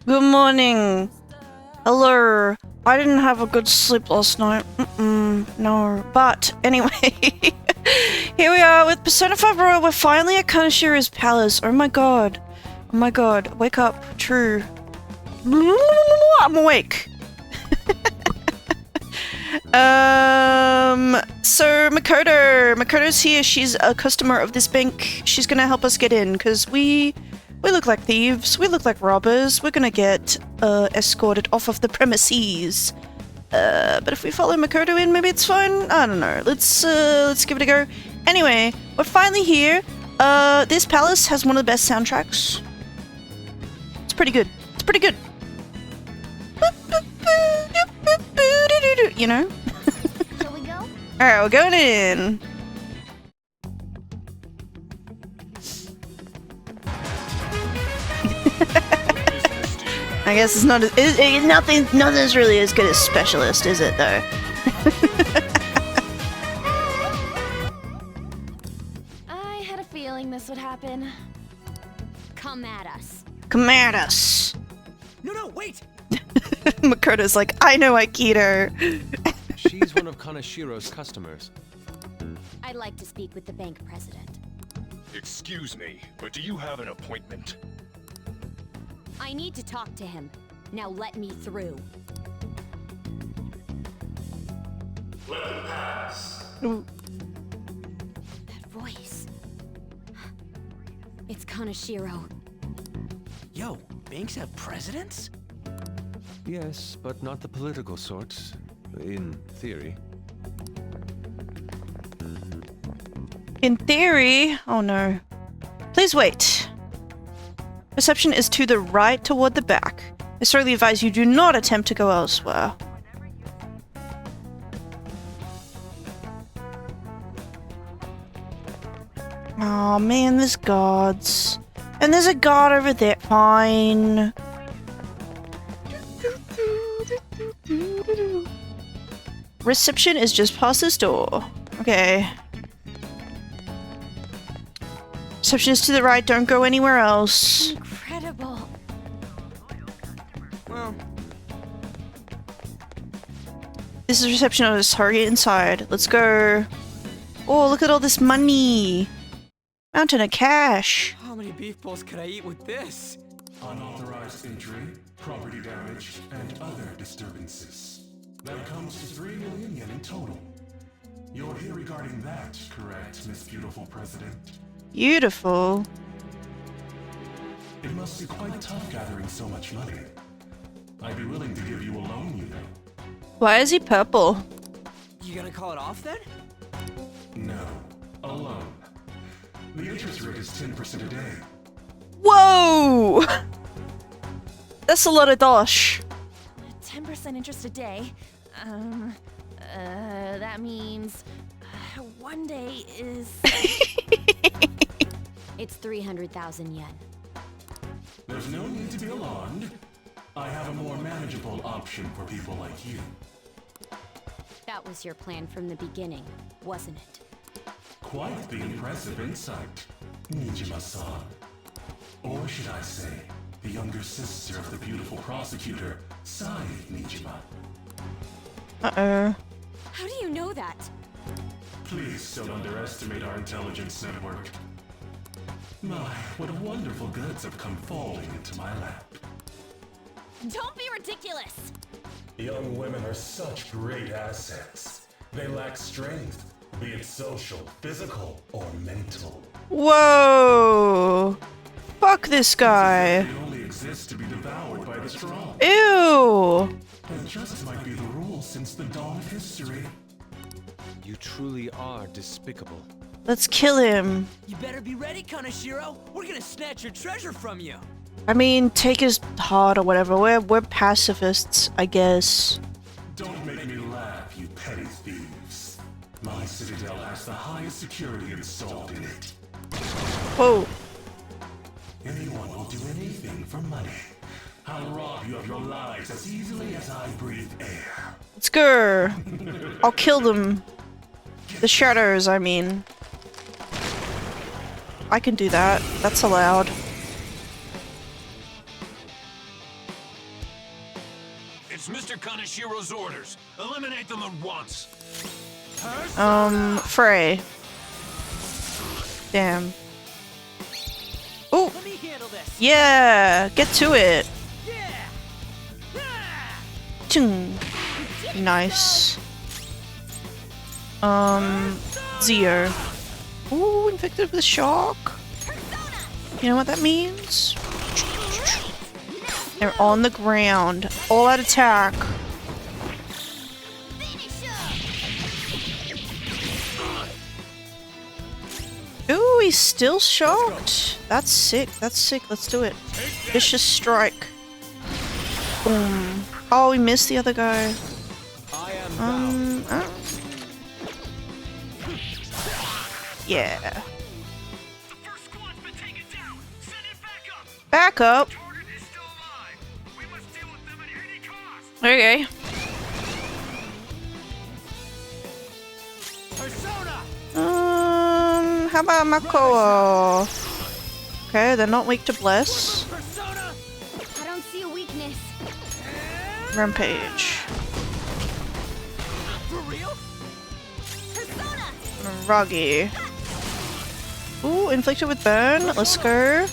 Good morning. Hello. I didn't have a good sleep last night. No. But anyway, here we are with Persona 5 Royal. We're finally at Kaneshiro's palace. Oh my god. Oh my god. Wake up. True. I'm awake. So Makoto's here. She's a customer of this bank. She's gonna help us get in because we look like thieves. We look like robbers. We're gonna get escorted off of the premises. But if we follow Makoto in, maybe it's fine. I don't know. Let's give it a go. Anyway, we're finally here. This palace has one of the best soundtracks. It's pretty good. It's pretty good. You know? Shall we go? Alright, we're going in. I guess it's not nothing's really as good as Specialist, is it though? I had a feeling this would happen. Come at us. Come at us. No, wait! Makoto's like, I know Aikido. She's one of Kaneshiro's customers. I'd like to speak with the bank president. Excuse me, but do you have an appointment? I need to talk to him. Now let me through. Let them pass. That voice. It's Kaneshiro. Yo, banks have presidents? Yes, but not the political sort. In theory. In theory... Oh no. Please wait. Reception is to the right toward the back. I strongly advise you do not attempt to go elsewhere. Oh man, there's guards. And there's a guard over there. Fine. Reception is just past this door. Okay. Reception is to the right, don't go anywhere else. Incredible. Well, This is reception of this target inside. Let's go. Oh, look at all this money. Mountain of cash. How many beef balls could I eat with this? Unauthorized entry, property damage, and other disturbances. That comes to 3 million yen in total. You're here regarding that, correct, Miss Beautiful President? Beautiful. It must be quite tough gathering so much money. I'd be willing to give you a loan, you know. Why is he purple? You gonna call it off then? No, a loan. The interest rate is 10% a day. Whoa! That's a lot of dosh. 10% interest a day. That means one day is. It's 300,000 yen. There's no need to be alarmed. I have a more manageable option for people like you. That was your plan from the beginning, wasn't it? Quite the impressive insight, Nijima-san. Or should I say, the younger sister of the beautiful prosecutor, Sai Nijima. Uh-oh. How do you know that? Please don't underestimate our intelligence network. My, what wonderful goods have come falling into my lap. Don't be ridiculous! Young women are such great assets. They lack strength, be it social, physical, or mental. Whoa! Fuck this guy. They only exist to be devoured by the strong. Ew! That just might be the rule since the dawn of history. you truly are despicable. Let's kill him. You better be ready, Kaneshiro. We're gonna snatch your treasure from you. I mean, take his heart or whatever. We're pacifists, I guess. Don't make me laugh, you petty thieves. My citadel has the highest security installed in it. Whoa. Anyone will do anything for money. I'll rob you of your lives as easily as I breathe air. Let's go. I'll kill them. The shadows, I mean. I can do that. That's allowed. Mr. Kaneshiro's orders. Eliminate them at once. Frey. Damn. Oh, Let me handle this. yeah, get to it. Yeah. Chung. Nice. Zero. Ooh, infected with shock. You know what that means? They're on the ground. All out attack. Ooh, he's still shocked. That's sick. That's sick. Let's do it. Vicious strike. Boom. Oh, we missed the other guy. Yeah. Back up. Okay. How about Makoa? Okay, they're not weak to bless. I don't see a weakness. Rampage. For real? Ruggy. Ooh, inflicted with burn. Let's go.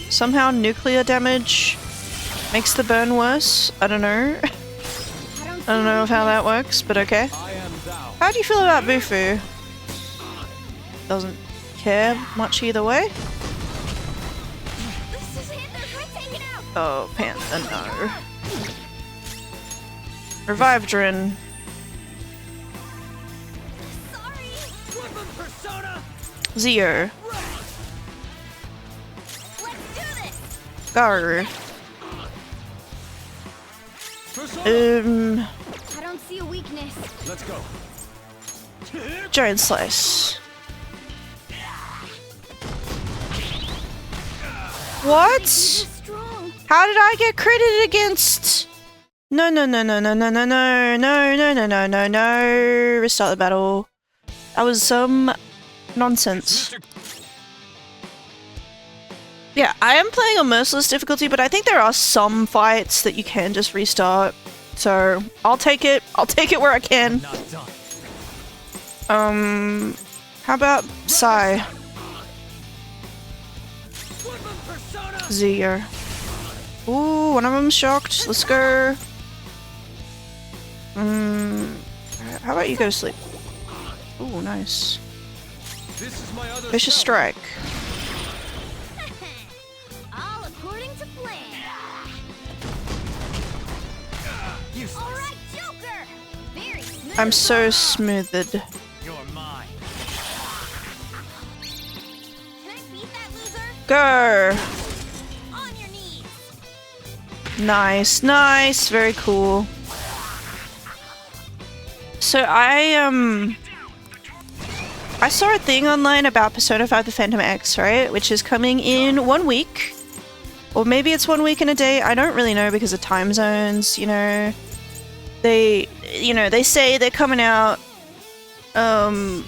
Somehow nuclear damage makes the burn worse. I don't know. I don't know how that works, but okay. How do you feel about Bufu? Doesn't care much either way. This is it. They're taken out. Oh, Panther, no. Revive Drin. Sorry. Persona. Zero. Let's do this. Gar. I don't see a weakness. Let's go. Giant Slice. What? Strong. How did I get credited against? No, no, no, no, no, no, no, no, no, no, no, no, no, no. Restart the battle. That was some nonsense. Yeah, I am playing on merciless difficulty, but I think there are some fights that you can just restart. So I'll take it. I'll take it where I can. Not done. How about Psy? Zero. Ooh, one of them's shocked. Let's go. How about you go to sleep? Ooh, nice. This is my other Vicious strike. All according to plan. All right, Joker. Very smooth. I'm so smoothed. You're mine. Can I beat that loser? Go. On your knees. Nice, nice, very cool. So I saw a thing online about Persona 5 The Phantom X, right? Which is coming in 1 week. Or maybe it's 1 week and a day. I don't really know because of time zones, you know. They say they're coming out that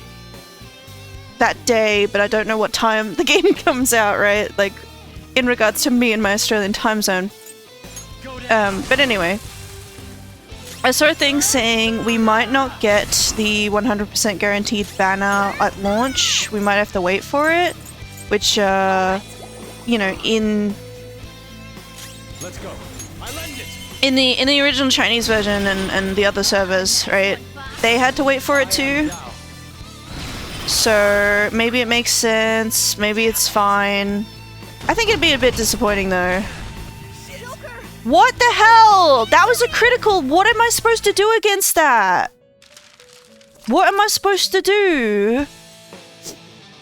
day, but I don't know what time the game comes out, right? Like, in regards to me and my Australian time zone. But anyway, I saw a thing saying we might not get the 100% guaranteed banner at launch. We might have to wait for it, which, you know, in Let's go. I lend it. in the original Chinese version and the other servers, right? They had to wait for it too. So maybe it makes sense. Maybe it's fine. I think it'd be a bit disappointing though. What the hell? That was a critical. What am I supposed to do against that? What am I supposed to do?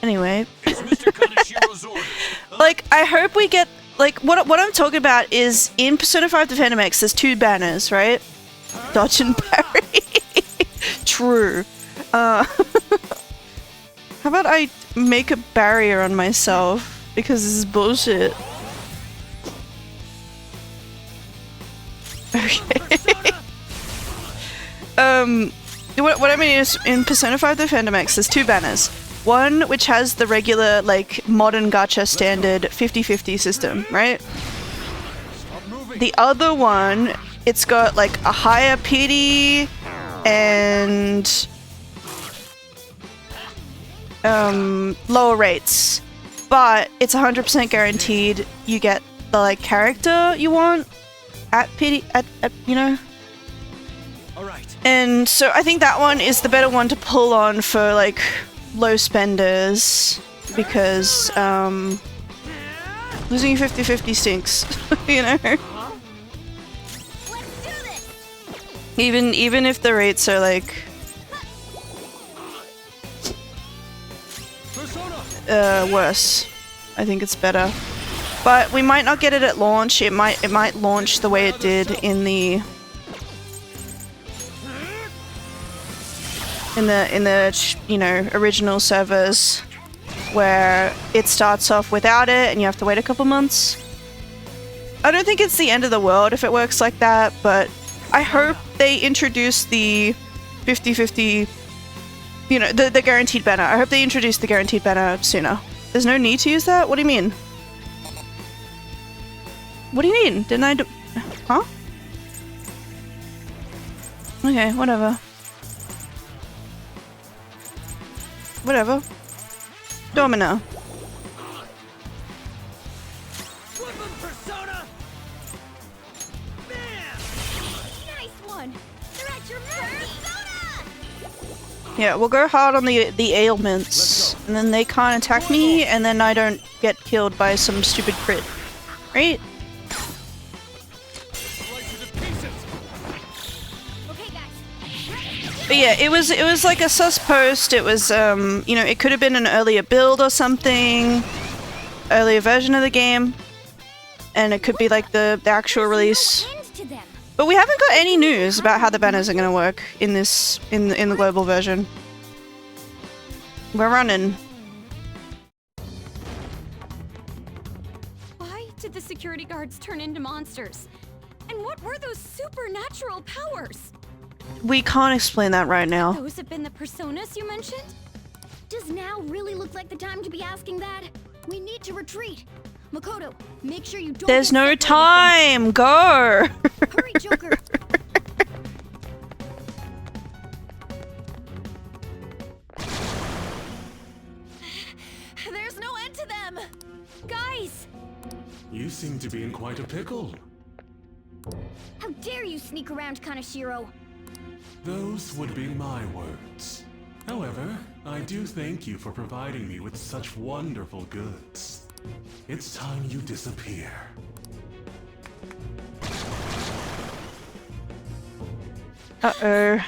Anyway. Like, I hope we get... Like, what I'm talking about is in Persona 5 The Phantom X, there's 2 banners, right? Dodge and parry. True. How about I make a barrier on myself? Because this is bullshit. Okay. What I mean is, in Persona 5 The Phantom X, there's 2 banners. One which has the regular, like, modern gacha standard 50-50 system, right? The other one it's got like a higher PD and lower rates, but it's 100% guaranteed you get the like character you want at PD at you know. All right. And so I think that one is the better one to pull on for like low spenders, because losing 50-50 stinks, you know. Let's do this. Even if the rates are like worse, I think it's better. But we might not get it at launch. It might launch the way it did in the you know, original servers, where it starts off without it and you have to wait a couple months. I don't think it's the end of the world if it works like that, but I hope they introduce the 50-50, you know, the guaranteed banner. I hope they introduce the guaranteed banner sooner. There's no need to use that? What do you mean? What do you mean? Didn't I do... Huh? Okay, whatever. Whatever. Domino. Nice one. They're at your mercy. Yeah, we'll go hard on the ailments, and then they can't attack me, and then I don't get killed by some stupid crit. Right? Okay, guys. But yeah, it was like a sus post. It was you know, it could have been an earlier build or something, earlier version of the game, and it could be like the actual release. End to them. But we haven't got any news about how the banners are going to work in this in the global version. We're running. Why did the security guards turn into monsters? And what were those supernatural powers? We can't explain that right now. Those have been the personas you mentioned? Does now really look like the time to be asking that? We need to retreat. Makoto, make sure you don't. There's get no separated from- time. Go. Hurry, Joker. There's no end to them! Guys! You seem to be in quite a pickle. How dare you sneak around, Kaneshiro? Those would be my words. However, I do thank you for providing me with such wonderful goods. It's time you disappear. Uh-oh.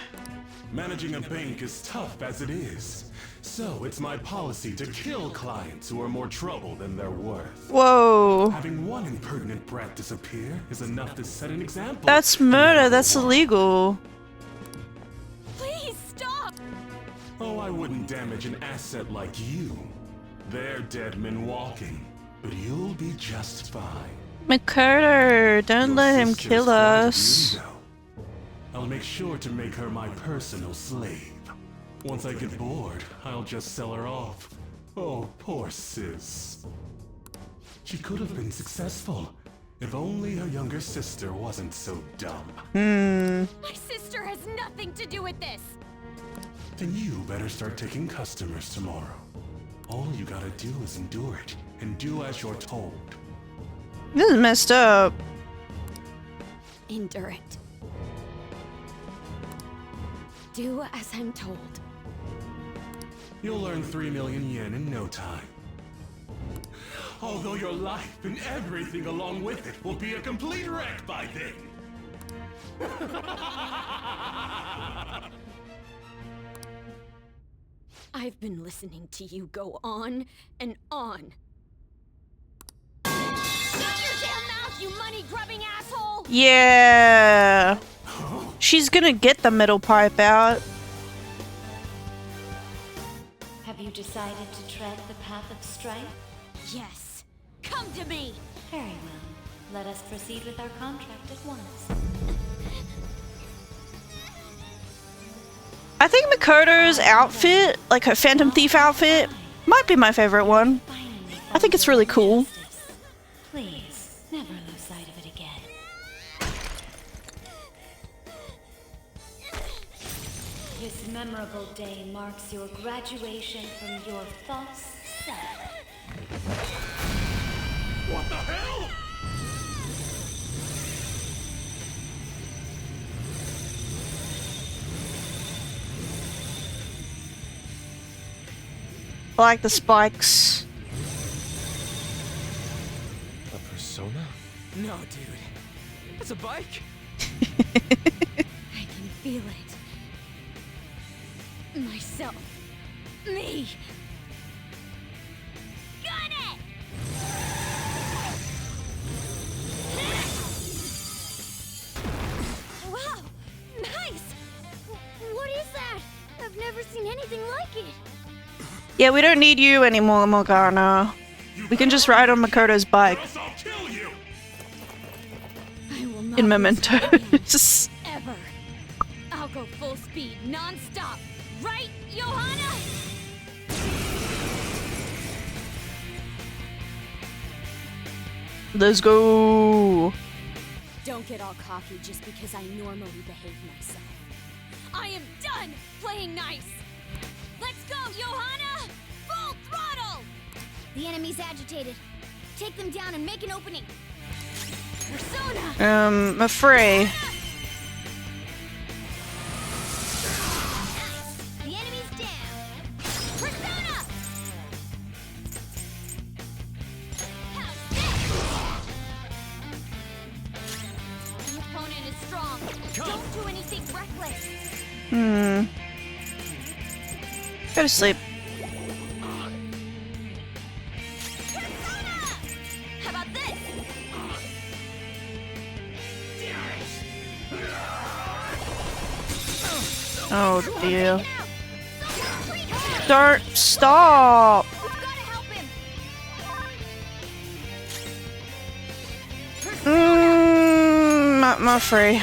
Managing a bank is tough as it is, so it's my policy to kill clients who are more trouble than they're worth. Whoa. Having one impertinent brat disappear is enough to set an example. That's murder. That's illegal. Please stop! Oh, I wouldn't damage an asset like you. They're dead men walking, but you'll be just fine. Makoto, don't Your let him sister's kill quite a us. beauty, though. I'll make sure to make her my personal slave. Once I get bored, I'll just sell her off. Oh, poor sis. She could have been successful, if only her younger sister wasn't so dumb. My sister has nothing to do with this! Then you better start taking customers tomorrow. All you gotta do is endure it, and do as you're told. This is messed up. Endure it. Do as I'm told. You'll earn 3 million yen in no time. Although your life and everything along with it will be a complete wreck by then. I've been listening to you go on and on. Shut your damn mouth, you money-grubbing asshole! Yeah. She's gonna get the middle pipe out. Have you decided to tread the path of strife? Yes! Come to me! Very well. Let us proceed with our contract at once. I think Makoto's outfit, like her Phantom Thief outfit, might be my favorite one. I think it's really cool. Please, never lose sight of it again. This memorable day marks your graduation from your false self. What the hell? I like the spikes. A persona? No, dude. That's a bike. I can feel it. Myself. Me. Got it! Wow! Nice! What is that? I've never seen anything like it. Yeah, we don't need you anymore, Morgana. We can just ride on Makoto's bike Else I'll kill you! I will not in lose again, Mementos. ever. I'll go full speed, non-stop. Right, Johanna? Let's go. Don't get all cocky just because I normally behave myself. I am done playing nice. Let's go, Johanna! Full throttle! The enemy's agitated. Take them down and make an opening. Persona! Afraid. The enemy's down. Persona! How's this? The opponent is strong. Don't do anything reckless. Go to sleep. Persona! How about this? Oh dear. Now! Someone treat her! Don't stop. We've gotta help him! I'm free.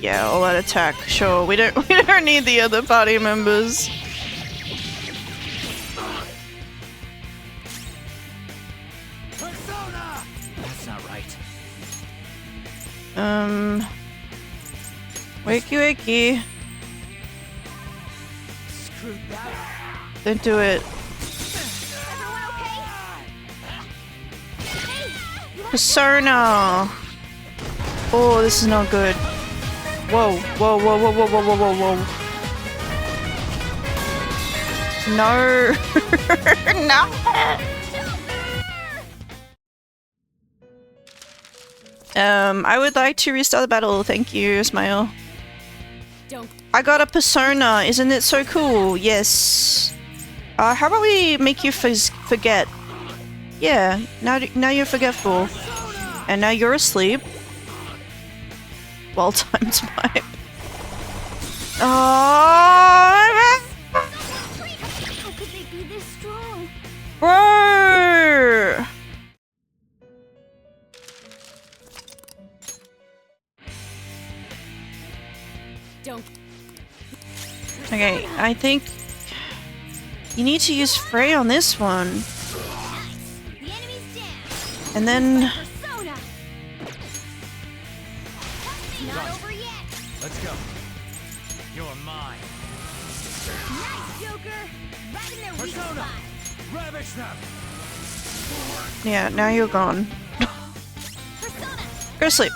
Yeah, all that attack. Sure, we don't need the other party members. Persona! That's not right. Wakey wakey. Screw that. Don't do it. Everyone okay? Hey! You have Persona! Oh, this is not good. Whoa, whoa, whoa, whoa, whoa, whoa, whoa, whoa, whoa. No! No! I would like to restart the battle. Thank you, Ismail. Don't. I got a persona. Isn't it so cool? Yes. How about we make you forget? Yeah, now you're forgetful. And now you're asleep. Well timed pipe. Oh, How could they be this strong? bro! Don't. Okay, I think you need to use Frey on this one, The enemy's down. and then Persona! Not over yet. Let's go. You're mine. Nice, Joker. Right in their weak Persona! spot. Ravage them! yeah, now you're gone. Persona! Go to sleep.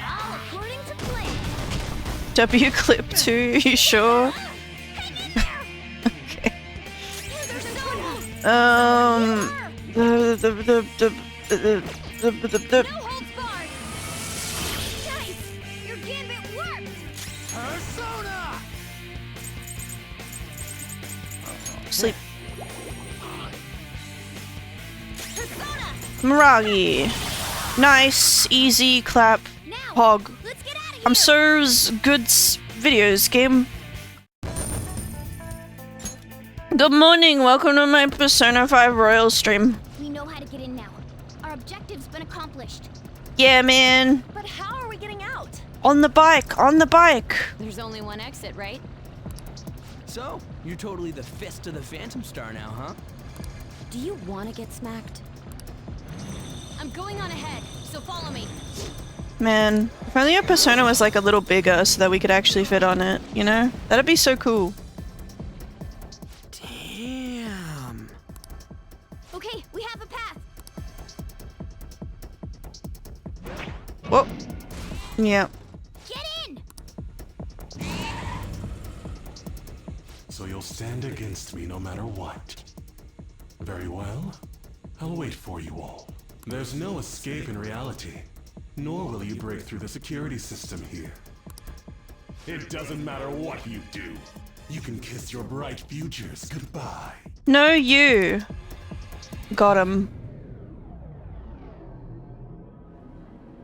All according to plan. W clip 2, you sure? Hang in there. Okay. Persona! The No holds barred. Nice. Your gambit worked. Persona! sleep. Persona! Miragi. Nice, easy clap. Now, Hog. let's get out of here. I'm so's good videos game. Good morning, welcome to my Persona 5 Royal stream. We know how to get in now. Our objective's been accomplished. Yeah, man. But how are we getting out? On the bike, on the bike. There's only one exit, right? So, you're totally the fist of the Phantom Star now, huh? Do you want to get smacked? I'm going on ahead, so follow me. Man, if only our persona was like a little bigger so that we could actually fit on it, you know? That'd be so cool. Damn. Okay, we have a path. Whoa. Yeah. Get in! So you'll stand against me no matter what. Very well. I'll wait for you all. There's no escape in reality, nor will you break through the security system here. It doesn't matter what you do. You can kiss your bright futures goodbye. No, you. Got him.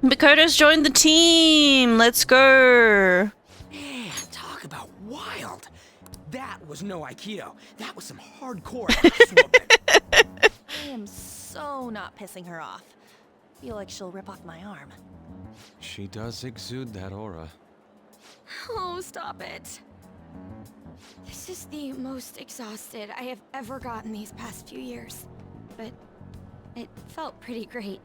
Makoto's joined the team. Let's go. Man, talk about wild. That was no Aikido. That was some hardcore ass whooping. I am so not pissing her off. Feel like she'll rip off my arm. She does exude that aura. Oh, stop it. This is the most exhausted I have ever gotten these past few years. But it felt pretty great.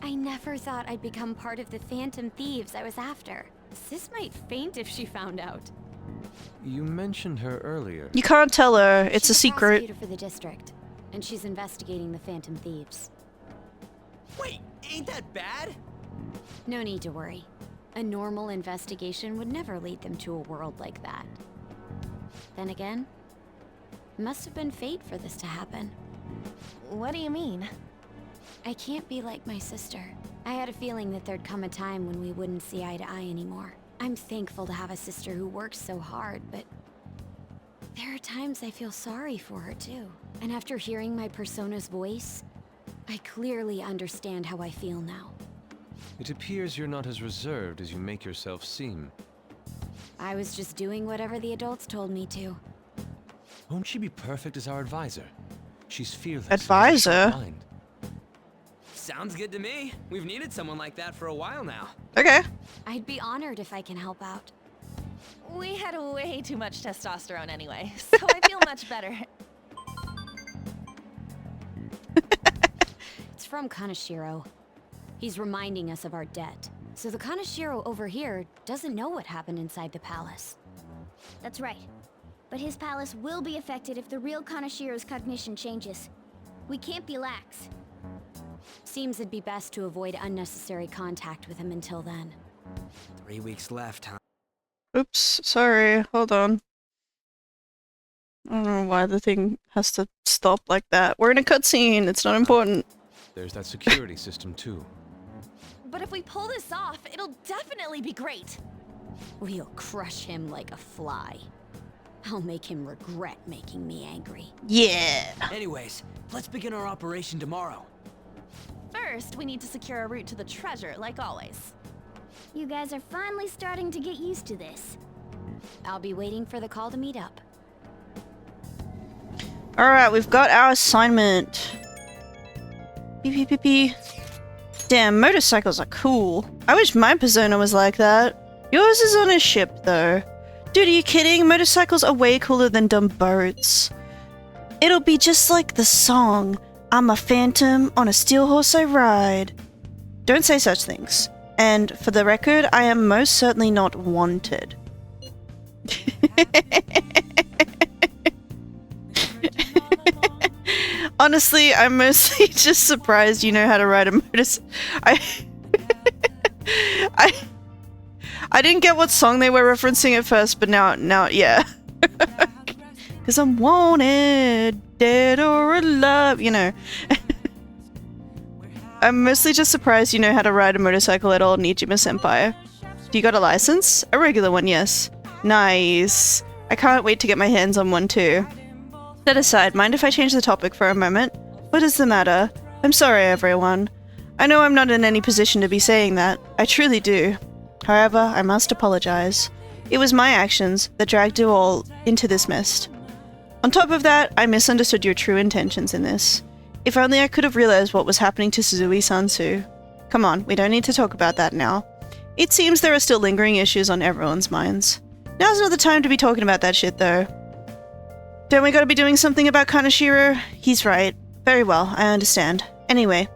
I never thought I'd become part of the Phantom Thieves I was after. Sis might faint if she found out. You mentioned her earlier. You can't tell her. It's a She's secret. prosecutor for the district, and she's investigating the Phantom Thieves. Wait, ain't that bad? No need to worry. A normal investigation would never lead them to a world like that. Then again, it must have been fate for this to happen. What do you mean? I can't be like my sister. I had a feeling that there'd come a time when we wouldn't see eye to eye anymore. I'm thankful to have a sister who works so hard, but there are times I feel sorry for her too. And after hearing my persona's voice, I clearly understand how I feel now. It appears you're not as reserved as you make yourself seem. I was just doing whatever the adults told me to. Won't she be perfect as our advisor? She's fearless. Advisor? and has a sharp mind. Sounds good to me. We've needed someone like that for a while now. Okay. I'd be honored if I can help out. We had way too much testosterone anyway, so I feel much better. It's from Kaneshiro. He's reminding us of our debt. So the Kaneshiro over here doesn't know what happened inside the palace. That's right. But his palace will be affected if the real Kaneshiro's cognition changes. We can't be lax. Seems it'd be best to avoid unnecessary contact with him until then. 3 weeks left, huh? Oops. Sorry. Hold on. I don't know why the thing has to stop like that. We're in a cutscene. It's not important. There's that security system too. But if we pull this off, it'll definitely be great. We'll crush him like a fly. I'll make him regret making me angry. Yeah. Anyways, let's begin our operation tomorrow. First, we need to secure a route to the treasure, like always. You guys are finally starting to get used to this. I'll be waiting for the call to meet up. Alright, we've got our assignment. Beep, beep, beep, beep. Damn, motorcycles are cool. I wish my persona was like that. Yours is on a ship, though. Dude, are you kidding? Motorcycles are way cooler than dumb boats. It'll be just like the song, I'm a phantom, on a steel horse I ride. Don't say such things. And for the record, I am most certainly not wanted. Honestly, I'm mostly just surprised you know how to ride a motorcycle. I didn't get what song they were referencing at first, but now, yeah. Because I'm wanted, dead or alive, you know. I'm mostly just surprised you know how to ride a motorcycle at all, Nijima-senpai. Do you got a license? A regular one, yes. Nice. I can't wait to get my hands on one too. That aside, mind if I change the topic for a moment? What is the matter? I'm sorry, everyone. I know I'm not in any position to be saying that. I truly do. However, I must apologize. It was my actions that dragged you all into this mess. On top of that, I misunderstood your true intentions in this. If only I could have realized what was happening to Suzui Sansu. Come on, we don't need to talk about that now. It seems there are still lingering issues on everyone's minds. Now's not the time to be talking about that shit, though. Don't we gotta be doing something about Kaneshiro? He's right. Very well, I understand. Anyway,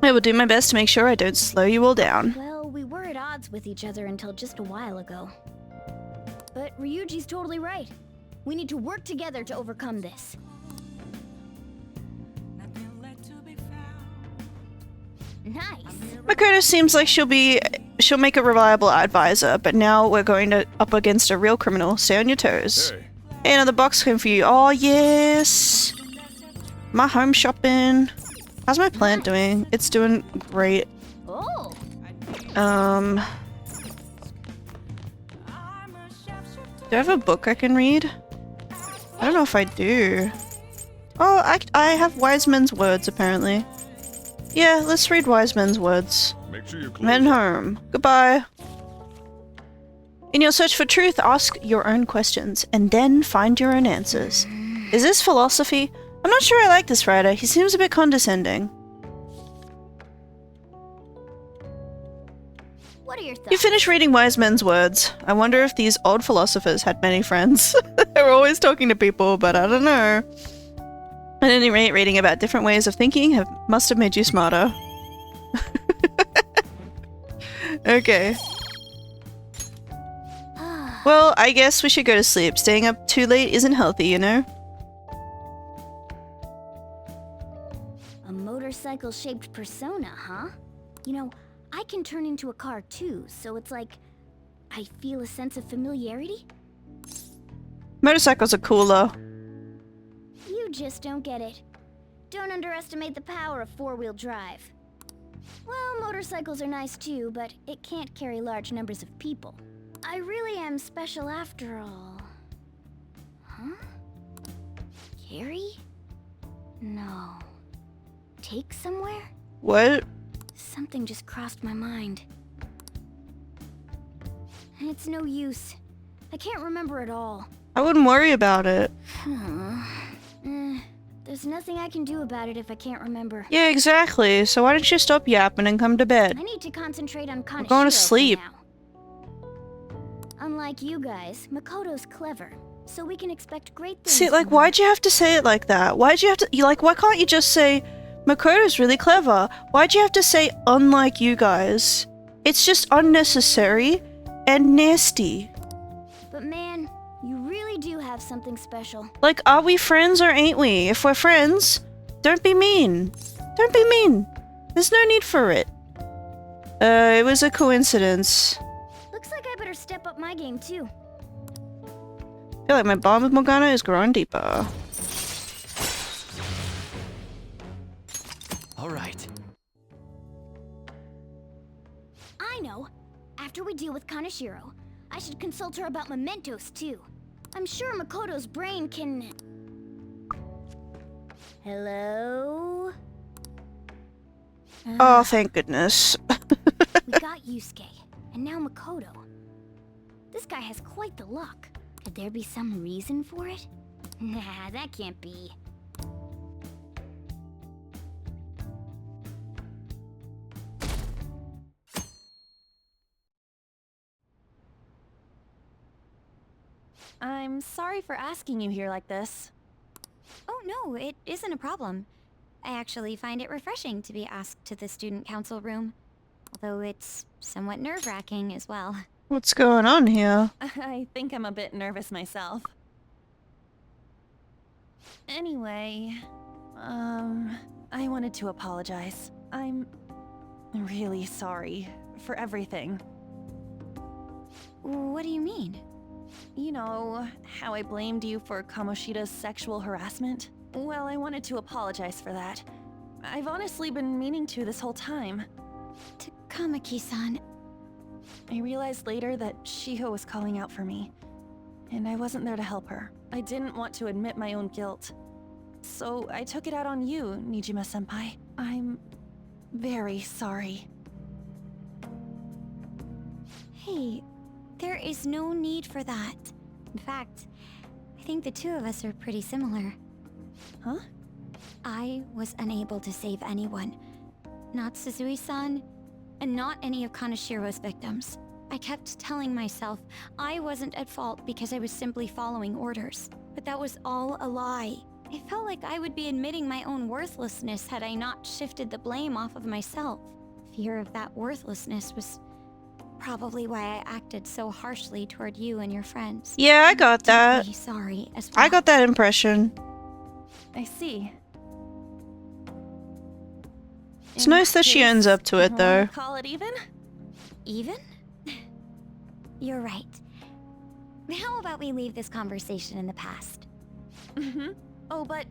I will do my best to make sure I don't slow you all down. Well, we were at odds with each other until just a while ago. But Ryuji's totally right. We need to work together to overcome this. Nice. Makoto seems like she'll make a reliable advisor, but now we're going up against a real criminal. Stay on your toes. Hey. Hey, another box came for you. Oh, yes! My home shopping. How's my plant doing? It's doing great. Oh. Do I have a book I can read? I don't know if I do. Oh, I have Wise Men's Words, apparently. Yeah, let's read Wise Men's Words. Make sure you're Men home. Goodbye. In your search for truth, ask your own questions, and then find your own answers. Is this philosophy? I'm not sure I like this writer. He seems a bit condescending. What are your thoughts? You finished reading Wise Men's Words. I wonder if these old philosophers had many friends. They were always talking to people, but I don't know. At any rate, reading about different ways of thinking must have made you smarter. Okay. Well, I guess we should go to sleep. Staying up too late isn't healthy, you know? A motorcycle-shaped persona, huh? You know, I can turn into a car too, so it's like I feel a sense of familiarity. Motorcycles are cooler. You just don't get it. Don't underestimate the power of four-wheel drive. Well, motorcycles are nice too, but it can't carry large numbers of people. I really am special after all. Huh? Carry? No. Take somewhere? What? Something just crossed my mind. It's no use. I can't remember it all. I wouldn't worry about it. There's nothing I can do about it if I can't remember. Yeah, exactly. So why don't you stop yapping and come to bed? I need to concentrate on Kaneshiro. We're going to sleep. For now. Unlike you guys, Makoto's clever, so we can expect great things. See, like, from her. why'd you have to say it like that? Why'd you have to, why can't you just say, Makoto's really clever? Why'd you have to say, unlike you guys? It's just unnecessary and nasty. But man, you really do have something special. Like, are we friends or ain't we? If we're friends, don't be mean. Don't be mean. There's no need for it. It was a coincidence. Looks like I better step up my game too. I feel like my bond with Morgana is growing deeper. All right. I know. After we deal with Kaneshiro, I should consult her about mementos too. I'm sure Makoto's brain can... Hello? Oh, thank goodness. We got Yusuke, and now Makoto. This guy has quite the luck. Could there be some reason for it? Nah, that can't be. I'm sorry for asking you here like this. Oh no, it isn't a problem. I actually find it refreshing to be asked to the student council room. Although it's somewhat nerve-wracking as well. What's going on here? I think I'm a bit nervous myself. Anyway, I wanted to apologize. I'm really sorry for everything. What do you mean? You know, how I blamed you for Kamoshida's sexual harassment? Well, I wanted to apologize for that. I've honestly been meaning to this whole time. To Kamaki-san. I realized later that Shiho was calling out for me, and I wasn't there to help her. I didn't want to admit my own guilt. So I took it out on you, Nijima-senpai. I'm very sorry. Hey, there is no need for that. In fact, I think the two of us are pretty similar. Huh? I was unable to save anyone. Not Suzui-san, and not any of Kaneshiro's victims. I kept telling myself I wasn't at fault because I was simply following orders. But that was all a lie. I felt like I would be admitting my own worthlessness had I not shifted the blame off of myself. Fear of that worthlessness was probably why I acted so harshly toward you and your friends. Yeah, I got that. Deeply sorry as well. I got that impression. I see. It's nice that she owns up to it, though. Call it even? Even? You're right. How about we leave this conversation in the past? Mm-hmm. Oh, but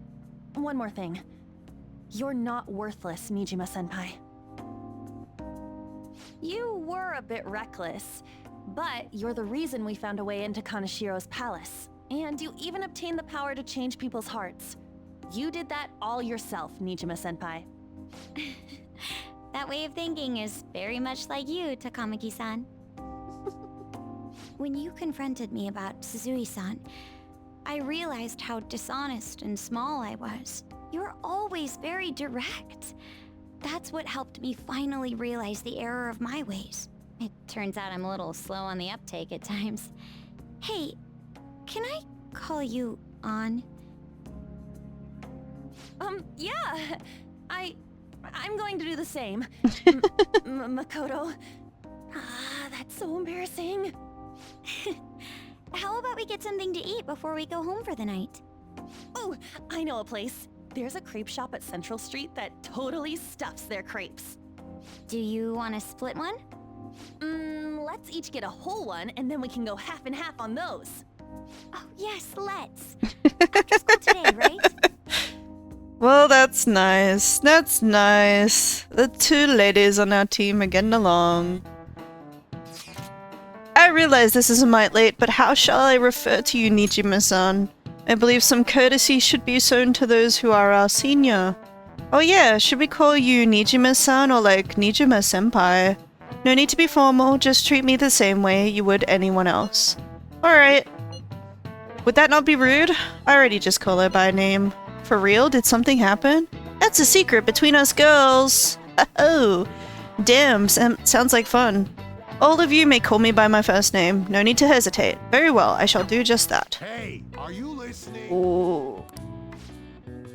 one more thing. You're not worthless, Nijima-senpai. You were a bit reckless, but you're the reason we found a way into Kaneshiro's palace. And you even obtained the power to change people's hearts. You did that all yourself, Nijima-senpai. That way of thinking is very much like you, Takamaki-san. When you confronted me about Suzui-san, I realized how dishonest and small I was. You're always very direct. That's what helped me finally realize the error of my ways. It turns out I'm a little slow on the uptake at times. Hey, can I call you on? Yeah. I'm going to do the same. Makoto. Ah, that's so embarrassing. How about we get something to eat before we go home for the night? Oh, I know a place. There's a crepe shop at Central Street that totally stuffs their crepes. Do you want to split one? Let's each get a whole one, and then we can go half and half on those. Oh, yes, let's. After school today, right? Well, that's nice. That's nice. The two ladies on our team are getting along. I realize this is a mite late, but how shall I refer to you, Nijima-san? I believe some courtesy should be shown to those who are our senior. Oh yeah, should we call you Nijima-san or like Nijima-senpai? No need to be formal, just treat me the same way you would anyone else. Alright. Would that not be rude? I already just call her by name. For real? Did something happen? That's a secret between us girls! Oh, damn, sounds like fun. All of you may call me by my first name. No need to hesitate. Very well, I shall do just that. Hey, are you listening? Ooh.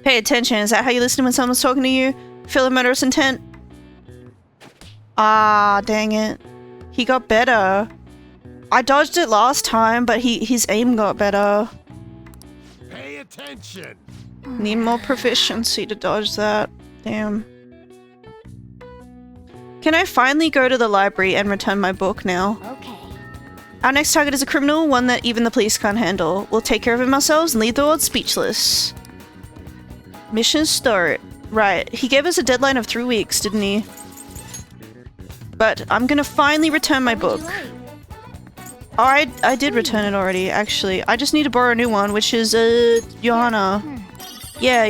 Pay attention, is that how you listen when someone's talking to you? Feel a murderous intent? Ah, dang it. He got better. I dodged it last time, but his aim got better. Pay attention. Need more proficiency to dodge that. Damn. Can I finally go to the library and return my book now? Okay. Our next target is a criminal, one that even the police can't handle. We'll take care of him ourselves and leave the world speechless. Mission start. Right, he gave us a deadline of 3 weeks, didn't he? But I'm gonna finally return my book. Oh, I did return it already, actually. I just need to borrow a new one, which is, Johanna. Yeah.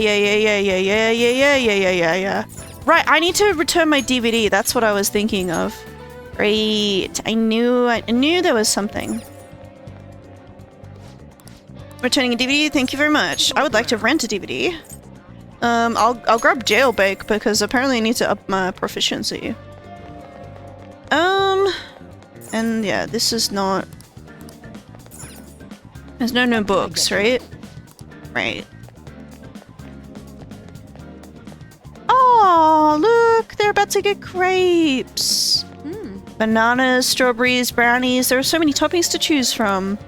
Right, I need to return my DVD. That's what I was thinking of. Right, I knew there was something. Returning a DVD, thank you very much. I would like to rent a DVD. I'll grab Jailbake because apparently I need to up my proficiency. And yeah, this is not... There's no books, right? Right. Oh, look! They're about to get crepes! Bananas, strawberries, brownies, there are so many toppings to choose from.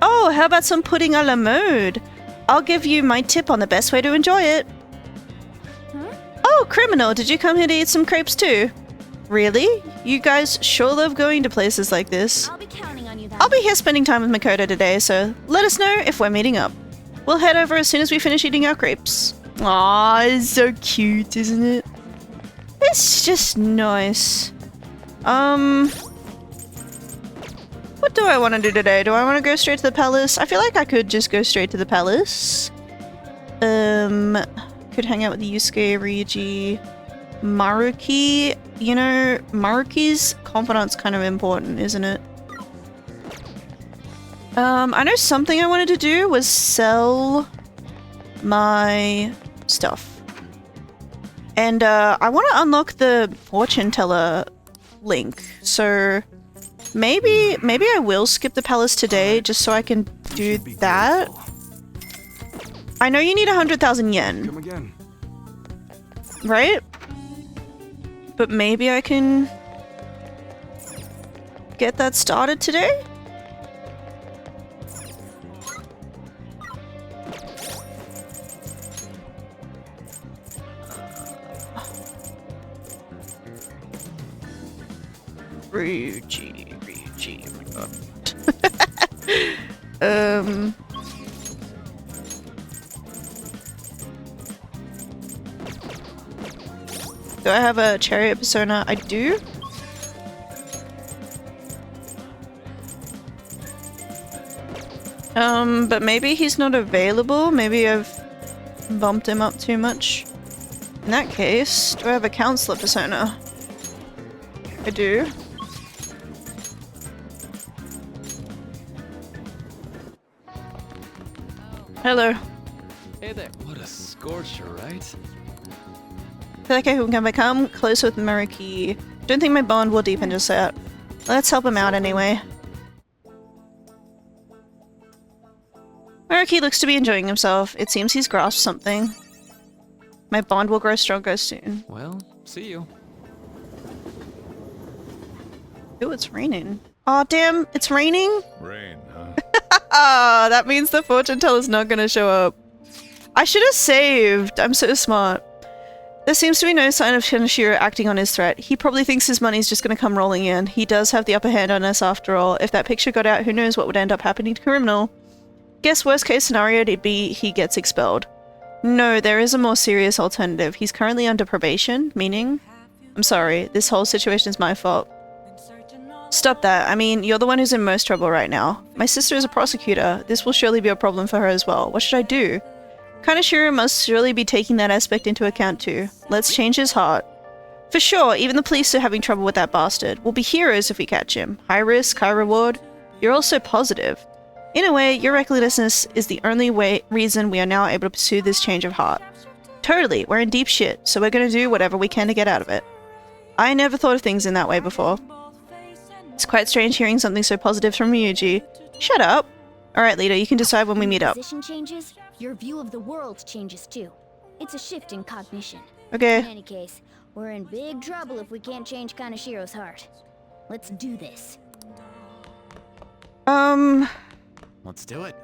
Oh, how about some pudding a la mode? I'll give you my tip on the best way to enjoy it. Oh, criminal, did you come here to eat some crepes too? Really? You guys sure love going to places like this. I'll be counting on you then. I'll be here spending time with Makoto today, so let us know if we're meeting up. We'll head over as soon as we finish eating our crepes. Aw, it's so cute, isn't it? It's just nice. What do I want to do today? Do I want to go straight to the palace? I feel like I could just go straight to the palace. Could hang out with Yusuke, Ryuji, Maruki. You know, Maruki's confidant's kind of important, isn't it? I know something I wanted to do was sell my stuff. And, I want to unlock the fortune teller link. So, Maybe I will skip the palace today just so I can do that. I know you need 100,000 yen. Come again. Right? But maybe I can get that started today? Ryuji. Do I have a chariot persona? I do. But maybe he's not available. Maybe I've bumped him up too much. In that case, do I have a counselor persona? I do. Hello. Hey there. What a scorcher, right? I feel like I can become close with Muraki. Don't think my bond will deepen just yet. Let's help him out anyway. Muraki looks to be enjoying himself. It seems he's grasped something. My bond will grow stronger soon. Well, see you. Ooh, it's raining. Aw, damn, it's raining? Rain, huh? Ah, that means the fortune teller's not gonna show up. I should have saved. I'm so smart. There seems to be no sign of Kaneshiro acting on his threat. He probably thinks his money's just gonna come rolling in. He does have the upper hand on us after all. If that picture got out, who knows what would end up happening to criminal. Guess worst case scenario it'd be he gets expelled. No, there is a more serious alternative. He's currently under probation, meaning... I'm sorry, this whole situation's my fault. Stop that. I mean, you're the one who's in most trouble right now. My sister is a prosecutor. This will surely be a problem for her as well. What should I do? Kaneshiro must surely be taking that aspect into account too. Let's change his heart. For sure, even the police are having trouble with that bastard. We'll be heroes if we catch him. High risk, high reward. You're also positive. In a way, your recklessness is the only reason we are now able to pursue this change of heart. Totally, we're in deep shit, so we're gonna do whatever we can to get out of it. I never thought of things in that way before. It's quite strange hearing something so positive from Ryuji. Shut up! Alright, leader, you can decide when we meet up. Position changes, your view of the world changes too. It's a shift in cognition. Okay. In any case, we're in big trouble if we can't change Kaneshiro's heart. Let's do this. Let's do it.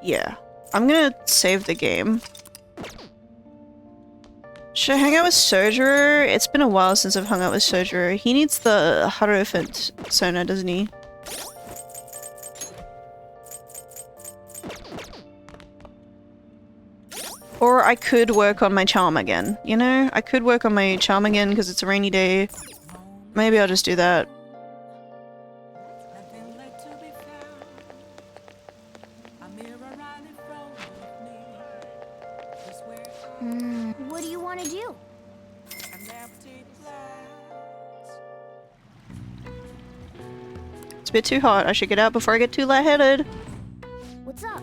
Yeah. I'm gonna save the game. Should I hang out with Sojiro? It's been a while since I've hung out with Sojiro. He needs the Hierophant persona, doesn't he? Or I could work on my charm again, you know? I could work on my charm again because it's a rainy day. Maybe I'll just do that. What do you want to do? It's a bit too hot. I should get out before I get too lightheaded. What's up?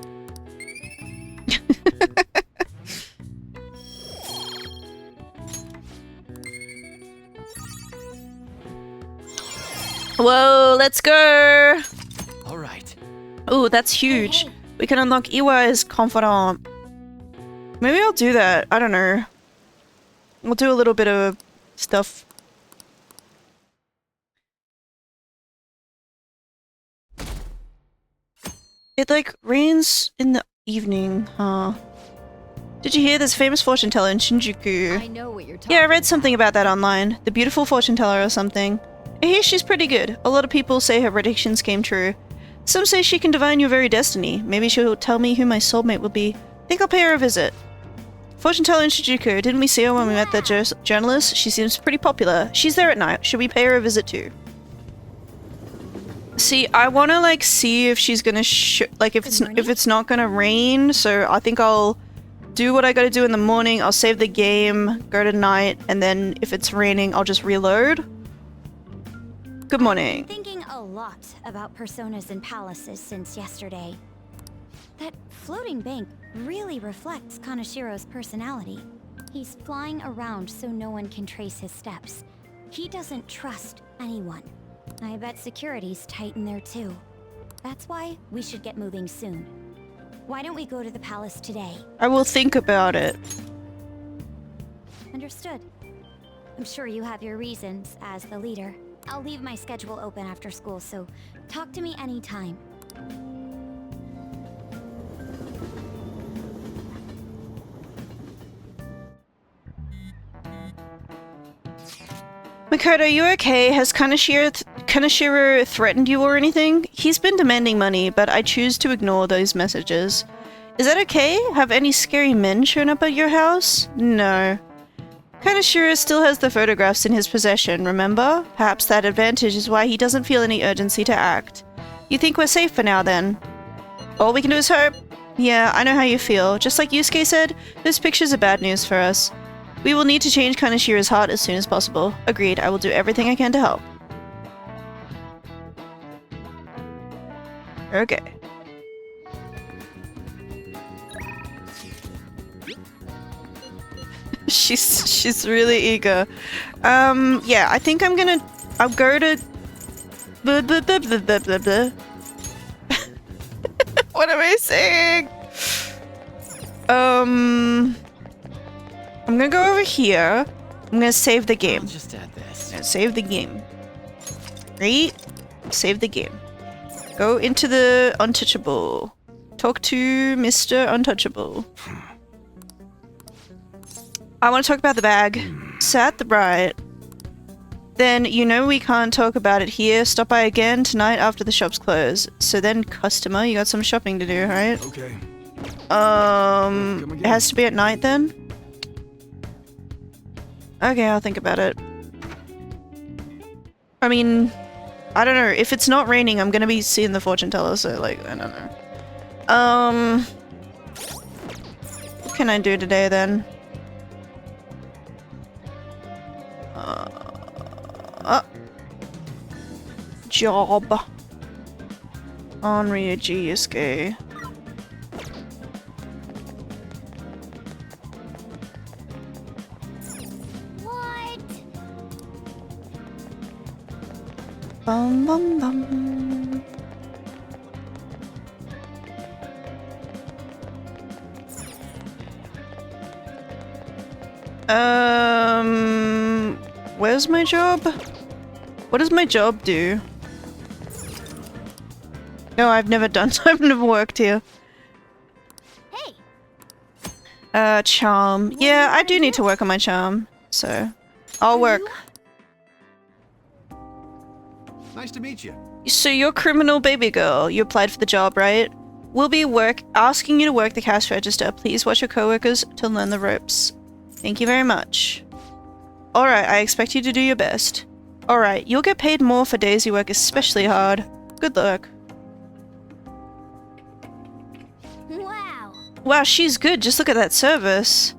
Whoa, let's go! All right. Ooh, that's huge. Hey. We can unlock Iwai's Confidant. Maybe I'll do that. I don't know. We'll do a little bit of stuff. It, like, rains in the evening, huh? Did you hear there's a famous fortune teller in Shinjuku? I know what you're talking Yeah, I read something about that online. The beautiful fortune teller or something. I hear she's pretty good. A lot of people say her predictions came true. Some say she can divine your very destiny. Maybe she'll tell me who my soulmate will be. Think I'll pay her a visit. Fortune teller in Shinjuku. Didn't we see her when we met the journalist? She seems pretty popular. She's there at night. Should we pay her a visit too? See, I want to like see if she's gonna like if it's not gonna rain. So I think I'll do what I gotta do in the morning. I'll save the game, go to night, and then if it's raining, I'll just reload. Good morning. Thinking a lot about personas and palaces since yesterday. That floating bank really reflects Kaneshiro's personality. He's flying around so no one can trace his steps. He doesn't trust anyone. I bet security's tight in there too. That's why we should get moving soon. Why don't we go to the palace today? I will think about it. Understood. I'm sure you have your reasons as the leader. I'll leave my schedule open after school, so talk to me anytime. Makoto, are you okay? Has Kaneshiro threatened you or anything? He's been demanding money, but I choose to ignore those messages. Is that okay? Have any scary men shown up at your house? No. Kaneshiro still has the photographs in his possession, remember? Perhaps that advantage is why he doesn't feel any urgency to act. You think we're safe for now, then? All we can do is hope. Yeah, I know how you feel. Just like Yusuke said, those pictures are bad news for us. We will need to change Kaneshiro's heart as soon as possible. Agreed, I will do everything I can to help. Okay. She's really eager. Yeah, I think I'll go to... Blah, blah, blah, blah, blah, blah, blah. What am I saying? I'm gonna go over here. I'm gonna save the game. I'll just add this. Save the game. Right? Save the game. Go into the Untouchable. Talk to Mr. Untouchable. I want to talk about the bag. Sat the right. Then you know we can't talk about it here. Stop by again tonight after the shops close. So then, customer, you got some shopping to do, right? Okay. It has to be at night then? Okay, I'll think about it. I mean, I don't know. If it's not raining, I'm gonna be seeing the fortune teller, so like, I don't know. What can I do today then? Job. Henri Yusuke. What? Bum bum bum. Where's my job? What does my job do? No, I've never worked here. Hey. Charm. Yeah, I do need to work on my charm, so I'll work. Nice to meet you. So you're criminal baby girl. You applied for the job, right? We'll be asking you to work the cash register. Please watch your coworkers to learn the ropes. Thank you very much. Alright, I expect you to do your best. Alright, you'll get paid more for days you work especially hard. Good luck. Wow. Wow, she's good. Just look at that service.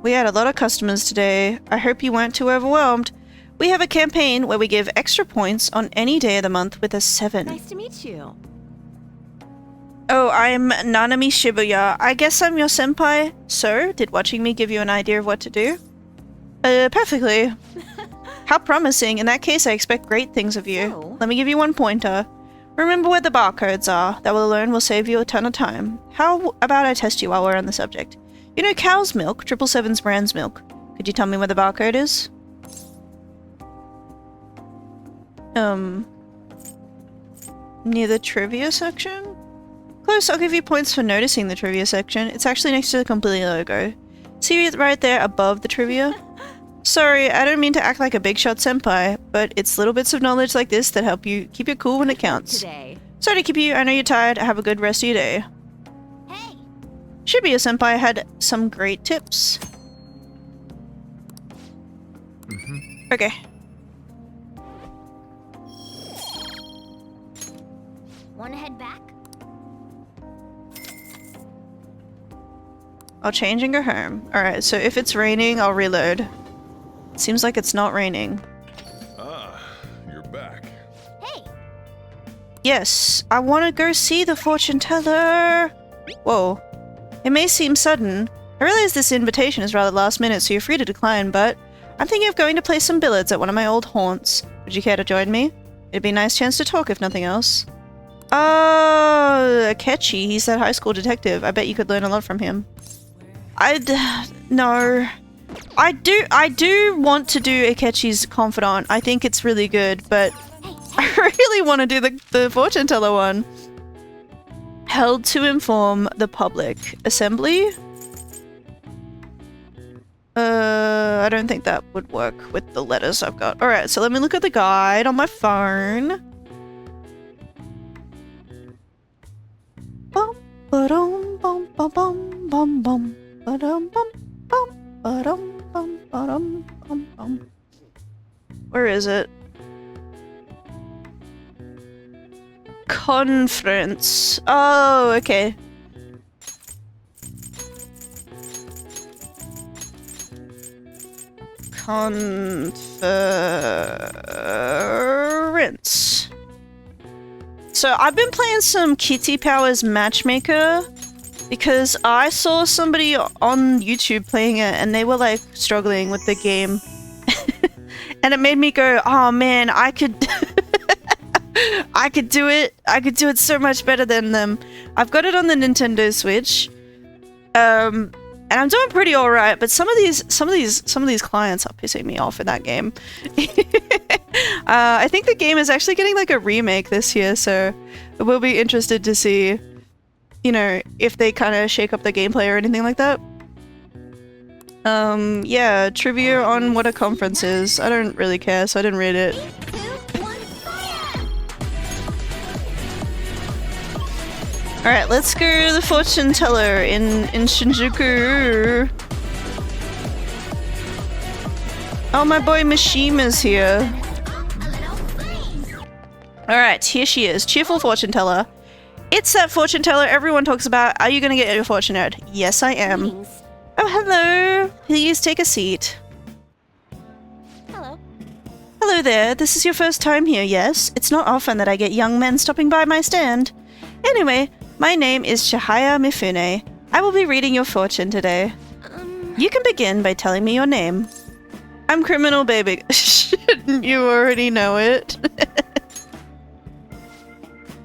We had a lot of customers today. I hope you weren't too overwhelmed. We have a campaign where we give extra points on any day of the month with a 7. Nice to meet you. Oh, I'm Nanami Shibuya. I guess I'm your senpai. So, did watching me give you an idea of what to do? Perfectly. How promising. In that case, I expect great things of you. Oh. Let me give you one pointer. Remember where the barcodes are. That alone will save you a ton of time. How about I test you while we're on the subject? You know cow's milk, 777's brand's milk. Could you tell me where the barcode is? Near the trivia section? Close, I'll give you points for noticing the trivia section. It's actually next to the completely logo. See it right there above the trivia? Sorry, I don't mean to act like a big shot senpai, but it's little bits of knowledge like this that help you keep it cool when it counts. Today. Sorry to keep you, I know you're tired. Have a good rest of your day. Hey. Shibuya senpai had some great tips. Okay. Wanna head back? I'll change and go home. Alright, so if it's raining, I'll reload. Seems like it's not raining. Ah, you're back. Hey. Yes, I want to go see the fortune teller. Whoa. It may seem sudden. I realize this invitation is rather last minute, so you're free to decline, but I'm thinking of going to play some billiards at one of my old haunts. Would you care to join me? It'd be a nice chance to talk if nothing else. Oh, Akechi, he's that high school detective. I bet you could learn a lot from him. No. I do want to do Akechi's confidant. I think it's really good, but I really want to do the fortune teller one. Held to inform the public. Assembly? I don't think that would work with the letters I've got. Alright, so let me look at the guide on my phone. Bum, ba-dum, bum, bum, bum, bum, bum, ba-dum, bum, bum, ba-dum, bum, ba-dum, bum, bum. Where is it? Conference. Oh, okay. Conference. So I've been playing some Kitty Powers Matchmaker because I saw somebody on YouTube playing it and they were like struggling with the game. And it made me go, oh man, I could I could do it. I could do it so much better than them. I've got it on the Nintendo Switch. And I'm doing pretty alright, but some of these clients are pissing me off in that game. I think the game is actually getting like a remake this year, so we'll be interested to see, you know, if they kind of shake up the gameplay or anything like that. Yeah, trivia on what a conference is. I don't really care, so I didn't read it. Alright, let's go to the fortune teller in Shinjuku. Oh, my boy Mishima's here. Alright, here she is. Cheerful fortune teller. It's that fortune teller everyone talks about. Are you gonna get your fortune out? Yes, I am. Greetings. Oh, hello. Please take a seat. Hello. Hello there. This is your first time here, yes? It's not often that I get young men stopping by my stand. Anyway, my name is Chihaya Mifune. I will be reading your fortune today. You can begin by telling me your name. I'm Criminal Baby. Shouldn't you already know it?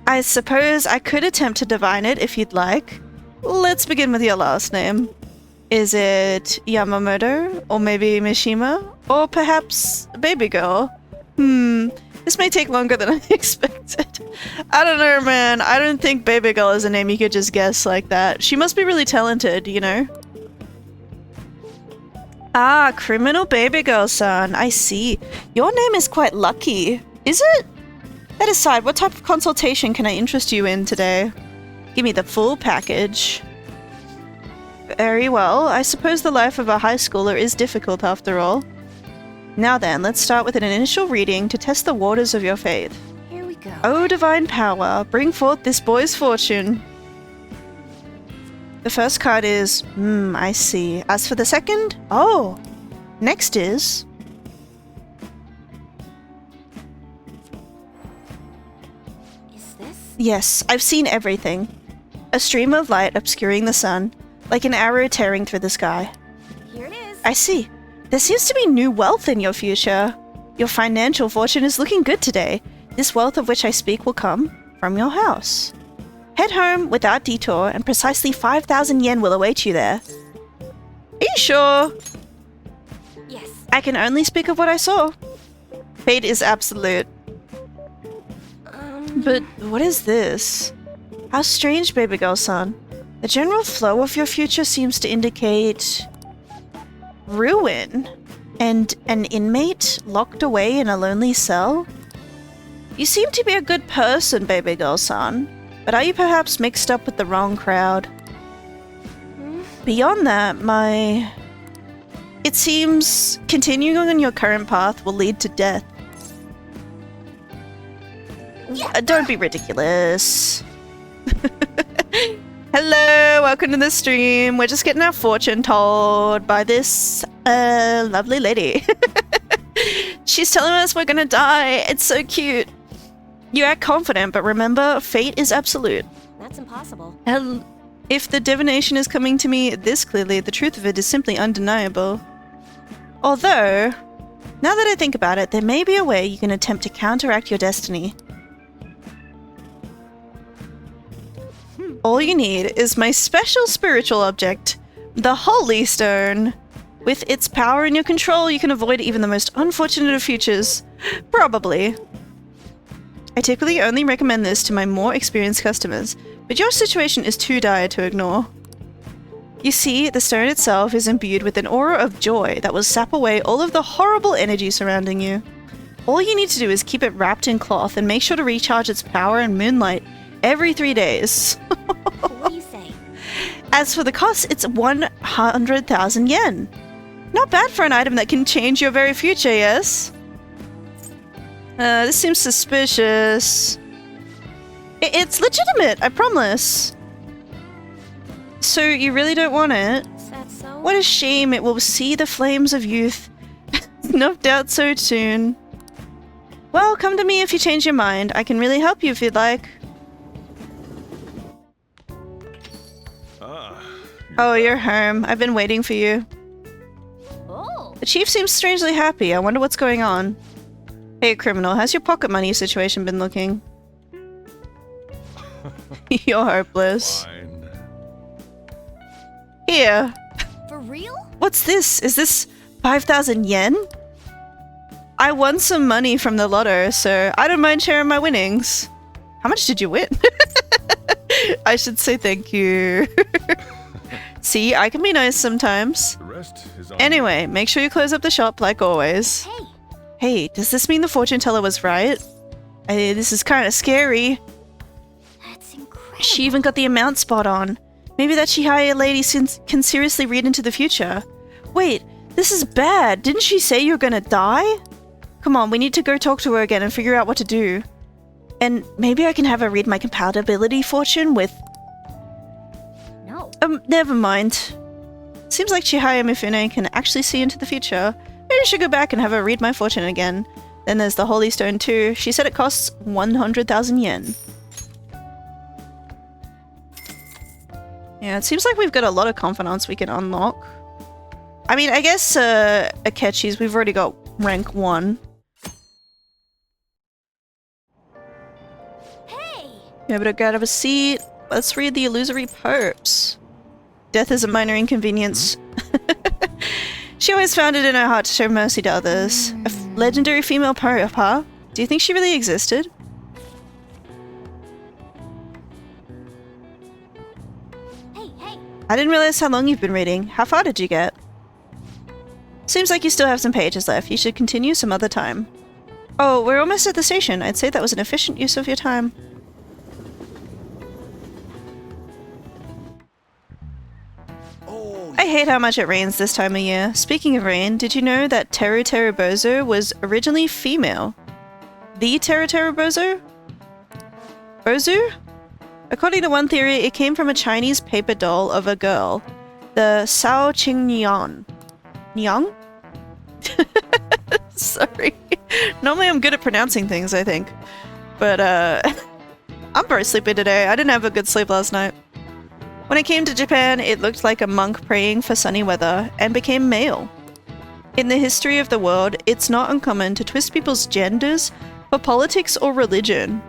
I suppose I could attempt to divine it if you'd like. Let's begin with your last name. Is it Yamamoto? Or maybe Mishima? Or perhaps Baby Girl? This may take longer than I expected. I don't know, man. I don't think Baby Girl is a name you could just guess like that. She must be really talented, you know? Ah, Criminal Baby Girl-san. I see. Your name is quite lucky. Is it? That aside, what type of consultation can I interest you in today? Give me the full package. Very well. I suppose the life of a high schooler is difficult after all. Now then, let's start with an initial reading to test the waters of your faith. Here we go. O divine power, bring forth this boy's fortune. The first card is, I see. As for the second, next is... Is this? Yes, I've seen everything. A stream of light obscuring the sun, like an arrow tearing through the sky. Here it is. I see. There seems to be new wealth in your future. Your financial fortune is looking good today. This wealth of which I speak will come from your house. Head home without detour, and precisely 5,000 yen will await you there. Are you sure? Yes. I can only speak of what I saw. Fate is absolute. But what is this? How strange, Baby Girl-san. The general flow of your future seems to indicate... ruin. And an inmate locked away in a lonely cell? You seem to be a good person, Baby Girl-san. But are you perhaps mixed up with the wrong crowd? Beyond that, it seems continuing on your current path will lead to death. Don't be ridiculous. Hello, welcome to the stream. We're just getting our fortune told by this lovely lady. She's telling us we're gonna die. It's so cute. You act confident, but remember, fate is absolute. That's impossible. If the divination is coming to me this clearly, the truth of it is simply undeniable. Although, now that I think about it, there may be a way you can attempt to counteract your destiny. All you need is my special spiritual object, the Holy Stone. With its power in your control, you can avoid even the most unfortunate of futures. Probably. I typically only recommend this to my more experienced customers, but your situation is too dire to ignore. You see, the stone itself is imbued with an aura of joy that will sap away all of the horrible energy surrounding you. All you need to do is keep it wrapped in cloth and make sure to recharge its power in moonlight every 3 days. What do you say? As for the cost, it's 100,000 yen. Not bad for an item that can change your very future, yes? This seems suspicious. It's legitimate, I promise. So you really don't want it? Is that so? What a shame, it will see the flames of youth. Snuffed out so soon. Well, come to me if you change your mind. I can really help you if you'd like. Oh, you're home. I've been waiting for you. Oh. The chief seems strangely happy. I wonder what's going on. Hey, criminal, how's your pocket money situation been looking? You're hopeless. Fine. Here. For real? What's this? Is this 5,000 yen? I won some money from the lotto, so I don't mind sharing my winnings. How much did you win? I should say thank you. See, I can be nice sometimes. The rest is on Anyway, make sure you close up the shop like always. Hey. Hey, does this mean the fortune teller was right? This is kind of scary. That's incredible. She even got the amount spot on. Maybe that Chihaya lady can seriously read into the future. Wait, this is bad. Didn't she say you're gonna die? Come on, we need to go talk to her again and figure out what to do. And maybe I can have her read my compatibility fortune with... No. Never mind. Seems like Chihaya Mifune can actually see into the future. Maybe I should go back and have her read my fortune again. Then there's the Holy Stone too. She said it costs 100,000 yen. Yeah, it seems like we've got a lot of confidants we can unlock. I mean, I guess Akechi's, we've already got rank 1. Hey. Yeah, but grab a seat. Let's read the illusory popes. Death is a minor inconvenience. She always found it in her heart to show mercy to others. A legendary female pope, huh? Do you think she really existed? Hey. I didn't realize how long you've been reading. How far did you get? Seems like you still have some pages left. You should continue some other time. Oh, we're almost at the station. I'd say that was an efficient use of your time. I hate how much it rains this time of year. Speaking of rain, did you know that Teru Teru Bozo was originally female? The Teru Teru Bozo? Bozu? According to one theory, it came from a Chinese paper doll of a girl, the Sao Qing Nian. Niang? Sorry. Normally I'm good at pronouncing things, I think. But, I'm very sleepy today. I didn't have a good sleep last night. When I came to Japan, it looked like a monk praying for sunny weather and became male. In the history of the world, it's not uncommon to twist people's genders for politics or religion.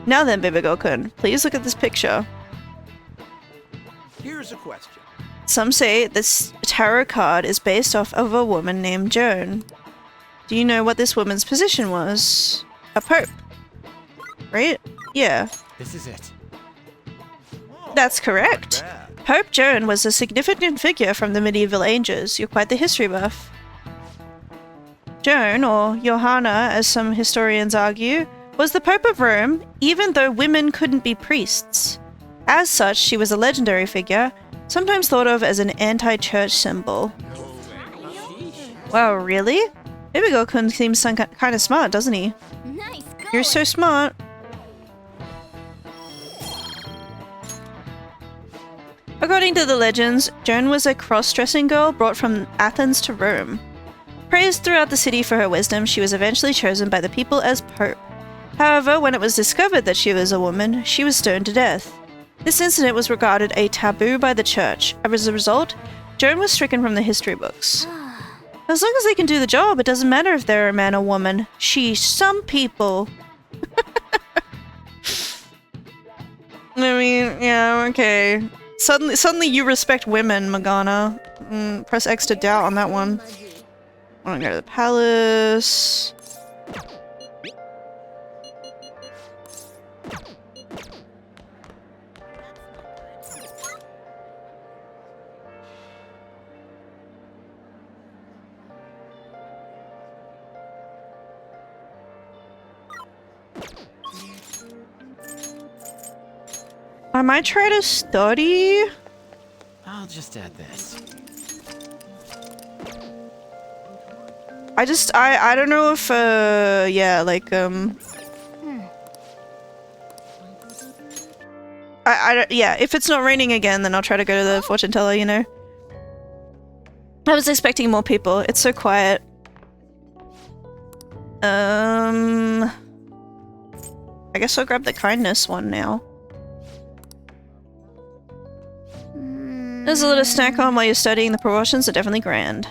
Now then, Bibigo-kun, please look at this picture. Here's a question. Some say this tarot card is based off of a woman named Joan. Do you know what this woman's position was? A pope. Right? Yeah. This is it. That's correct. Pope Joan was a significant figure from the medieval ages. You're quite the history buff. Joan, or Johanna as some historians argue, was the Pope of Rome, even though women couldn't be priests. As such, she was a legendary figure, sometimes thought of as an anti-church symbol. Wow, really? Bibigo-kun seems kind of smart, doesn't he? Nice going. You're so smart. According to the legends, Joan was a cross-dressing girl brought from Athens to Rome. Praised throughout the city for her wisdom, she was eventually chosen by the people as pope. However, when it was discovered that she was a woman, she was stoned to death. This incident was regarded a taboo by the church. As a result, Joan was stricken from the history books. As long as they can do the job, it doesn't matter if they're a man or woman. Sheesh, some people. I mean, yeah, okay. Suddenly you respect women, Morgana. Press X to doubt on that one. I wanna go to the palace. I might try to study. I'll just add this. I don't know if, yeah, like, yeah, if it's not raining again, then I'll try to go to the fortune teller, you know? I was expecting more people. It's so quiet. I guess I'll grab the kindness one now. There's a little snack on while you're studying. The proportions are definitely grand.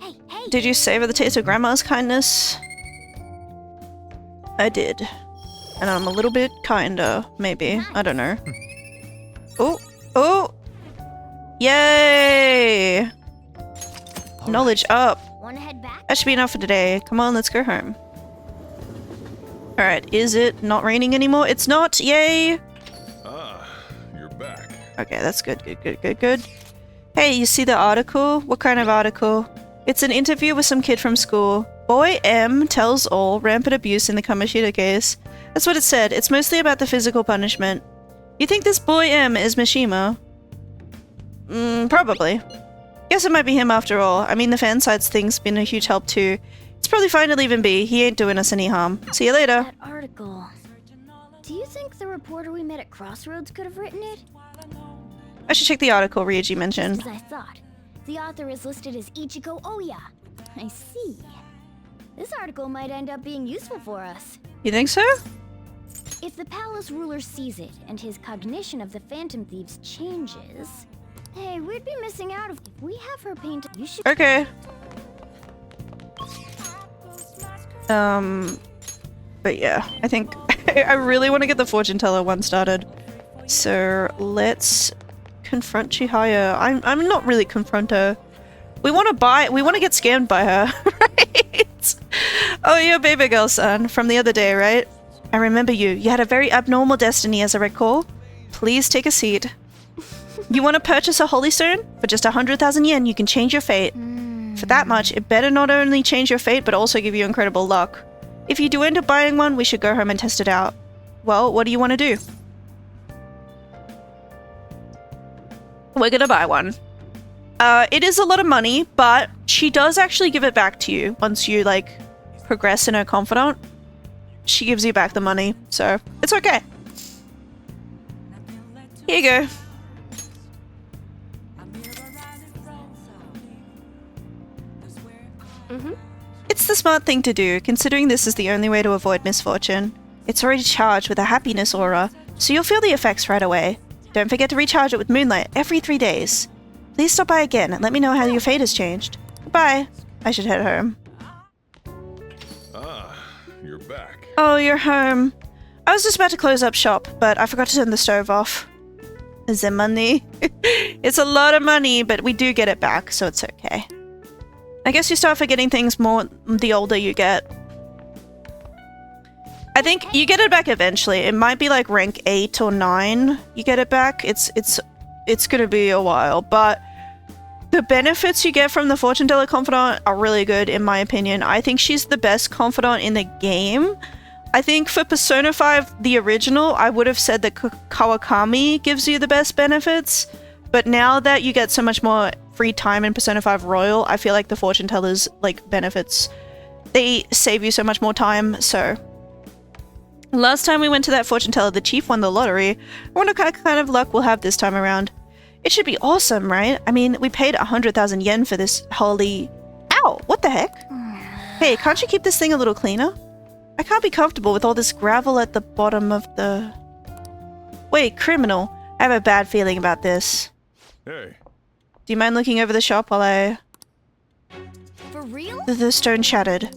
Hey! Did you savor the taste of Grandma's kindness? I did. And I'm a little bit kinder, maybe. I don't know. Oh! Oh! Yay! Knowledge up. Wanna head back? That should be enough for today. Come on, let's go home. Alright, is it not raining anymore? It's not! Yay! Ah, you're back. Okay, that's good, good. Hey, you see the article? What kind of article? It's an interview with some kid from school. Boy M tells all rampant abuse in the Kaneshiro case. That's what it said. It's mostly about the physical punishment. You think this boy M is Mishima? Probably. Guess it might be him after all. I mean, the fan sites thing's been a huge help too. It's probably fine to leave him be. He ain't doing us any harm. See you later. That article. Do you think the reporter we met at Crossroads could have written it? I should check the article Ryuji mentioned. As I thought. The author is listed as Ichiko Oya. I see. This article might end up being useful for us. You think so? If the palace ruler sees it and his cognition of the Phantom Thieves changes... Hey, we'd be missing out if we have her painted. You should... Okay. But yeah, I think I really want to get the fortune teller one started. So let's confront Chihaya. I'm not really confront her. We want to get scammed by her, right? Oh, you're baby girl son from the other day, right? I remember you. You had a very abnormal destiny, as I recall. Please take a seat. You want to purchase a holy stone? For just 100,000 yen, you can change your fate. For that much, it better not only change your fate, but also give you incredible luck. If you do end up buying one, we should go home and test it out. Well, what do you want to do? We're gonna buy one. It is a lot of money, but she does actually give it back to you once you, like, progress in her confidant. She gives you back the money, so it's okay. Here you go. It's the smart thing to do, considering this is the only way to avoid misfortune. It's already charged with a happiness aura, so you'll feel the effects right away. Don't forget to recharge it with moonlight every 3 days. Please stop by again and let me know how your fate has changed. Goodbye. I should head home. Ah, you're back. Oh, you're home. I was just about to close up shop, but I forgot to turn the stove off. The money. It's a lot of money, but we do get it back, so it's okay. I guess you start forgetting things more the older you get. I think you get it back eventually. It might be like rank 8 or 9 you get it back. It's gonna be a while, but the benefits you get from the Fortune Teller Confidant are really good in my opinion. I think she's the best confidant in the game. I think for Persona 5, the original, I would have said that Kawakami gives you the best benefits, but now that you get so much more free time in Persona 5 Royal, I feel like the Fortune Teller's, like, benefits, they save you so much more time, so... Last time we went to that Fortune Teller, the chief won the lottery. I wonder what kind of luck we'll have this time around. It should be awesome, right? I mean, we paid 100,000 yen for this holy... Ow! What the heck? Hey, can't you keep this thing a little cleaner? I can't be comfortable with all this gravel at the bottom of the... Wait, criminal. I have a bad feeling about this. Hey. Do you mind looking over the shop while I... real? The stone shattered.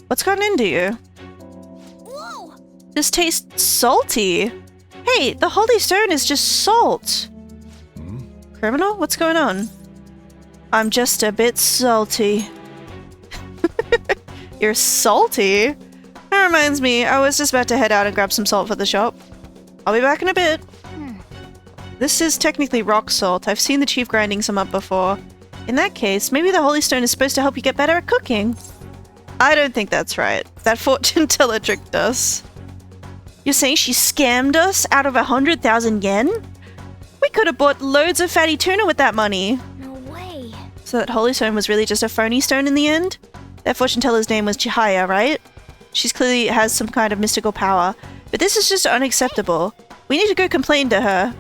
What's gotten into you? Whoa! This tastes salty. Hey, the holy stone is just salt. Criminal? What's going on? I'm just a bit salty. You're salty? That reminds me, I was just about to head out and grab some salt for the shop. I'll be back in a bit. This is technically rock salt. I've seen the chief grinding some up before. In that case, maybe the holy stone is supposed to help you get better at cooking. I don't think that's right. That fortune teller tricked us. You're saying she scammed us out of 100,000 yen? We could have bought loads of fatty tuna with that money. No way. So that holy stone was really just a phony stone in the end? That fortune teller's name was Chihaya, right? She's clearly has some kind of mystical power. But this is just unacceptable. We need to go complain to her.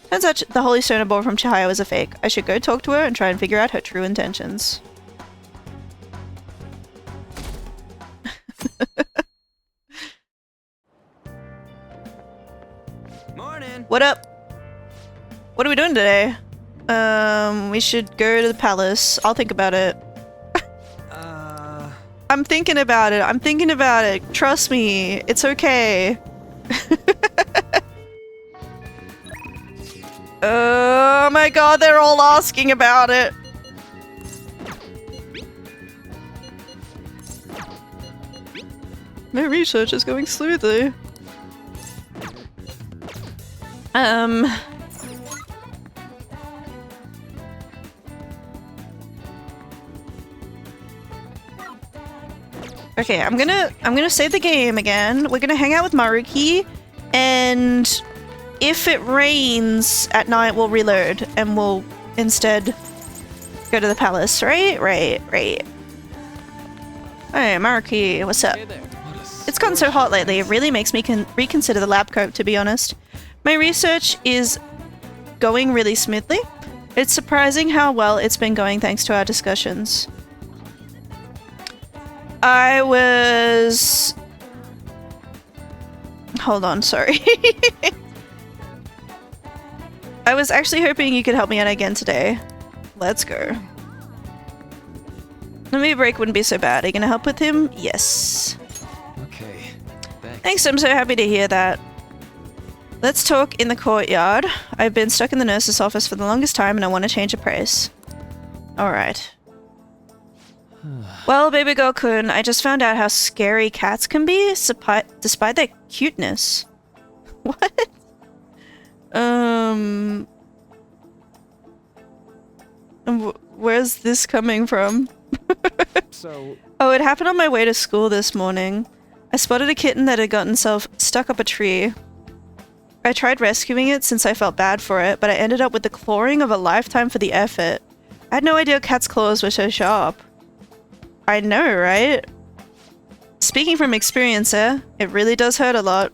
Turns out the holy stone I bought from Chihaya was a fake. I should go talk to her and try and figure out her true intentions. Morning. What up? What are we doing today? We should go to the palace. I'll think about it. I'm thinking about it. I'm thinking about it. Trust me. It's okay. Oh my god, they're all asking about it. My research is going smoothly. Okay, I'm gonna save the game again. We're gonna hang out with Maruki, and if it rains at night, we'll reload and we'll instead go to the palace. Right. Hey, Maruki, what's up? It's gotten so hot lately, it really makes me reconsider the lab coat, to be honest. My research is going really smoothly. It's surprising how well it's been going thanks to our discussions. I was... Hold on, sorry. I was actually hoping you could help me out again today. Let's go. Maybe a break wouldn't be so bad. Are you gonna help with him? Yes. Okay. Thanks, I'm so happy to hear that. Let's talk in the courtyard. I've been stuck in the nurse's office for the longest time and I want to change a place. Alright. Well, baby girl Kun, I just found out how scary cats can be, despite their cuteness. What? Where's this coming from? Oh, it happened on my way to school this morning. I spotted a kitten that had gotten itself stuck up a tree. I tried rescuing it since I felt bad for it, but I ended up with the clawing of a lifetime for the effort. I had no idea cat's claws were so sharp. I know, right? Speaking from experience, it really does hurt a lot.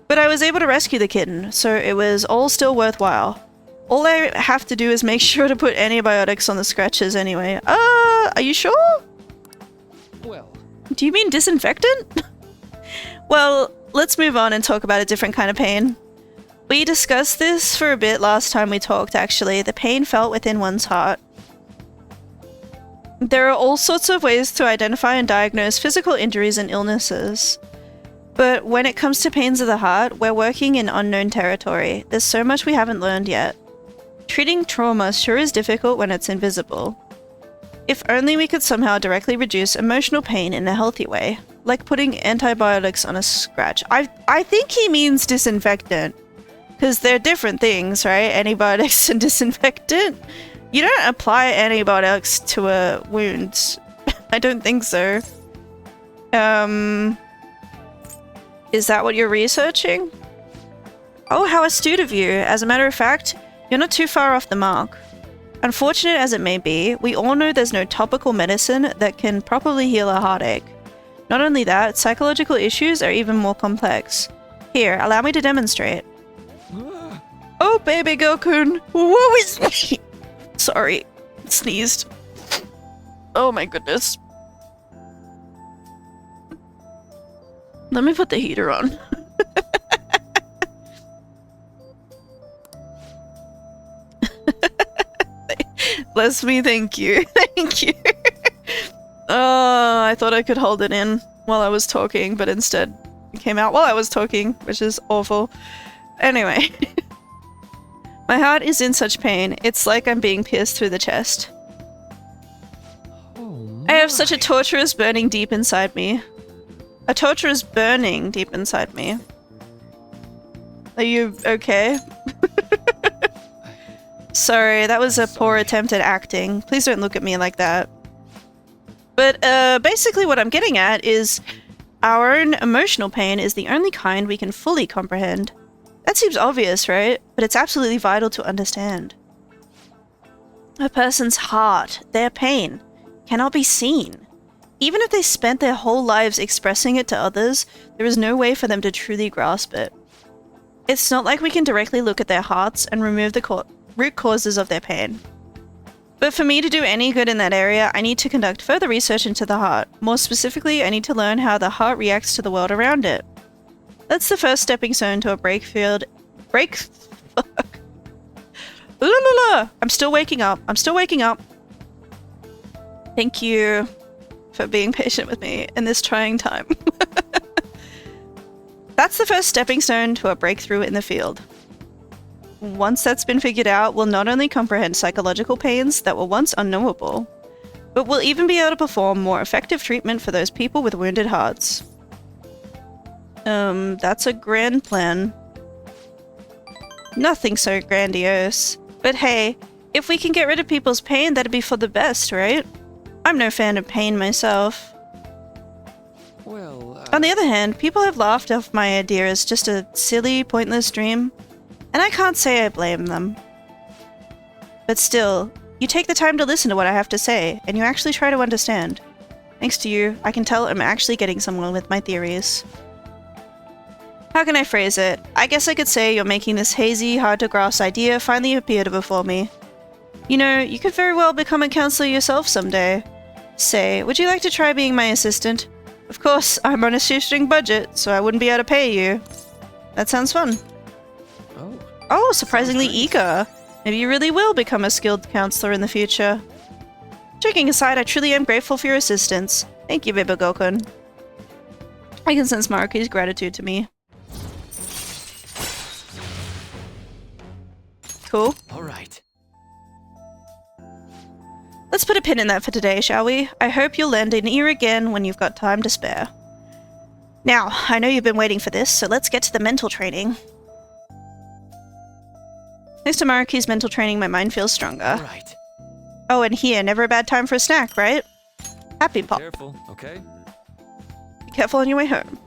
But I was able to rescue the kitten, so it was all still worthwhile. All I have to do is make sure to put antibiotics on the scratches anyway. Are you sure? Well. Do you mean disinfectant? Well, let's move on and talk about a different kind of pain. We discussed this for a bit last time we talked, actually. The pain felt within one's heart. There are all sorts of ways to identify and diagnose physical injuries and illnesses. But when it comes to pains of the heart, we're working in unknown territory. There's so much we haven't learned yet. Treating trauma sure is difficult when it's invisible. If only we could somehow directly reduce emotional pain in a healthy way, like putting antibiotics on a scratch. I think he means disinfectant, because they're different things, right? Antibiotics and disinfectant. You don't apply antibiotics to a wound. I don't think so. Is that what you're researching? Oh, how astute of you. As a matter of fact, you're not too far off the mark. Unfortunate as it may be, we all know there's no topical medicine that can properly heal a heartache. Not only that, psychological issues are even more complex. Here, allow me to demonstrate. Oh, baby girl-kun, woe is me! Sorry, sneezed. Oh my goodness. Let me put the heater on. Bless me, thank you. Thank you. I thought I could hold it in while I was talking, but instead it came out while I was talking, which is awful. Anyway. My heart is in such pain. It's like I'm being pierced through the chest. I have such a torturous burning deep inside me. A torturous burning deep inside me. Are you okay? Sorry, that was a poor attempt at acting. Please don't look at me like that. But basically what I'm getting at is our own emotional pain is the only kind we can fully comprehend. That seems obvious, right? But it's absolutely vital to understand. A person's heart, their pain, cannot be seen. Even if they spent their whole lives expressing it to others, there is no way for them to truly grasp it. It's not like we can directly look at their hearts and remove the root causes of their pain. But for me to do any good in that area, I need to conduct further research into the heart. More specifically, I need to learn how the heart reacts to the world around it. That's the first stepping stone to a fuck. I'm still waking up. I'm still waking up. Thank you for being patient with me in this trying time. That's the first stepping stone to a breakthrough in the field. Once that's been figured out, we'll not only comprehend psychological pains that were once unknowable, but we'll even be able to perform more effective treatment for those people with wounded hearts. That's a grand plan. Nothing so grandiose. But hey, if we can get rid of people's pain, that'd be for the best, right? I'm no fan of pain myself. Well, On the other hand, people have laughed off my idea as just a silly, pointless dream, and I can't say I blame them. But still, you take the time to listen to what I have to say, and you actually try to understand. Thanks to you, I can tell I'm actually getting somewhere with my theories. How can I phrase it? I guess I could say you're making this hazy, hard-to-grasp idea finally appear before me. You know, you could very well become a counselor yourself someday. Say, would you like to try being my assistant? Of course, I'm on a shoestring budget, so I wouldn't be able to pay you. That sounds fun. Oh, surprisingly eager. Maybe you really will become a skilled counselor in the future. Joking aside, I truly am grateful for your assistance. Thank you, Bibagokun. I can sense Maruki's gratitude to me. Cool. All right. Let's put a pin in that for today, shall we? I hope you'll lend an ear again when you've got time to spare. Now, I know you've been waiting for this, so let's get to the mental training. Thanks to Maruki's mental training, my mind feels stronger. All right. Oh, and here, never a bad time for a snack, right? Happy Pop. Careful, okay? Be careful on your way home.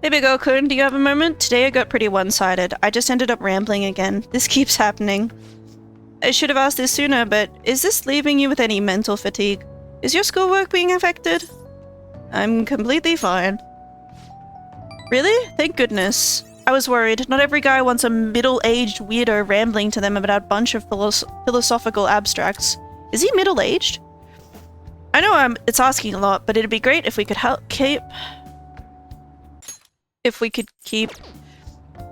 Hey Bibagokun, do you have a moment? Today I got pretty one-sided. I just ended up rambling again. This keeps happening. I should have asked this sooner, but is this leaving you with any mental fatigue? Is your schoolwork being affected? I'm completely fine. Really? Thank goodness. I was worried. Not every guy wants a middle-aged weirdo rambling to them about a bunch of philosophical abstracts. Is he middle-aged? I know it's asking a lot, but it'd be great if we could keep...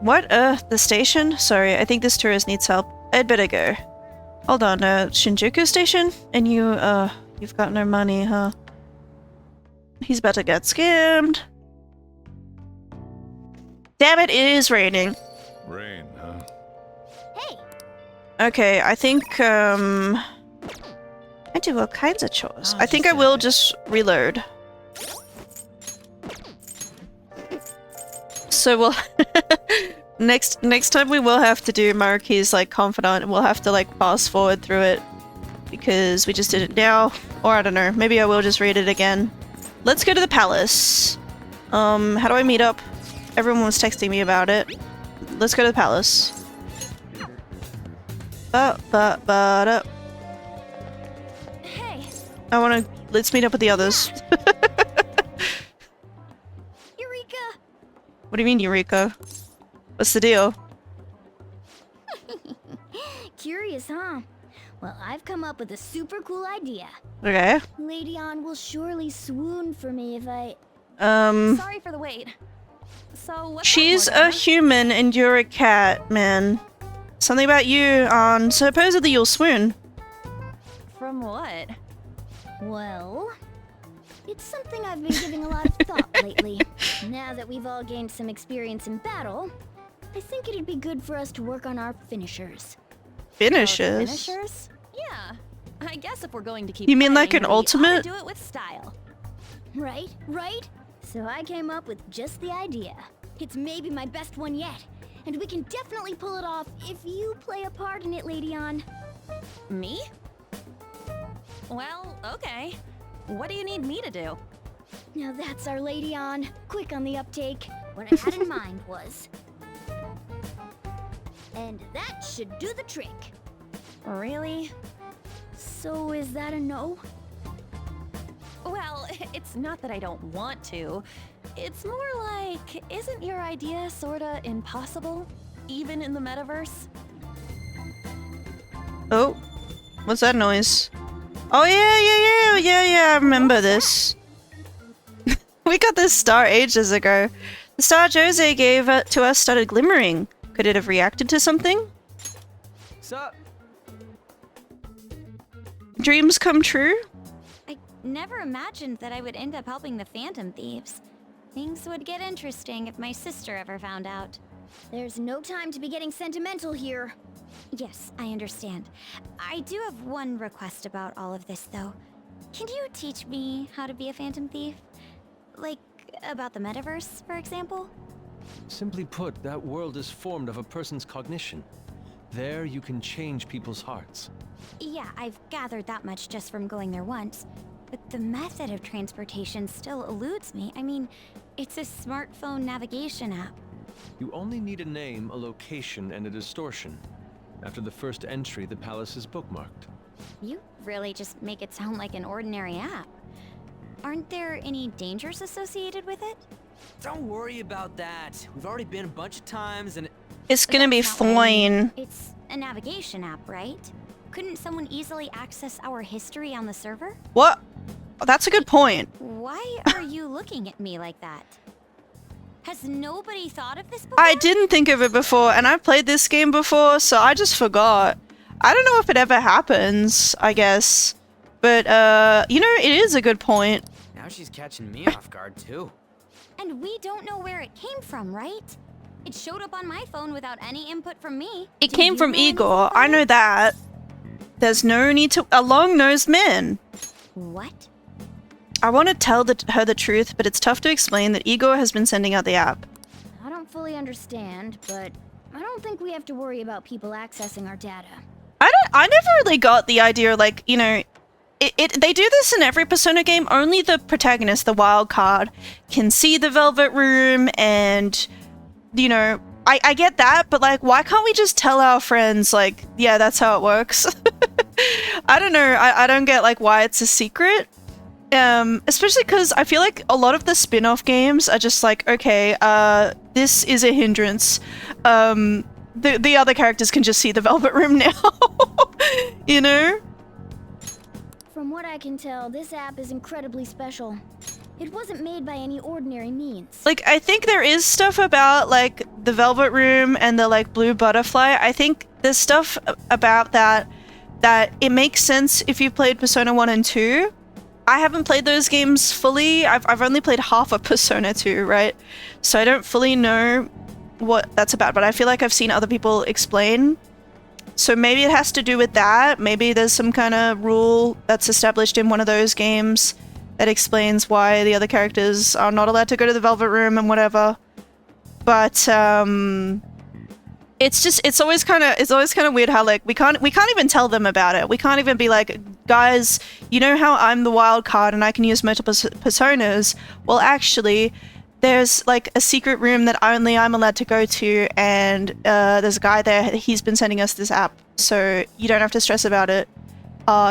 What? The station? Sorry, I think this tourist needs help. I'd better go. Hold on, Shinjuku station? And you've got no money, huh? He's about to get scammed. Damn it, it is raining. Rain, huh? Hey! Okay, I think, I do all kinds of chores. I think I will just reload. So we'll next time we will have to do Maruki's like confidant, and we'll have to like fast forward through it because we just did it now, or I don't know, maybe I will just read it again. Let's go to the palace. How do I meet up? Everyone was texting me about it. Let's go to the palace. Hey! Let's meet up with the others. Eureka! What do you mean, Eureka? What's the deal? Curious, huh? Well, I've come up with a super cool idea. Okay. Lady Ann will surely swoon for me if I... Sorry for the wait. So what's She's up, a Morgana? human and you're a cat, man. Something about you, supposedly you'll swoon. From what? Well, it's something I've been giving a lot of thought lately. Now that we've all gained some experience in battle, I think it'd be good for us to work on our finishers. Finishers? Finishers? Yeah. I guess if we're going to keep You mean like playing, an we oughta ultimate? do it with style. Right, right? So I came up with just the idea. It's maybe my best one yet, and we can definitely pull it off if you play a part in it, Lady On. Me? Well, okay. What do you need me to do? Now that's our Lady On. Quick on the uptake. What I had in mind was... And that should do the trick. Really? So is that a no? Well, it's not that I don't want to. It's more like, isn't your idea sorta impossible? Even in the metaverse? Oh, what's that noise? Oh yeah, I remember this. We got this star ages ago. The star Jose gave to us started glimmering. Could it have reacted to something? Sup? Dreams come true? I never imagined that I would end up helping the Phantom Thieves. Things would get interesting if my sister ever found out. There's no time to be getting sentimental here. Yes, I understand. I do have one request about all of this, though. Can you teach me how to be a Phantom Thief? Like, about the metaverse, for example? Simply put, that world is formed of a person's cognition. There you can change people's hearts. Yeah, I've gathered that much just from going there once. But the method of transportation still eludes me. I mean, it's a smartphone navigation app. You only need a name, a location, and a distortion. After the first entry, the palace is bookmarked. You really just make it sound like an ordinary app. Aren't there any dangers associated with it? Don't worry about that. We've already been a bunch of times and... It's gonna be That's not what I mean. fine. It's a navigation app, right? Couldn't someone easily access our history on the server? What? Oh, that's a good point. Why are you looking at me like that? Has nobody thought of this before? I didn't think of it before, and I've played this game before, so I just forgot. I don't know if it ever happens, I guess. But, you know, it is a good point. Now she's catching me off guard, too. And we don't know where it came from, right? It showed up on my phone without any input from me. It Do came you from know anything Igor, about I it? know that. There's no need to- a long-nosed man. What? I want to tell her the truth, but it's tough to explain that Igor has been sending out the app. I don't fully understand, but I don't think we have to worry about people accessing our data. I never really got the idea, like, you know, they do this in every Persona game. Only the protagonist, the wild card, can see the Velvet Room, and, you know, I get that, but, like, why can't we just tell our friends, like, yeah, that's how it works? I don't know. I don't get, like, why it's a secret. Especially because I feel like a lot of the spin-off games are just like, okay, this is a hindrance. The other characters can just see the Velvet Room now. You know? From what I can tell, this app is incredibly special. It wasn't made by any ordinary means. Like, I think there is stuff about, like, the Velvet Room and the, like, blue butterfly. I think there's stuff about that it makes sense if you've played Persona 1 and 2. I haven't played those games fully. I've only played half of Persona 2, right? So I don't fully know what that's about, but I feel like I've seen other people explain. So maybe it has to do with that. Maybe there's some kind of rule that's established in one of those games that explains why the other characters are not allowed to go to the Velvet Room and whatever. But it's always kind of weird how, like, we can't even tell them about it. We can't even be like, guys, you know how I'm the wild card and I can use multiple personas? Well, actually, there's, like, a secret room that only I'm allowed to go to, and there's a guy there. He's been sending us this app, so you don't have to stress about it.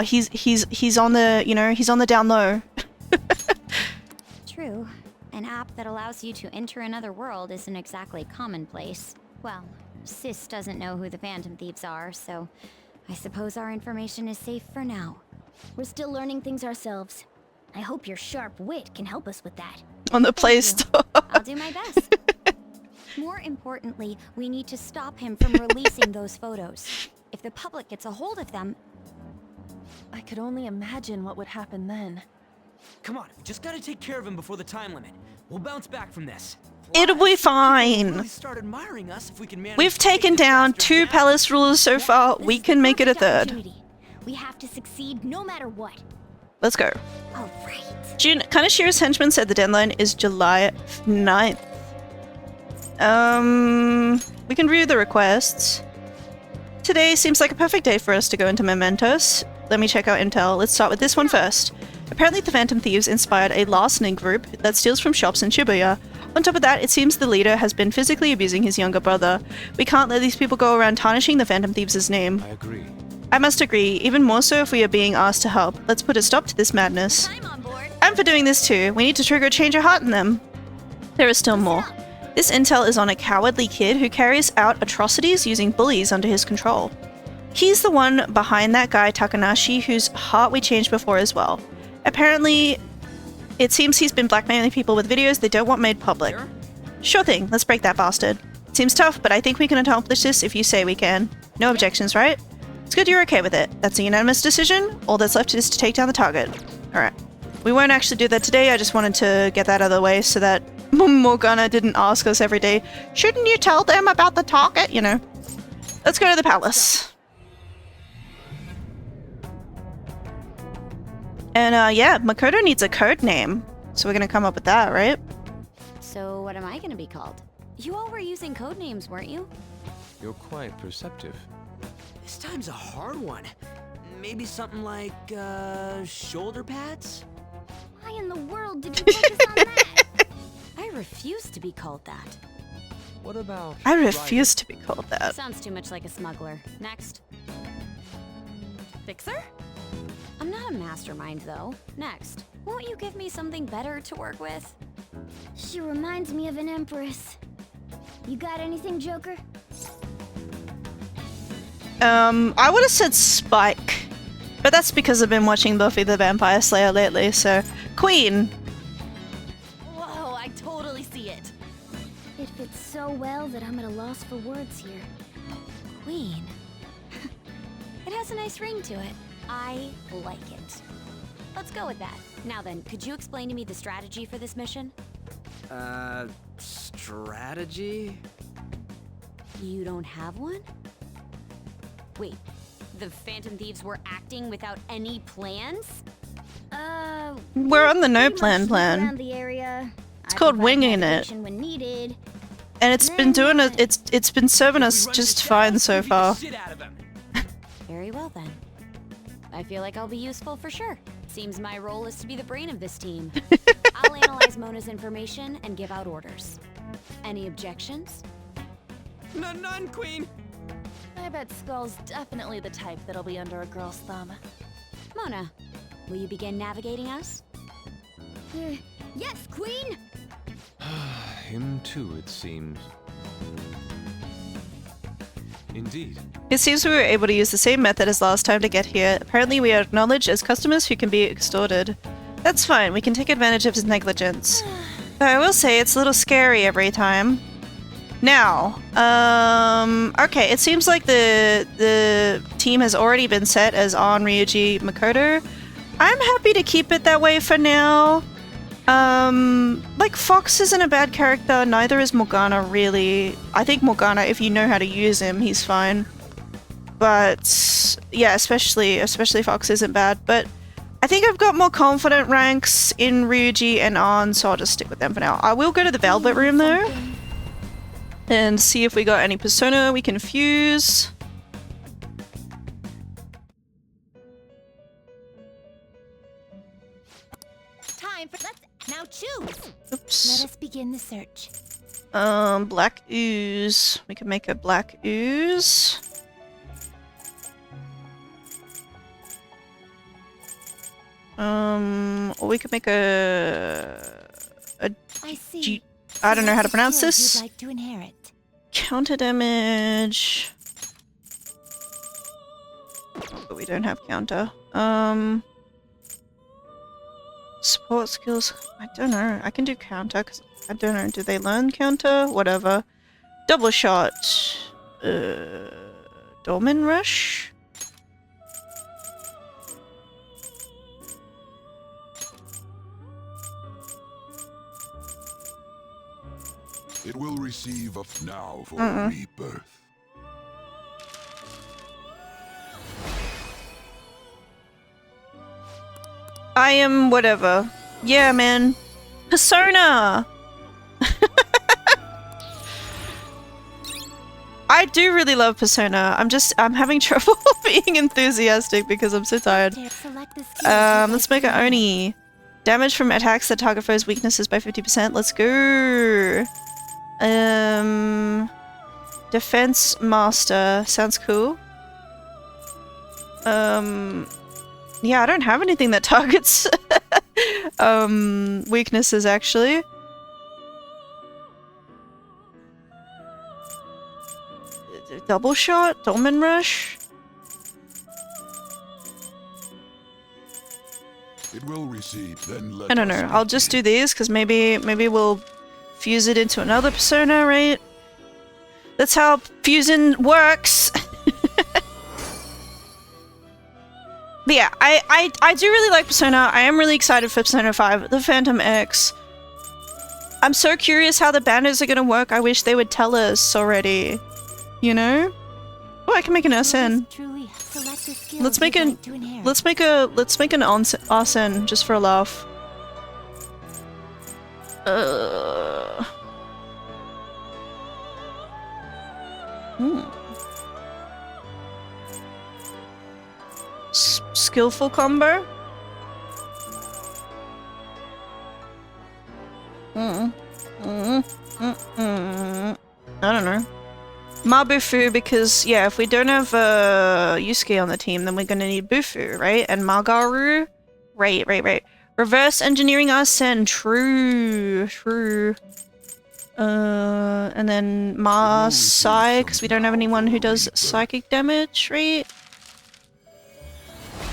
He's on the, you know, he's on the down low. True. An app that allows you to enter another world isn't exactly commonplace. Well, Sis doesn't know who the Phantom Thieves are, so I suppose our information is safe for now. We're still learning things ourselves. I hope your sharp wit can help us with that. On the Play you. Store. I'll do my best. More importantly, we need to stop him from releasing those photos. If the public gets a hold of them... I could only imagine what would happen then. Come on, we just gotta take care of him before the time limit. We'll bounce back from this. It'll be fine. Really start admiring us if we can manage We've to take taken this down bastard 2 down. palace rulers so far. We can make it a third. We have to succeed no matter what. Let's go. All right. Kaneshiro's henchman said the deadline is July 9th. We can review the requests. Today seems like a perfect day for us to go into mementos. Let me check our intel. Let's start with this one first. Apparently the Phantom Thieves inspired a larceny group that steals from shops in Shibuya. On top of that, it seems the leader has been physically abusing his younger brother. We can't let these people go around tarnishing the Phantom Thieves' name. I agree. I must agree, even more so if we are being asked to help. Let's put a stop to this madness. I'm on board. I'm for doing this too. We need to trigger a change of heart in them. There is still more. This intel is on a cowardly kid who carries out atrocities using bullies under his control. He's the one behind that guy Takanashi whose heart we changed before as well. Apparently, it seems he's been blackmailing people with videos they don't want made public. Sure thing, let's break that bastard. Seems tough, but I think we can accomplish this if you say we can. No objections, right? It's good you're okay with it. That's a unanimous decision. All that's left is to take down the target. Alright. We won't actually do that today, I just wanted to get that out of the way so that Morgana didn't ask us every day, shouldn't you tell them about the target? You know. Let's go to the palace. And yeah, Makoto needs a code name. So we're gonna come up with that, right? So what am I gonna be called? You all were using code names, weren't you? You're quite perceptive. This time's a hard one. Maybe something like, shoulder pads? Why in the world did you focus on that? I refuse to be called that. What about... I refuse to be called that. Sounds too much like a smuggler. Next. Fixer? I'm not a mastermind, though. Next. Won't you give me something better to work with? She reminds me of an empress. You got anything, Joker? I would have said Spike. But that's because I've been watching Buffy the Vampire Slayer lately, so... Queen! Whoa, I totally see it. It fits so well that I'm at a loss for words here. Queen. It has a nice ring to it. I like it. Let's go with that. Now then, could you explain to me the strategy for this mission? Strategy? You don't have one? Wait, the Phantom Thieves were acting without any plans? We're on the no pretty much plan sneak plan. around the area. It's I called provide winging it. navigation when needed. And it's been doing it. It's been serving us just fine so far. Shit out of him. Very well then. I feel like I'll be useful for sure. Seems my role is to be the brain of this team. I'll analyze Mona's information and give out orders. Any objections? None, Queen. I bet Skull's definitely the type that'll be under a girl's thumb. Mona, will you begin navigating us? Yes, Queen! Him too, it seems. Indeed. It seems we were able to use the same method as last time to get here. Apparently we are acknowledged as customers who can be extorted. That's fine, we can take advantage of his negligence. Though I will say it's a little scary every time. Now, okay, it seems like the team has already been set as on Ryuji Makoto. I'm happy to keep it that way for now. Like, Fox isn't a bad character, neither is Morgana, really. I think Morgana, if you know how to use him, he's fine. But, yeah, especially Fox isn't bad, but I think I've got more confident ranks in Ryuji and On, so I'll just stick with them for now. I will go to the Velvet Room, though, and see if we got any persona we can fuse. Time for now choose. Oops. Let us begin the search. Black ooze. We can make a black ooze. Or we could make I see. I don't know how to pronounce Skills this. you'd like to inherit. Counter damage. But we don't have counter. Support skills. I don't know. I can do counter because I don't know. Do they learn counter? Whatever. Double shot. Dolmen rush? It will receive a now for a rebirth. I am whatever. Yeah, man. Persona! I do really love Persona. I'm having trouble being enthusiastic because I'm so tired. Let's make it Oni. Damage from attacks that target foes' weaknesses by 50%. Let's go. Defense Master. Sounds cool. Yeah, I don't have anything that targets weaknesses actually. Double shot? Dolmen rush? It will receive, then let I don't know. I'll just do these because maybe we'll fuse it into another persona, right? That's how fusion works. But yeah, I do really like Persona. I am really excited for Persona 5, the Phantom X. I'm so curious how the banners are gonna work. I wish they would tell us already. You know? Oh, I can make an SN. Let's make an Arsene just for a laugh. Skillful combo? I don't know. Mabufu, because yeah, if we don't have Yusuke on the team, then we're gonna need Bufu, right? And Magaru? Right. Reverse engineering Arsene, true. And then Sai, because we don't have anyone who does psychic damage, right?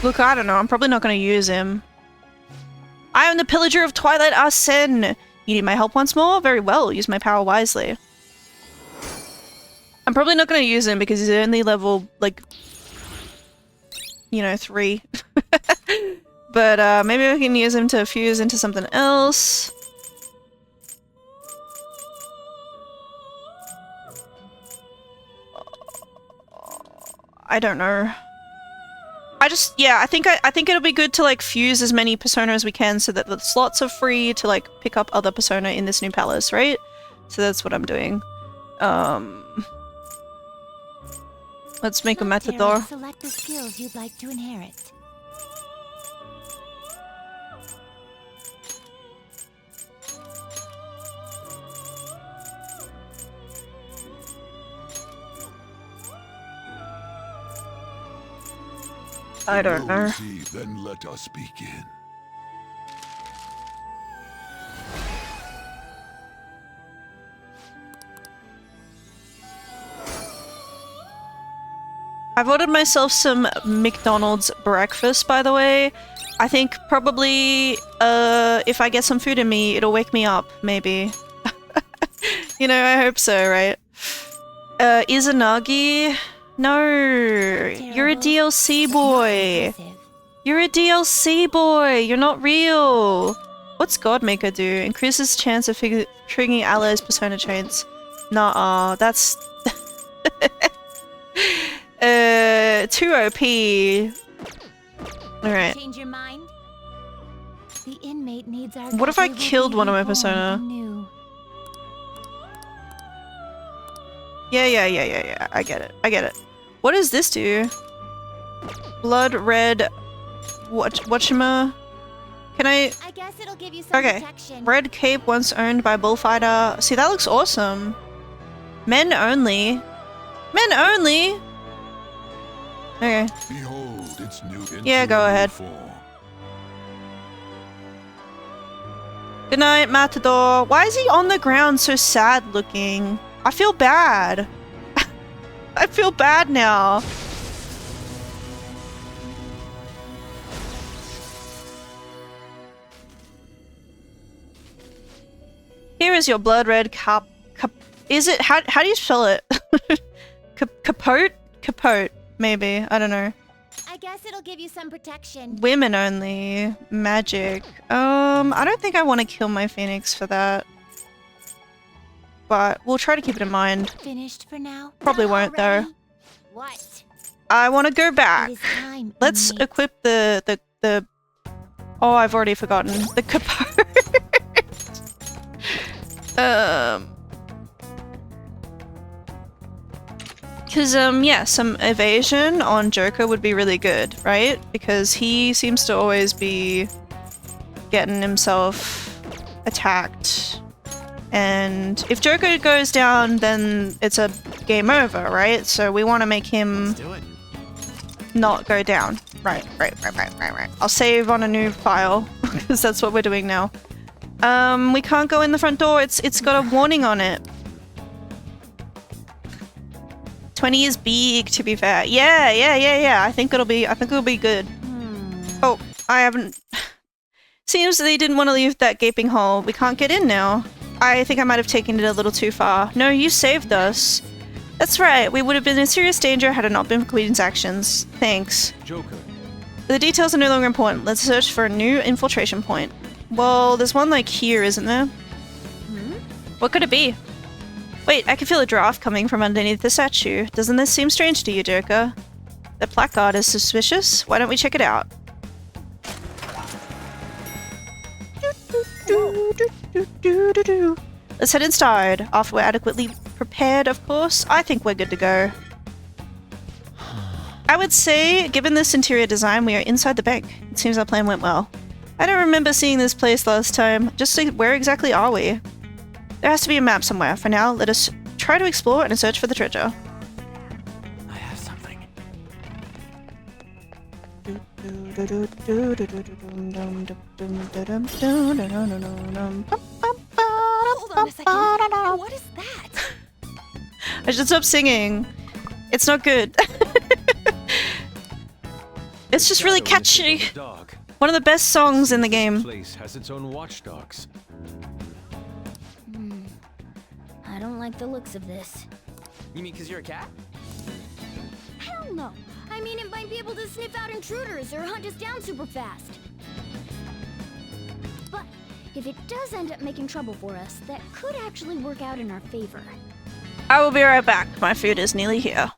Look, I don't know, I'm probably not gonna use him. I am the Pillager of Twilight Arsene! You need my help once more? Very well, use my power wisely. I'm probably not gonna use him because he's only level, like, you know, 3. But maybe we can use him to fuse into something else. I don't know. I think it'll be good to like fuse as many Persona as we can so that the slots are free to like pick up other Persona in this new palace, right? So that's what I'm doing. Let's make a Matador. Select the skills you'd like to inherit. I don't know. Then let us begin. I've ordered myself some McDonald's breakfast, by the way. I think probably if I get some food in me, it'll wake me up, maybe. You know, I hope so, right? Izanagi? No, you're a DLC boy. You're a DLC boy. You're not real. What's Godmaker do? Increases chance of triggering allies' persona traits. Nah, that's too OP. All right. Change your mind? The inmate needs our What if I killed one of my persona? Yeah. I get it. What does this do? Blood red. Whatchama? Can I guess it'll give you some protection. Red cape once owned by bullfighter. See, that looks awesome. Men only. Men only. Okay. Behold its new Yeah, go ahead. form. Good night, Matador. Why is he on the ground so sad looking? I feel bad. I feel bad now. Here is your blood red Is it how do you spell it? Capote? Capote, maybe. I don't know. I guess it'll give you some protection. Women only. Magic. I don't think I want to kill my phoenix for that. But we'll try to keep it in mind. Finished for now? Probably won't though. What? I want to go back. It is time, Let's inmate. equip the oh, I've already forgotten. The capote. Because, yeah, some evasion on Joker would be really good, right? Because he seems to always be getting himself attacked. And if Joker goes down, then it's a game over, right? So we want to make him not go down. Right. I'll save on a new file, because that's what we're doing now. We can't go in the front door. It's got a warning on it. 20 is big, to be fair. Yeah. I think it'll be good. Oh, I haven't... Seems they didn't want to leave that gaping hole. We can't get in now. I think I might have taken it a little too far. No, you saved us. That's right. We would have been in serious danger had it not been for Queen's actions. Thanks. Joker. The details are no longer important. Let's search for a new infiltration point. Well, there's one like here, isn't there? What could it be? Wait, I can feel a draft coming from underneath the statue. Doesn't this seem strange to you, Joker? The placard is suspicious. Why don't we check it out? Let's head inside. After we're adequately prepared, of course. I think we're good to go. I would say, given this interior design, we are inside the bank. It seems our plan went well. I don't remember seeing this place last time. Just like, where exactly are we? There has to be a map somewhere. For now, let us try to explore and search for the treasure. I have something. Hold on a second. What is that? I should stop singing. It's not good. It's just really catchy. Dog. One of the best songs in the game. This place has its own watchdogs. I don't like the looks of this. You mean because you're a cat? Hell no. I mean, it might be able to sniff out intruders or hunt us down super fast. But if it does end up making trouble for us, that could actually work out in our favor. I will be right back. My food is nearly here.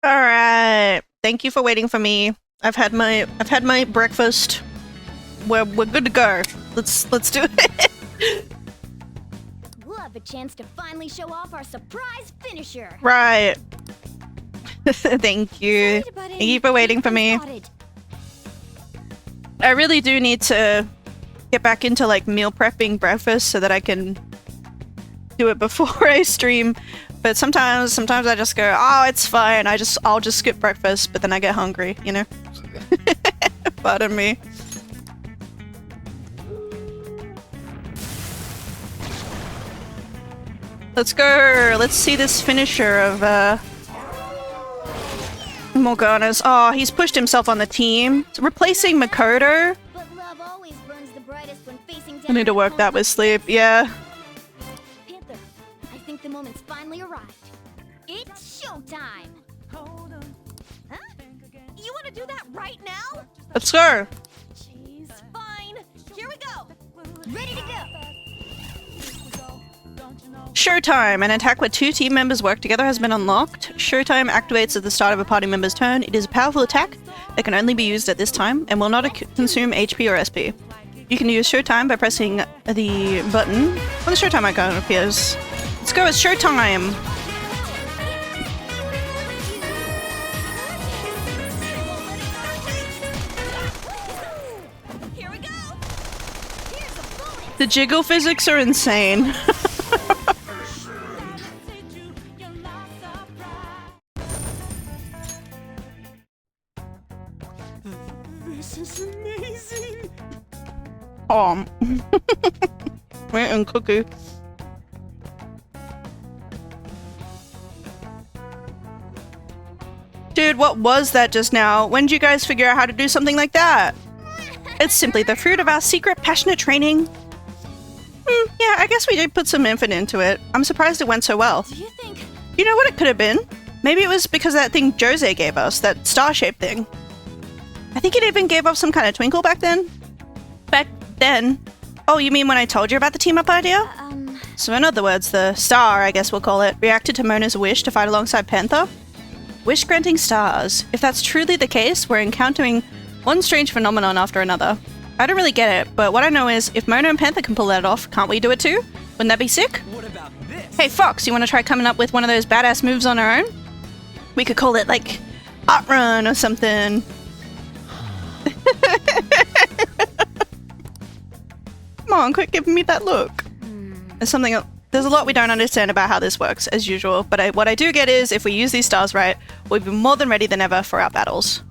All right. Thank you for waiting for me. I've had my breakfast. We're good to go. Let's do it. We'll have a chance to finally show off our surprise finisher. Right. Thank you. Thank you for waiting for me. I really do need to get back into like meal prepping breakfast so that I can do it before I stream. But sometimes I just go, oh, it's fine. I'll just skip breakfast, but then I get hungry, you know? Pardon me. Let's go. Let's see this finisher of Morgana's. Oh, he's pushed himself on the team. Replacing Makoto. But love always burns the brightest when facing down. I need to work that with sleep, yeah. Panther, I think the moment's finally arrived. It's showtime. Hold on. Huh? You want to do that right now? Let's go. Jeez, fine. Here we go. Ready to go. Showtime! An attack where 2 team members work together has been unlocked. Showtime activates at the start of a party member's turn. It is a powerful attack that can only be used at this time and will not consume HP or SP. You can use Showtime by pressing the button when the Showtime icon appears. Let's go, it's Showtime! Here we go. Here's a bonus. The jiggle physics are insane. This is amazing. Wait and cookie. Dude, what was that just now? When did you guys figure out how to do something like that? It's simply the fruit of our secret, passionate training. Yeah, I guess we did put some effort into it. I'm surprised it went so well. Do you think? You know what it could have been? Maybe it was because of that thing Jose gave us, that star-shaped thing. I think it even gave off some kind of twinkle back then. Back then? Oh, you mean when I told you about the team-up idea? So in other words, the star, I guess we'll call it, reacted to Mona's wish to fight alongside Panther? Wish-granting stars. If that's truly the case, we're encountering one strange phenomenon after another. I don't really get it, but what I know is, if Mona and Panther can pull that off, can't we do it too? Wouldn't that be sick? What about this? Hey Fox, you want to try coming up with one of those badass moves on our own? We could call it, like, Art Run or something. Come on, quit giving me that look. There's a lot we don't understand about how this works, as usual, but what I do get is, if we use these stars right, we'll be more than ready than ever for our battles.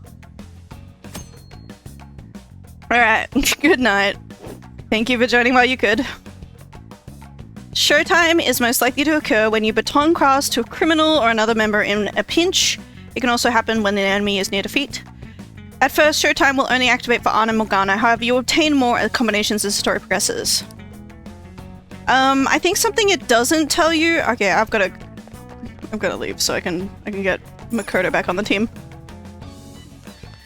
Alright, good night. Thank you for joining while you could. Showtime is most likely to occur when you baton cross to a criminal or another member in a pinch. It can also happen when the enemy is near defeat. At first, Showtime will only activate for Anna and Morgana, however you obtain more combinations as the story progresses. I think something it doesn't tell you... Okay, I've got to leave so I can get Makoto back on the team.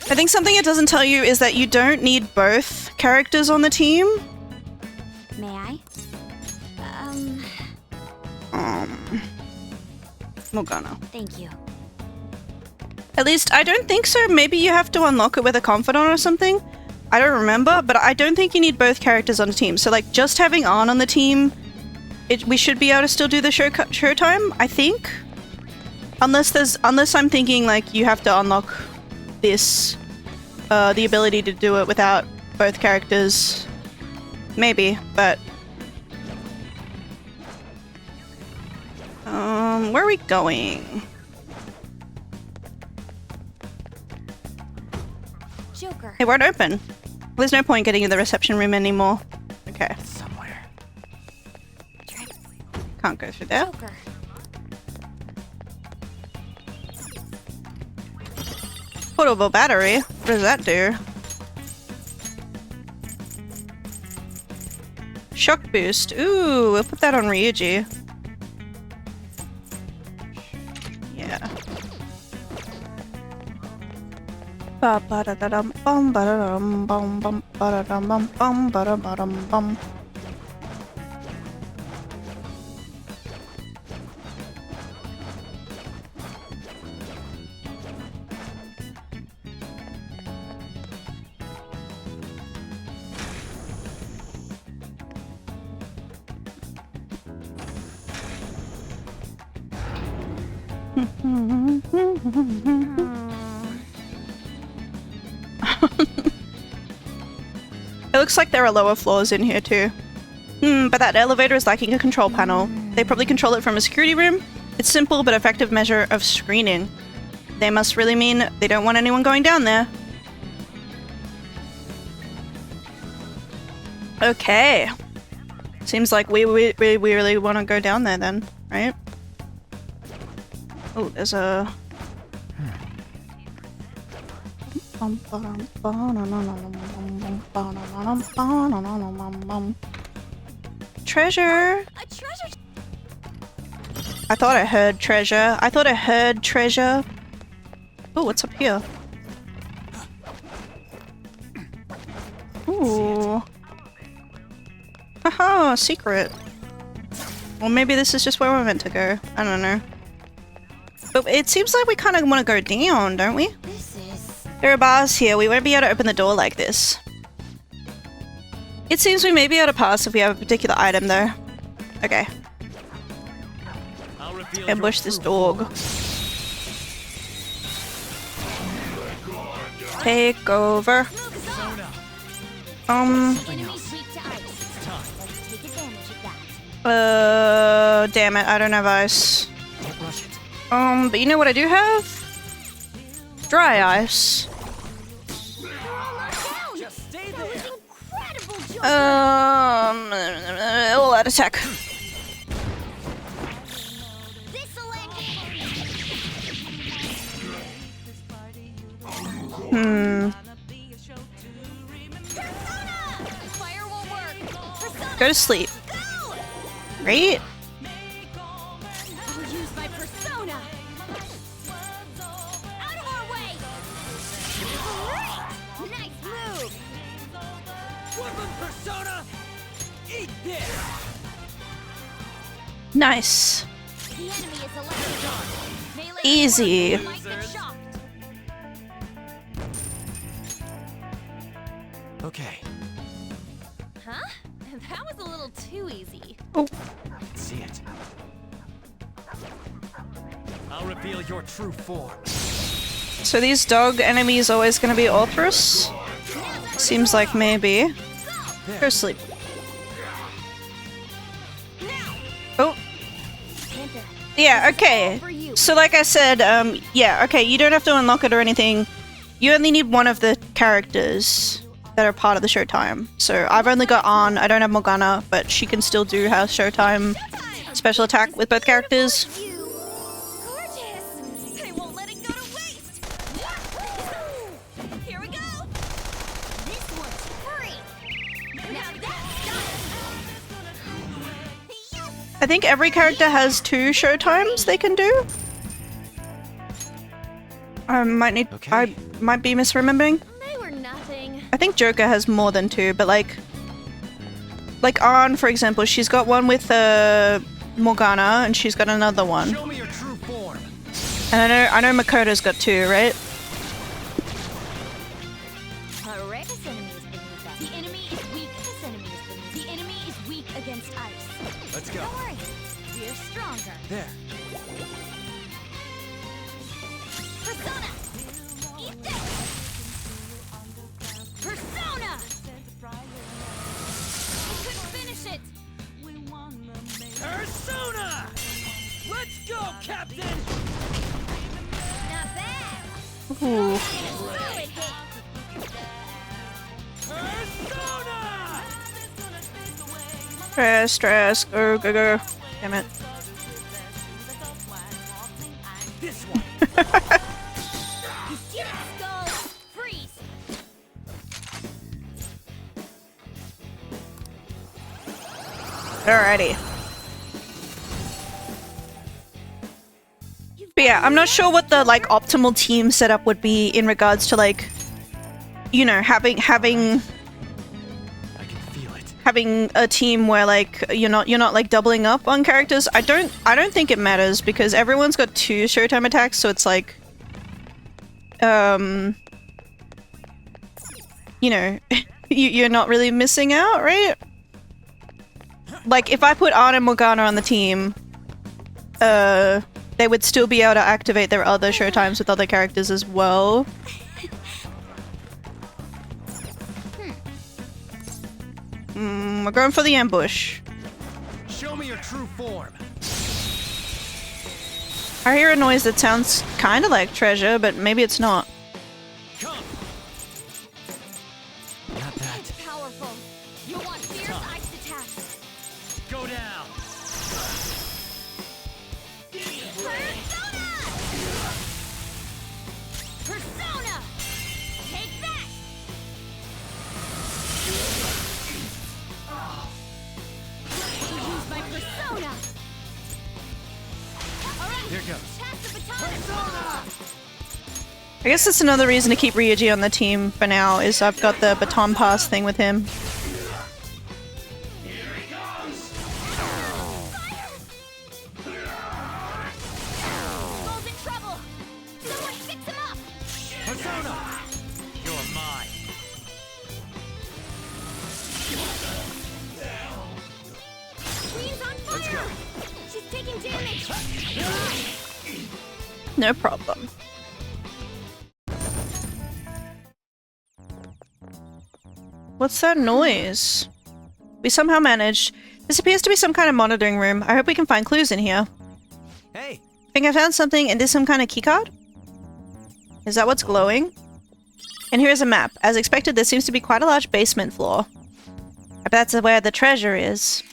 I think something it doesn't tell you is that you don't need both characters on the team. May I? Morgana. Thank you. At least, I don't think so. Maybe you have to unlock it with a confidant or something. I don't remember, but I don't think you need both characters on the team. So, like, just having Arn on the team, we should be able to still do the showtime, I think. Unless I'm thinking, like, you have to unlock this, the ability to do it without both characters. Maybe, but... where are we going? Joker. It won't open. There's no point getting in the reception room anymore. Okay. Somewhere. Can't go through there. Joker. Portable battery? What does that do? Shock boost. Ooh, we'll put that on Ryuji. Yeah. Ba ba da da dum bum ba da dum bum bum ba da dum bum bum ba da ba dum bum. It looks like there are lower floors in here too. But that elevator is lacking a control panel. They probably control it from a security room. It's simple but effective measure of screening. They must really mean they don't want anyone going down there. Okay. Seems like we really want to go down there then. right? Oh, there's a... Treasure! A treasure. I thought I heard treasure. I thought I heard treasure. Oh, what's up here? Ooh. Haha, secret. Well, maybe this is just where we're meant to go. I don't know. But it seems like we kind of want to go down, don't we? This is. There are bars here. We won't be able to open the door like this. It seems we may be able to pass if we have a particular item, though. Okay. Ambush this dog. Take over. Damn it, I don't have ice. But you know what I do have? Dry ice. All out attack. Go to sleep. Right? I'll use my persona. Out of our way. Great. Nice move. Woodland persona. Eat this. Nice. The enemy is electric. Melee Easy. might get shocked. Okay. Huh? That was a little too easy. Oh. See it. I'll reveal your true form. So these dog enemies always gonna be Orthrus? Seems like maybe. Go to sleep. Oh. Yeah, okay. So like I said, yeah, okay, you don't have to unlock it or anything. You only need one of the characters that are part of the Showtime. So I've only got Ann, I don't have Morgana, but she can still do her Showtime special attack with both characters. Gorgeous. I won't let it go to waste. Here we go. This one's free. Now that's done. I think every character has 2 Showtimes they can do. I might need- I might be misremembering. They were nothing. I think Joker has more than 2, but like Ann, for example, she's got one with Morgana, and she's got another one. Show me your true form. And I know Makoto's got 2, right? This enemy is beneath us. The enemy is weak. This enemy is beneath. The enemy is weak against ice. Let's go. Don't worry. We're stronger. There. Persona! Eat this! Persona! I couldn't finish it! Persona! Let's go, Captain! Not bad! Ooh. Persona! Stress, go, go, go. Damn it. This one. Skull! Freeze! Alrighty. But yeah, I'm not sure what the like optimal team setup would be in regards to like, you know, having I can feel it. having a team where like you're not like doubling up on characters. I don't think it matters because everyone's got 2 Showtime attacks, so it's like you know, you're not really missing out, right? Like if I put Ann and Morgana on the team, they would still be able to activate their other Showtimes with other characters as well. We're going for the ambush. Show me your true form. I hear a noise that sounds kind of like treasure, but maybe it's not. Come. Not that. It's powerful. You'll want fierce ice attacks. Go down. I guess that's another reason to keep Ryuji on the team for now, is I've got the baton pass thing with him. No problem. What's that noise? We somehow managed. This appears to be some kind of monitoring room. I hope we can find clues in here. Hey! I think I found something. And this some kind of keycard? Is that what's glowing? And here is a map. As expected, there seems to be quite a large basement floor. I bet that's where the treasure is.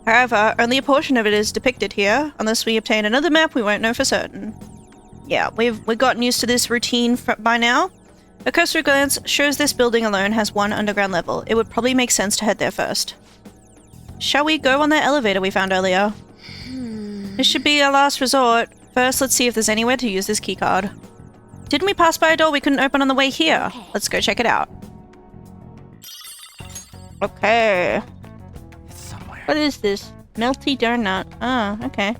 However, only a portion of it is depicted here. Unless we obtain another map, we won't know for certain. Yeah, we've gotten used to this routine by now. A cursory glance shows this building alone has one underground level. It would probably make sense to head there first. Shall we go on that elevator we found earlier? This should be our last resort. First, let's see if there's anywhere to use this keycard. Didn't we pass by a door we couldn't open on the way here? Let's go check it out. Okay. It's somewhere. What is this? Melty donut. Ah, okay.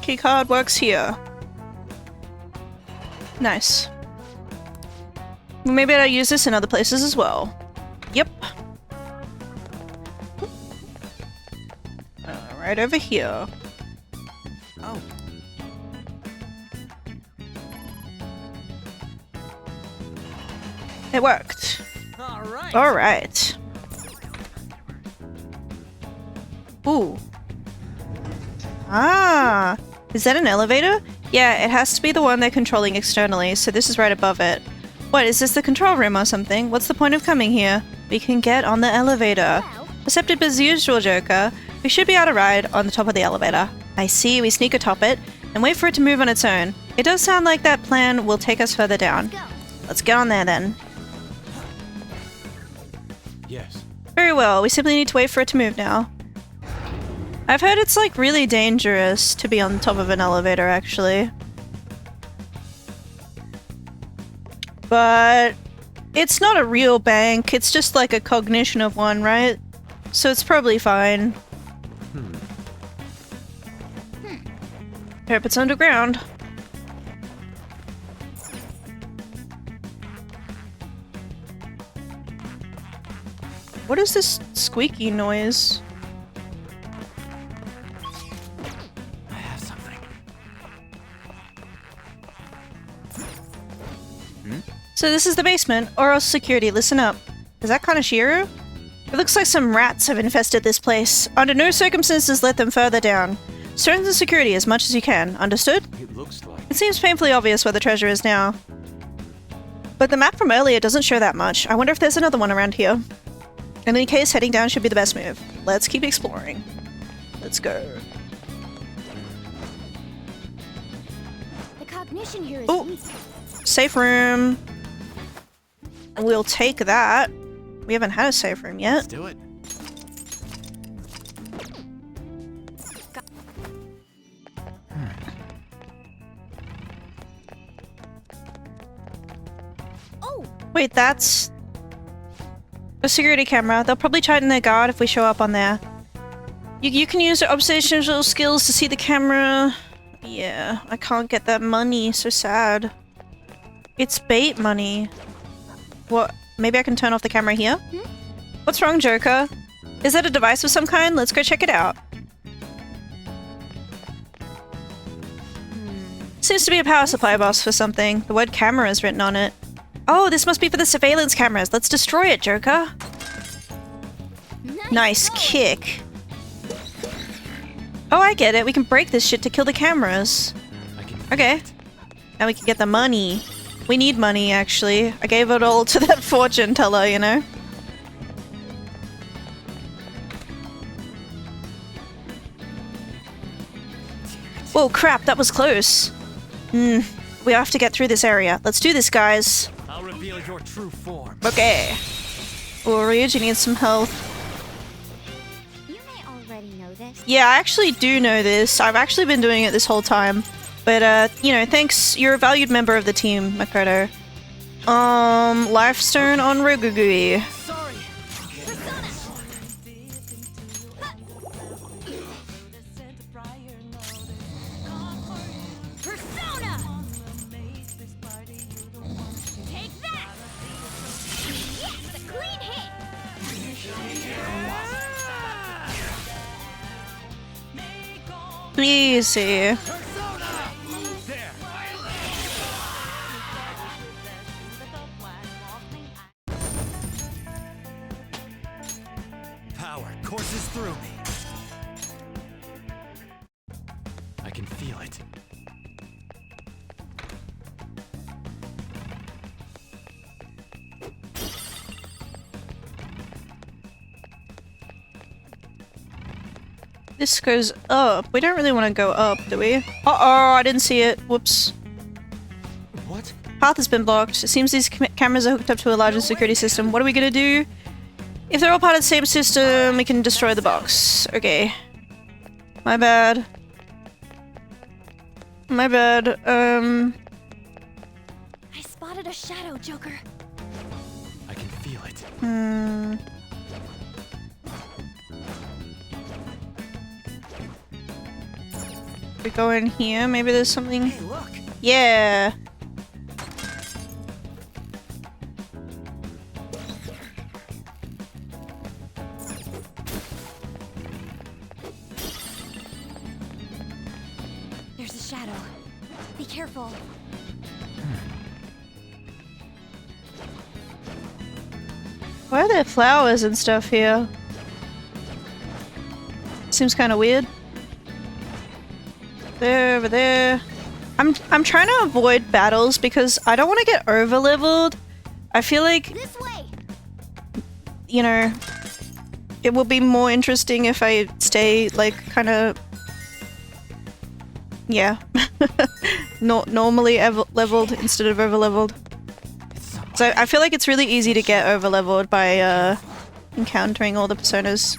Keycard works here. Nice. We may be able to use this in other places as well. Yep. Right over here. Oh. It worked. Alright. Alright. Ooh. Ah. Is that an elevator? Yeah, it has to be the one they're controlling externally, so this is right above it. What, is this the control room or something? What's the point of coming here? We can get on the elevator. Receptive as usual, Joker. We should be able to ride on the top of the elevator. I see, we sneak atop it and wait for it to move on its own. It does sound like that plan will take us further down. Let's get on there then. Yes. Very well, we simply need to wait for it to move now. I've heard it's like really dangerous to be on top of an elevator actually. But it's not a real bank, it's just like a cognition of one, right? So it's probably fine. Hope it's underground. What is this squeaky noise? I have something. So this is the basement, or else security, listen up. Is that Kaneshiro? It looks like some rats have infested this place. Under no circumstances let them further down. Strengthen security as much as you can, understood? It looks like... It seems painfully obvious where the treasure is now. But the map from earlier doesn't show that much. I wonder if there's another one around here. In any case, heading down should be the best move. Let's keep exploring. Let's go. The cognition here is Ooh. weak. Safe room. We'll take that. We haven't had a safe room yet. Let's do it. Wait, that's a security camera. They'll probably tighten their guard if we show up on there. You can use your observational skills to see the camera. Yeah, I can't get that money. So sad. It's bait money. What? Maybe I can turn off the camera here? What's wrong, Joker? Is that a device of some kind? Let's go check it out. Seems to be a power supply box for something. The word camera is written on it. Oh, this must be for the surveillance cameras. Let's destroy it, Joker. Nice kick. Oh, I get it. We can break this shit to kill the cameras. Okay. Now we can get the money. We need money, actually. I gave it all to that fortune teller, you know? Whoa, crap, that was close. We have to get through this area. Let's do this, guys. I'll reveal your true form. Okay. Oh, Ryuji needs some health. You may already know this, Yeah, I actually do know this. I've actually been doing it this whole time. But, you know, thanks. You're a valued member of the team, Makoto. Lifestone on Rogugui. Easy. Power courses through me. I can feel it. This goes up. We don't really want to go up, do we? Uh-oh, I didn't see it. Whoops. What? Path has been blocked. It seems these cameras are hooked up to a larger security system. What are we gonna do? If they're all part of the same system, we can destroy the box. Okay. My bad. My bad. I spotted a shadow, Joker. I can feel it. We go in here. Maybe there's something. Hey, look. Yeah. There's a shadow. Be careful. Why are there flowers and stuff here? Seems kind of weird. There, over there. I'm trying to avoid battles because I don't want to get over leveled. I feel like, This way. you know, it will be more interesting if I stay like kind of, yeah, not normally leveled instead of over leveled. So I feel like it's really easy to get over leveled by encountering all the personas.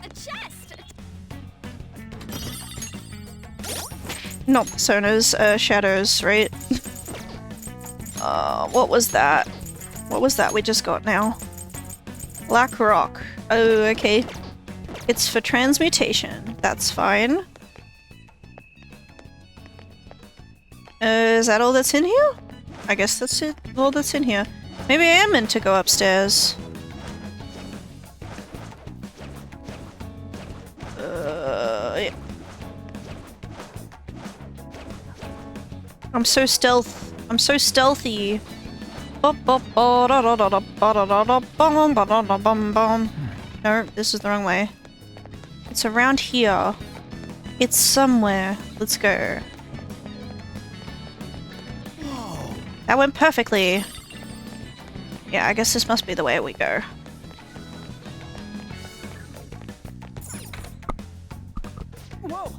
A chest. Not personas, shadows, right? What was that? What was that we just got now? Black rock. Oh, okay. It's for transmutation. That's fine. Is that all that's in here? I guess that's it. All that's in here. Maybe I am meant to go upstairs. Yeah. I'm so stealthy. No, this is the wrong way. It's around here. It's somewhere. Let's go. That went perfectly. Yeah, I guess this must be the way we go.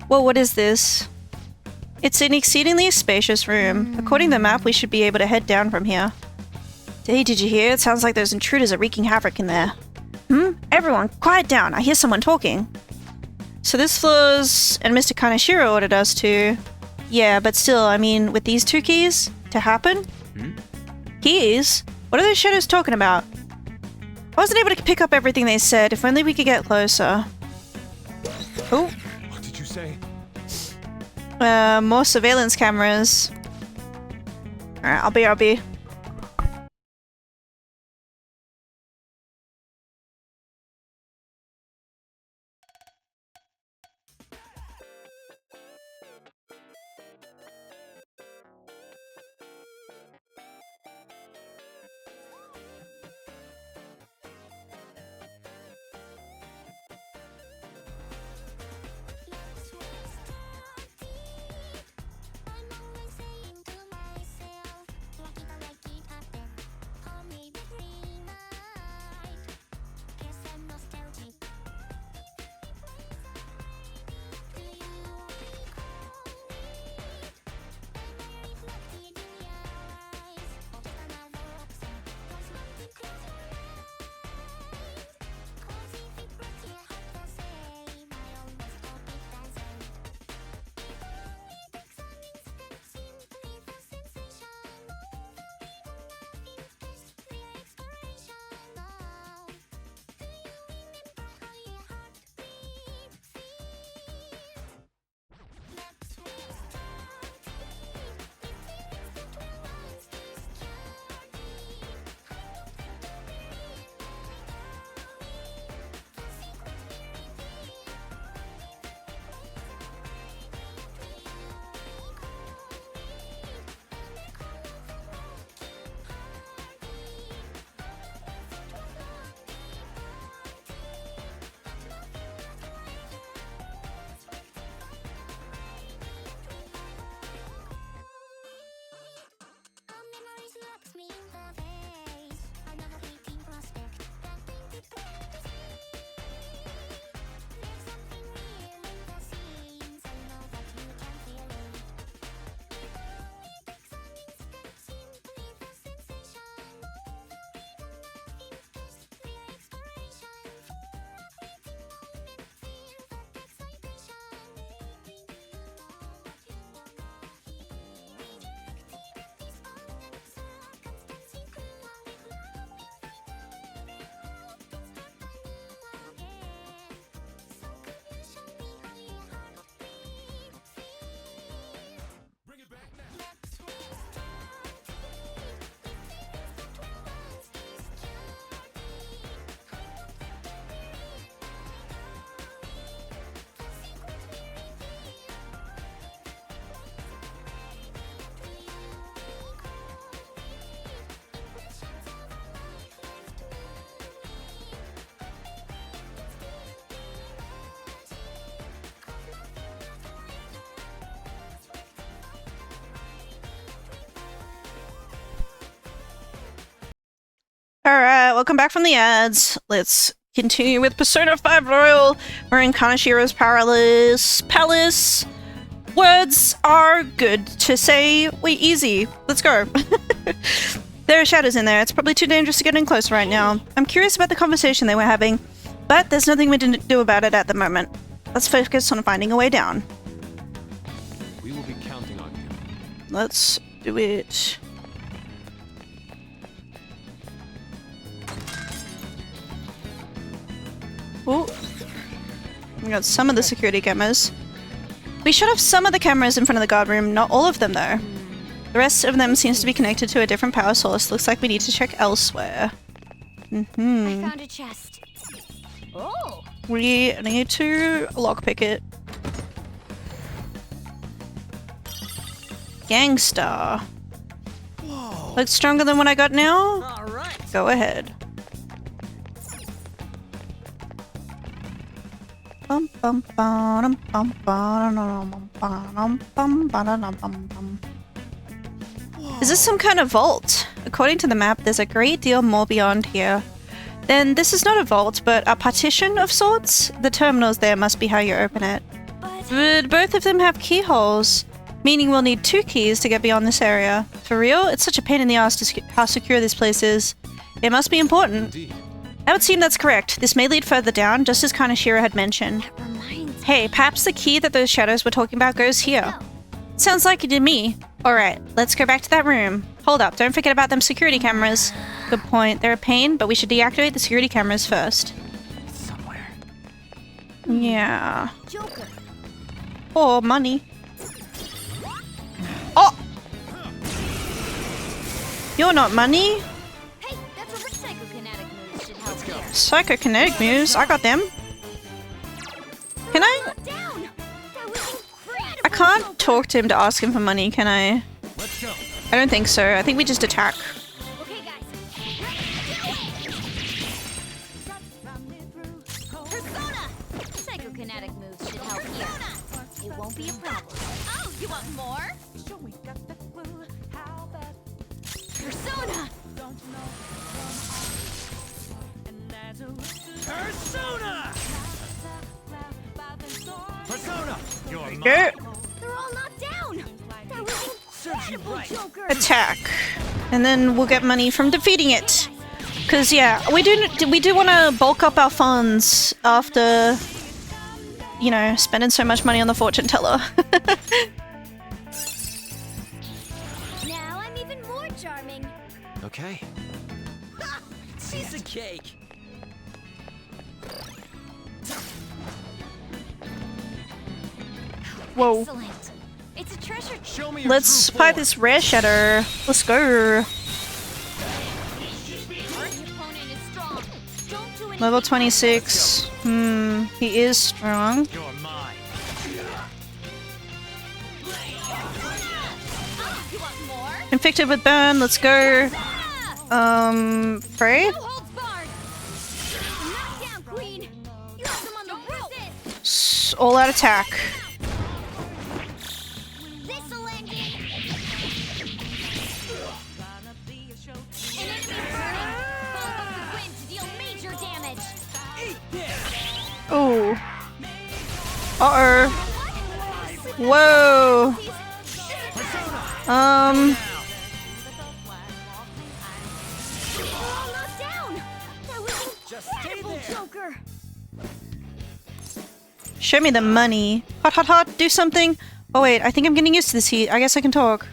Whoa, what is this? It's an exceedingly spacious room. According to the map, we should be able to head down from here. Hey, did you hear? It sounds like those intruders are wreaking havoc in there. Everyone, quiet down. I hear someone talking. So this floor's... and Mr. Kaneshiro ordered us to... Yeah, but still, I mean, with these two keys to happen? Keys? What are those shadows talking about? I wasn't able to pick up everything they said. If only we could get closer. Oh. What did you say? More surveillance cameras. Alright, I'll be. welcome back from the ads. Let's continue with Persona 5 Royal. We're in Kaneshiro's palace. Words are good to say. Wait, easy. Let's go. There are shadows in there. It's probably too dangerous to get in close right now. I'm curious about the conversation they were having, but there's nothing we can do about it at the moment. Let's focus on finding a way down. We will be counting on you. Let's do it. Oh, we got some of the security cameras. We should have some of the cameras in front of the guard room, not all of them though. The rest of them seems to be connected to a different power source. Looks like we need to check elsewhere. I found a chest. Oh! We need to lockpick it. Gangsta. Whoa. Looks stronger than what I got now? All right. Go ahead. Bum, bum, ba-dum, bum, ba-dum, ba-dum, bum, ba-dum, bum, bum. Is this some kind of vault? According to the map, there's a great deal more beyond here. Then this is not a vault, but a partition of sorts? The terminals there must be how you open it. But both of them have keyholes, meaning we'll need 2 keys to get beyond this area. For real? It's such a pain in the ass to how secure this place is. It must be important. Indeed. I would seem that's correct. This may lead further down, just as Kaneshiro had mentioned. Hey, perhaps the key that those shadows were talking about goes here. Sounds like it to me. Alright, let's go back to that room. Hold up, don't forget about them security cameras. Good point. They're a pain, but we should deactivate the security cameras first. Somewhere. Yeah. Joker. Oh, money. Oh! You're not money? Hey, that's a psychokinetic move. Should help here. Psychokinetic moves? I got them. Can I? Down. That was incredible. I can't talk to him to ask him for money, can I? Let's go. I don't think so. I think we just attack. Okay, guys. Persona. Psychokinetic moves should help here. It won't be a problem. Oh, you want more? Persona. Persona! Persona! You're mine. Go. They're all knocked down. That was Serves you incredible, right. Joker. Attack. And then we'll get money from defeating it. Cause yeah, we do want to bulk up our funds after, you know, spending so much money on the fortune teller. Now I'm even more charming. Okay. Piece of cake. Whoa. Excellent. It's a treasure. Show me your Let's true buy form. this rare shadow. Let's go. Your opponent is strong. Don't do anything. Level 26. He is strong. You're mine. Oh, you want more? Infected with burn. Let's go. Frey? No holds barred. Knock down, Queen. You have them on the rope. All out attack. This'll end it. An enemy burning. Both of the wind to deal major damage. Eat this. Oh. Uh-oh. Whoa. They're all knocked down. That was Just stay incredible, there. Joker. Show me the money. Hot, hot, hot. Do something. Oh, wait. I think I'm getting used to this heat. I guess I can talk.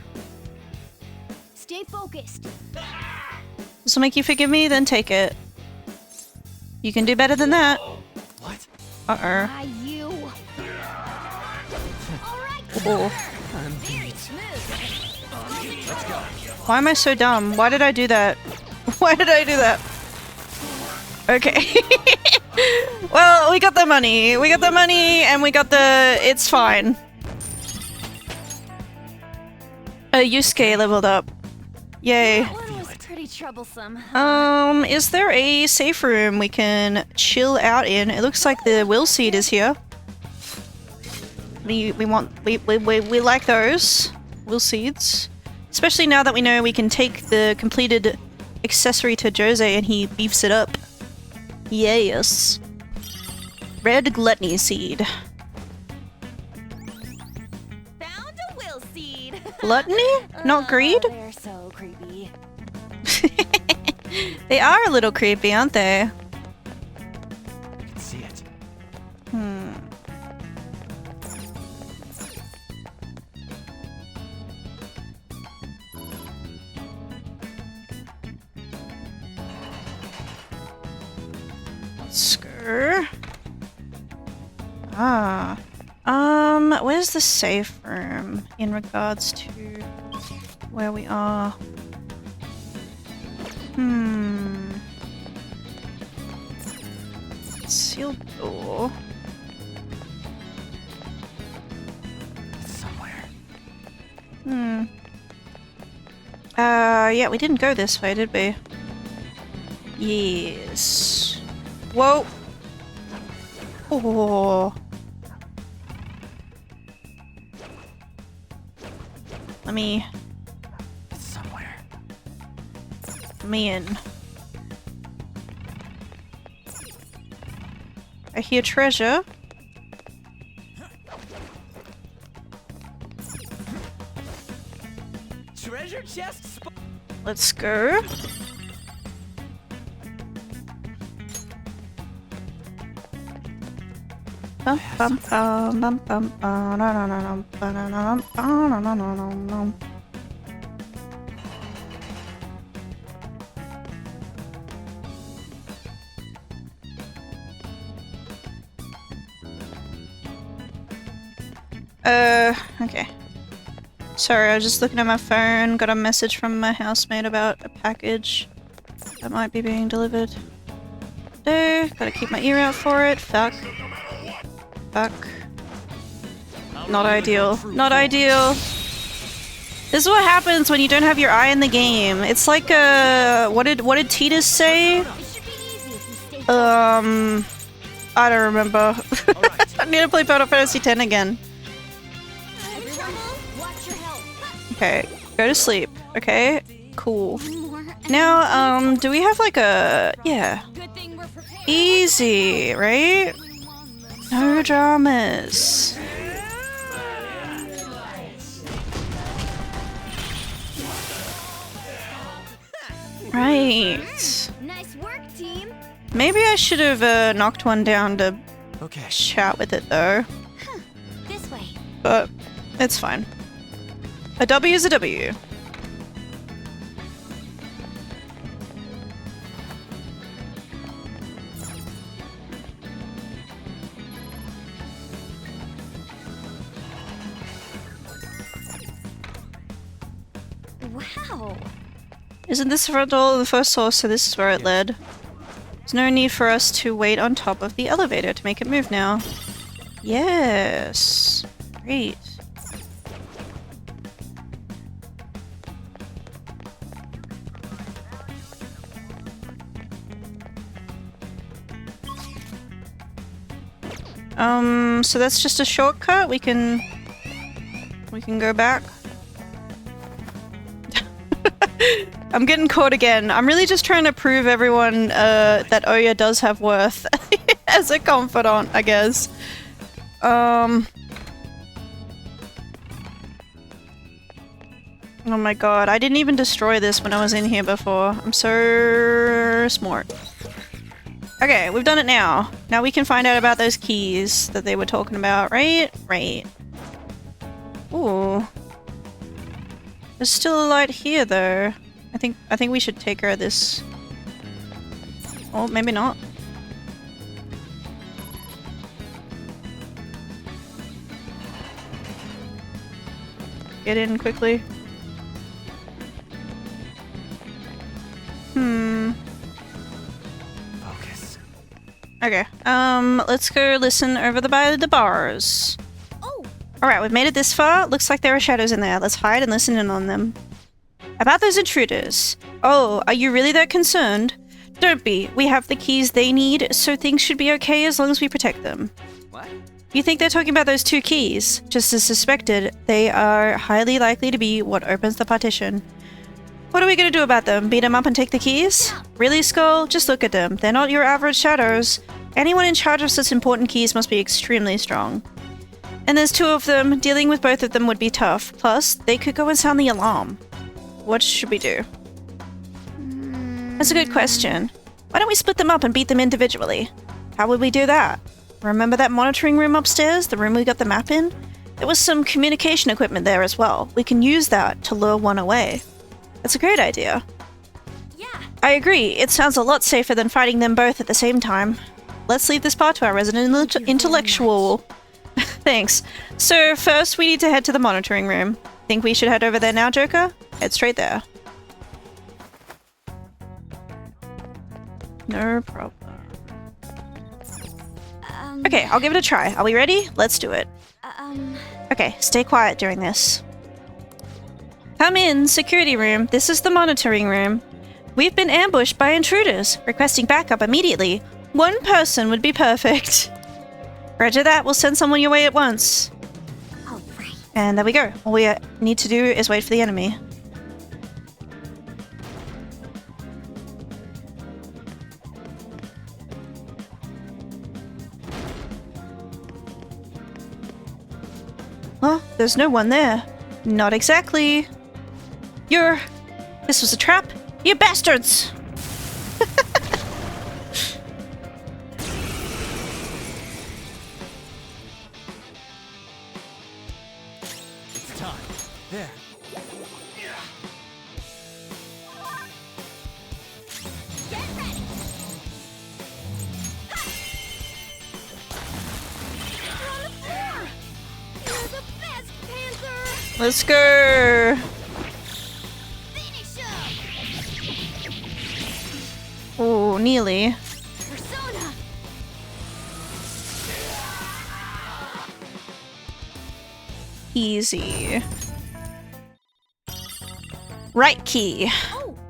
Stay focused. This will make you forgive me, then take it. You can do better than that. What? Uh-oh. Why, you. All right, Oh. very smooth. Let's go. Why am I so dumb? Why did I do that? Why did I do that? Okay. Well, we got the money. We got the money and we got the... It's fine. Yusuke leveled up. Yay. That one was pretty troublesome. Is there a safe room we can chill out in? It looks like the will seed is here. We like those will seeds. Especially now that we know we can take the completed accessory to Jose and he beefs it up. Yes. Red gluttony seed. Found a will seed. Gluttony? Not greed? They're so creepy. They are a little creepy, aren't they? I can see it. Skur. Ah. Where's the safe room in regards to where we are? Sealed door. It's somewhere. Yeah, we didn't go this way, did we? Yes. Whoa. Oh. Let me It's somewhere. in. I hear treasure. Treasure chest. Let's go. Bum, bum, bum, bum, bum, ba-na-na-na-num, ba-na-na-num, ba-na-na-na-num. Okay. Sorry, I was just looking at my phone, got a message from my housemate about a package that might be being delivered. No, gotta keep my ear out for it. Fuck. Fuck. Not ideal. Not ideal. This is what happens when you don't have your eye in the game. It's like what did Titus say? I don't remember. I need to play Final Fantasy X again. Okay, go to sleep. Okay, cool. Now, do we have like a... yeah. Easy, right? No dramas. Right. Nice work, team. Maybe I should have knocked one down to Okay. chat with it though. This way. But it's fine. A W is a W. Wow. Isn't this the front door of the first source, so this is where it led? There's no need for us to wait on top of the elevator to make it move now. Yes. Great. So that's just a shortcut. We can go back. I'm getting caught again. I'm really just trying to prove everyone that Oya does have worth as a confidant, I guess. Oh my god, I didn't even destroy this when I was in here before. I'm so smart. Okay, we've done it now. Now we can find out about those keys that they were talking about, right? Right. Ooh. There's still a light here though. I think we should take care of this. Oh, maybe not. Get in quickly. Focus. Okay. Let's go listen over by the bars. Oh, Alright, we've made it this far. Looks like there are shadows in there. Let's hide and listen in on them. About those intruders. Oh, are you really that concerned? Don't be. We have the keys they need, so things should be okay as long as we protect them. What? You think they're talking about those two keys? Just as suspected, they are highly likely to be what opens the partition. What are we gonna do about them? Beat them up and take the keys? Really, Skull? Just look at them. They're not your average shadows. Anyone in charge of such important keys must be extremely strong. And there's two of them. Dealing with both of them would be tough. Plus, they could go and sound the alarm. What should we do? That's a good question. Why don't we split them up and beat them individually? How would we do that? Remember that monitoring room upstairs? The room we got the map in? There was some communication equipment there as well. We can use that to lure one away. That's a great idea. Yeah. I agree. It sounds a lot safer than fighting them both at the same time. Let's leave this part to our resident intellectual. Thanks. So first we need to head to the monitoring room. Think we should head over there now, Joker? Head straight there. No problem. Okay, I'll give it a try. Are we ready? Let's do it. Okay, stay quiet during this. Come in, security room. This is the monitoring room. We've been ambushed by intruders, requesting backup immediately. One person would be perfect. Roger that, we'll send someone your way at once. Alright. And there we go. All we need to do is wait for the enemy. Oh, there's no one there. Not exactly. This was a trap? You bastards! It's time. There. Get ready. You're on the floor. You're the best, Panther. Let's go! Finish him. Oh, nearly. Persona. Easy. Right key.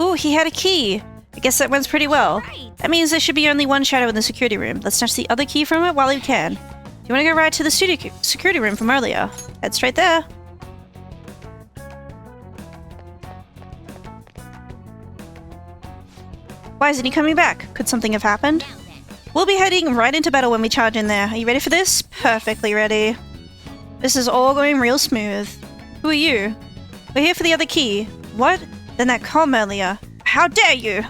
Ooh, he had a key. I guess that went pretty well. That means there should be only one shadow in the security room. Let's snatch the other key from it while we can. Do you want to go right to the security room from earlier? Head straight there. Why isn't he coming back? Could something have happened? We'll be heading right into battle when we charge in there. Are you ready for this? Perfectly ready. This is all going real smooth. Who are you? We're here for the other key. What? Then that comm earlier. How dare you!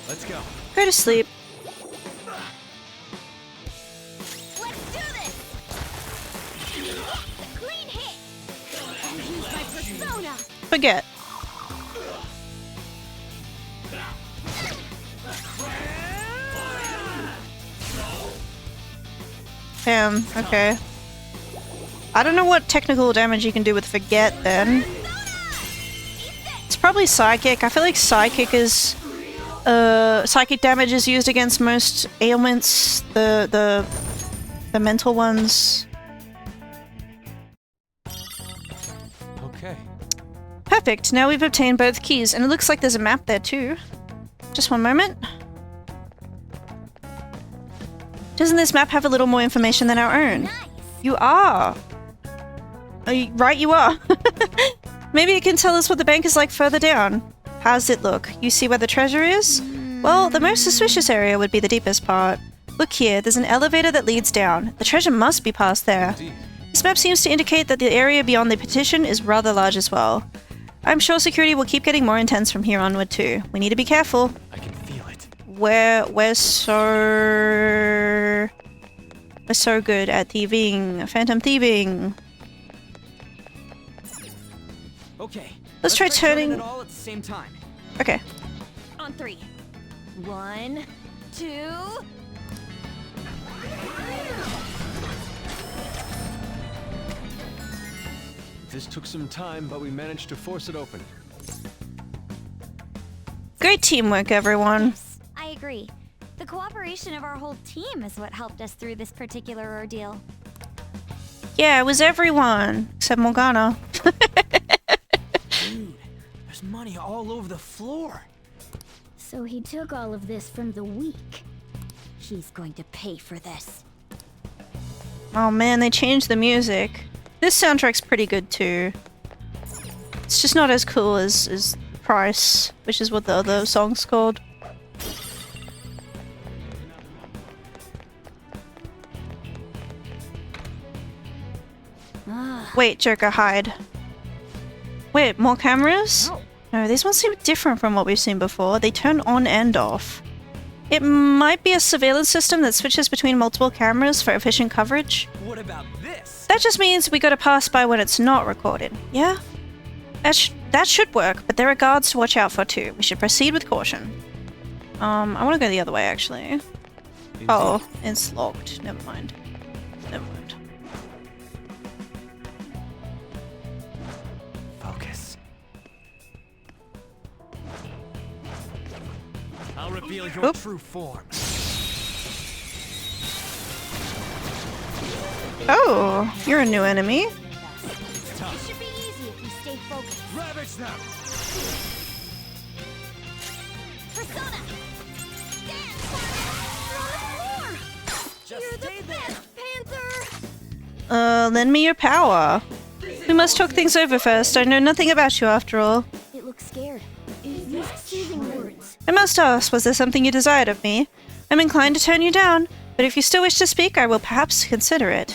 Let's go. Go to sleep. Let's do this. Clean hit. I'll use my persona. Forget. Damn, okay. I don't know what technical damage you can do with Forget then. It's probably Psychic. I feel like Psychic is... Psychic damage is used against most ailments. The mental ones. Okay. Perfect. Now we've obtained both keys, and it looks like there's a map there too. Just one moment. Doesn't this map have a little more information than our own? Nice. You are. Right, you are. Maybe you can tell us what the bank is like further down. How's it look? You see where the treasure is? Well, the most suspicious area would be the deepest part. Look here, there's an elevator that leads down. The treasure must be past there. This map seems to indicate that the area beyond the petition is rather large as well. I'm sure security will keep getting more intense from here onward too. We need to be careful. I can feel it. We're so good at thieving, phantom thieving. Okay. Let's try turning it all at the same time. Okay. On 3. 1, 2. This took some time, but we managed to force it open. Great teamwork, everyone. Yes, I agree. The cooperation of our whole team is what helped us through this particular ordeal. Yeah, it was everyone except Morgana. Dude, there's money all over the floor. So he took all of this from the weak. He's going to pay for this. Oh man, they changed the music. This soundtrack's pretty good too. It's just not as cool as Price, which is what the other song's called. Wait, Joker, hide. Wait, more cameras? No, these ones seem different from what we've seen before. They turn on and off. It might be a surveillance system that switches between multiple cameras for efficient coverage. What about this? That just means we gotta pass by when it's not recorded, yeah? That should work, but there are guards to watch out for too. We should proceed with caution. I wanna go the other way, actually. Oh, it's locked. Never mind. Never mind. Focus. I'll reveal your true form. Oh, you're a new enemy. It should be easy if you stay focused. Ravage them! Persona! You're the best, Panther! Lend me your power. We must talk things over first. I know nothing about you after all. It looks scared. It used soothing words. I must ask, was there something you desired of me? I'm inclined to turn you down, but if you still wish to speak, I will perhaps consider it.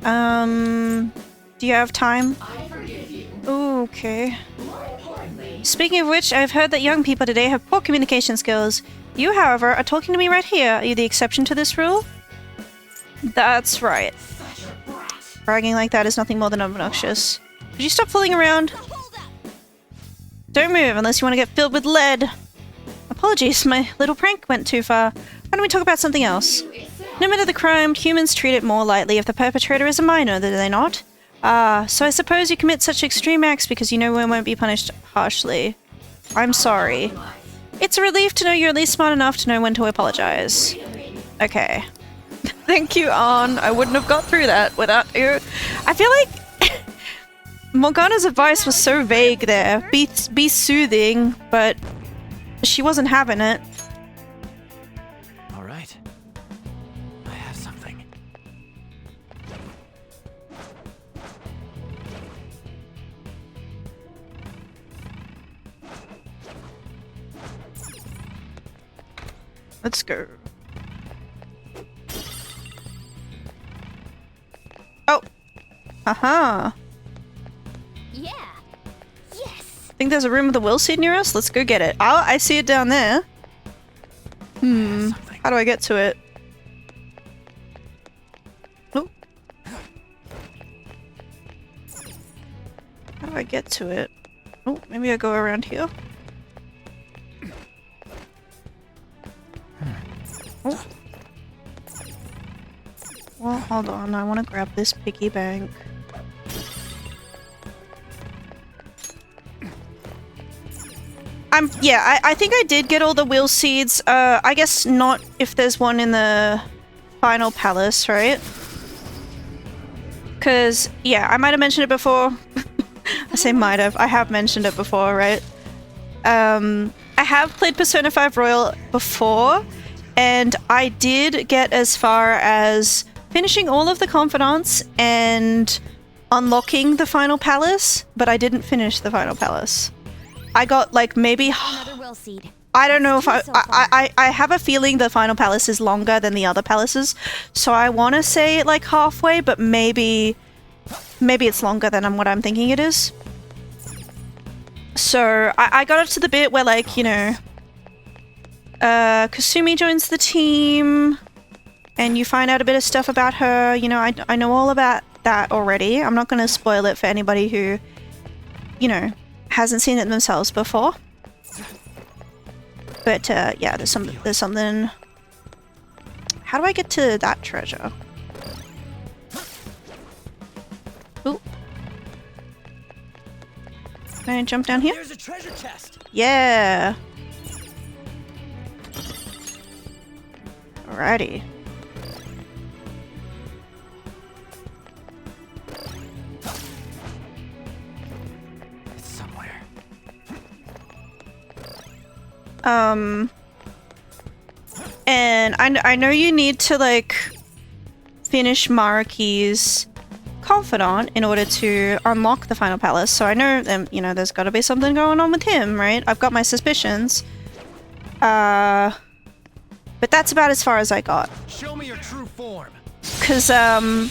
Do you have time? I forgive you. Okay. More importantly, Speaking of which, I've heard that young people today have poor communication skills. You, however, are talking to me right here. Are you the exception to this rule? That's right. such a brat. Bragging like that is nothing more than obnoxious. Could you stop fooling around? Don't move unless you want to get filled with lead. Apologies, my little prank went too far. Why don't we talk about something else? No matter the crime, humans treat it more lightly if the perpetrator is a minor, do they not? Ah, so I suppose you commit such extreme acts because you know one won't be punished harshly. I'm sorry. It's a relief to know you're at least smart enough to know when to apologize. Okay. Thank you, Arn. I wouldn't have got through that without you. I feel like Morgana's advice was so vague there. Be soothing, but she wasn't having it. All right. I have something. Let's go. Oh! Haha! Yeah. Yes. I think there's a room with a will seed near us. Let's go get it. Oh, I see it down there. How do I get to it? Oh. How do I get to it? Oh, maybe I go around here. Oh. Well, hold on. I want to grab this piggy bank. Yeah, I think I did get all the will seeds. I guess not if there's one in the final palace, right? Because, yeah, I might have mentioned it before. I say might have. I have mentioned it before, right? I have played Persona 5 Royal before, and I did get as far as finishing all of the confidants and unlocking the final palace, but I didn't finish the final palace. I got like maybe Another will seed. I don't know if I have a feeling the final palace is longer than the other palaces, so I want to say like halfway, but maybe it's longer than what I'm thinking it is. So I got up to the bit where like, you know, Kasumi joins the team and you find out a bit of stuff about her. You know, I know all about that already. I'm not going to spoil it for anybody who, you know, hasn't seen it themselves before. But yeah, there's something. How do I get to that treasure? Ooh. Can I jump down here? There's a treasure chest. Yeah. Alrighty. It's somewhere. And I know you need to like finish Maruki's confidant in order to unlock the final palace. So I know, you know, there's got to be something going on with him, right? I've got my suspicions. But that's about as far as I got. Show me your true form. Because, I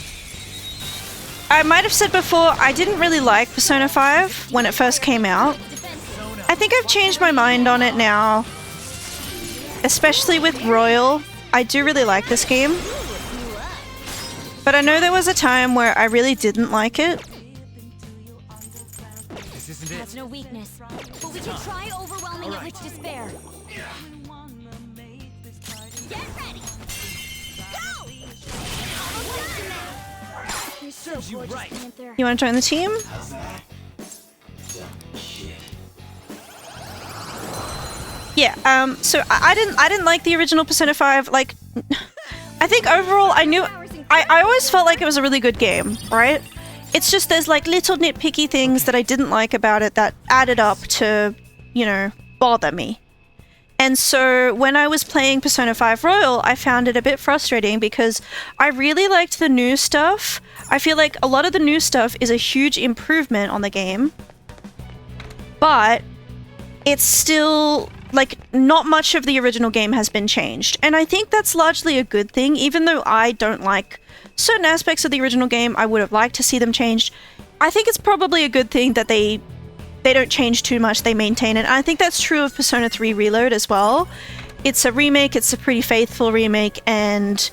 might have said before, I didn't really like Persona 5 when it first came out. I think I've changed my mind on it now. Especially with Royal. I do really like this game. But I know there was a time where I really didn't like it. This isn't it. That's no weakness, but we can try overwhelming it with despair. Get ready! Go! You're so You gorgeous, right. Panther. You want to join the team? Yeah, so I didn't like the original Persona 5. Like, I think overall I always felt like it was a really good game, right? It's just there's like little nitpicky things that I didn't like about it that added up to, you know, bother me. And so when I was playing Persona 5 Royal, I found it a bit frustrating because I really liked the new stuff. I feel like a lot of the new stuff is a huge improvement on the game. But it's still, like, not much of the original game has been changed. And I think that's largely a good thing, even though I don't like certain aspects of the original game. I would have liked to see them changed. I think it's probably a good thing that they don't change too much, they maintain it. And I think that's true of Persona 3 Reload as well. It's a remake, it's a pretty faithful remake, and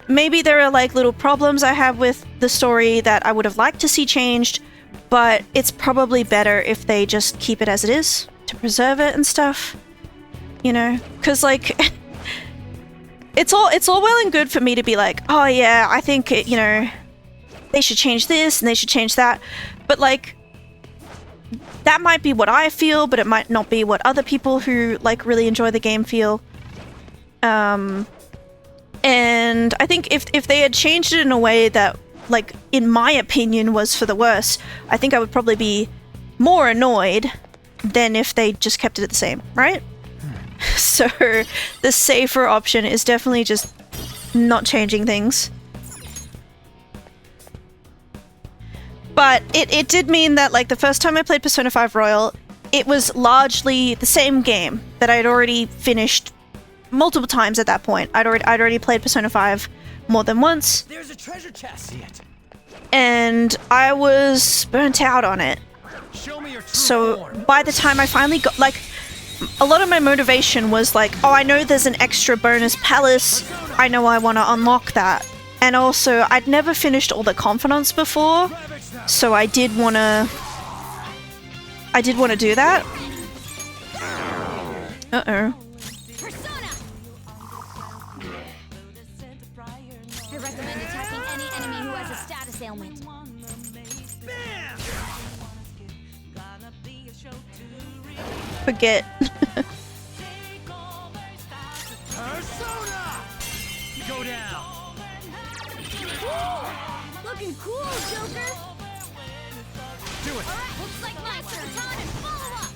maybe there are like little problems I have with the story that I would have liked to see changed, but it's probably better if they just keep it as it is to preserve it and stuff, you know? Because like it's all well and good for me to be like, oh yeah, I think it, you know, they should change this and they should change that, but like that might be what I feel, but it might not be what other people who like really enjoy the game feel. And I think if they had changed it in a way that, like, in my opinion, was for the worse, I think I would probably be more annoyed than if they just kept it the same, right? So the safer option is definitely just not changing things. But it did mean that, like, the first time I played Persona 5 Royal, it was largely the same game that I'd already finished multiple times at that point. I'd already played Persona 5 more than once. There's a treasure chest. See it. And I was burnt out on it. Show me your true So form. by the time I finally got, like, a lot of my motivation was like, oh, I know there's an extra bonus palace. I know I want to unlock that. And also, I'd never finished all the confidants before, so I did want to do that. Uh-oh. Persona! I recommend attacking any enemy who has a status ailment. Forget. Persona! Go down. Looking cool, Joker! Do it. Alright, looks like my turn. Time and follow up!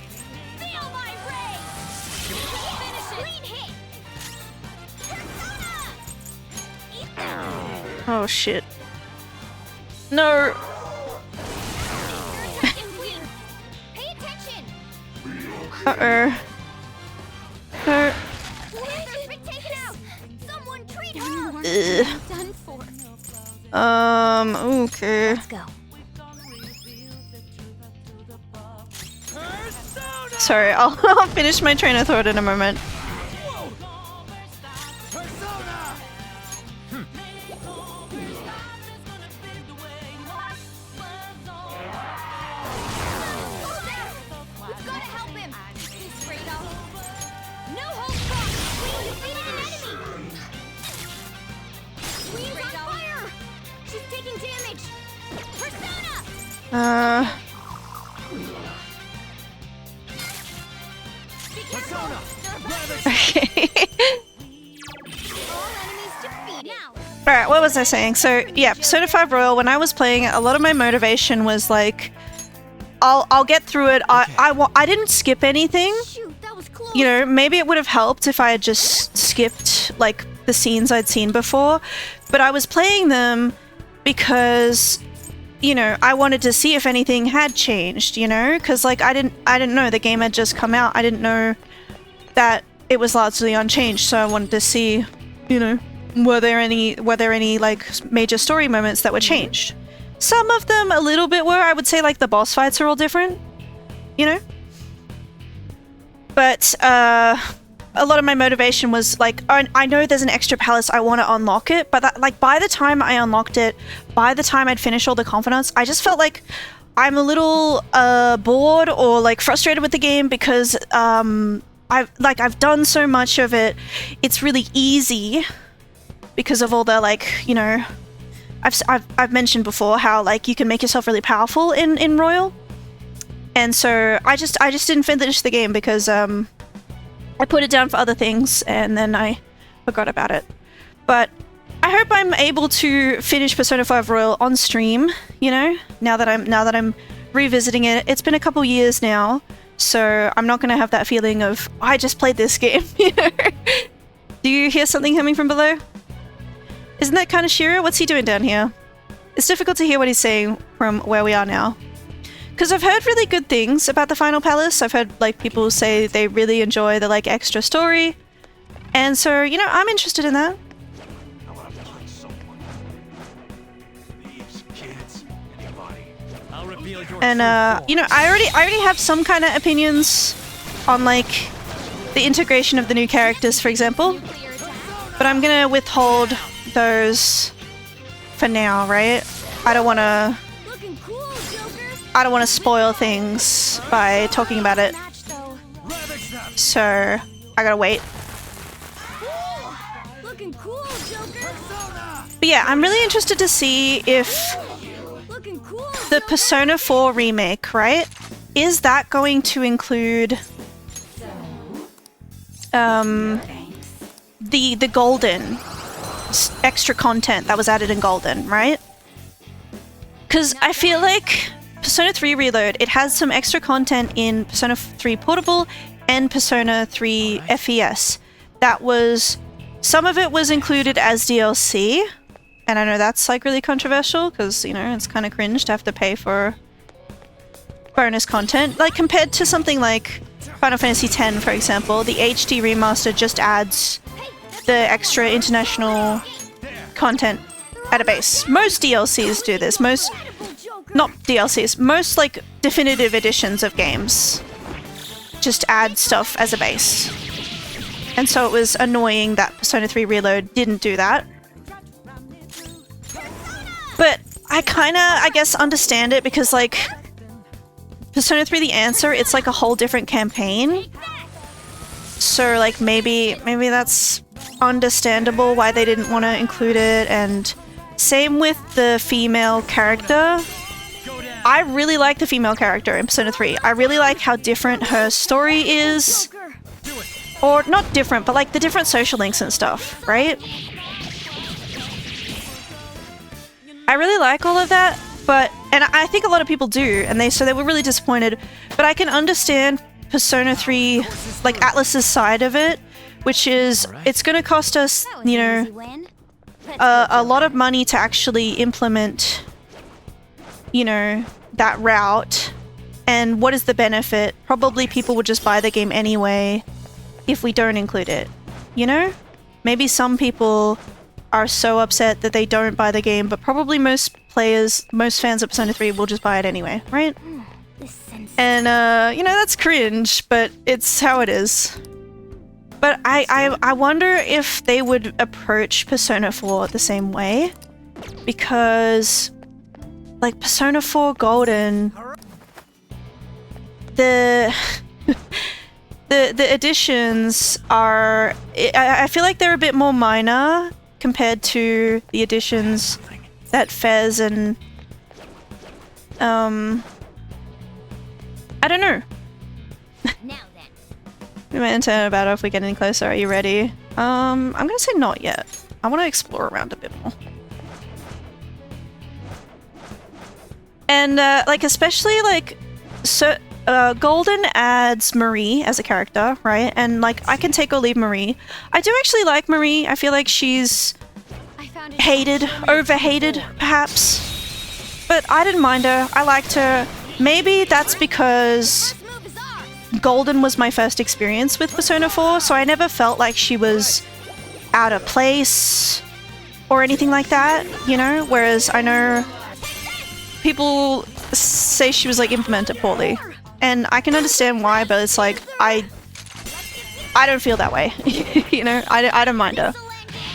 Feel my rage! Finish it! Clean hit! Persona! Eat that! Oh, shit. No. Pay attention! Uh-oh. No. Panther's been taken out! Someone treat her! Ugh. Done for. Okay. Let's go. Sorry, I'll finish my train of thought in a moment. Persona! We've got to help him! He's sprayed out. No hold back! We defeated an enemy! Queen's on fire! She's taking damage! Persona! Be careful! Okay. All enemies defeated! Now! Alright, what was I saying? So, yeah, Persona 5 Royal, when I was playing it, a lot of my motivation was like, I'll get through it. I didn't skip anything. Shoot, that was close! You know, maybe it would have helped if I had just skipped, like, the scenes I'd seen before, but I was playing them because, you know, I wanted to see if anything had changed, you know, because like I didn't know the game had just come out. I didn't know that it was largely unchanged, so I wanted to see, you know, were there any like major story moments that were changed. Some of them a little bit were. I would say like the boss fights are all different, you know. But a lot of my motivation was like, I know there's an extra palace, I want to unlock it, but that, like by the time I unlocked it, by the time I'd finished all the confidants, I just felt like I'm a little bored or like frustrated with the game because I've done so much of it. It's really easy because of all the like, you know, I've mentioned before how like you can make yourself really powerful in Royal. And so I just didn't finish the game because I put it down for other things and then I forgot about it. But I hope I'm able to finish Persona 5 Royal on stream, you know, now that I'm revisiting it. It's been a couple years now, so I'm not gonna have that feeling of I just played this game, you know. Do you hear something coming from below? Isn't that Kaneshiro? What's he doing down here? It's difficult to hear what he's saying from where we are now. Because I've heard really good things about the Final Palace. I've heard like people say they really enjoy the like extra story. And so, you know, I'm interested in that. And you know, I already have some kind of opinions on like the integration of the new characters, for example. But I'm gonna withhold those for now, right? I don't wanna spoil things by talking about it. So I gotta wait. But yeah, I'm really interested to see if the Persona 4 remake, right? Is that going to include the golden extra content that was added in golden, right? Because I feel like Persona 3 Reload, it has some extra content in Persona 3 Portable and Persona 3 FES. That was, some of it was included as DLC, and I know that's like really controversial because, you know, it's kind of cringe to have to pay for bonus content. Like compared to something like Final Fantasy X, for example, the HD remaster just adds the extra international content at a base. Most DLCs do this. Not DLCs, most like definitive editions of games just add stuff as a base. And so it was annoying that Persona 3 Reload didn't do that. But I kinda, I guess, understand it because like Persona 3 The Answer, it's like a whole different campaign. So like maybe that's understandable why they didn't want to include it. And same with the female character. I really like the female character in Persona 3. I really like how different her story is. Or not different, but like the different social links and stuff, right? I really like all of that, but, and I think a lot of people do, and so they were really disappointed, but I can understand Persona 3, like Atlas's side of it, which is, it's gonna cost us, you know, a lot of money to actually implement, you know, that route. And what is the benefit? Probably people would just buy the game anyway if we don't include it, you know? Maybe some people are so upset that they don't buy the game, but probably most players, most fans of Persona 3 will just buy it anyway, right? And, you know, that's cringe, but it's how it is. But I wonder if they would approach Persona 4 the same way, because like Persona 4 Golden, the additions are, I feel like they're a bit more minor compared to the additions that Fez and I don't know. We might turn about if we get any closer. Are you ready? I'm gonna say not yet. I want to explore around a bit more. And like especially like Golden adds Marie as a character, right? And like I can take or leave Marie. I do actually like Marie. I feel like she's hated, overhated, perhaps. But I didn't mind her. I liked her. Maybe that's because Golden was my first experience with Persona 4, so I never felt like she was out of place or anything like that, you know? Whereas I know people say she was like implemented poorly. And I can understand why, but it's like, I don't feel that way. You know, I don't mind her.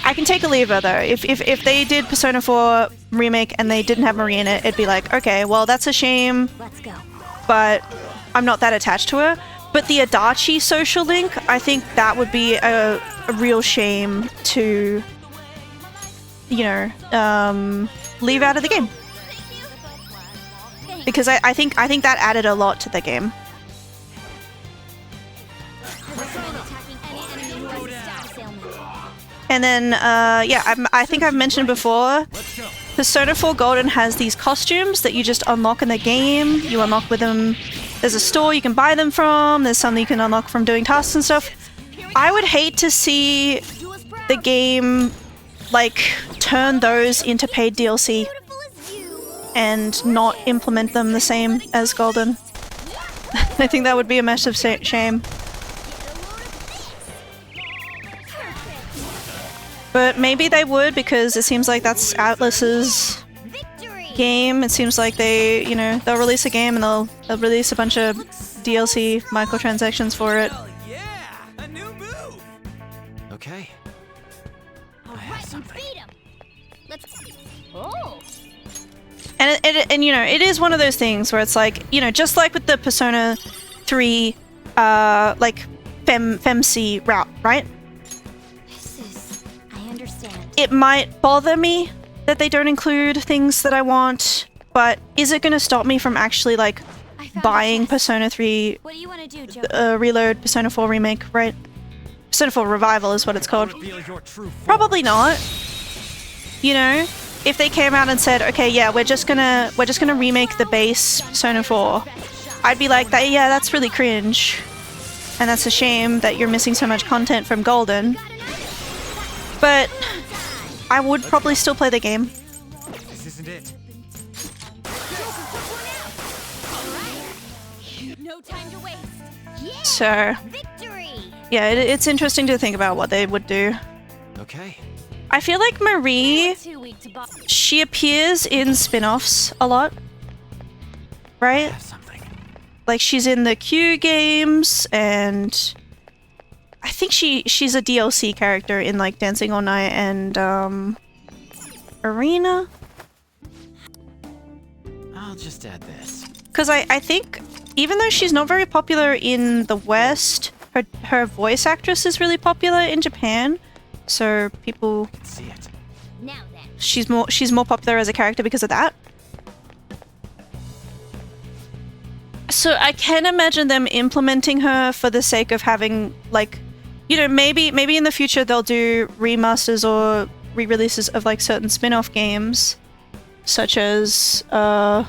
I can take or leave her though. If they did Persona 4 remake and they didn't have Marie in it, it'd be like, okay, well that's a shame. Let's go. But I'm not that attached to her. But the Adachi social link, I think that would be a real shame to, you know, leave out of the game. Because I think that added a lot to the game. And then, yeah, I think I've mentioned before, Persona 4 Golden has these costumes that you just unlock in the game. You unlock with them. There's a store you can buy them from. There's something you can unlock from doing tasks and stuff. I would hate to see the game, like, turn those into paid DLC and not implement them the same as Golden. I think that would be a massive shame. But maybe they would, because it seems like that's Atlas's game. It seems like they, you know, they'll release a game and they'll release a bunch of DLC microtransactions for it. Okay. And you know, it is one of those things where it's like, you know, just like with the Persona 3 like femc route, right? It might bother me that they don't include things that I want, but is it going to stop me from actually like buying Persona 3 Reload, Persona 4 Remake, right? Persona 4 Revival is what it's called. Probably not. You know, if they came out and said, okay, yeah, we're just gonna remake the base Persona 4, I'd be like, that, yeah, that's really cringe, and that's a shame that you're missing so much content from Golden. But I would probably still play the game. This isn't it. No time to waste. So, yeah, it's interesting to think about what they would do. Okay. I feel like Marie, she appears in spin-offs a lot, right? Like she's in the Q games, and I think she's a DLC character in like Dancing All Night and Arena. I'll just add this. Because I think even though she's not very popular in the West, her voice actress is really popular in Japan. So people can see it. Now then. She's more popular as a character because of that. So I can imagine them implementing her for the sake of having, like, you know, maybe in the future they'll do remasters or re-releases of like certain spin-off games, such as the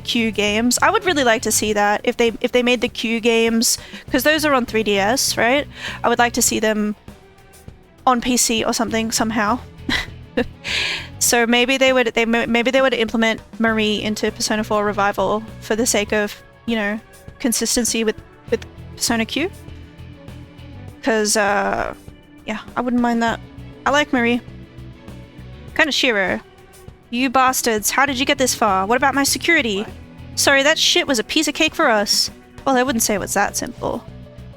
Q games. I would really like to see that if they made the Q games, because those are on 3DS, right? I would like to see them on PC or something somehow. So maybe they would implement Marie into Persona 4 Revival for the sake of, you know, consistency with Persona Q. Because yeah, I wouldn't mind that. I like Marie. Kaneshiro, you bastards, how did you get this far? What about my security? Sorry, that shit was a piece of cake for us. Well, I wouldn't say it was that simple.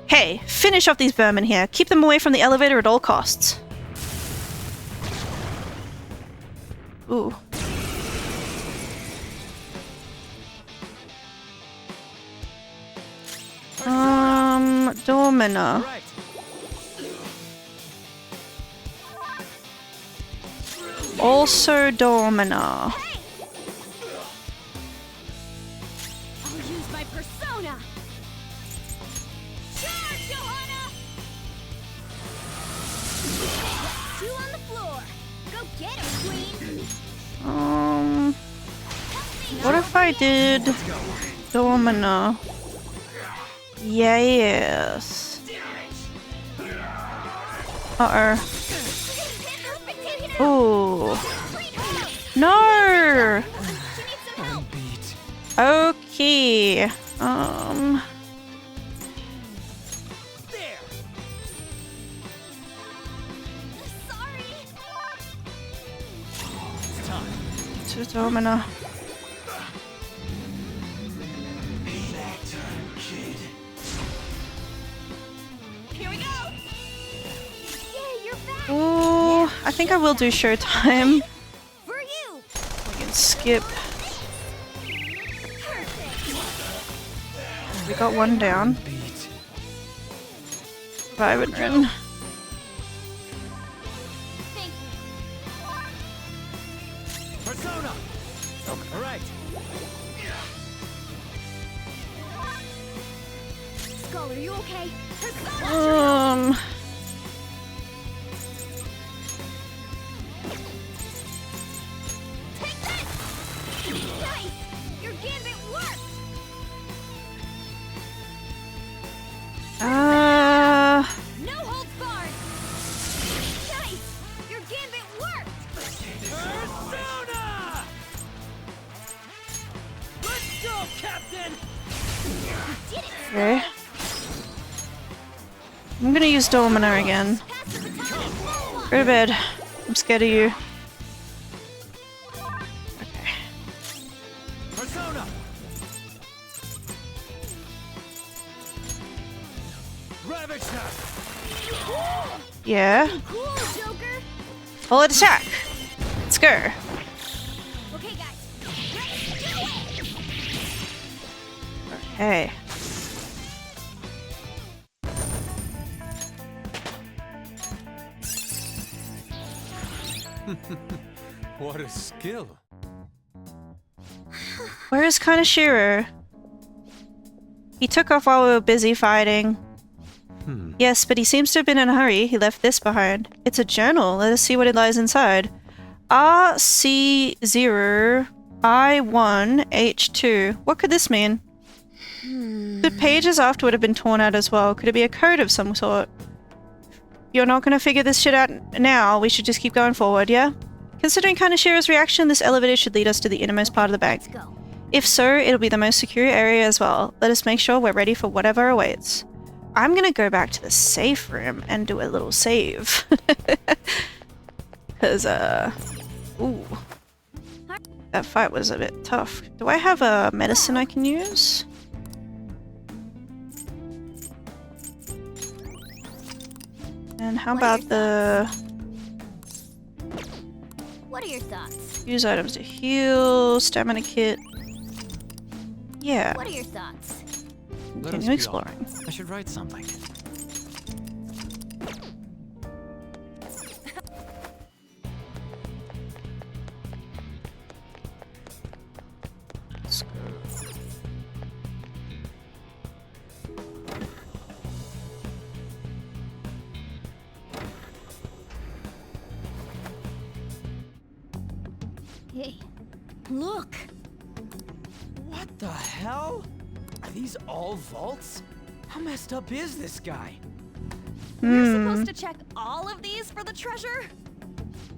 Hey, finish off these vermin here. Keep them away from the elevator at all costs. Ooh. Domina. Also Domina. I'll use my persona. Charge, Johanna! Two on the floor. Go get him, queen. What if I did Domina Yes. Uh-oh. Ooh. No! Okay. To Domina. Here we go. Yay, you're back. Ooh, I think I will do showtime. For you. We can skip. We got one down. Revive and run. Persona! Alright. Skull, are you okay? Persona! Take that! Nice! Your gambit worked! No holds barred! Nice! Your gambit worked! Persona! Let's go, Captain! Did it! Okay. I'm gonna use Domina again. Go to bed. I'm scared of you. Okay. Persona! Ravage her! Yeah. Cool, Joker! Full attack. Let's go. Okay, guys. Let's do it! Okay. What a skill. Where is Kaneshiro? He took off while we were busy fighting. Yes, but he seems to have been in a hurry. He left this behind. It's a journal. Let us see what it lies inside. RC0I1H2. What could this mean? The pages after would have been torn out as well. Could it be a code of some sort? You're not gonna figure this shit out now. We should just keep going forward, yeah? Considering Kaneshiro's reaction, this elevator should lead us to the innermost part of the bank. Let's go. If so, it'll be the most secure area as well. Let us make sure we're ready for whatever awaits. I'm gonna go back to the safe room and do a little save. Because, ooh. That fight was a bit tough. Do I have a medicine I can use? And how about the... What are your thoughts? Use items to heal, stamina kit. Yeah, What are your thoughts? continue exploring. I should write something. Let's go. Hey, look! What the hell? Are these all vaults? How messed up is this guy? We're supposed to check all of these for the treasure?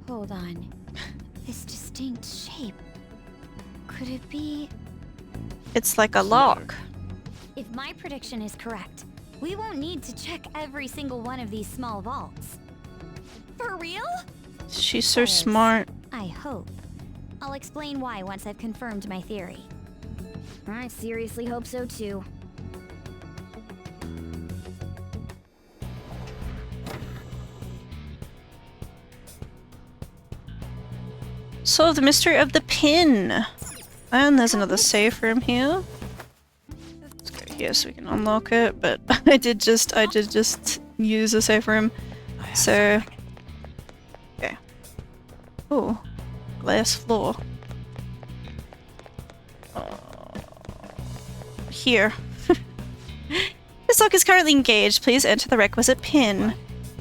Hold on. This distinct shape. Could it be... It's like a lock. If my prediction is correct, we won't need to check every single one of these small vaults. For real? She's so smart. I hope. I'll explain why once I've confirmed my theory. I seriously hope so too. Solve the mystery of the pin. And there's another safe room here. Let's go here so we can unlock it, but I did just use a safe room. So okay. Oh, glass floor. Here. This lock is currently engaged. Please enter the requisite pin.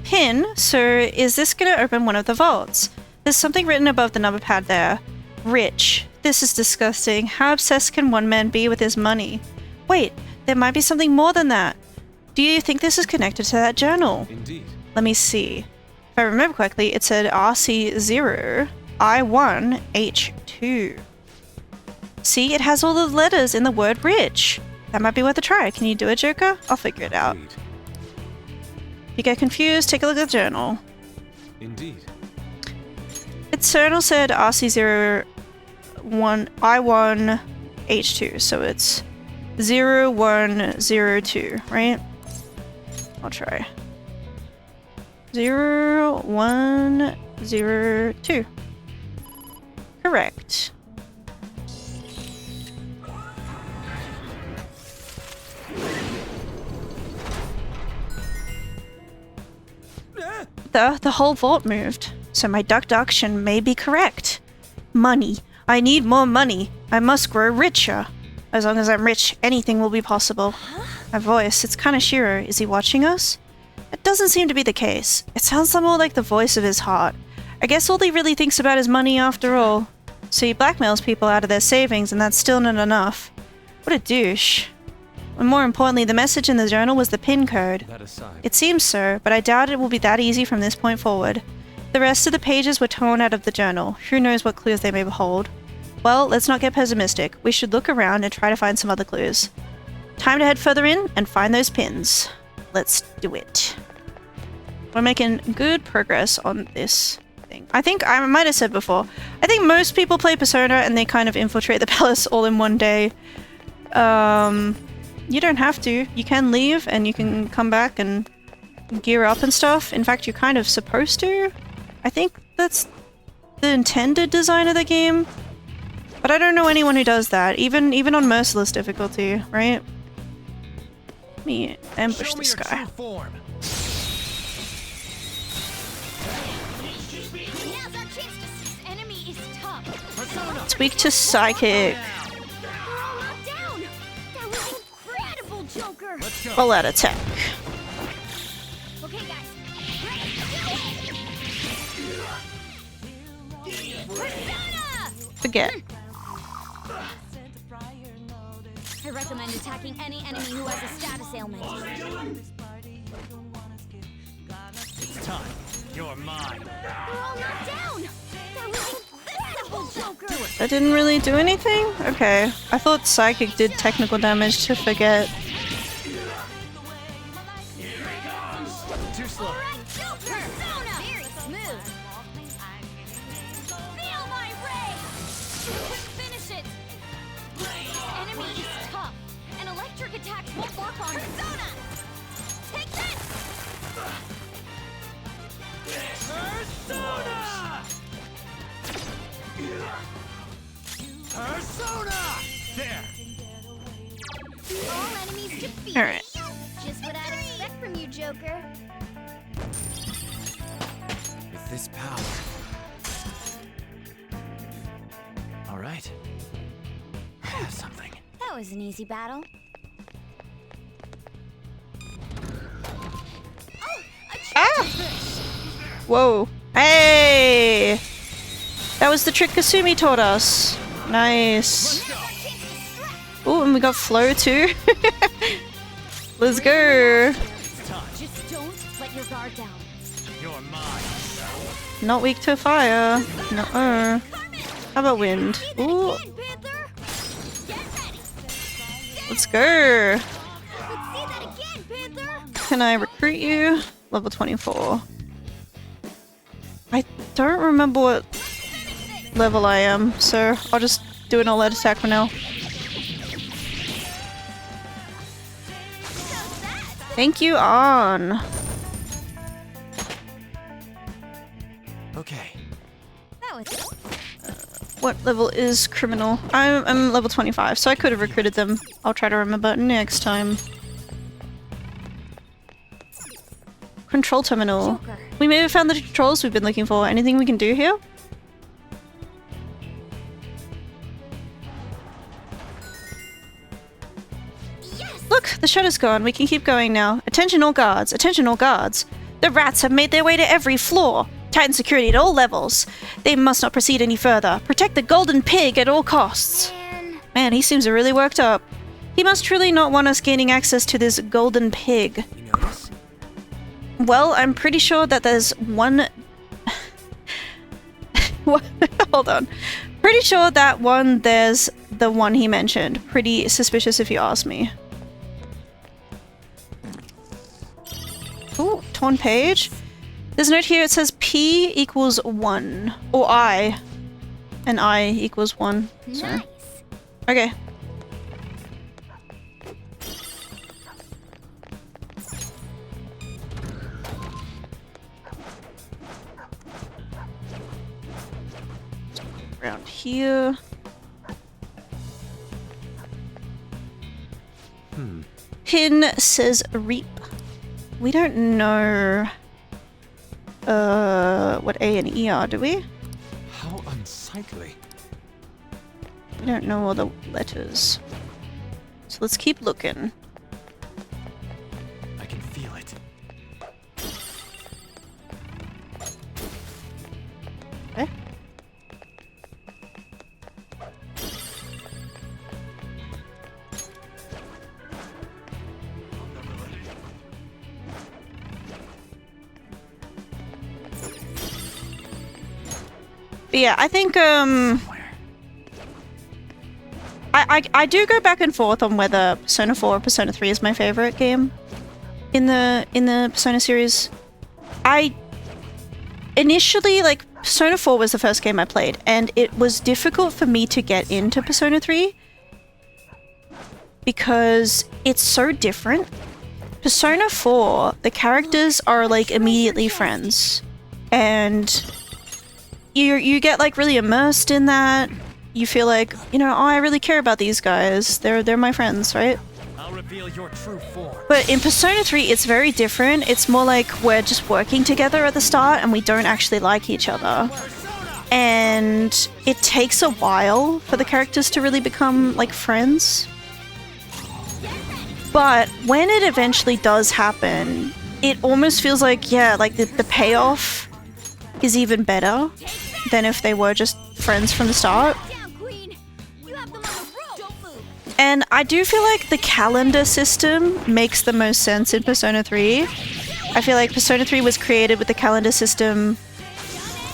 Pin? So is this gonna open one of the vaults? There's something written above the number pad there. Rich. This is disgusting. How obsessed can one man be with his money? Wait, There might be something more than that. Do you think this is connected to that journal? Indeed. Let me see. If I remember correctly, it said RC0, I1, H2. See, it has all the letters in the word rich. That might be worth a try. Can you do it, Joker? I'll figure it out. Indeed. If you get confused, take a look at the journal. Indeed. Its journal said RC0, I1, H2, so it's 0102, right? I'll try. 0102. Correct. The whole vault moved, so my deduction may be correct. Money. I need more money. I must grow richer. As long as I'm rich, anything will be possible. My voice, it's Kaneshiro. Is he watching us? It doesn't seem to be the case. It sounds more like the voice of his heart. I guess all he really thinks about is money after all. So he blackmails people out of their savings, and that's still not enough. What a douche. And more importantly, the message in the journal was the PIN code. That aside. It seems so, but I doubt it will be that easy from this point forward. The rest of the pages were torn out of the journal. Who knows what clues they may hold. Well, let's not get pessimistic. We should look around and try to find some other clues. Time to head further in and find those pins. Let's do it. We're making good progress on this thing. I think I might have said before, I think most people play Persona and they kind of infiltrate the palace all in one day. You don't have to. You can leave and you can come back and gear up and stuff. In fact, you're kind of supposed to. I think that's the intended design of the game. But I don't know anyone who does that, even on merciless difficulty, right? Let me ambush this guy. Now's our chance to see this enemy is tough. It's weak to psychic. We're all knocked down. That was incredible, Joker. Roll out attack. Okay, guys. Forget. I recommend attacking any enemy who has a status ailment. It's time. You're mine. We're all knocked down. That was incredible, Joker. That didn't really do anything? Okay. I thought psychic did technical damage to forget. Too slow. Persona. Very smooth. Feel my ray. Finish it! This enemy is tough, and electric attacks won't work on Persona. Take this. Persona! There! All enemies defeated. Alright. Just what I'd expect from you, Joker. With this power. All right. I have something. That was an easy battle. Ah! Whoa. Hey! That was the trick Kasumi taught us. Nice. Oh, and we got flow too. Let's go. Just don't let your guard down. You're mine. Not weak to fire. No. How about wind? Ooh. Let's go. Can I recruit you? Level 24. I don't remember what level I am, so I'll just do an all-out attack for now. Thank you, On. Okay. That was What level is criminal? I'm level 25, so I could have recruited them. I'll try to remember next time. Control terminal. Joker. We may have found the controls we've been looking for. Anything we can do here? Look, the shutter's gone. We can keep going now. Attention all guards. Attention all guards. The rats have made their way to every floor. Tighten security at all levels. They must not proceed any further. Protect the golden pig at all costs. Man, he seems really worked up. He must truly not want us gaining access to this golden pig. You notice? Well, I'm pretty sure that there's one... Hold on. Pretty sure that one, there's the one he mentioned. Pretty suspicious if you ask me. Ooh, torn page. There's a note here, it says P equals 1. Or I. And I equals 1. So. Nice. Okay. Around here. Pin says reap. We don't know what A and E are, do we? How unsightly. We don't know all the letters. So let's keep looking. I can feel it. Okay. But yeah, I think I do go back and forth on whether Persona 4 or Persona 3 is my favorite game in the Persona series. I initially, like, Persona 4 was the first game I played, and it was difficult for me to get into Persona 3 because it's so different. Persona 4, the characters are like immediately friends, and you get like really immersed in that. You feel like, you know, oh, I really care about these guys. They're my friends, right? I'll reveal your true form. But in Persona 3, it's very different. It's more like we're just working together at the start and we don't actually like each other. And it takes a while for the characters to really become like friends. But when it eventually does happen, it almost feels like, yeah, like the payoff is even better than if they were just friends from the start. And I do feel like the calendar system makes the most sense in Persona 3. I feel like Persona 3 was created with the calendar system,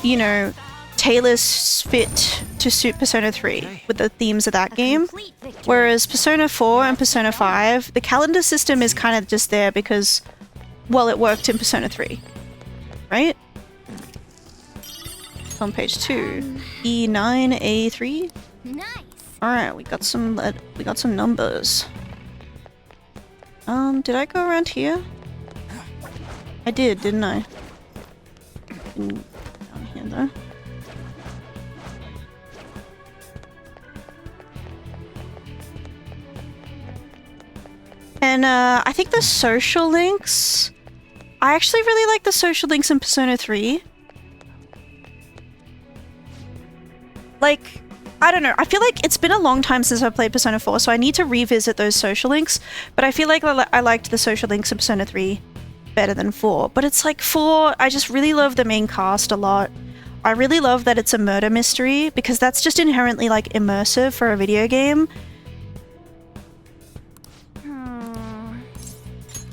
you know, tailors fit to suit Persona 3 with the themes of that game. Whereas Persona 4 and Persona 5, the calendar system is kind of just there because, well, it worked in Persona 3. Right? On page 2. E9, A3. Nice. Alright, we got some numbers. Did I go around here? I did, didn't I? Down here though. And I think the social links, I actually really like the social links in Persona 3. Like, I don't know, I feel like it's been a long time since I played Persona 4, so I need to revisit those social links, but I feel like I liked the social links in Persona 3 better than 4. But it's like 4, I just really love the main cast a lot. I really love that it's a murder mystery, because that's just inherently like immersive for a video game.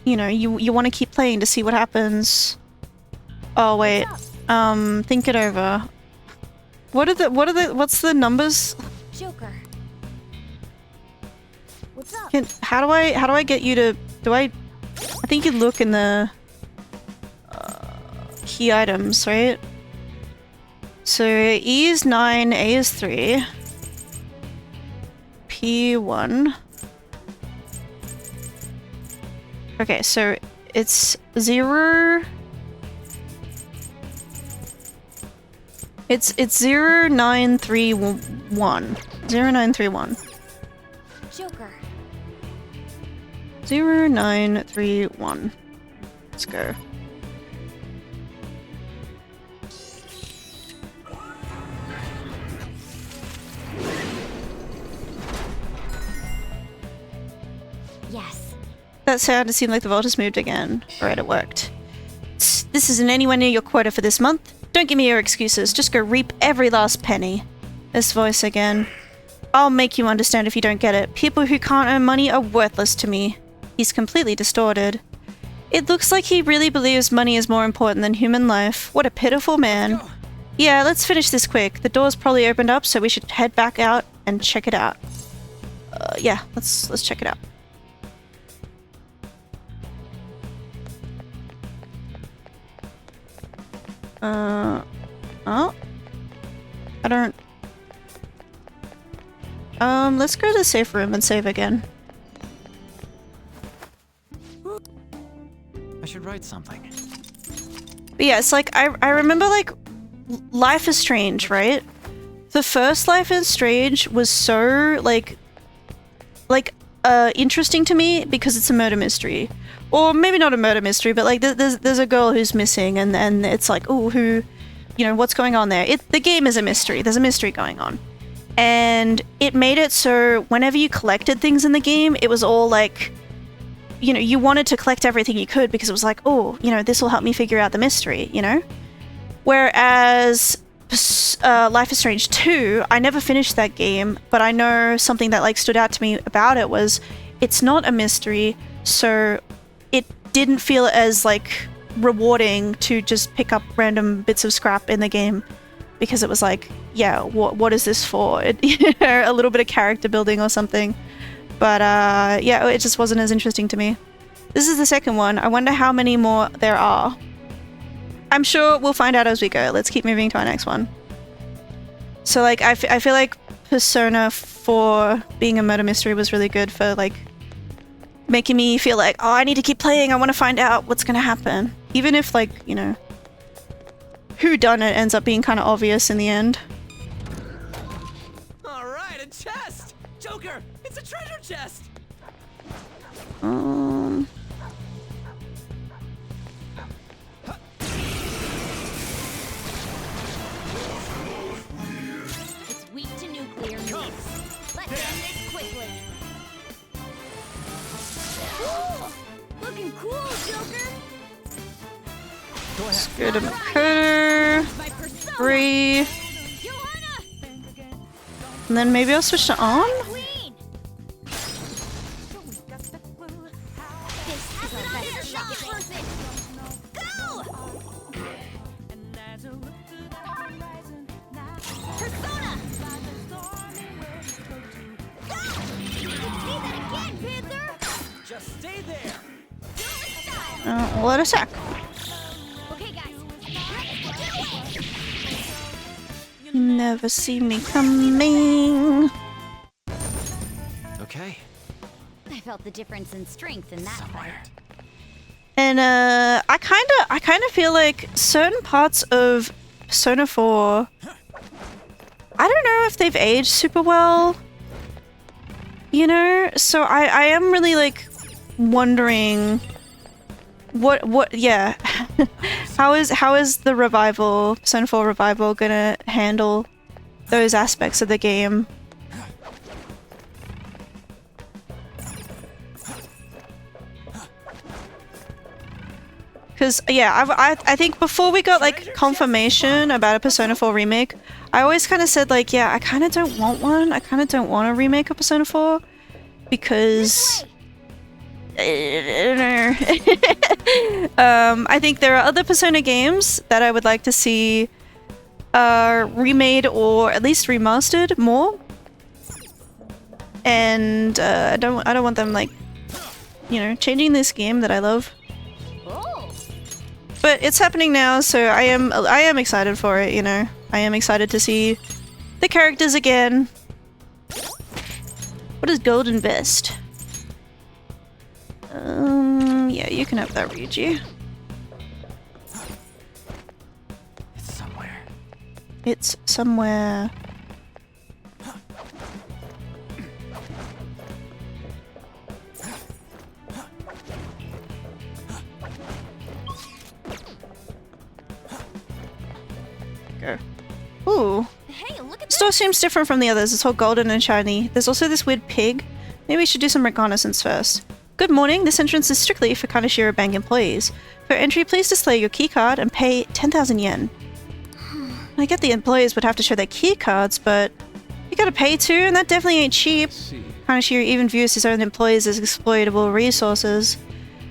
You know, you want to keep playing to see what happens. Oh wait, think it over. What's the numbers? Joker. What's up? How do I get you to, I think you look in the key items, right? So E is 9, A is 3. P1. Okay, so it's 0. It's 0931. 0931. Joker. 0931. Let's go. Yes. That sounded seemed like the vault has moved again. Alright, it worked. This isn't anywhere near your quota for this month. Don't give me your excuses. Just go reap every last penny. This voice again. I'll make you understand if you don't get it. People who can't earn money are worthless to me. He's completely distorted. It looks like he really believes money is more important than human life. What a pitiful man. Yeah, let's finish this quick. The door's probably opened up, so we should head back out and check it out. Yeah, let's check it out. Oh. I don't... let's go to the safe room and save again. I should write something. But yeah, it's like, I remember, like, Life is Strange, right? The first Life is Strange was so, like, interesting to me because it's a murder mystery. Or maybe not a murder mystery, but, like, there's a girl who's missing, and it's like, oh, who, you know, what's going on there? The game is a mystery. There's a mystery going on. And it made it so whenever you collected things in the game, it was all, like, you know, you wanted to collect everything you could because it was like, oh, you know, this will help me figure out the mystery, you know? Whereas Life is Strange 2, I never finished that game, but I know something that, like, stood out to me about it was it's not a mystery, so it didn't feel as, like, rewarding to just pick up random bits of scrap in the game because it was like, yeah, what is this for? You know, a little bit of character building or something. But yeah, it just wasn't as interesting to me. This is the second one. I wonder how many more there are. I'm sure we'll find out as we go. Let's keep moving to our next one. So, like, I feel like Persona 4 being a murder mystery was really good for, like, making me feel like, oh, I need to keep playing. I want to find out what's going to happen. Even if, like, you know, who done it ends up being kind of obvious in the end. All right, a chest. Joker, it's a treasure chest. It's weak to nuclear moves. Let's end this quickly. Cool! Looking cool, Joker! Go ahead. Screw the McCurder. 3. And then maybe I'll switch to on? Just stay there. Let us attack. Okay, guys. You never see me coming. Okay. I felt the difference in strength in that fight. And I kind of feel like certain parts of Persona 4, I don't know if they've aged super well. You know, so I am really, like, wondering what yeah how is the revival, Persona 4 revival, gonna handle those aspects of the game? Because yeah, I think before we got, like, confirmation about a Persona 4 remake, I always kind of said, like, yeah, I kind of don't want one. I kind of don't want a remake of Persona 4 because I think there are other Persona games that I would like to see remade or at least remastered more, and I don't want them, like, you know, changing this game that I love. But it's happening now, so I am excited for it, you know. I am excited to see the characters again. What is Golden Vest? Yeah, you can have that, Ryuji. It's somewhere. It's somewhere. Go. Ooh. Hey, look at The store seems different from the others. It's all golden and shiny. There's also this weird pig. Maybe we should do some reconnaissance first. Good morning. This entrance is strictly for Kaneshiro Bank employees. For entry, please display your keycard and pay 10,000 yen. I get the employees would have to show their keycards, but You gotta pay too, and that definitely ain't cheap. Kaneshiro even views his own employees as exploitable resources.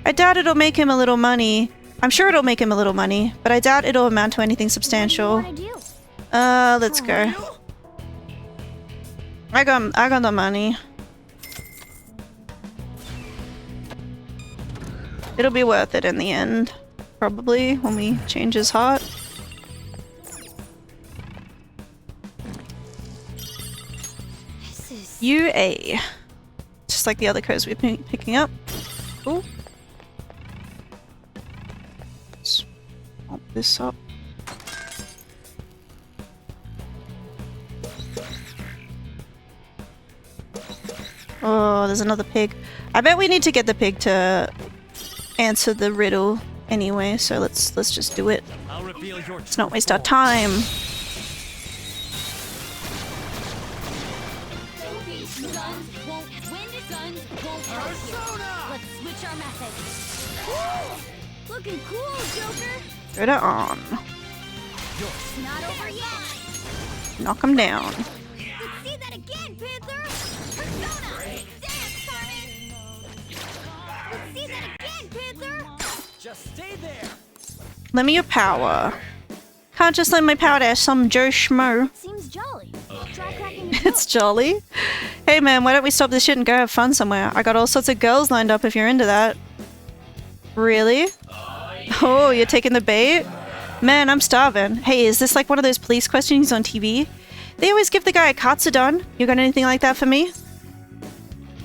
I doubt it'll make him a little money. I'm sure it'll make him a little money, but I doubt it'll amount to anything substantial. Let's go. I got the money. It'll be worth it in the end, probably, when we change his heart. UA. Just like the other codes we've been picking up. Cool. Let's pump this up. Oh, there's another pig. I bet we need to get the pig to answer the riddle anyway, so let's just do it. Let's not waste our time. Looking cool, Joker. Put it on. Not over yet. Knock him down. Let's see that again, Panther. Persona. Dance party. Let's see that again, Panther. Just stay there. Lend me your power. Can't just lend my power to some Joe Schmo. Seems jolly. Try cracking the It's jolly. Hey man, why don't we stop this shit and go have fun somewhere? I got all sorts of girls lined up if you're into that. Really? Oh, you're taking the bait? Man, I'm starving. Hey, is this like one of those police questions on TV? They always give the guy a katsudon. You got anything like that for me?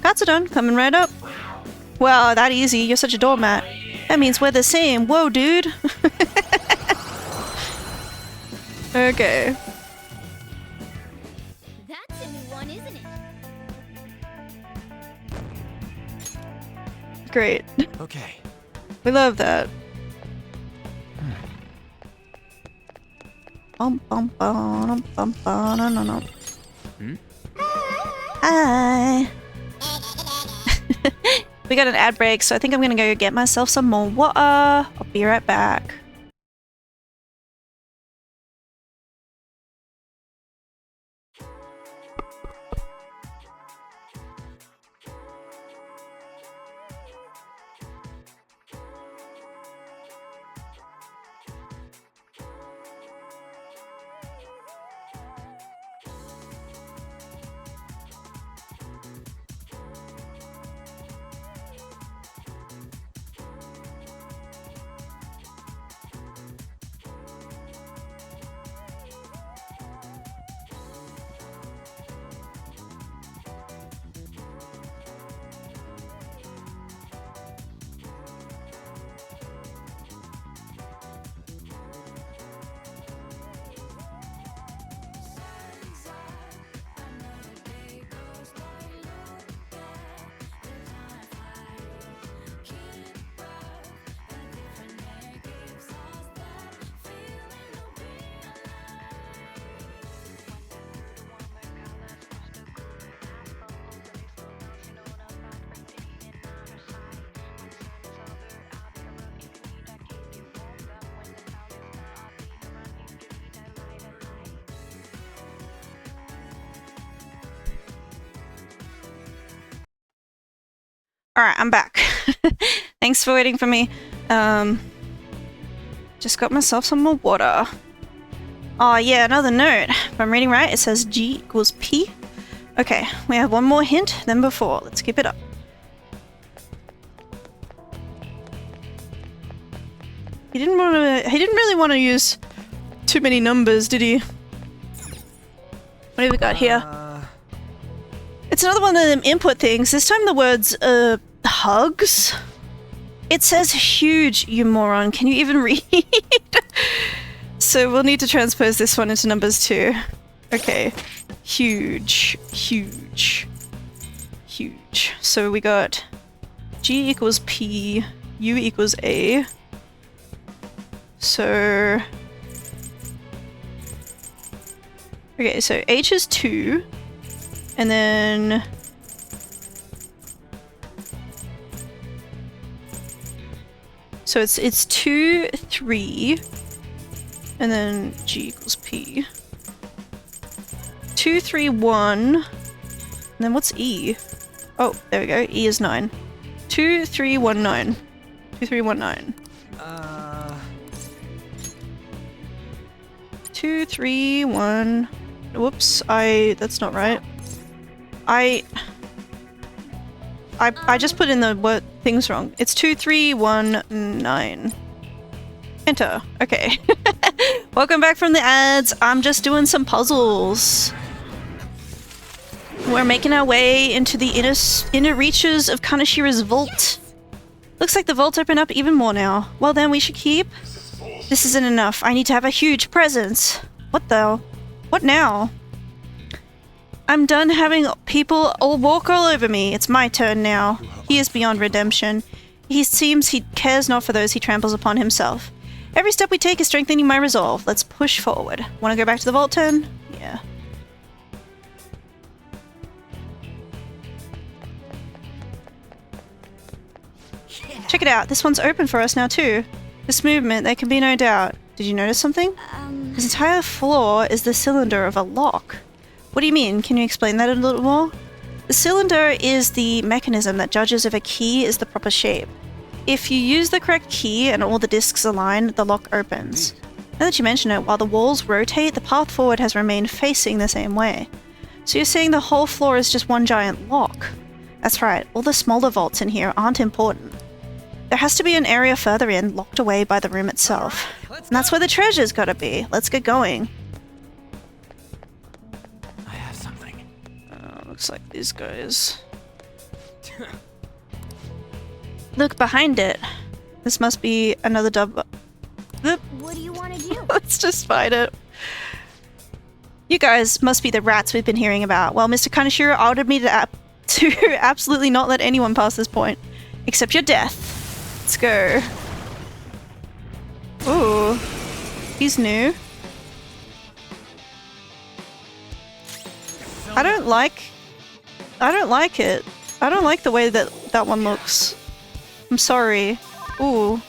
Katsudon, coming right up. Wow, that easy. You're such a doormat. That means we're the same. Whoa, dude. Okay. That's a new one, isn't it? Great. Okay. We love that. Bum bum bum bum bum no no no. Hi. We got an ad break, so I think I'm gonna go get myself some more water. I'll be right back. Alright, I'm back. Thanks for waiting for me. Just got myself some more water. Oh yeah, another note. If I'm reading right, it says G equals P. Okay, we have one more hint than before. Let's keep it up. He didn't really want to use too many numbers, did he? What have we got here? It's another one of them input things. This time the words, hugs? It says huge, you moron. Can you even read? So we'll need to transpose this one into numbers too. Okay. Huge, huge, huge. So we got G equals P, U equals A. So... Okay, so H is 2. And then... So it's 2, 3. And then G equals P. 231. And then what's E? Oh, there we go. E is 9. 2319. 2319. 231. Whoops, that's not right. I just put in the word things wrong. It's 2319. Enter. Okay. Welcome back from the ads. I'm just doing some puzzles. We're making our way into the inner reaches of Kaneshiro's vault. Looks like the vault opened up even more now. Well then, we should keep. This isn't enough. I need to have a huge presence. What the? What now? I'm done having people all walk all over me. It's my turn now. He is beyond redemption. He seems he cares not for those he tramples upon himself. Every step we take is strengthening my resolve. Let's push forward. Want to go back to the vault turn? Yeah. Check it out. This one's open for us now too. This movement, there can be no doubt. Did you notice something? This entire floor is the cylinder of a lock. What do you mean? Can you explain that a little more? The cylinder is the mechanism that judges if a key is the proper shape. If you use the correct key and all the discs align, the lock opens. Now that you mention it, while the walls rotate, the path forward has remained facing the same way. So you're saying the whole floor is just one giant lock? That's right, all the smaller vaults in here aren't important. There has to be an area further in, locked away by the room itself. And that's where the treasure's gotta be. Let's get going. I have something. Looks like these guys. Look behind it. This must be another dub. What do you want to do? Let's just fight it. You guys must be the rats we've been hearing about. Well, Mr. Kaneshiro ordered me to absolutely not let anyone pass this point. Except your death. Let's go. Ooh. He's new. I don't like it. I don't like the way that one looks. I'm sorry. Ooh.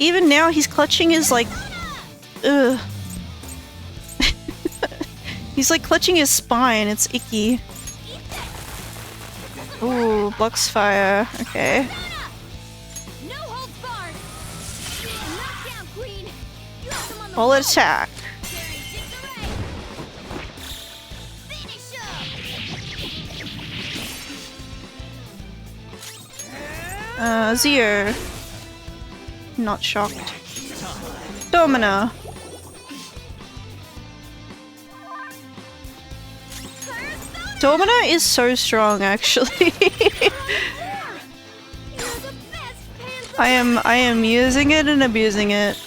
Even now he's clutching his like... Ugh. He's like clutching his spine. It's icky. Ooh, blocks fire. Okay. All attack. Zero. Not shocked. Domina. Domina is so strong, actually. I am using it and abusing it.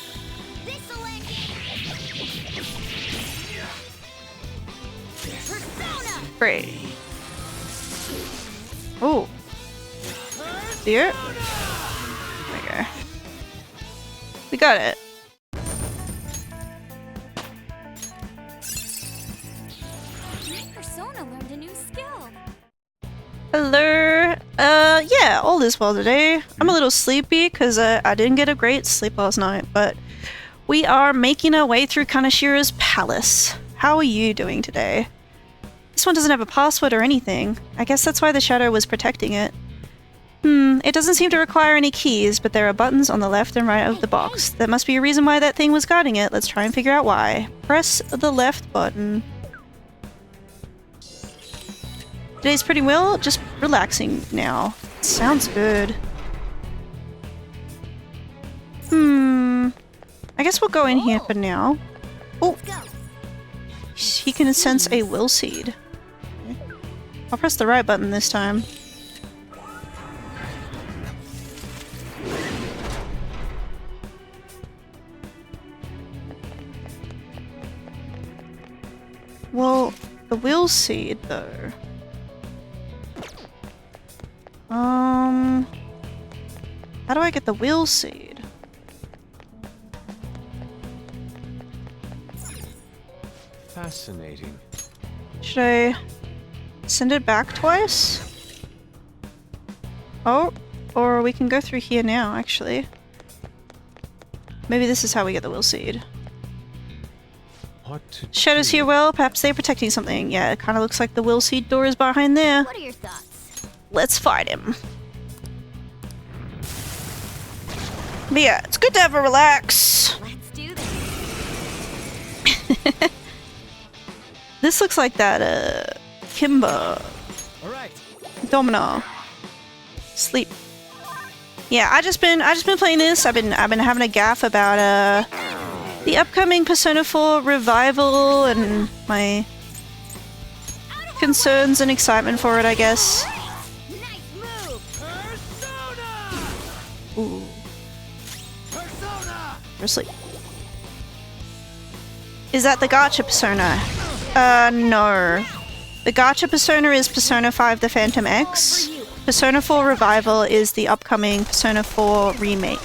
Great. Oh. Here? Okay. We got it. Persona learned a new skill. Hello. Yeah, all is well today. I'm a little sleepy because I didn't get a great sleep last night, but we are making our way through Kaneshiro's palace. How are you doing today? This one doesn't have a password or anything. I guess that's why the shadow was protecting it. It doesn't seem to require any keys, but there are buttons on the left and right of the box. There must be a reason why that thing was guarding it. Let's try and figure out why. Press the left button. Today's pretty well, just relaxing now. Sounds good. I guess we'll go in here for now. Oh! He can sense a will seed. Okay. I'll press the right button this time. Well, the will seed though. How do I get the will seed? Fascinating. Should I send it back twice? Oh, or we can go through here now, actually. Maybe this is how we get the will seed. What to Shadows do? here, well, perhaps they're protecting something. Yeah, it kind of looks like the Will Seed door is behind there. What are your thoughts? Let's fight him. But yeah, it's good to have a relax. Let's do this. This looks like that, Kimber. Alright. Domino. Sleep. Yeah, I just been playing this. I've been having a gaff about the upcoming Persona 4 revival and my concerns and excitement for it, I guess. Nice move. Ooh. Or sleep. Is that the gacha persona? No. The gacha persona is Persona 5 The Phantom X. Persona 4 Revival is the upcoming Persona 4 remake.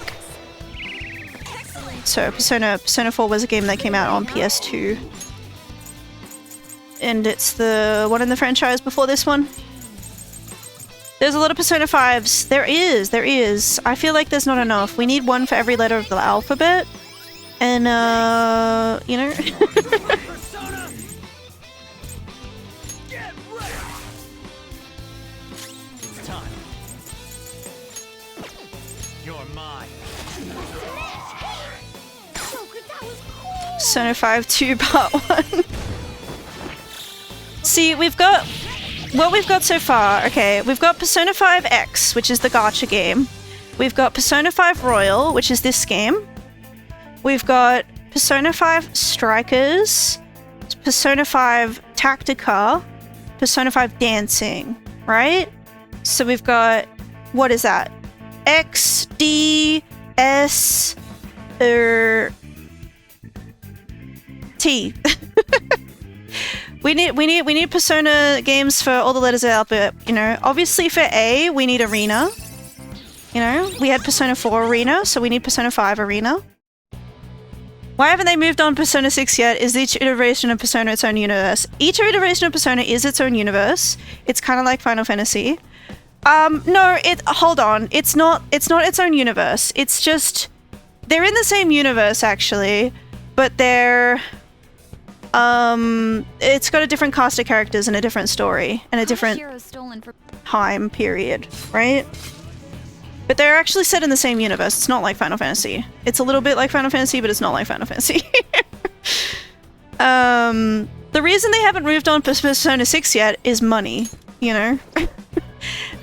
So Persona 4 was a game that came out on PS2. And it's the one in the franchise before this one. There's a lot of Persona 5s. There is. I feel like there's not enough. We need one for every letter of the alphabet. And, you know. It's time. You're mine. Persona 5 2 Part 1. See, we've got what we've got so far. Okay, we've got Persona 5 X, which is the gacha game. We've got Persona 5 Royal, which is this game. We've got Persona 5 Strikers, Persona 5 Tactica, Persona 5 Dancing, right? So we've got, what is that? X, D, S, T. We need Persona games for all the letters of the alphabet, you know. Obviously for A, we need Arena. You know, we had Persona 4 Arena, so we need Persona 5 Arena. Why haven't they moved on Persona 6 yet? Is each iteration of Persona its own universe? Each iteration of Persona is its own universe. It's kind of like Final Fantasy. No, hold on. It's not its own universe. It's just they're in the same universe actually, but they're it's got a different cast of characters and a different story and a different time period, right? But they're actually set in the same universe. It's not like Final Fantasy. It's a little bit like Final Fantasy, but it's not like Final Fantasy. The reason they haven't moved on Persona 6 yet is money, you know?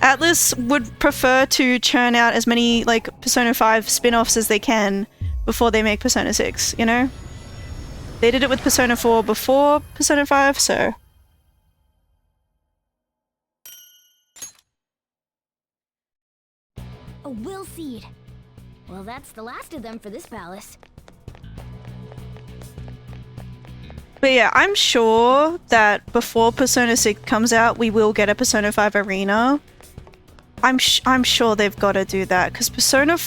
Atlas would prefer to churn out as many, like, Persona 5 spin-offs as they can before they make Persona 6, you know? They did it with Persona 4 before Persona 5, so... A will seed. Well, that's the last of them for this palace. But yeah, I'm sure that before Persona 6 comes out, we will get a Persona 5 Arena. I'm sure they've got to do that, because Persona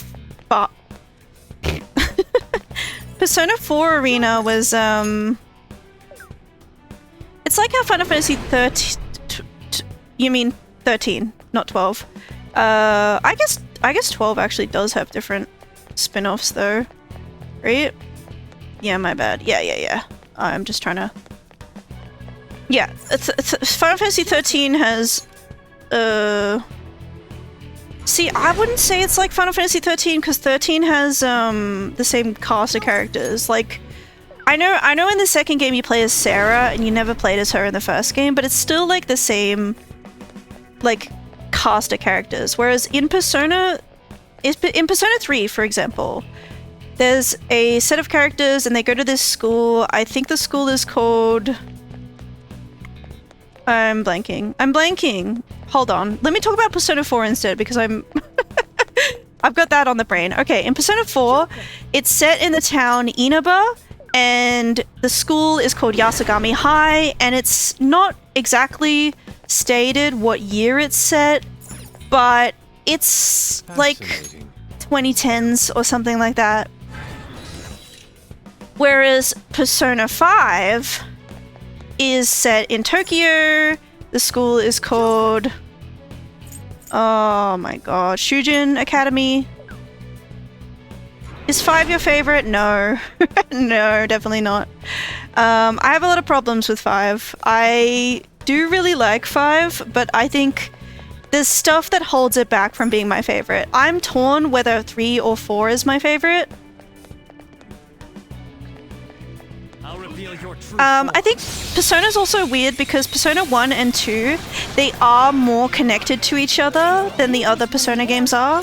4 Arena was, it's like how Final Fantasy 13... You mean 13, not 12. I guess 12 actually does have different spin-offs though, right? Yeah, my bad. Yeah. I'm just trying to... Yeah, Final Fantasy 13 has... See, I wouldn't say it's like Final Fantasy 13 because 13 has the same cast of characters. Like, I know in the second game you play as Sarah and you never played as her in the first game, but it's still like the same, like, cast of characters. Whereas in Persona 3, for example, there's a set of characters and they go to this school. I think the school is called... I'm blanking. Hold on. Let me talk about Persona 4 instead because I've got that on the brain. Okay, in Persona 4, it's set in the town Inaba, and the school is called Yasogami High, and it's not exactly stated what year it's set, but it's like 2010s or something like that. Whereas Persona 5 is set in Tokyo. The school is called... Oh my god. Shujin Academy. Is 5 your favorite? No. No, definitely not. I have a lot of problems with 5. I do really like 5, but I think there's stuff that holds it back from being my favorite. I'm torn whether 3 or 4 is my favorite. I'll reveal your true I think Persona's also weird because Persona 1 and 2, they are more connected to each other than the other Persona games are.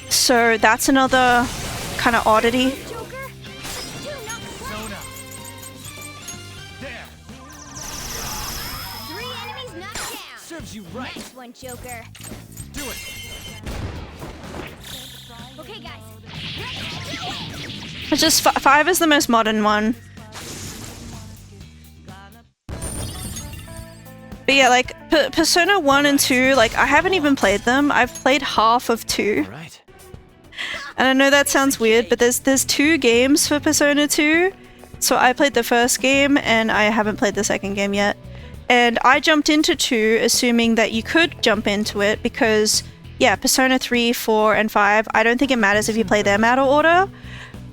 So that's another kind of oddity. Serves you right. Nice one, Joker. Do it. Okay, guys. It's just 5 is the most modern one. But yeah, like Persona 1 and 2, like I haven't even played them. I've played half of 2. Right. And I know that sounds weird, but there's 2 games for Persona 2. So I played the first game and I haven't played the second game yet. And I jumped into 2 assuming that you could jump into it because, yeah, Persona 3, 4, and 5, I don't think it matters if you play them out of order.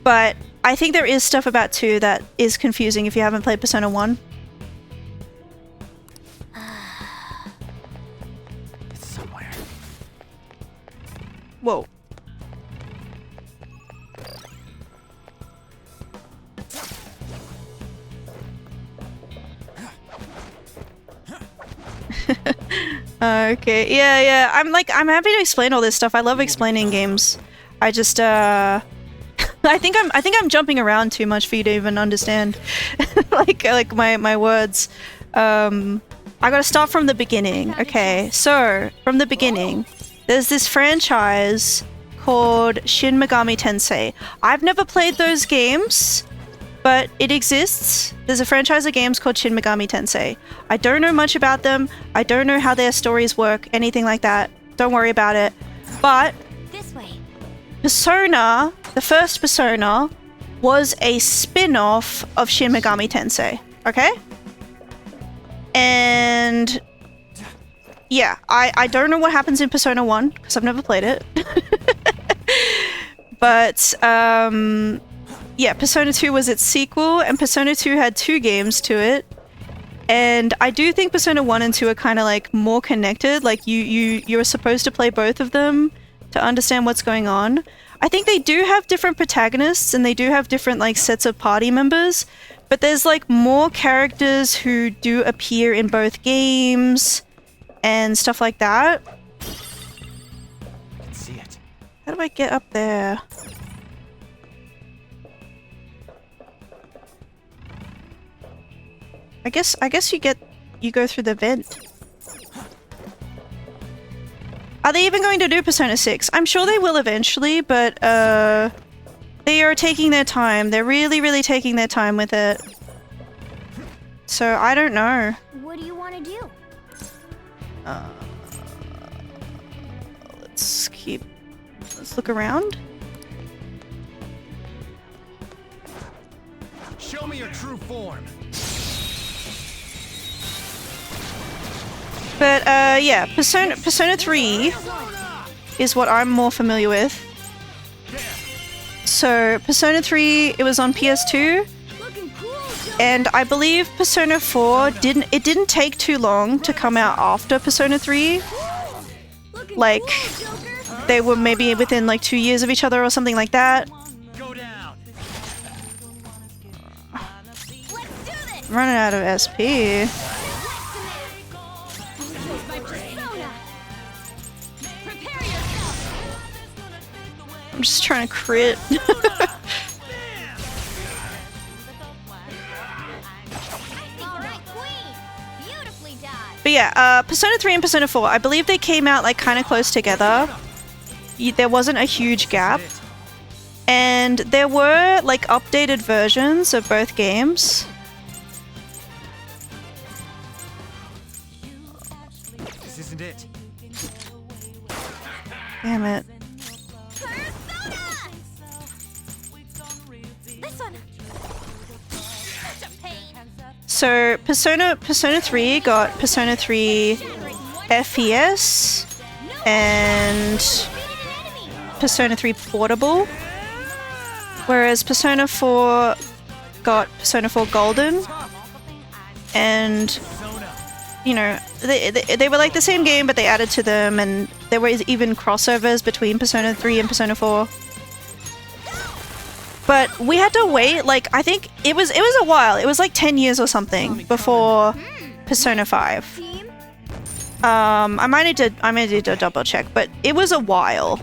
But I think there is stuff about 2 that is confusing if you haven't played Persona 1. It's somewhere. Whoa. Okay, yeah. I'm happy to explain all this stuff. I love explaining games. I just I think I'm jumping around too much for you to even understand like my words. I gotta start from the beginning. Okay, so from the beginning, there's this franchise called Shin Megami Tensei. I've never played those games, but it exists. There's a franchise of games called Shin Megami Tensei. I don't know much about them. I don't know how their stories work, anything like that. Don't worry about it. But This way. Persona, the first Persona, was a spin-off of Shin Megami Tensei. Okay? And yeah, I don't know what happens in Persona 1 because I've never played it. But yeah, Persona 2 was its sequel, and Persona 2 had 2 games to it. And I do think Persona 1 and 2 are kind of like more connected. Like you're supposed to play both of them to understand what's going on. I think they do have different protagonists and they do have different like sets of party members, but there's like more characters who do appear in both games and stuff like that. I can see it. How do I get up there? I guess you go through the vent. Are they even going to do Persona 6? I'm sure they will eventually, but they are taking their time. They're really taking their time with it. So I don't know. What do you want to do? Let's look around. Show me your true form. But yeah, Persona 3 is what I'm more familiar with. So Persona 3, it was on PS2, and I believe Persona 4 didn't take too long to come out after Persona 3. Like they were maybe within like 2 years of each other or something like that. Go down. Running out of SP. I'm just trying to crit. But yeah, Persona 3 and Persona 4, I believe they came out like kind of close together. There wasn't a huge gap. And there were like updated versions of both games. This isn't it. Damn it. So Persona 3 got Persona 3 FPS and Persona 3 Portable, whereas Persona 4 got Persona 4 Golden, and you know, they were like the same game, but they added to them, and there were even crossovers between Persona 3 and Persona 4. But we had to wait, like, I think it was a while. It was like 10 years or something before Persona 5. I might need to double check, but it was a while.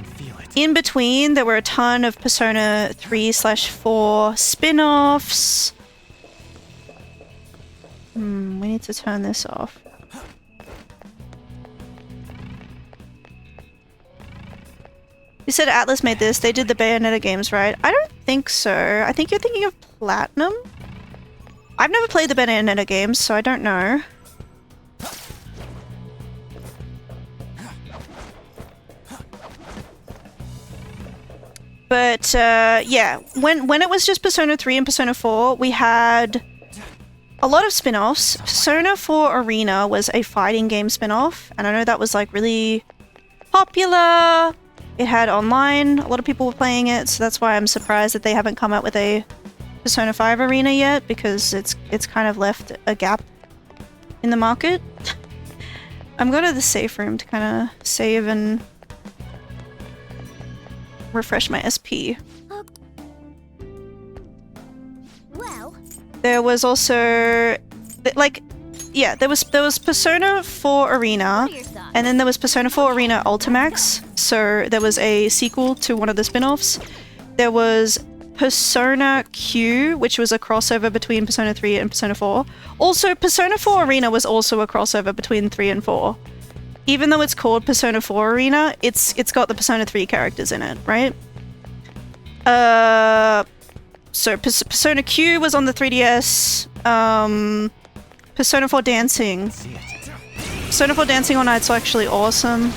In between, there were a ton of Persona 3/4 spin-offs. We need to turn this off. You said Atlas made this. They did the Bayonetta games, right? I don't think so. I think you're thinking of Platinum? I've never played the Bayonetta games, so I don't know. But, yeah. When it was just Persona 3 and Persona 4, we had a lot of spin-offs. Persona 4 Arena was a fighting game spin-off, and I know that was, like, really popular. It had online, a lot of people were playing it, so that's why I'm surprised that they haven't come out with a Persona 5 Arena yet, because it's kind of left a gap in the market. I'm going to the safe room to kind of save and refresh my SP. Well, there was also, like, yeah, there was Persona 4 Arena, and then there was Persona 4 Arena Ultimax, so there was a sequel to one of the spin-offs. There was Persona Q, which was a crossover between Persona 3 and Persona 4. Also, Persona 4 Arena was also a crossover between 3 and 4. Even though it's called Persona 4 Arena, it's got the Persona 3 characters in it, right? So Persona Q was on the 3DS. Persona 4 Dancing. Persona 4 Dancing on Night's actually awesome.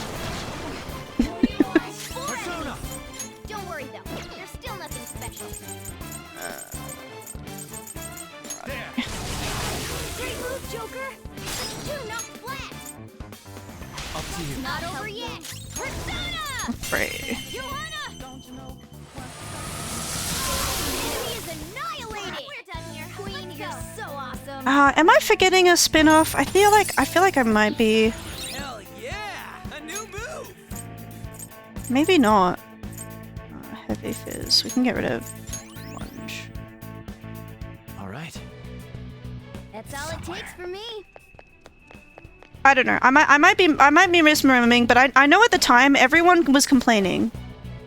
don't worry though. There's still nothing special. Great move, Joker. Two knocked flat. Up to you. Not over yet. Persona. Right. Enemy is annihilated. We're done here. Queen, you're so awesome. Am I forgetting a spin-off? I feel like I might be. Hell yeah! A new move! Maybe not. Heavy Fizz. We can get rid of Lunge. Alright. That's all it takes for me. I don't know. I might be misremembering, but I know at the time everyone was complaining.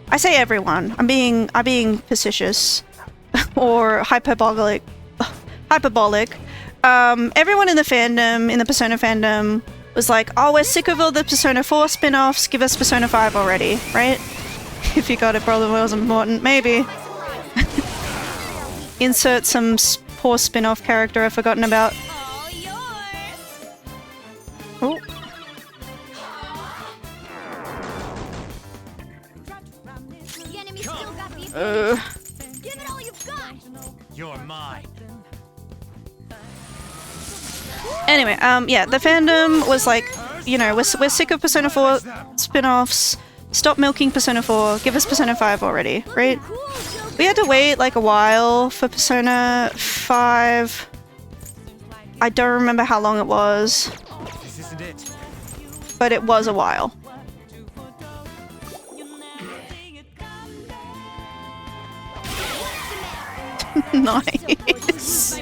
I say everyone. I'm being facetious or hyperbolic. Everyone in the fandom, in the Persona fandom, was like, "Oh, we're sick of all the Persona 4 spin-offs. Give us Persona 5 already," right? If you got it, probably wasn't important. Maybe. Insert some poor spin-off character I've forgotten about. Oh. The enemy still got the advantage. Give it all you've got. You're mine. Anyway, yeah, the fandom was like, you know, we're sick of Persona 4 spin-offs. Stop milking Persona 4. Give us Persona 5 already, right? We had to wait like a while for Persona 5. I don't remember how long it was. This isn't it. But it was a while. Nice.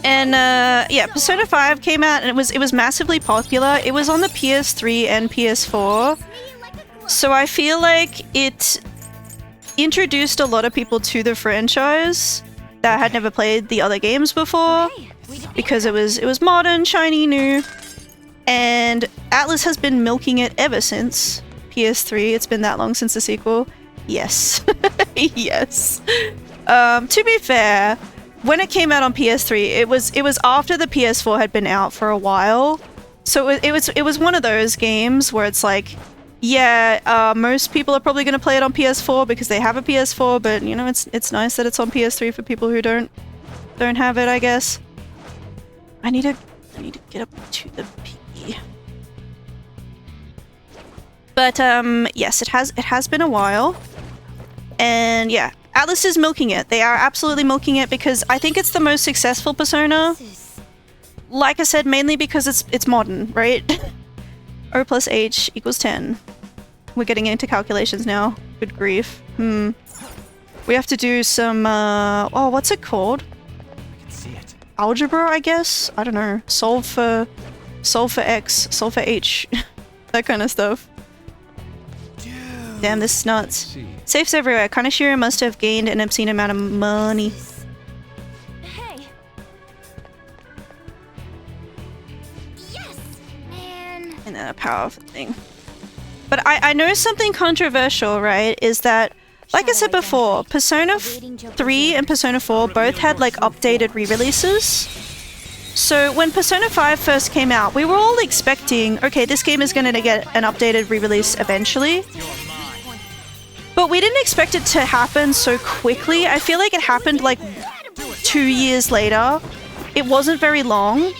And yeah, Persona 5 came out and it was massively popular. It was on the PS3 and PS4. So I feel like it introduced a lot of people to the franchise that had never played the other games before, because it was modern, shiny, new. And Atlas has been milking it ever since PS3. It's been that long since the sequel. Yes. Yes. To be fair, when it came out on PS3, it was after the PS4 had been out for a while. So it was one of those games where it's like, yeah, most people are probably going to play it on PS4 because they have a PS4, but you know, it's nice that it's on PS3 for people who don't have it, I guess. I need to get up to the P. But yes, it has been a while. And yeah, Atlas is milking it. They are absolutely milking it because I think it's the most successful Persona. Like I said, mainly because it's modern, right? O plus H equals 10. We're getting into calculations now. Good grief. We have to do some, oh, what's it called? I can see it. Algebra, I guess? I don't know. Solve for X, solve for H. That kind of stuff. Dude. Damn, this is nuts. Safes everywhere. Kaneshiro must have gained an obscene amount of money. Hey. Yes, man. And then a powerful thing. But I know something controversial, right? Is that, like I said before, Persona 3 and Persona 4 both had like updated re-releases. So when Persona 5 first came out, we were all expecting, okay, this game is going to get an updated re-release eventually. But we didn't expect it to happen so quickly. I feel like it happened like 2 years later. It wasn't very long.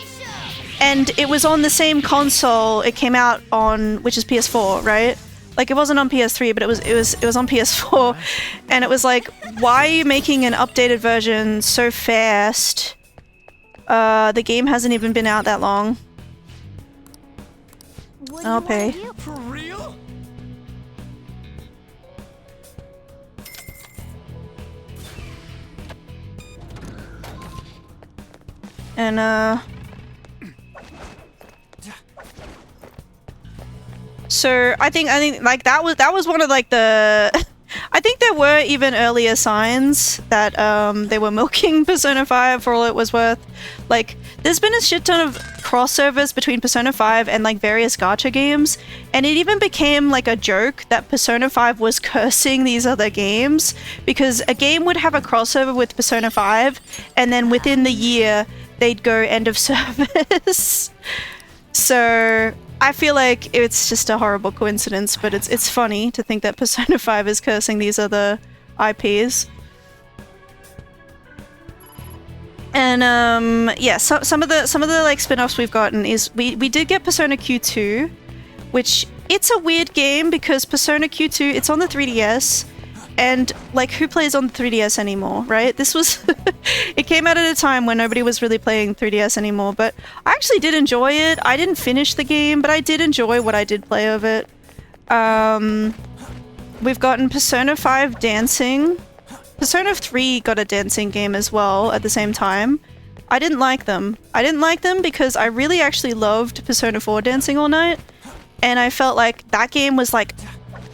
And it was on the same console it came out on, which is PS4, right? Like it wasn't on PS3, but it was on PS4. And it was like, why are you making an updated version so fast? The game hasn't even been out that long. I'll pay. For real? And so I think like that was one of like the I think there were even earlier signs that they were milking Persona 5 for all it was worth. Like there's been a shit ton of crossovers between Persona 5 and like various gacha games, and it even became like a joke that Persona 5 was cursing these other games because a game would have a crossover with Persona 5 and then within the year they'd go end of service. So I feel like it's just a horrible coincidence, but it's funny to think that Persona 5 is cursing these other IPs. And yeah, so some of the like spin-offs we've gotten is we did get Persona Q2, which it's a weird game because Persona Q2 it's on the 3DS. And like, who plays on the 3DS anymore, right? This was... it came out at a time when nobody was really playing 3DS anymore, but I actually did enjoy it. I didn't finish the game, but I did enjoy what I did play of it. We've gotten Persona 5 Dancing. Persona 3 got a dancing game as well at the same time. I didn't like them. I didn't like them because I really actually loved Persona 4 Dancing All Night, and I felt like that game was like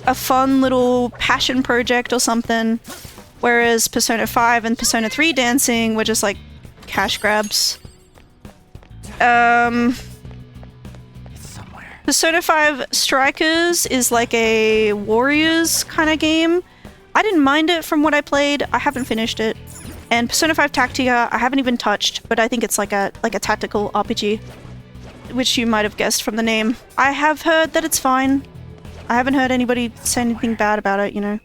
a fun little passion project or something, whereas Persona 5 and Persona 3 Dancing were just like cash grabs. Persona 5 Strikers is like a Warriors kind of game. I didn't mind it from what I played. I haven't finished it. And Persona 5 Tactica I haven't even touched, but I think it's like a tactical RPG, which you might have guessed from the name. I have heard that it's fine. I haven't heard anybody say anything bad about it, you know.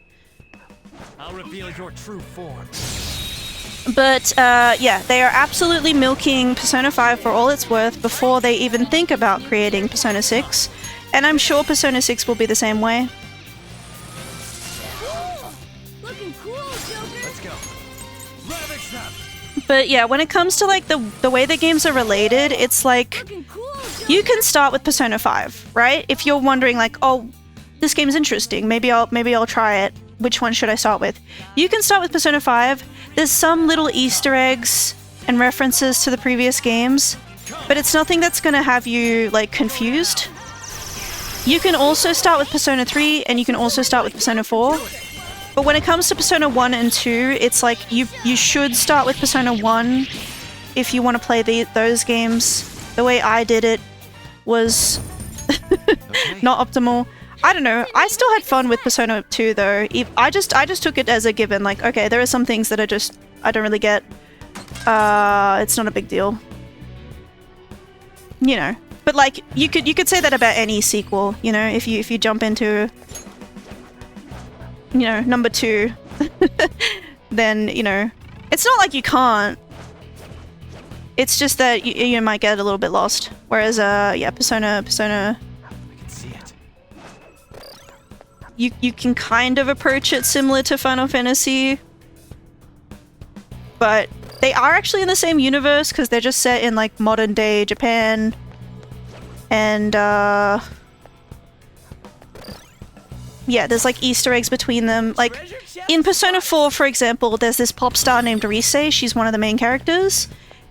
I'll reveal your true form. But yeah, they are absolutely milking Persona 5 for all it's worth before they even think about creating Persona 6. And I'm sure Persona 6 will be the same way. Cool. Looking cool, Joker. Let's go. Ravage them. But yeah, when it comes to like the way the games are related, it's like you can start with Persona 5, right? If you're wondering like, oh, this game's interesting, maybe I'll try it. Which one should I start with? You can start with Persona 5. There's some little Easter eggs and references to the previous games, but it's nothing that's gonna have you like confused. You can also start with Persona 3 and you can also start with Persona 4. But when it comes to Persona 1 and 2, it's like you should start with Persona 1 if you want to play those games. The way I did it was not optimal. I don't know. I still had fun with Persona 2 though. I just took it as a given. Like, okay, there are some things that I don't really get. It's not a big deal. You know. But like you could say that about any sequel, you know, if you jump into, you know, number 2, then, you know, it's not like you can't. It's just that you might get a little bit lost. Whereas yeah, Persona I can see it. you can kind of approach it similar to Final Fantasy, but they are actually in the same universe because they're just set in like modern day Japan, and yeah, there's like Easter eggs between them. Like in Persona 4, for example, there's this pop star named Rise. She's one of the main characters.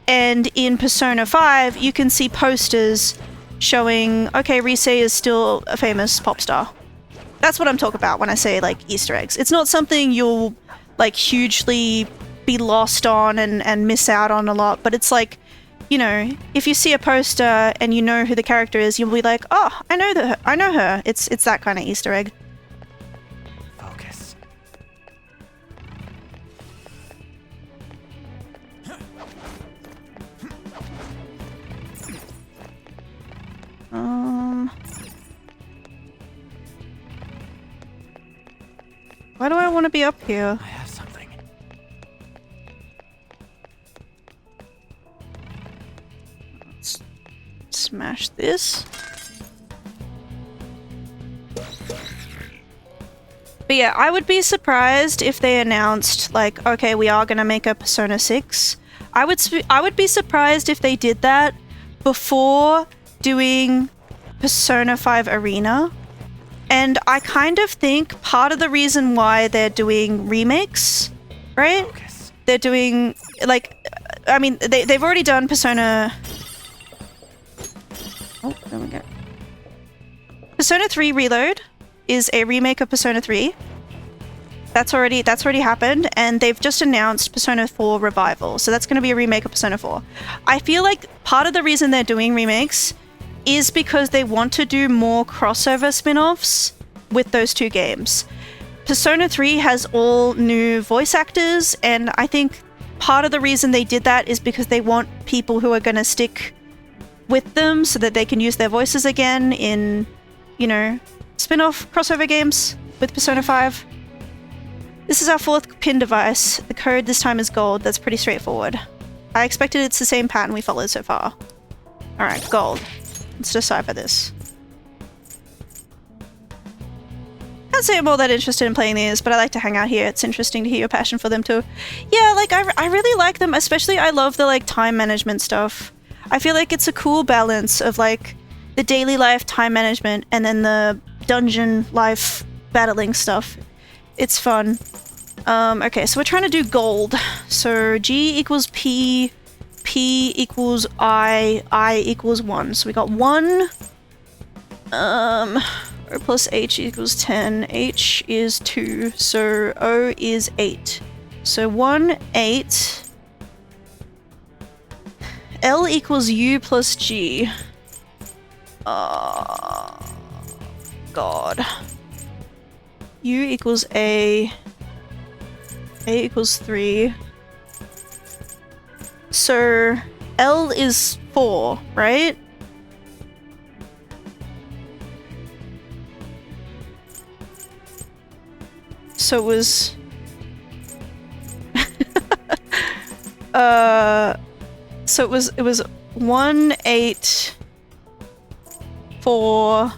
And in Persona 5, you can see posters showing, okay, Rise is still a famous pop star. That's what I'm talking about when I say like Easter eggs. It's not something you'll like hugely be lost on and miss out on a lot, but it's like, you know, if you see a poster and you know who the character is, you'll be like, oh, I know her. It's that kind of Easter egg. Focus. Why do I want to be up here? I have something. Let's smash this. But yeah, I would be surprised if they announced like, okay, we are gonna make a Persona 6. I would be surprised if they did that before doing Persona 5 Arena. And I kind of think part of the reason why they're doing remakes, right? Focus. They're doing, like, I mean, they've already done Persona... Oh, there we go. Persona 3 Reload is a remake of Persona 3. That's already happened, and they've just announced Persona 4 Revival. So that's going to be a remake of Persona 4. I feel like part of the reason they're doing remakes is because they want to do more crossover spin-offs with those two games. Persona 3 has all new voice actors, and I think part of the reason they did that is because they want people who are going to stick with them so that they can use their voices again in, you know, spin-off crossover games with Persona 5. This is our 4th pin device. The code this time is gold. That's pretty straightforward. I expected it's the same pattern we followed so far. Alright, gold. Let's decipher this. Can't say I'm all that interested in playing these, but I like to hang out here. It's interesting to hear your passion for them too. Yeah, like I really like them, especially I love the like time management stuff. I feel like it's a cool balance of like the daily life time management and then the dungeon life battling stuff. It's fun. Okay, so we're trying to do gold. So G equals P, P equals I equals 1. So we got 1. O plus H equals 10. H is 2. So O is 8. So 1, 8. L equals U plus G. God. U equals A equals 3. So L is 4, right? So it was so it was 1, 8, 4,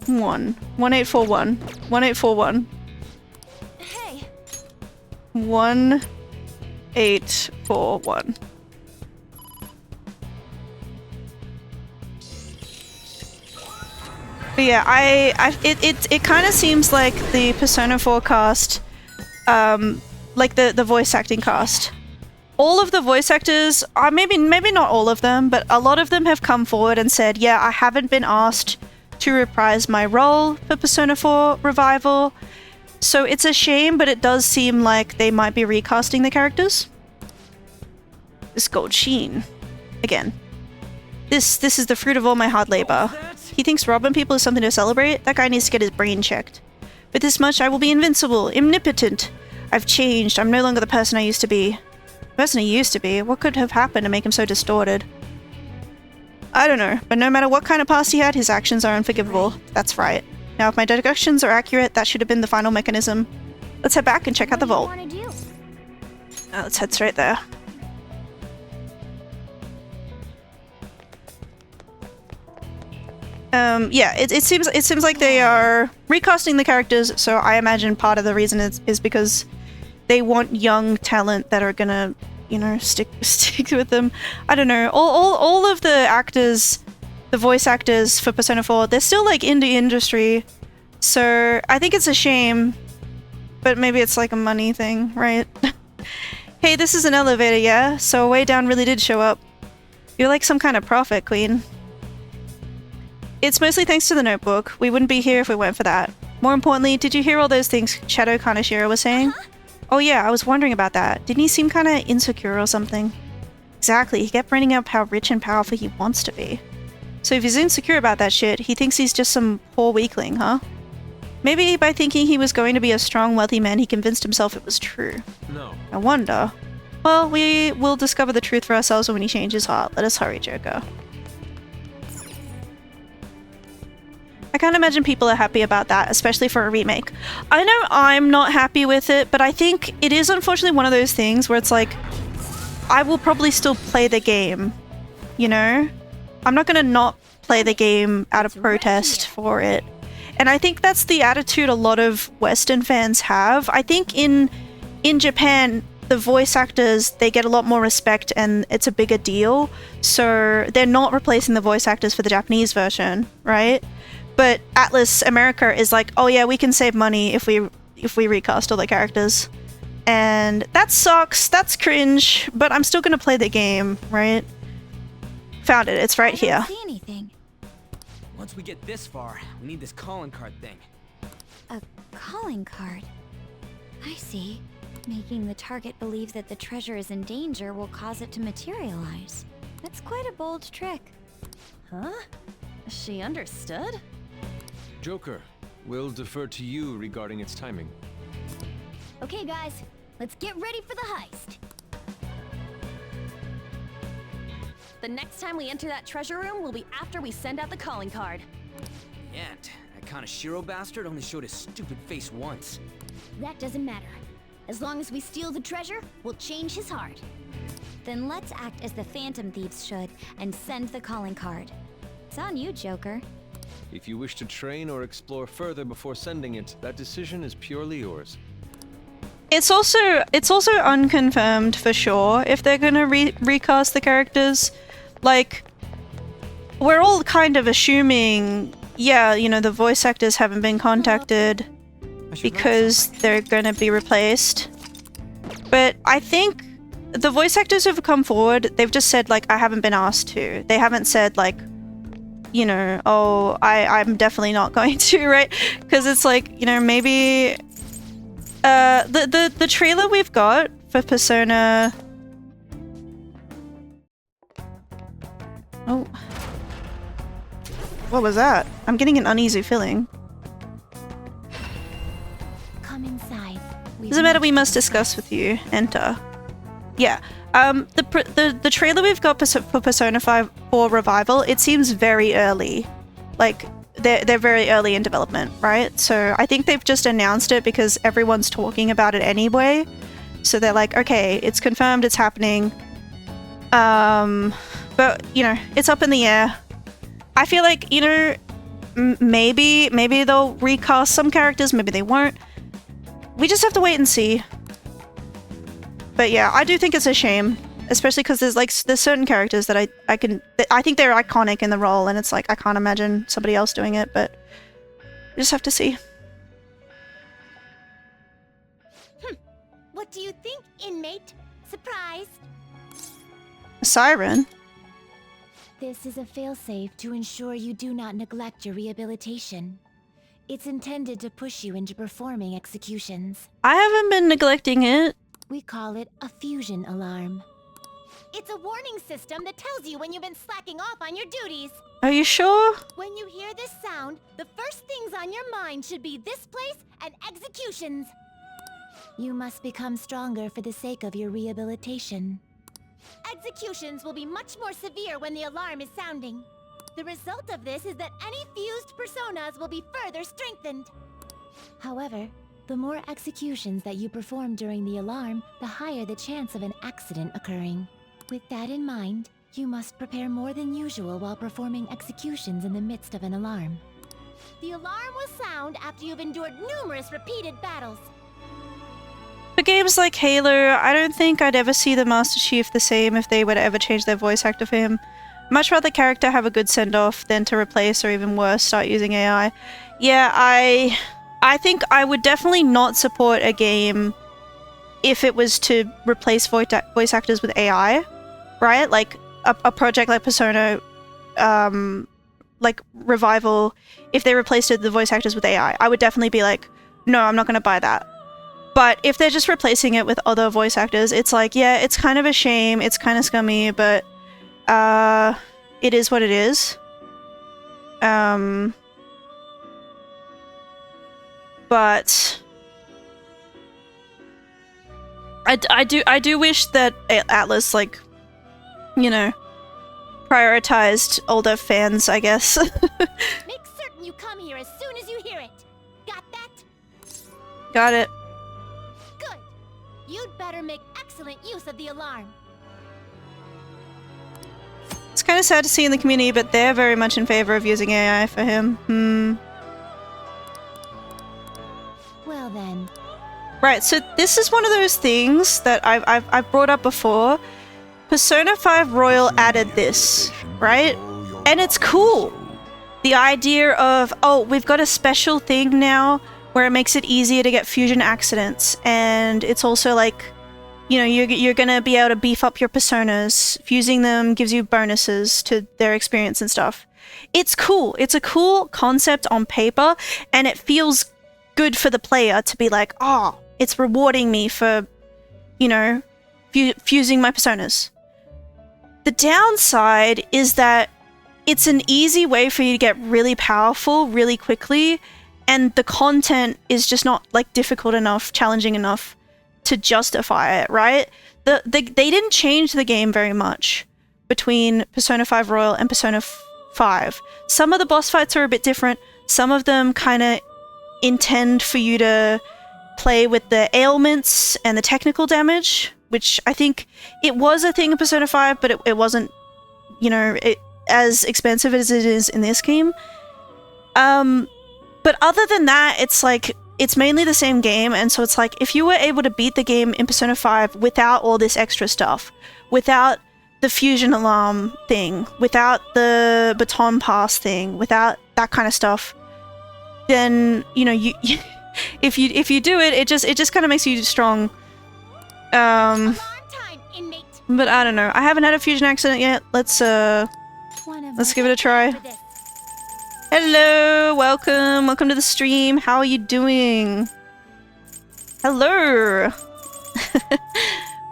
1. 1841. 1841. Hey. 1841. But yeah, it kind of seems like the Persona 4 cast, like the voice acting cast. All of the voice actors, maybe not all of them, but a lot of them have come forward and said, yeah, I haven't been asked to reprise my role for Persona 4 Revival. So it's a shame, but it does seem like they might be recasting the characters. This gold sheen. Again. This is the fruit of all my hard labor. He thinks robbing people is something to celebrate? That guy needs to get his brain checked. With this much, I will be invincible, omnipotent. I've changed. I'm no longer the person I used to be. The person he used to be? What could have happened to make him so distorted? I don't know, but no matter what kind of past he had, his actions are unforgivable. That's right. Now, if my deductions are accurate, that should have been the final mechanism. Let's head back and check out the vault. Let's head straight there. Yeah, it seems like they are recasting the characters, so I imagine part of the reason is because they want young talent that are gonna, you know, stick with them. I don't know. All of the actors, the voice actors for Persona 4, they're still like in the industry. So I think it's a shame, but maybe it's like a money thing, right? Hey, this is an elevator, yeah? So Way Down really did show up. You're like some kind of prophet, queen. It's mostly thanks to the notebook. We wouldn't be here if we weren't for that. More importantly, did you hear all those things Shadow Kaneshiro was saying? Oh yeah, I was wondering about that. Didn't he seem kind of insecure or something? Exactly, he kept bringing up how rich and powerful he wants to be. So if he's insecure about that shit, he thinks he's just some poor weakling, huh? Maybe by thinking he was going to be a strong, wealthy man, he convinced himself it was true. No. I wonder. Well, we will discover the truth for ourselves when he changes his heart. Let us hurry, Joker. I can't imagine people are happy about that, especially for a remake. I know I'm not happy with it, but I think it is unfortunately one of those things where it's like, I will probably still play the game, you know? I'm not gonna not play the game out of protest for it. And I think that's the attitude a lot of Western fans have. I think in Japan, the voice actors, they get a lot more respect and it's a bigger deal. So they're not replacing the voice actors for the Japanese version, right? But Atlas America is like, oh yeah, we can save money if we recast all the characters. And that sucks, that's cringe, but I'm still gonna play the game, right? Found it, it's right here. I don't see anything. Once we get this far, we need this calling card thing. A calling card. I see. Making the target believe that the treasure is in danger will cause it to materialize. That's quite a bold trick. Huh? She understood? Joker, we'll defer to you regarding its timing. Okay, guys, let's get ready for the heist. The next time we enter that treasure room will be after we send out the calling card. And that Kaneshiro bastard only showed his stupid face once. That doesn't matter. As long as we steal the treasure, we'll change his heart. Then let's act as the Phantom Thieves should and send the calling card. It's on you, Joker. If you wish to train or explore further before sending it, that decision is purely yours. It's also unconfirmed for sure if they're gonna recast the characters. Like, we're all kind of assuming, yeah, you know, the voice actors haven't been contacted because they're gonna be replaced. But I think the voice actors who've come forward, they've just said, like, I haven't been asked to. They haven't said, like, you know, oh, I'm definitely not going to, right? Because it's like, you know, maybe... the trailer we've got for Persona... Oh. What was that? I'm getting an uneasy feeling. Come inside. There's a matter we must discuss with you. Enter. Yeah. The trailer we've got for Persona 5 for Revival, it seems very early. Like, they're very early in development, right? So I think they've just announced it because everyone's talking about it anyway. So they're like, okay, it's confirmed, it's happening. But, you know, it's up in the air. I feel like, you know, maybe they'll recast some characters, maybe they won't. We just have to wait and see. But yeah, I do think it's a shame, especially because there's certain characters that I think they're iconic in the role, and it's like I can't imagine somebody else doing it, but we just have to see. What do you think, inmate? Surprised? A siren? This is a failsafe to ensure you do not neglect your rehabilitation. It's intended to push you into performing executions. I haven't been neglecting it. We call it a fusion alarm. It's a warning system that tells you when you've been slacking off on your duties. Are you sure? When you hear this sound, the first things on your mind should be this place and executions. You must become stronger for the sake of your rehabilitation. Executions will be much more severe when the alarm is sounding. The result of this is that any fused personas will be further strengthened. However, the more executions that you perform during the alarm, the higher the chance of an accident occurring. With that in mind, You must prepare more than usual while performing executions in the midst of an alarm. The alarm will sound after you've endured numerous repeated battles. For games like Halo, I don't think I'd ever see the Master Chief the same if they were to ever change their voice actor for him. Much rather the character have a good send-off than to replace, or even worse, start using AI. Yeah, I think I would definitely not support a game if it was to replace voice actors with AI, right? Like a project like Persona, like Revival, if they replaced the voice actors with AI, I would definitely be like, no, I'm not going to buy that. But if they're just replacing it with other voice actors, it's like, yeah, it's kind of a shame, it's kind of scummy, but it is what it is. But I do wish that Atlas, like, you know, prioritized older fans, I guess. Make certain you come here as soon as you hear it. Got that? Got it. Good. You'd better make excellent use of the alarm. It's kind of sad to see in the community, but they're very much in favor of using AI for him. Well then. Right, so this is one of those things that I've brought up before. Persona 5 Royal added this, right? And it's cool. The idea of, oh, we've got a special thing now where it makes it easier to get fusion accidents, and it's also like, you know, you're gonna be able to beef up your personas. Fusing them gives you bonuses to their experience and stuff. It's cool. It's a cool concept on paper, and it feels good for the player to be like, oh, it's rewarding me for, you know, fusing my personas. The downside is that it's an easy way for you to get really powerful really quickly, and the content is just not like difficult enough, challenging enough to justify it, right? They didn't change the game very much between Persona 5 Royal and Persona 5. Some of the boss fights are a bit different. Some of them kind of intend for you to play with the ailments and the technical damage, which I think it was a thing in Persona 5, but it wasn't, you know, as expensive as it is in this game. But other than that, it's like, it's mainly the same game, and so it's like, if you were able to beat the game in Persona 5 without all this extra stuff, without the fusion alarm thing, without the baton pass thing, without that kind of stuff, then, you know, you if you do it, it just kind of makes you strong. But I don't know. I haven't had a fusion accident yet. Let's give it a try. Hello, welcome to the stream. How are you doing? Hello.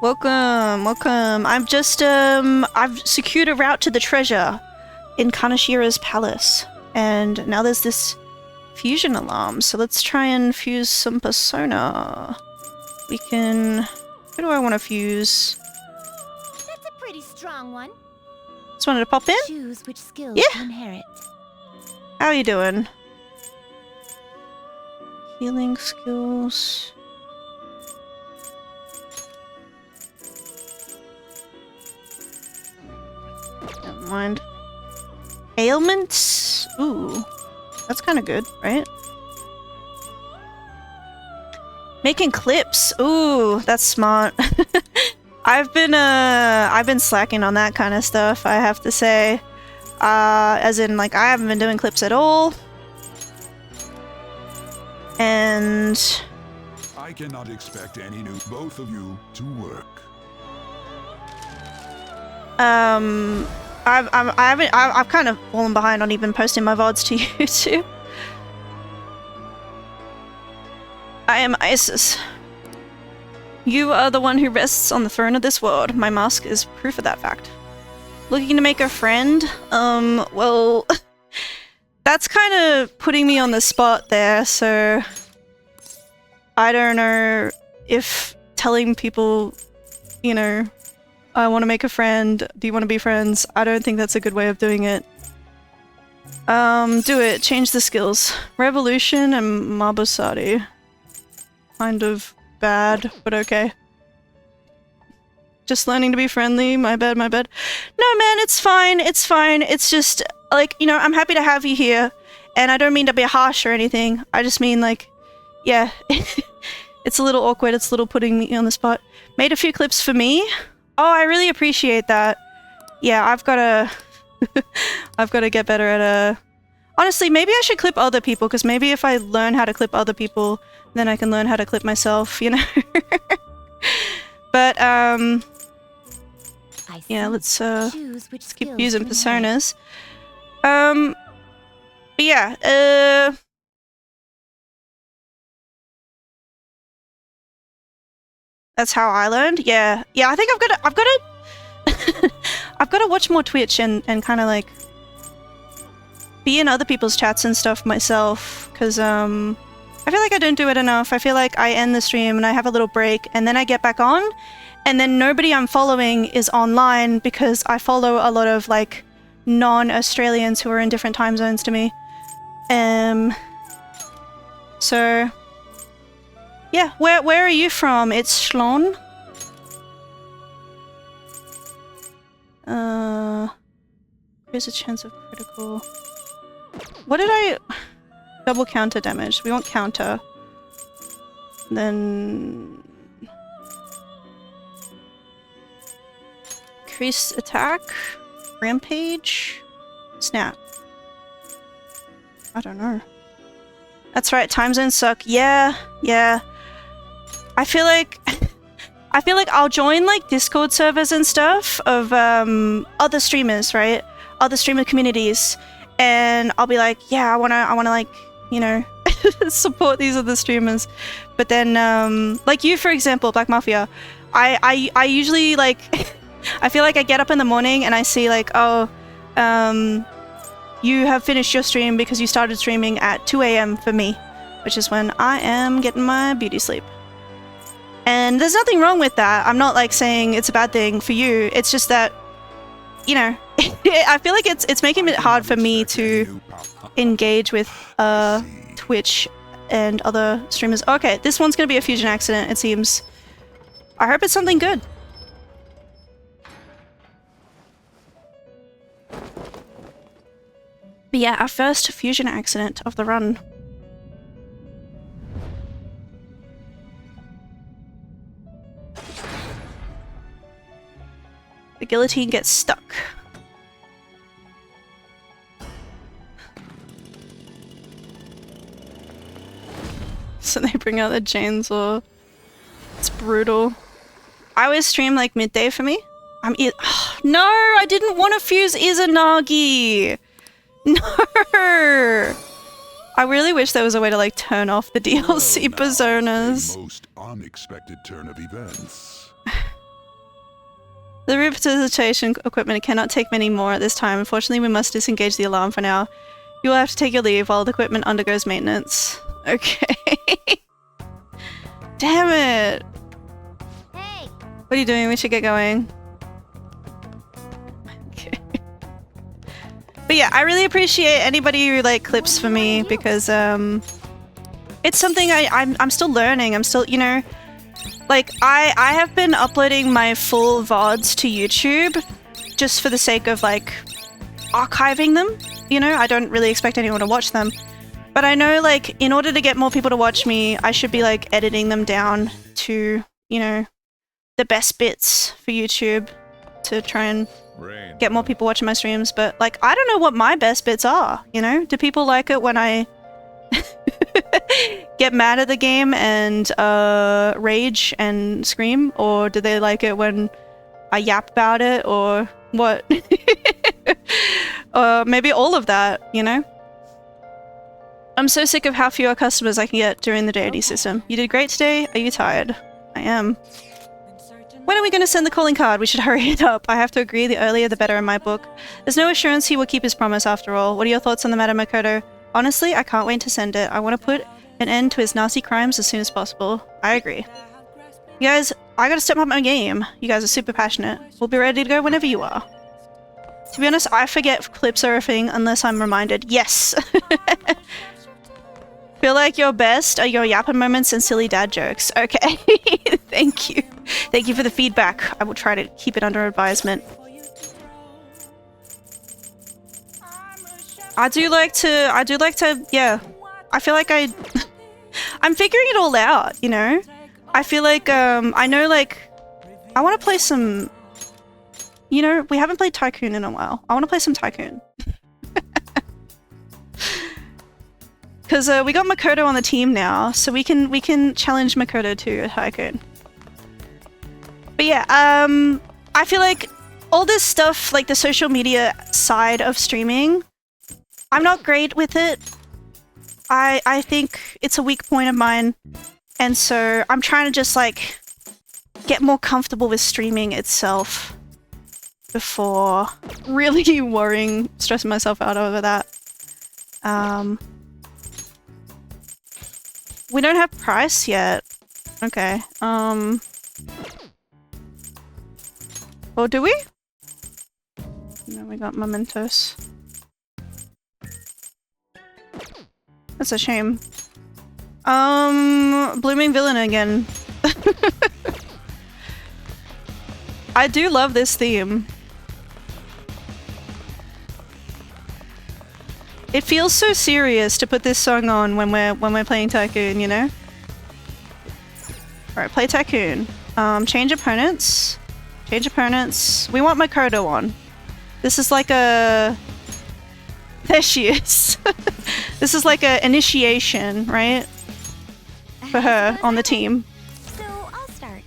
welcome. I've secured a route to the treasure in Kaneshiro's palace, and now there's this fusion alarm. So let's try and fuse some persona. We can. Who do I want to fuse? That's a pretty strong one. Just wanted to pop in. Choose which skills to inherit. How are you doing? Healing skills. Never mind. Ailments? Ooh. That's kind of good, right? Making clips. Ooh, that's smart. I've been slacking on that kind of stuff, I have to say. As in, like, I haven't been doing clips at all. And I cannot expect both of you to work. I've kind of fallen behind on even posting my VODs to YouTube. I am Isis. You are the one who rests on the throne of this world. My mask is proof of that fact. Looking to make a friend? Well, that's kind of putting me on the spot there, so I don't know if telling people, you know, I want to make a friend, do you want to be friends? I don't think that's a good way of doing it. Do it. Change the skills. Revolution and Mabusari. Kind of bad, but okay. Just learning to be friendly. My bad, my bad. No, man, it's fine. It's fine. It's just, like, you know, I'm happy to have you here. And I don't mean to be harsh or anything. I just mean, like, yeah. It's a little awkward. It's a little putting me on the spot. Made a few clips for me. Oh, I really appreciate that. Yeah, I've gotta... I've gotta get better at, Honestly, maybe I should clip other people, because maybe if I learn how to clip other people, then I can learn how to clip myself, you know? But, yeah, let's keep using personas. But yeah, that's how I learned. Yeah, I think I've got to I've got to watch more Twitch and kind of like be in other people's chats and stuff myself, because I feel like I don't do it enough. I feel like I end the stream and I have a little break and then I get back on, and then nobody I'm following is online because I follow a lot of like non-Australians who are in different time zones to me. So yeah, where are you from? It's Schlon. There's a chance of critical. What did I... Double counter damage. We want counter. Then... Increase attack. Rampage. Snap. I don't know. That's right, time zones suck. Yeah. I feel like... I'll join like Discord servers and stuff of other streamers, right? Other streamer communities. And I'll be like, yeah, I wanna like, you know, support these other streamers. But then, like you, for example, Black Mafia, I usually like, I feel like I get up in the morning and I see like, oh, you have finished your stream because you started streaming at 2 AM for me, which is when I am getting my beauty sleep. And there's nothing wrong with that. I'm not like saying it's a bad thing for you. It's just that, you know, I feel like it's making it hard for me to engage with Twitch and other streamers. Okay, this one's gonna be a fusion accident, it seems. I hope it's something good. But yeah, our first fusion accident of the run. The guillotine gets stuck. So they bring out the chainsaw. It's brutal. I always stream like midday for me. No, I didn't want to fuse Izanagi. No. I really wish there was a way to like turn off the DLC personas. Most unexpected turn of events. The resuscitation equipment cannot take many more at this time. Unfortunately, we must disengage the alarm for now. You will have to take your leave while the equipment undergoes maintenance. Okay. Damn it! Hey! What are you doing? We should get going. Okay. But yeah, I really appreciate anybody who like clips for me, because it's something I'm still learning. I'm still, you know, like I have been uploading my full VODs to YouTube just for the sake of like archiving them. You know, I don't really expect anyone to watch them. But I know, like, in order to get more people to watch me, I should be, like, editing them down to, you know, the best bits for YouTube to try and get more people watching my streams. But, like, I don't know what my best bits are, you know? Do people like it when I get mad at the game and rage and scream? Or do they like it when I yap about it? Or what? Maybe all of that, you know? I'm so sick of how fewer customers I can get during the deity system. You did great today. Are you tired? I am. When are we going to send the calling card? We should hurry it up. I have to agree, the earlier the better in my book. There's no assurance he will keep his promise after all. What are your thoughts on the matter, Makoto? Honestly, I can't wait to send it. I want to put an end to his nasty crimes as soon as possible. I agree. You guys, I gotta step up my game. You guys are super passionate. We'll be ready to go whenever you are. To be honest, I forget clips are a thing unless I'm reminded. Yes! Feel like your best are your yapping moments and silly dad jokes. Okay, thank you. Thank you for the feedback. I will try to keep it under advisement. I do like to, yeah. I feel like I'm figuring it all out, you know? I feel like, I know, like, I want to play some, you know, we haven't played Tycoon in a while. I want to play some Tycoon. Because we got Makoto on the team now, so we can challenge Makoto to a Tycoon. But yeah, I feel like all this stuff, like the social media side of streaming, I'm not great with it. I think it's a weak point of mine, and so I'm trying to just like get more comfortable with streaming itself before really stressing myself out over that. We don't have price yet. Okay. Well, do we? No, we got mementos. That's a shame. Blooming villain again. I do love this theme. It feels so serious to put this song on when we're playing Tycoon, you know? Alright, play Tycoon. Change opponents. Change opponents. We want Makoto on. This is like a... There she is. This is like a initiation, right? For her on the team. So I'll start.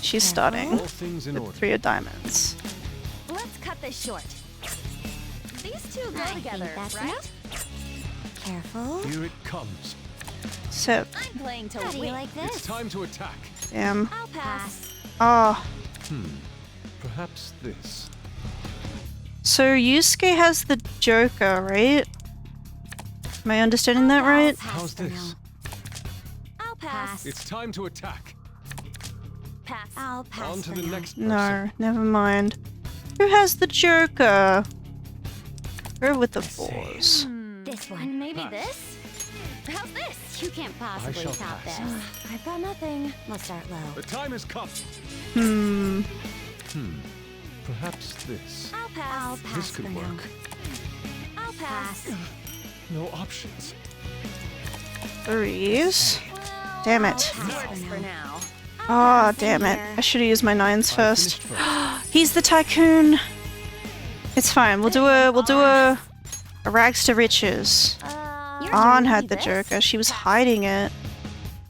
She's starting. All things in With order. 3 of diamonds. Let's cut this short. These two go together, that's right? enough. Careful. Here it comes. So, I'm playing to How do you win. like It's this? time to attack. damn. I'll pass. Oh. Perhaps this. So Yusuke has the Joker, right? Am I understanding that right? How's this? I'll pass. It's time to attack. Pass. I'll pass On to for the now. next person. No, never mind. Who has the Joker? Go with the fours. This one. Maybe Pass. this? How's this? You can't possibly shall top pass. this. I've got nothing. We'll start low. The time has come. Perhaps this. I'll pass. I'll pass This for could now. work. I'll pass. No options. 3s. Damn it. Pass for now. Oh, damn it. I should have used my 9s I first. finished first. He's the Tycoon. It's fine. We'll do a rags to riches. An had the Joker. She was hiding it.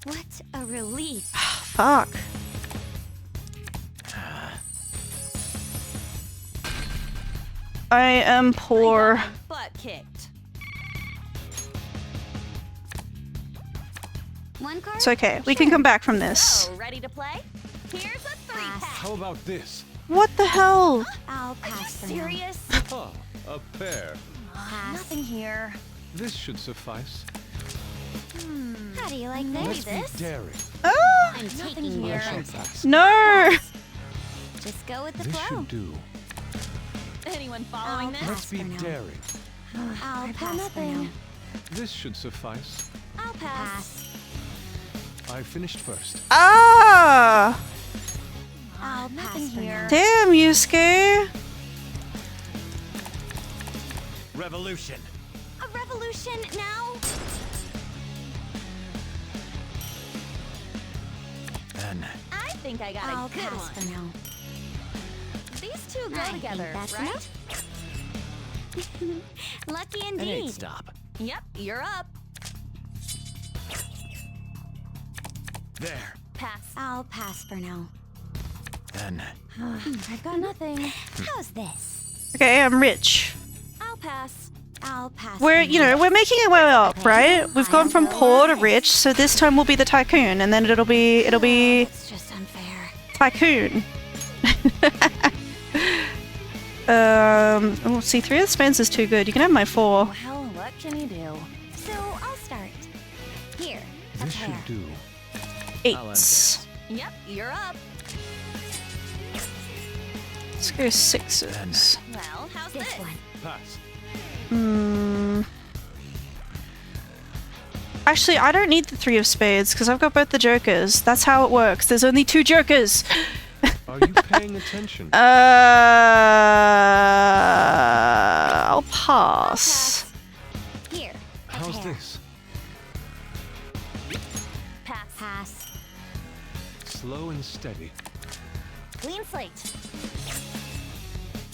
What a relief. Fuck. I am poor. Butt kicked. One card? It's okay. We can come back from this. So, ready to play? Here's a 3-pack. How about this? What the hell? I'll pass for now. Serious? Ah, a pair. Pass. Nothing here. This should suffice. How do you like Let's this? be daring. Oh! I'm Nothing taking here. your I shall chances. pass. No! Just go with the This flow. should do. Anyone following this? Let's be for now. daring. I'll I've got pass for now. nothing. This should suffice. I'll pass. I finished first. Ah! I'll Nothing pass for here. now. Damn, Yusuke. Revolution. A revolution now? Then I think I got I'll a good pass one. for now. These two go I think together, that's right? enough. Lucky An 8 indeed. stop. Yep, you're up. There. Pass. I'll pass for now. Then I've got nothing. How's this? Okay, I'm rich. I'll pass. I'll pass. We're, for you now. know, we're making our way up, right? We've gone from poor to rich, so this time we'll be the Tycoon, and then it'll be It's just unfair. Tycoon. Oh, see, 3 of the spans is too good. You can have my 4. Well, what can you do? So I'll start. Here, a this pair. should do. 8s. Yep, you're up. Let's go 6s. Well, how's This this? one. Pass. Actually, I don't need the 3 of spades because I've got both the jokers. That's how it works. There's only 2 jokers. Are you paying attention? I'll pass. Here. How's this? Pass. Slow and steady. Clean slate.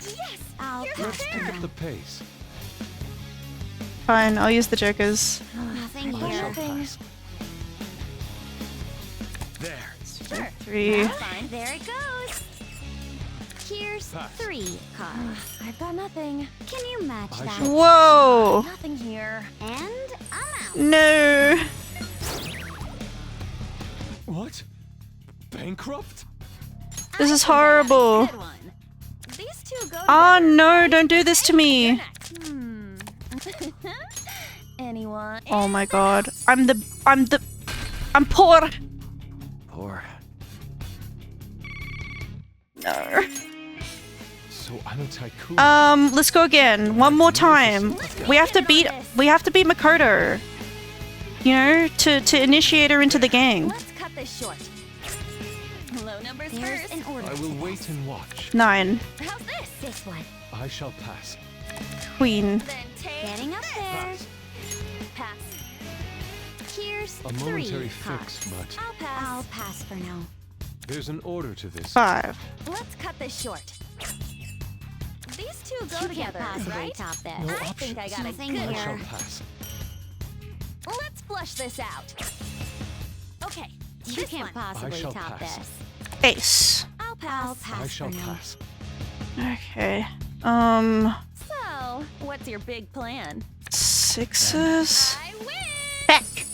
Yes! I'll Let's pick up the pace. Fine, I'll use the jokers. Nothing I here. shall pass. There. Sure. 3. Fine. There it goes. Here's Pass. 3 cards. I've got nothing. Can you match I that? shall- Whoa! Nothing here. And I'm out. No! What? Bankrupt? This is horrible. Good one. These two go Oh together, no, right? don't do this to me. Anyone? Oh my god. I'm poor. Poor. No. So I'm a tycoon. Let's go again. One more time. We have to beat Makoto. You know, to initiate her into the gang. Let's cut this short. Low numbers There's first. an order. I will wait and watch. 9. How's this? This one. I shall pass. Queen. Then take Getting up there. Pass. pass. Here's A 3 momentary cards. fix, but I'll pass for now. there's an order to this. 5. Let's cut this short. These two go You together, can't possibly right? top this. No I think I got a Nothing good I shall one. pass. Let's flush this out. Okay. You this can't one. possibly shall top pass. this. Ace. I'll pass. I'll pass I shall for now. pass. Okay. So, what's your big plan? 6s. I win! Heck.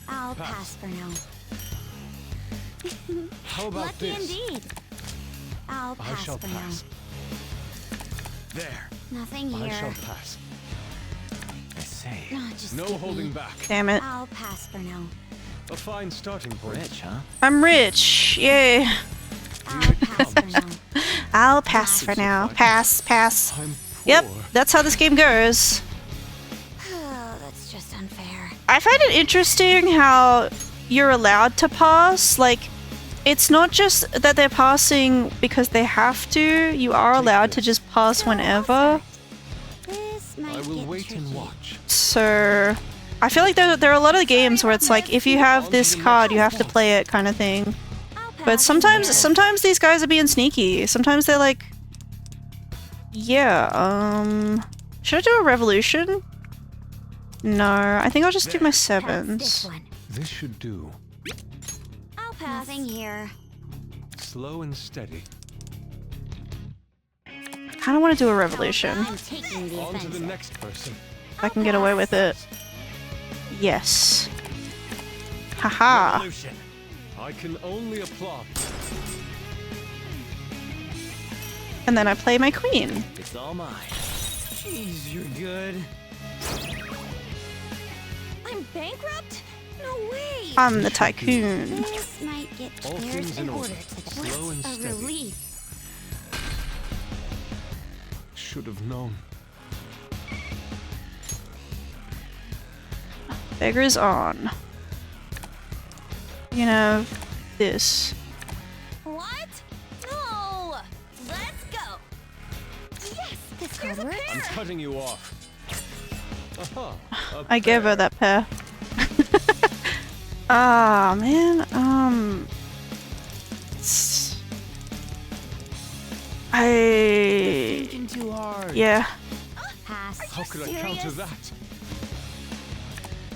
I'll pass for now. How about Lucky this? indeed. I'll I pass shall for pass. There. now. Nothing here. I shall pass. I say. No, just No skip holding me. back. Damn it. I'll pass for now. A fine starting point. Rich, huh? I'm rich. Yay. I'll pass for now. I'll pass for now. Pass. Pass. I'm poor. Yep. That's how this game goes. Oh, that's just unfair. I find it interesting how you're allowed to pass. Like, it's not just that they're passing because they have to. You are allowed to just pass whenever. This might I will get wait tricky. and watch. So, I feel like there are a lot of games where it's like, if you have this card, you have to play it kind of thing. I'll But pass. sometimes these guys are being sneaky. Sometimes they're like, yeah, should I do a revolution? No, I think I'll just do my Pass this sevens. one. This should do. I'll pass. Nothing here. Slow and steady. Kind of want to do a revolution. I'm taking the On to the offensive. next person. If I can get away with it. Yes. Haha. Revolution. I can only applaud. And then I play my queen. It's all mine. Jeez, you're good. I'm bankrupt? No way! I'm the tycoon. This might get. All There's things in an order. order to this. Slow and A steady. relief. Should have known. Beggar's on. You know, this. What? No! Let's go! Yes! This Here's card a works. I'm pair! cutting you off. Aha, a I gave her pair. that pair. Ah, man. Thinking too hard. Yeah. Pass. How could I serious? counter that?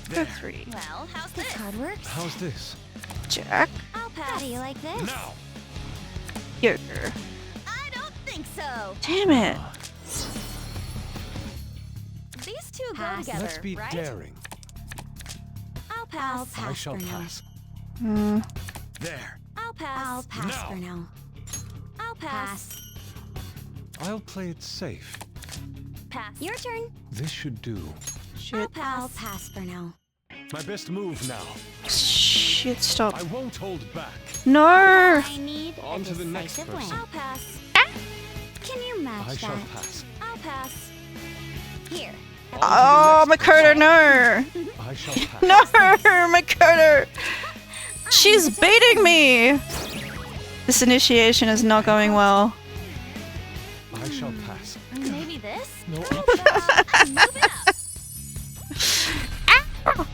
Go There. 3. Well, how's This this? card works. How's this? Jack. I'll How pass. do you like this? Now. Joker. I don't think so. Damn it. These two go Pass. together, Let's be right? daring. I'll pass. I'll I pass shall for now. pass. Hmm. There. I'll pass. I'll pass Now. for now. I'll pass. Pass. I'll play it safe. Pass. Your turn. This should do. Shit. I'll pass for now. My best move now. Shit, stop. I won't hold back. No! I need On a to the next decisive person. win. I'll pass. Can you match I shall that? pass. I'll pass. Here. Oh, Makoto, no! I shall pass. No, Makoto! She's beating me! This initiation is not going well. I shall pass. Maybe this? No Move it up.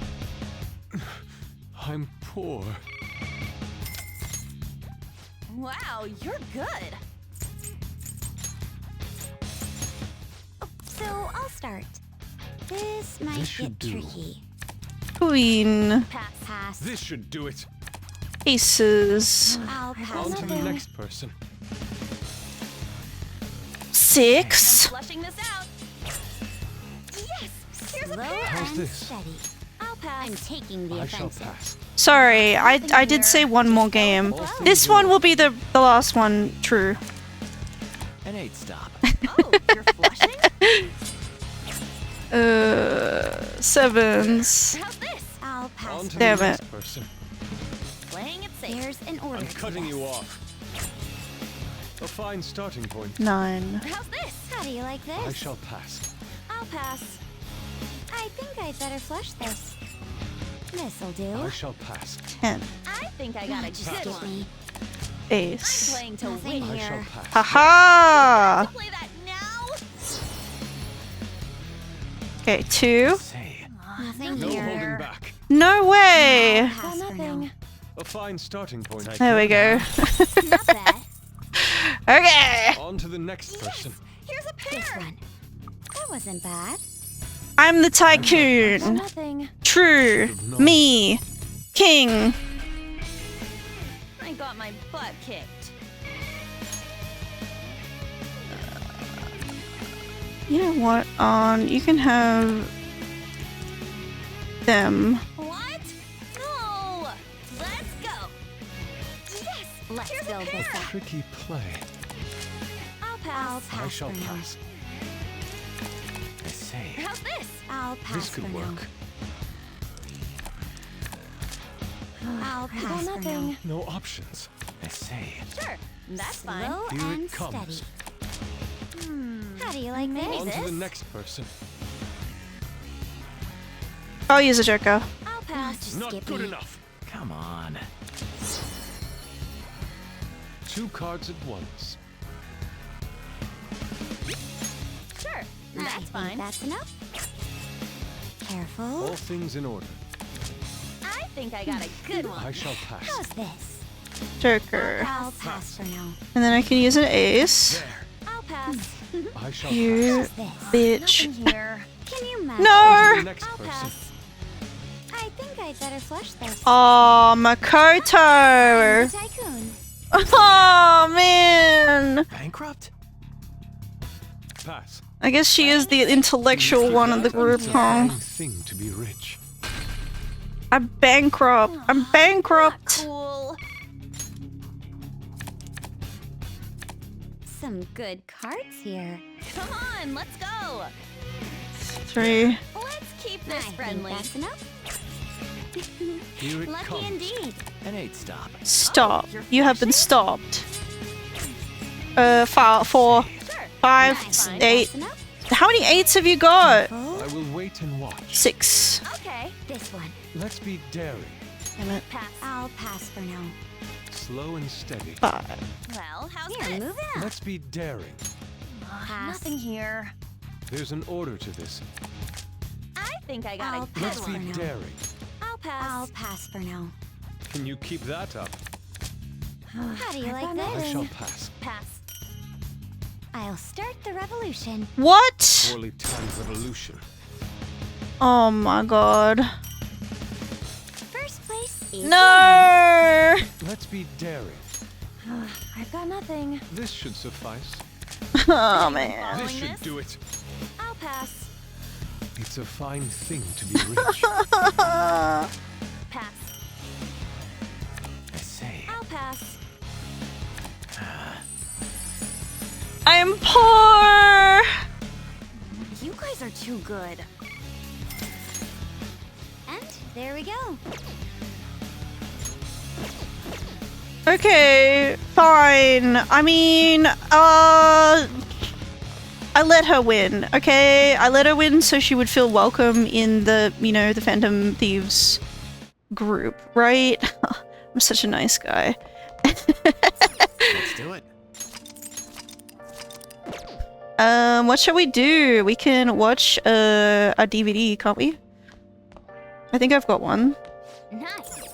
I'm poor. Wow, you're good. So I'll start. This might This should get do. tricky. Queen. Pass. This should do it. Aces. I'll pass. On to the next person. 6. Flushing this out. Yes. Here's a Slow pair. How's and this? steady. I'll pass. I'm taking the I shall offensive. pass. Sorry, I did say one more game. This one will be the last one, true. An 8 stop. Oh, you're flushing? 7s. How's this? I'll pass. On to Damn the it. next person. Playing it safe. There's an order. I'm to cutting this. you off. A fine starting point. 9. How's this? How do you like this? I shall pass. I'll pass. I think I'd better flush this. This'll do. I shall pass. 10. I think I got a Just good give one. me. Ace. Playing to Nothing win. I shall here. pass. Haha! Play that now. Okay, 2. Say, Nothing no here. holding back. No way! Pass for now. Nothing. A fine starting point. There we go. Not bad. Okay! On to the next person. Here's a This pair. one. That wasn't bad. I'm the tycoon. Nothing. True. Me. King. I got my butt kicked. You know what? You can have them. What? No. Let's go. Yes. Let's Here's a build this pair. up. Tricky play. I'll pass. I shall for now. pass. I say, How's this? I'll pass this for could now. work. I'll I got pass for now. nothing. No options. I say, Sure. That's fine. Slow here and it comes. steady. How do you like On this? to the next person. I'll use a joker. I'll pass. Just Not skip good me. enough. Come on. 2 cards at once. Sure. I That's think fine. That's enough. Careful. All things in order. I think I got a good one. I shall pass. How's this? Joker. I'll pass for now. And then I can use an ace. There. I'll pass. I shall pass. You How's this? bitch. Nothing here. Can you match? On to No! the next I'll person. pass. I think I'd better flush this. Oh, Makoto. Tycoon. Oh, man. Bankrupt? Pass. I guess she is the intellectual one of the group, huh? Fine thing to be rich. I'm bankrupt. I'm bankrupt. Cool. Some good cards here. Come on, let's go. 3. Let's keep I this think friendly. that's enough. Here it Lucky comes. indeed. An 8 stop. Stop. you're You have been stopped. 4, Sure. 5, Fine. 8. That's enough. How many 8s have you got? I will wait and watch. 6. Okay. This one. Let's be daring. Damn it. Pass. I'll pass for now. Slow and steady. 5. Well, how's Here, this? move it up. Let's be daring. Pass. Nothing here. There's an order to this. I think I got I'll a good Let's pass be for one. now. daring. I'll pass. I'll pass for now. Can you keep that up? How do you like I this? shall pass. Pass. I'll start the revolution. What? Poorly timed revolution. Oh my god. First place is No! Let's be daring. I've got nothing. This should suffice. Oh man. This Following should this? do it. I'll pass. It's a fine thing to be rich. Pass. I say. I'll pass. I am poor! You guys are too good. And there we go. Okay, fine. I mean, I let her win, okay? I let her win so she would feel welcome in the, you know, the Phantom Thieves group, right? I'm such a nice guy. Let's do it. What shall we do? We can watch a DVD, can't we? I think I've got one. Nice.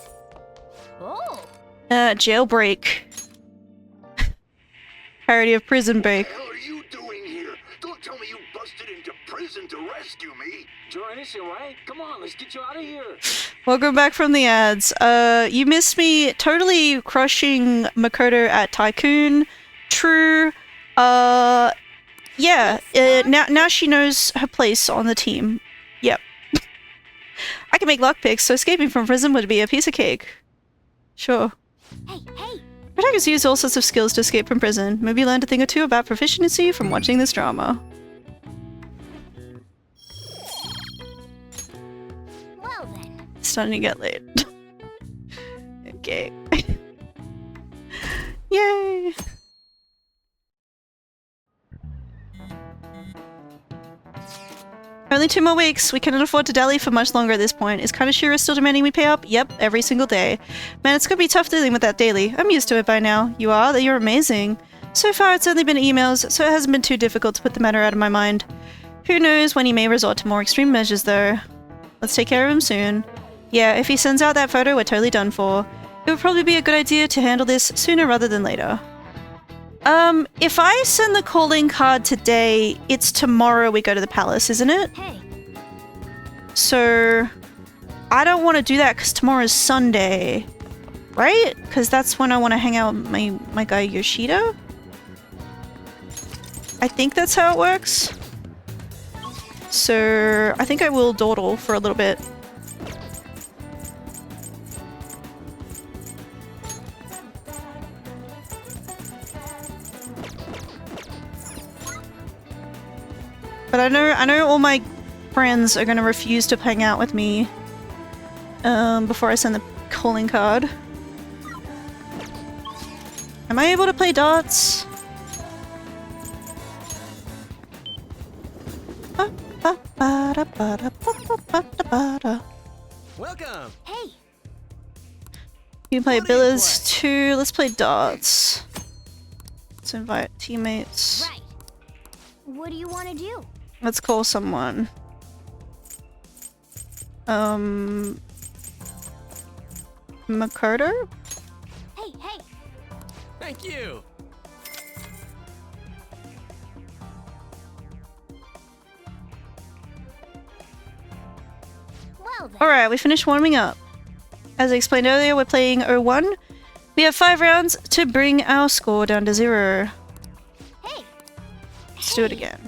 Oh. Jailbreak. Parody of Prison Break. What the hell are you doing here? Don't tell me you busted into prison to rescue me. Join us, right? Come on, let's get you out of here. Welcome back from the ads. You missed me totally crushing Makoto at Tycoon. True. Yeah. Now she knows her place on the team. Yep. I can make lockpicks, so escaping from prison would be a piece of cake. Sure. Hey, hey. Protagonists use all sorts of skills to escape from prison. Maybe you learned a thing or two about proficiency from watching this drama. Well then. It's starting to get late. Okay. Yay! Only 2 more weeks. We cannot afford to dally for much longer at this point. Is Kaneshiro still demanding we pay up? Yep, every single day. Man, it's gonna be tough dealing with that daily. I'm used to it by now. You are? You're amazing. So far, it's only been emails, so it hasn't been too difficult to put the matter out of my mind. Who knows when he may resort to more extreme measures, though. Let's take care of him soon. Yeah, if he sends out that photo, we're totally done for. It would probably be a good idea to handle this sooner rather than later. If I send the calling card today, it's tomorrow we go to the palace, isn't it? Hey. So, I don't want to do that because tomorrow's Sunday, right? Because that's when I want to hang out with my guy Yoshida? I think that's how it works. So, I think I will dawdle for a little bit. But I know all my friends are gonna refuse to hang out with me before I send the calling card. Am I able to play darts? Welcome. Hey. You can play billiards too. Let's play darts. Let's invite teammates. Right. What do you want to do? Let's call someone. Makoto? Hey, hey. Thank you. Well then. Alright, we finished warming up. As I explained earlier, we're playing 01. We have 5 rounds to bring our score down to 0. Hey. Let's do it again.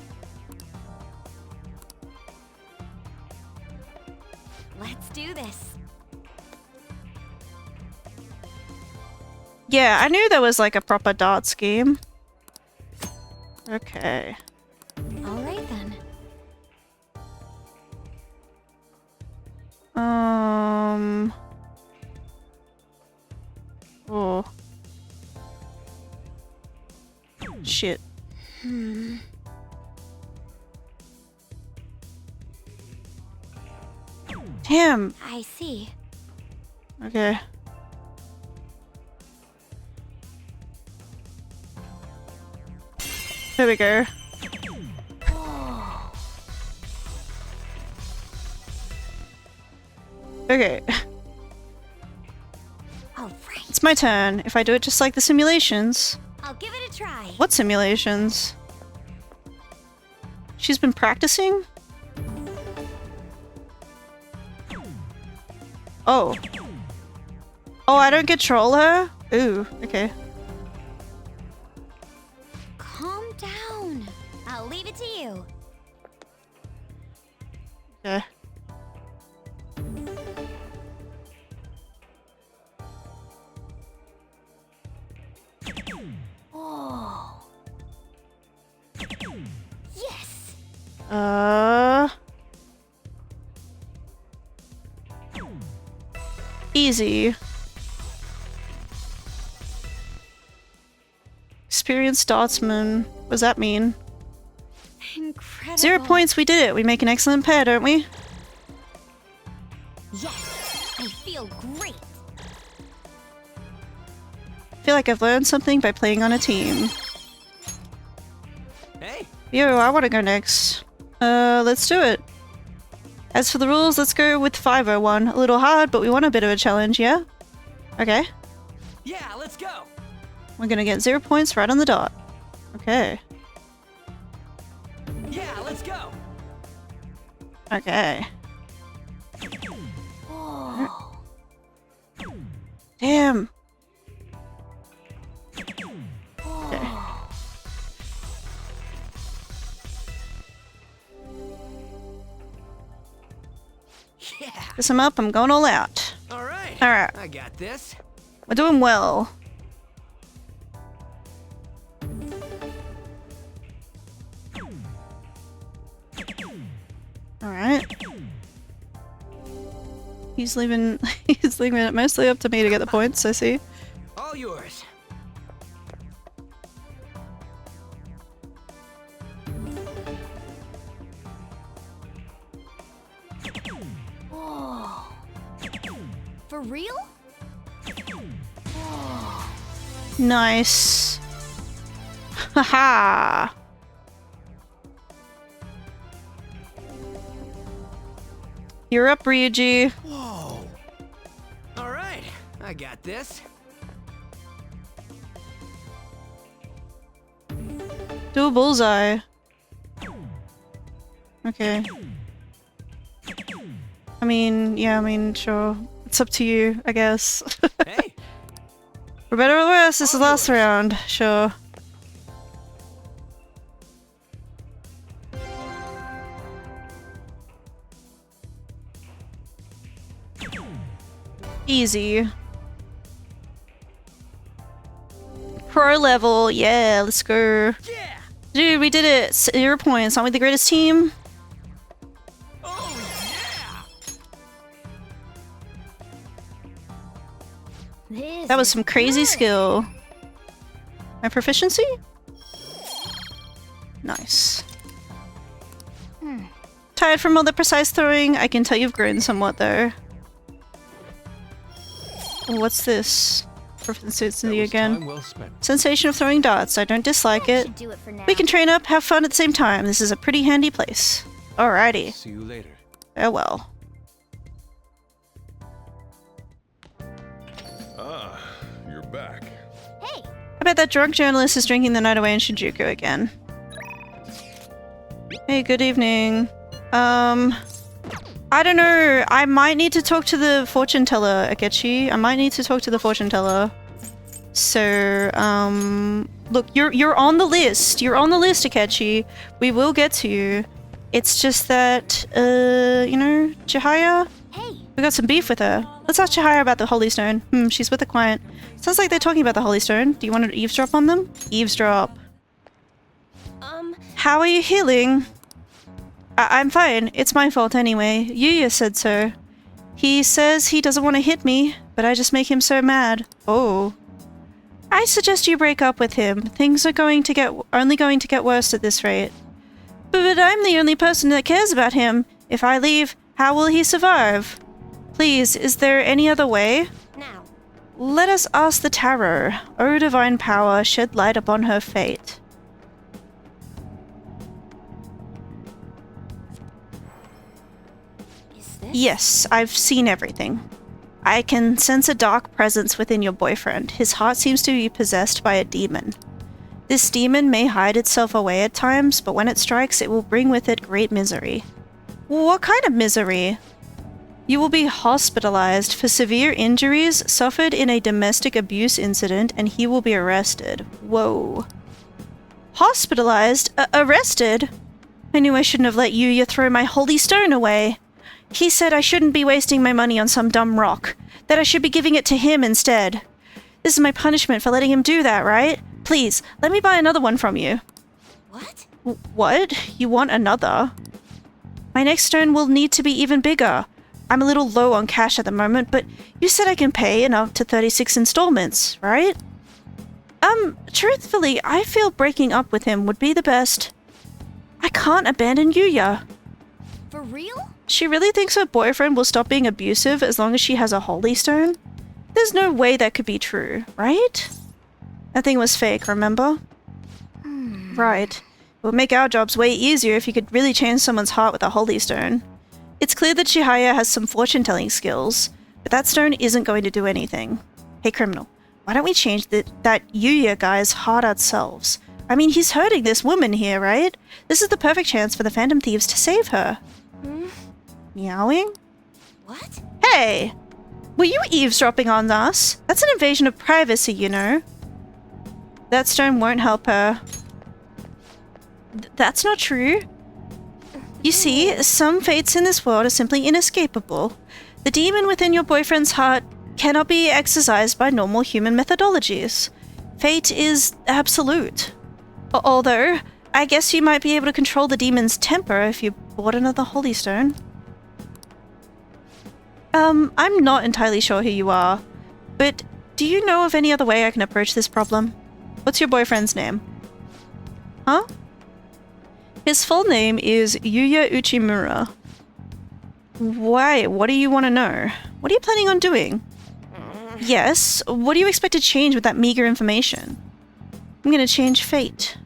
Let's do this. Yeah, I knew there was like a proper darts game. Okay. All right then. Oh. Shit. Damn. I see. Okay. There we go. Okay. All right. It's my turn. If I do it just like the simulations. I'll give it a try. What simulations? She's been practicing? Oh. Oh, I don't control her? Ooh, okay. Calm down. I'll leave it to you. Okay. Oh. Yes. Easy. Experienced dartsman. What does that mean? incredible. 0 points, we did it. We make an excellent pair, don't we? Yes, I feel great. I feel like I've learned something by playing on a team. Hey. Yo, I want to go next. Let's do it. As for the rules, let's go with 501. A little hard, but we want a bit of a challenge, yeah? Okay. Yeah, let's go. We're gonna get 0 points right on the dot. Okay. Yeah, let's go. Okay. Damn. Okay. Yeah. Guess I'm up. I'm going all out. All right. All right. I got this. We're doing well. All right. He's leaving it mostly up to me to get the points, I see. All yours. For real? Nice. Haha. You're up, Ryuji. Whoa. All right. I got this. Do a bullseye. Okay. I mean, sure. It's up to you, I guess. Hey. For better or worse, this is the last round. Sure. Easy. Pro level, yeah, let's go. Yeah. Dude, we did it. 0 points. Aren't we the greatest team? Oh yeah. That was some crazy skill. My proficiency? Nice. Tired from all the precise throwing? I can tell you've grown somewhat though. What's this? Proficiency again. Well spent. Sensation of throwing darts. I don't dislike it. We can train up, have fun at the same time. This is a pretty handy place. Alrighty. See you later. Farewell. Ah, you're back. Hey, I bet that drunk journalist is drinking the night away in Shinjuku again. Hey, good evening. I don't know. I might need to talk to the fortune teller, Akechi. I might need to talk to the fortune teller. So, look, you're on the list. You're on the list, Akechi. We will get to you. It's just that, you know, Chihaya? hey. We got some beef with her. Let's ask Chihaya about the Holy Stone. She's with a client. Sounds like they're talking about the Holy Stone. Do you want to eavesdrop on them? Eavesdrop. How are you healing? I'm fine. It's my fault anyway. Yuya said so. He says he doesn't want to hit me, but I just make him so mad. Oh. I suggest you break up with him. Things are only going to get worse at this rate. But I'm the only person that cares about him. If I leave, how will he survive? Please, is there any other way? Now. Let us ask the tarot. O divine power, shed light upon her fate. Yes, I've seen everything. I can sense a dark presence within your boyfriend. His heart seems to be possessed by a demon. This demon may hide itself away at times, but when it strikes, it will bring with it great misery. What kind of misery? You will be hospitalized for severe injuries suffered in a domestic abuse incident, and he will be arrested. Whoa. Hospitalized? Arrested? I knew I shouldn't have let Yuya throw my holy stone away. He said I shouldn't be wasting my money on some dumb rock, that I should be giving it to him instead. This is my punishment for letting him do that, right? Please, let me buy another one from you. What? What? You want another? My next stone will need to be even bigger. I'm a little low on cash at the moment, but you said I can pay in up to 36 installments, right? Truthfully, I feel breaking up with him would be the best. I can't abandon Yuya. For real? She really thinks her boyfriend will stop being abusive as long as she has a holy stone? There's no way that could be true, right? That thing was fake, remember? Right. It would make our jobs way easier if you could really change someone's heart with a holy stone. It's clear that Chihaya has some fortune-telling skills, but that stone isn't going to do anything. Hey, criminal, why don't we change that Yuya guy's heart ourselves? I mean, he's hurting this woman here, right? This is the perfect chance for the Phantom Thieves to save her. Meowing? What? Hey! Were you eavesdropping on us? That's an invasion of privacy, you know. That stone won't help her. That's not true. You see, some fates in this world are simply inescapable. The demon within your boyfriend's heart cannot be exorcised by normal human methodologies. Fate is absolute. Although, I guess you might be able to control the demon's temper if you bought another holy stone. I'm not entirely sure who you are, but do you know of any other way I can approach this problem? What's your boyfriend's name? Huh? His full name is Yuya Uchimura. Why? What do you want to know? What are you planning on doing? Yes, what do you expect to change with that meager information? I'm gonna change fate.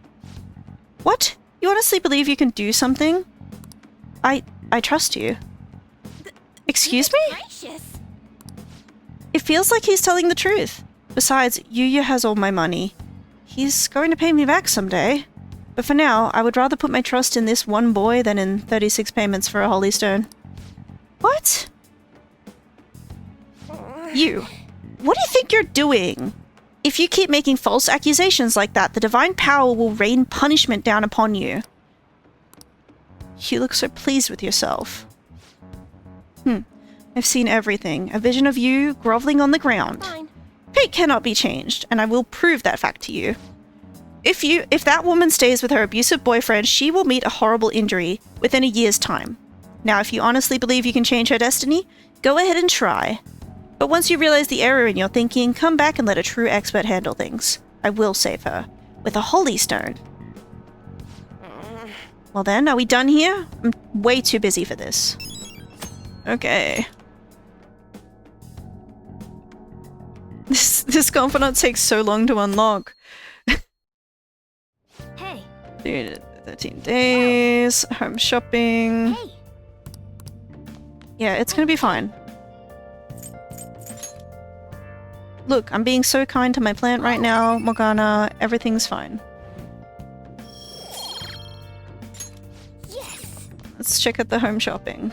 What? You honestly believe you can do something? I trust you. Excuse me? Gracious. It feels like he's telling the truth. Besides, Yuya has all my money. He's going to pay me back someday. But for now, I would rather put my trust in this one boy than in 36 payments for a holy stone. What? You. What do you think you're doing? If you keep making false accusations like that, the divine power will rain punishment down upon you. You look so pleased with yourself. I've seen everything. A vision of you groveling on the ground. Fine. Fate cannot be changed, and I will prove that fact to you. If that woman stays with her abusive boyfriend, she will meet a horrible injury within a year's time. Now, if you honestly believe you can change her destiny, go ahead and try. But once you realize the error in your thinking, come back and let a true expert handle things. I will save her. With a holy stone. Well then, are we done here? I'm way too busy for this. Okay. This confidant takes so long to unlock. Hey. 13 days, home shopping. Hey. Yeah, it's gonna be fine. Look, I'm being so kind to my plant right now, Morgana. Everything's fine. Yes. Let's check out the home shopping.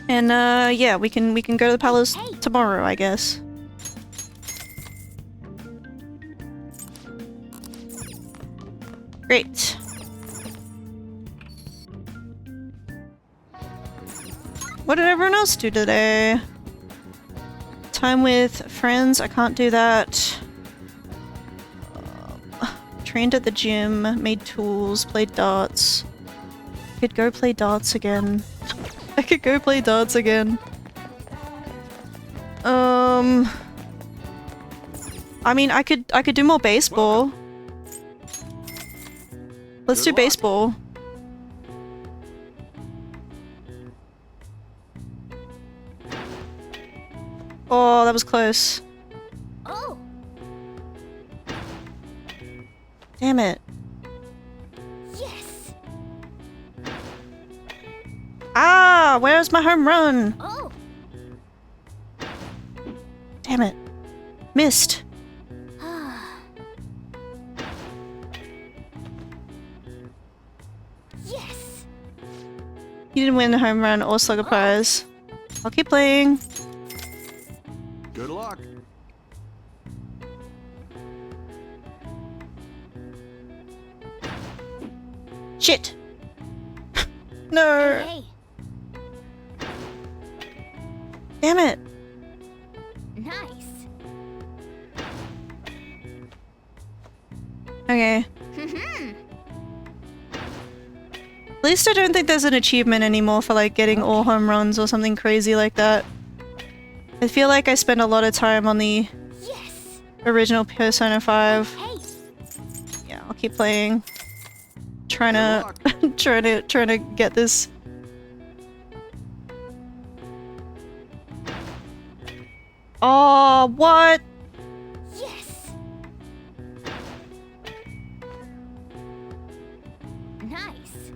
And yeah, we can go to the palace tomorrow, I guess. Great. What did everyone else do today? Time with friends, I can't do that. Trained at the gym, made tools, played darts. Could go play darts again. I could go play darts again. I mean, I could do more baseball. Let's do baseball. Oh, that was close. Oh. Damn it. Yes. Ah, where's my home run? Oh. Damn it. Missed. Yes. You didn't win the home run or slugger prize. I'll keep playing. Good luck. Shit. No. Hey. Damn it. Nice. Okay. At least I don't think there's an achievement anymore for like getting all home runs or something crazy like that. I feel like I spend a lot of time on the original Persona 5. Yeah, I'll keep playing. Trying to get this. Oh, what? Yes. Nice.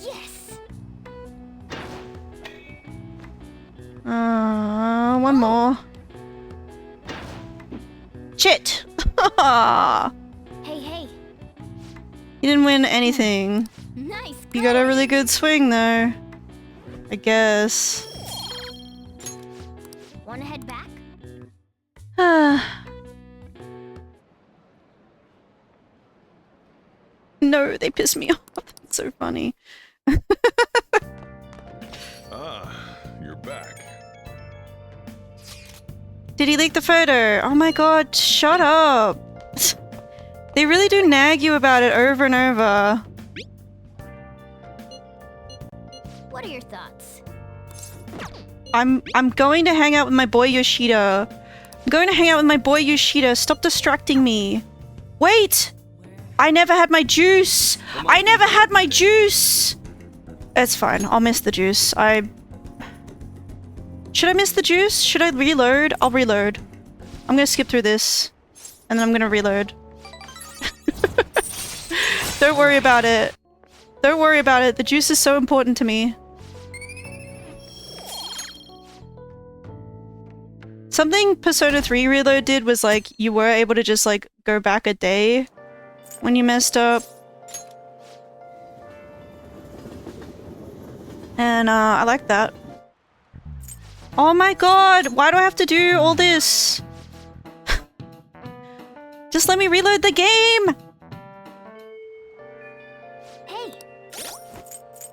Yes. One more. Shit! Hey, hey. You didn't win anything. Nice. You got a really good swing though. I guess. Wanna head back? No, they pissed me off. It's so funny. You're back. Did he leak the photo? Oh my god, shut up. They really do nag you about it over and over. What are your thoughts? I'm going to hang out with my boy Yoshida. I'm going to hang out with my boy Yoshida. Stop distracting me. Wait! I never had my juice! I never had my juice! It's fine. I'll miss the juice. Should I miss the juice? Should I reload? I'll reload. I'm gonna skip through this. And then I'm gonna reload. Don't worry about it. Don't worry about it. The juice is so important to me. Something Persona 3 Reload did was like, you were able to just like go back a day when you messed up. And I like that. Oh my god, why do I have to do all this? Just let me reload the game! Hey.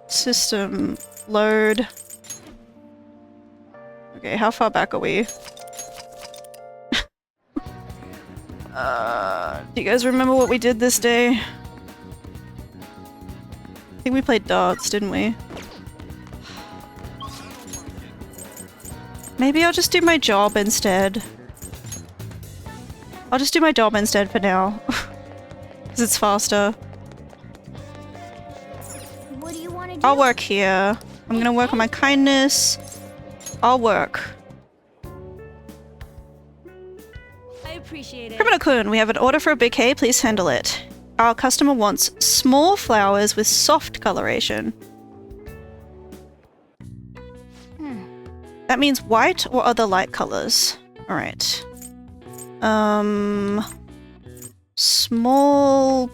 System load. Okay, how far back are we? Do you guys remember what we did this day? I think we played darts, didn't we? Maybe I'll just do my job instead. I'll just do my job instead for now. Because it's faster. What do you want to do? I'll work here. I'm gonna work on my kindness. I'll work. I appreciate it. Criminal-kun, we have an order for a bouquet. Please handle it. Our customer wants small flowers with soft coloration. That means white or other light colors. Alright. Small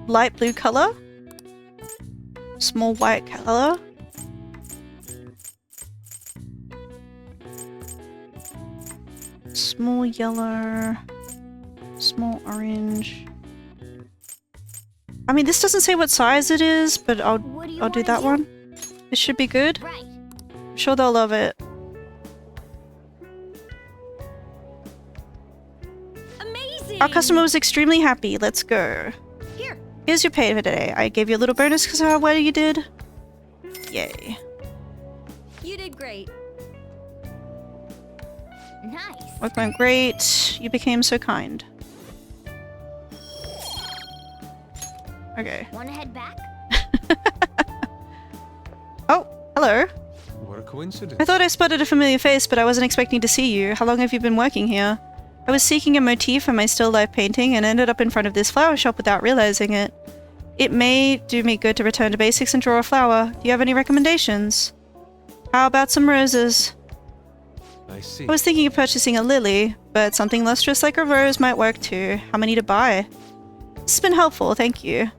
light blue color. Small white color. Small yellow. Small orange. I mean, this doesn't say what size it is, but I'll do that one. This should be good. Right. I'm sure they'll love it. Amazing! Our customer was extremely happy. Let's go. Here's your pay for today. I gave you a little bonus because of how well you did. Yay. You did great. Nice. Work went great. You became so kind. Okay. Wanna head back? Oh, hello. What a coincidence. I thought I spotted a familiar face, but I wasn't expecting to see you. How long have you been working here? I was seeking a motif for my still life painting and ended up in front of this flower shop without realizing it. It may do me good to return to basics and draw a flower. Do you have any recommendations? How about some roses? I see. I was thinking of purchasing a lily, but something lustrous like a rose might work too. How many to buy? This has been helpful, thank you.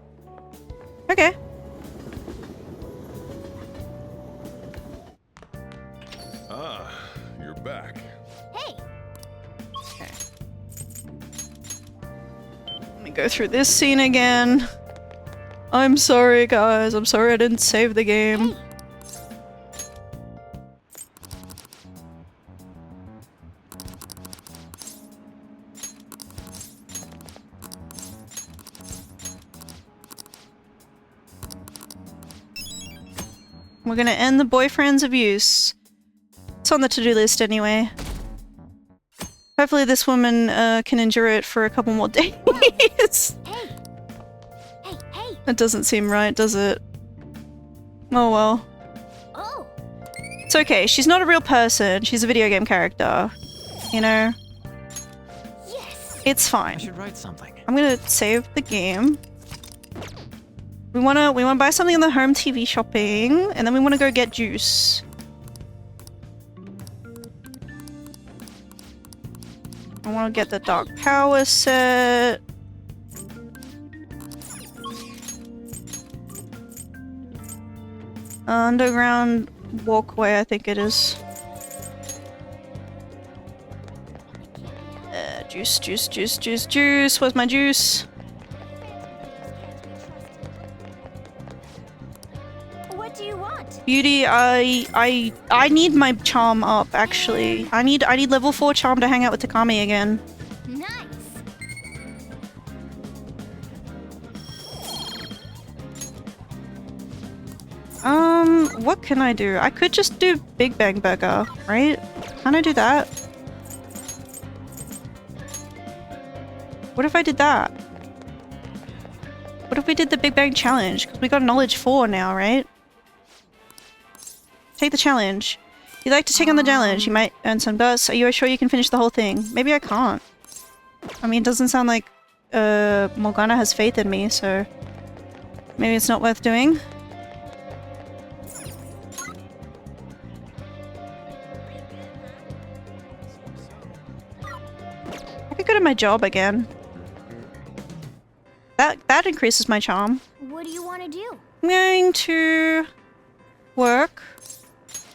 Okay. You're back. Hey. Okay. Let me go through this scene again. I'm sorry, guys. I'm sorry I didn't save the game. Hey. We're gonna end the boyfriend's abuse. What's on the to-do list anyway? Hopefully this woman can endure it for a couple more days. That doesn't seem right, does it? Oh well. It's okay, she's not a real person. She's a video game character. You know? It's fine. I should write something. I'm gonna save the game. We wanna buy something in the home TV shopping, and then we wanna go get juice. I wanna get the Dark Power set. Underground walkway, I think it is. Juice. Where's my juice? What do you want? Beauty, I need my charm up, actually. I need level 4 charm to hang out with Takami again. Nice. What can I do? I could just do Big Bang Burger, right? Can I do that? What if I did that? What if we did the Big Bang Challenge? Because we got knowledge 4 now, right? Take the challenge. If you'd like to take on the challenge, you might earn some dust. Are you sure you can finish the whole thing? Maybe I can't. I mean, it doesn't sound like Morgana has faith in me, so maybe it's not worth doing. I could go to my job again. That increases my charm. What do you want to do? I'm going to work.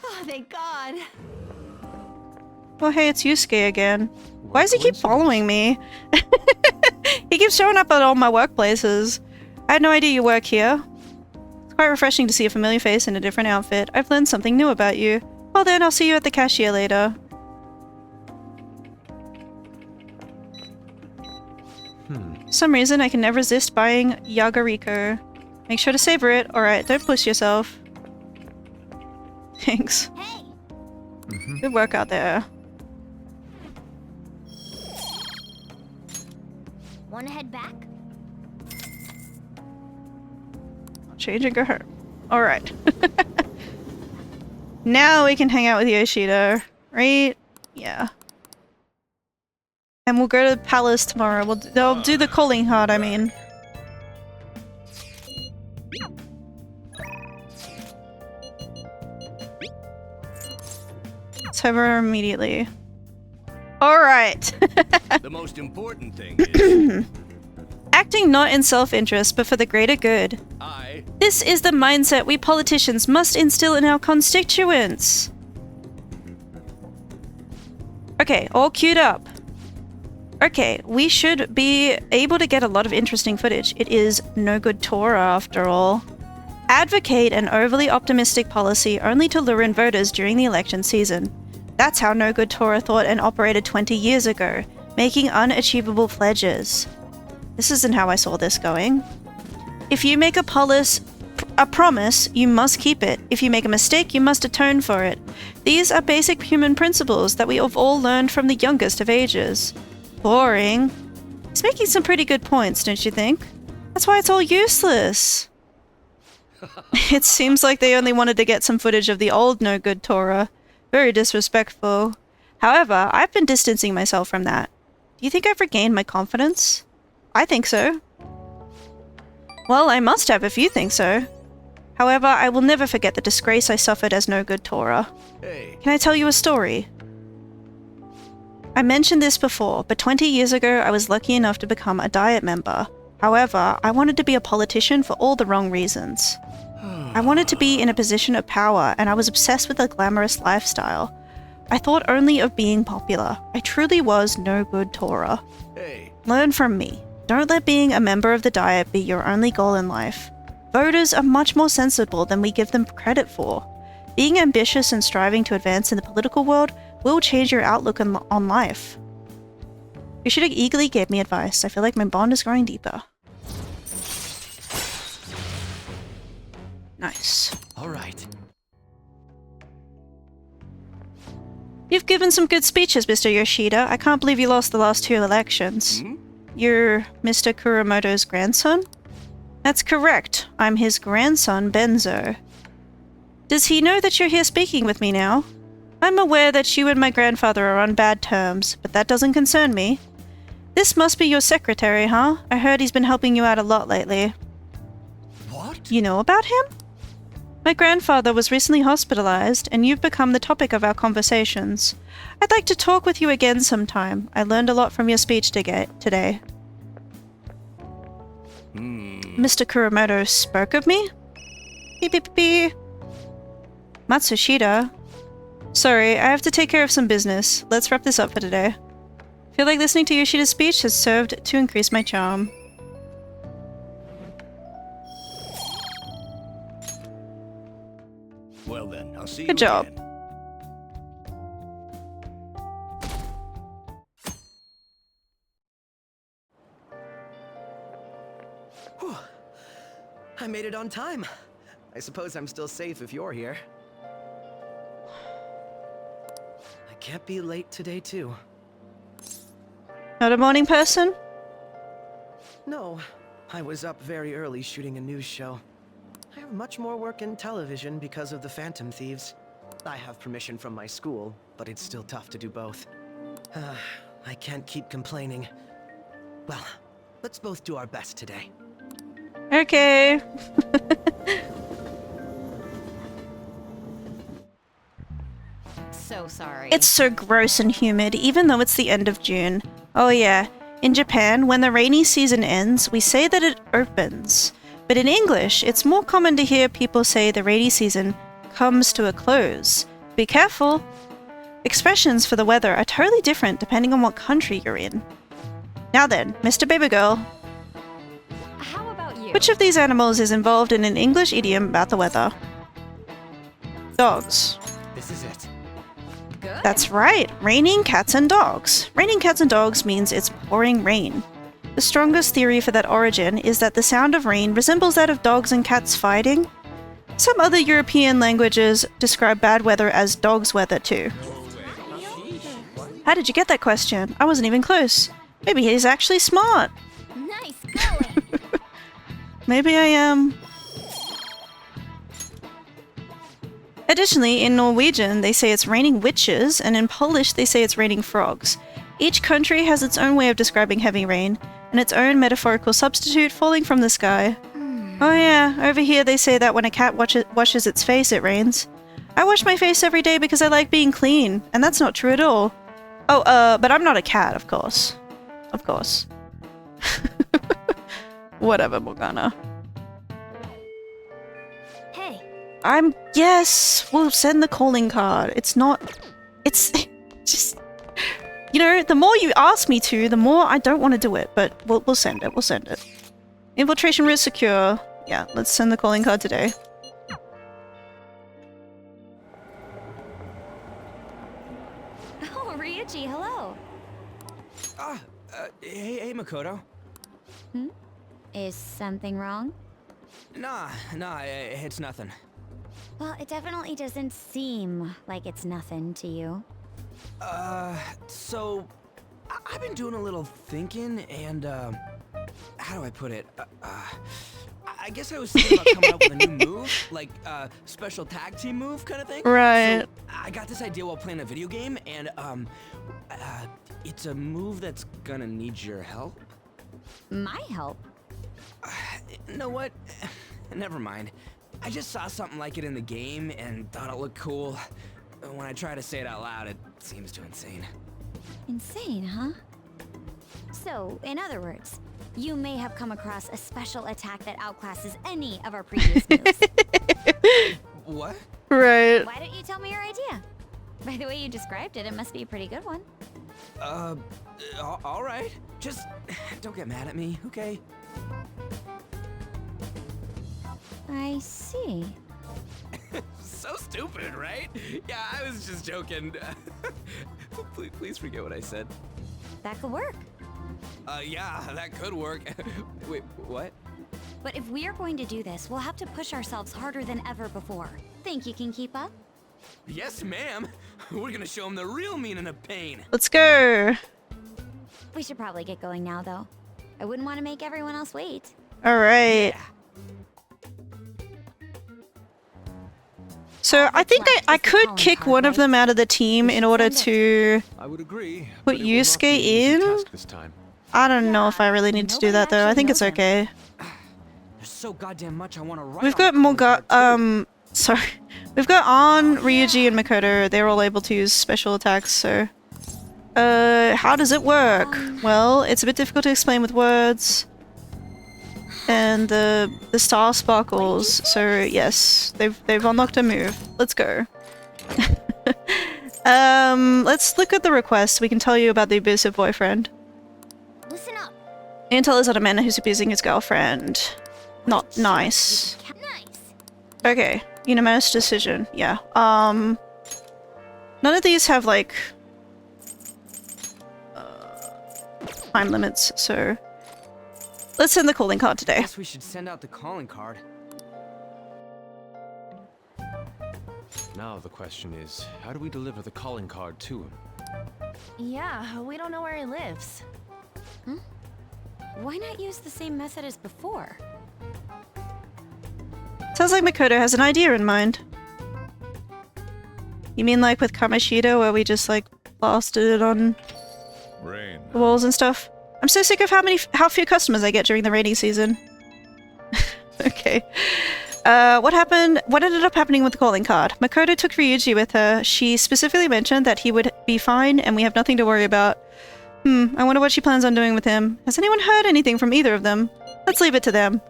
Oh, thank God. Well, hey, it's Yusuke again. Why does he keep following me? He keeps showing up at all my workplaces. I had no idea you work here. It's quite refreshing to see a familiar face in a different outfit. I've learned something new about you. Well then, I'll see you at the cashier later. For some reason, I can never resist buying Yagariko. Make sure to savor it. Alright, don't push yourself. Thanks. Hey. Good work out there. Want to head back? I'll change and go home. Alright. Now we can hang out with Yoshida, right? Yeah. And we'll go to the palace tomorrow. They'll do the calling card, I mean. Let's have her immediately. Alright. The most important thing is... Acting not in self-interest, but for the greater good. This is the mindset we politicians must instill in our constituents. Okay, all queued up. Okay, we should be able to get a lot of interesting footage. It is no good Torah, after all. Advocate an overly optimistic policy only to lure in voters during the election season. That's how No Good Torah thought and operated 20 years ago, making unachievable pledges. This isn't how I saw this going. If you make a promise, you must keep it. If you make a mistake, you must atone for it. These are basic human principles that we have all learned from the youngest of ages. Boring. He's making some pretty good points, don't you think? That's why it's all useless. It seems like they only wanted to get some footage of the old No Good Torah. Very disrespectful. However, I've been distancing myself from that. Do you think I've regained my confidence? I think so. Well, I must have if you think so. However, I will never forget the disgrace I suffered as No Good Torah. Hey. Can I tell you a story? I mentioned this before, but 20 years ago I was lucky enough to become a Diet member. However, I wanted to be a politician for all the wrong reasons. I wanted to be in a position of power, and I was obsessed with a glamorous lifestyle. I thought only of being popular. I truly was No Good Torah. Hey. Learn from me. Don't let being a member of the Diet be your only goal in life. Voters are much more sensible than we give them credit for. Being ambitious and striving to advance in the political world will change your outlook on life. You should have eagerly gave me advice. I feel like my bond is growing deeper. Nice. All right. You've given some good speeches, Mr. Yoshida. I can't believe you lost the last 2 elections. You're Mr. Kuramoto's grandson? That's correct. I'm his grandson, Benzo. Does he know that you're here speaking with me now? I'm aware that you and my grandfather are on bad terms, but that doesn't concern me. This must be your secretary, huh? I heard he's been helping you out a lot lately. What? You know about him? My grandfather was recently hospitalized, and you've become the topic of our conversations. I'd like to talk with you again sometime. I learned a lot from your speech today. Mr. Kuramoto spoke of me? Beep beep beep. Matsushita? Sorry, I have to take care of some business. Let's wrap this up for today. Feel like listening to Yoshida's speech has served to increase my charm. Well then, I'll see you Good job. again. Whew. I made it on time. I suppose I'm still safe if you're here. I can't be late today, too. Not a morning person? No, I was up very early shooting a news show. I have much more work in television because of the Phantom Thieves. I have permission from my school, but it's still tough to do both. I can't keep complaining. Well, let's both do our best today. Okay. So sorry. It's so gross and humid, even though it's the end of June. Oh yeah, in Japan, when the rainy season ends, we say that it opens. But in English, it's more common to hear people say the rainy season comes to a close. Be careful! Expressions for the weather are totally different depending on what country you're in. Now then, Mr. Baby Girl. How about you? Which of these animals is involved in an English idiom about the weather? Dogs. This is it. Good. That's right, raining cats and dogs. Raining cats and dogs means it's pouring rain. The strongest theory for that origin is that the sound of rain resembles that of dogs and cats fighting. Some other European languages describe bad weather as dog's weather too. How did you get that question? I wasn't even close. Maybe he's actually smart. Nice going. Maybe I am. Additionally, in Norwegian, they say it's raining witches, and in Polish, they say it's raining frogs. Each country has its own way of describing heavy rain, and its own metaphorical substitute falling from the sky. Oh yeah, over here they say that when a cat washes its face, it rains. I wash my face every day because I like being clean, and that's not true at all. Oh, but I'm not a cat, of course. Of course. Whatever, Morgana. Hey. Yes, we'll send the calling card. It's just... You know, the more you ask me to, the more I don't want to do it, but we'll send it, we'll send it. Infiltration route secure. Yeah, let's send the calling card today. Oh, Ryuji, hello. Hey, Makoto. Is something wrong? Nah, it's nothing. Well, it definitely doesn't seem like it's nothing to you. So... I've been doing a little thinking, and, how do I put it? I guess I was thinking about coming up with a new move, like, special tag team move kind of thing. Right. So, I got this idea while playing a video game, and, it's a move that's gonna need your help. My help? You know what? Never mind. I just saw something like it in the game and thought it looked cool. When I try to say it out loud, it seems too insane. Insane, huh? So, in other words, you may have come across a special attack that outclasses any of our previous moves. What? Right. Why don't you tell me your idea? By the way you described it, it must be a pretty good one. Alright. Just don't get mad at me, okay? I see. So stupid, right? Yeah, I was just joking. Please forget what I said. That could work. Yeah, that could work. Wait, what? But if we are going to do this, we'll have to push ourselves harder than ever before. Think you can keep up? Yes, ma'am. We're gonna show him the real meaning of pain. Let's go. We should probably get going now, though. I wouldn't want to make everyone else wait. All right. Yeah. So I think I could kick one of them out of the team in order to I would agree. put Yusuke in. This time. I don't know if I really need to do that though. I think it's okay. There's so goddamn much I want to write. We've got more sorry. We've got An, Ryuji, and Makoto. They're all able to use special attacks, so... how does it work? Well, it's a bit difficult to explain with words. And the star sparkles, so yes, they've unlocked a move. Let's go. Let's look at the request. We can tell you about the abusive boyfriend. Listen up. Intel is on a man who's abusing his girlfriend. Not nice. Okay, unanimous decision. Yeah. None of these have like time limits, so let's send the calling card today. Guess we should send out the calling card. Now the question is, how do we deliver the calling card to him? Yeah, we don't know where he lives. Why not use the same method as before? Sounds like Makoto has an idea in mind. You mean like with Kaneshiro, where we just like blasted it on the walls and stuff? I'm so sick of how few customers I get during the rainy season. Okay. What ended up happening with the calling card? Makoto took Ryuji with her. She specifically mentioned that he would be fine and we have nothing to worry about. I wonder what she plans on doing with him. Has anyone heard anything from either of them? Let's leave it to them.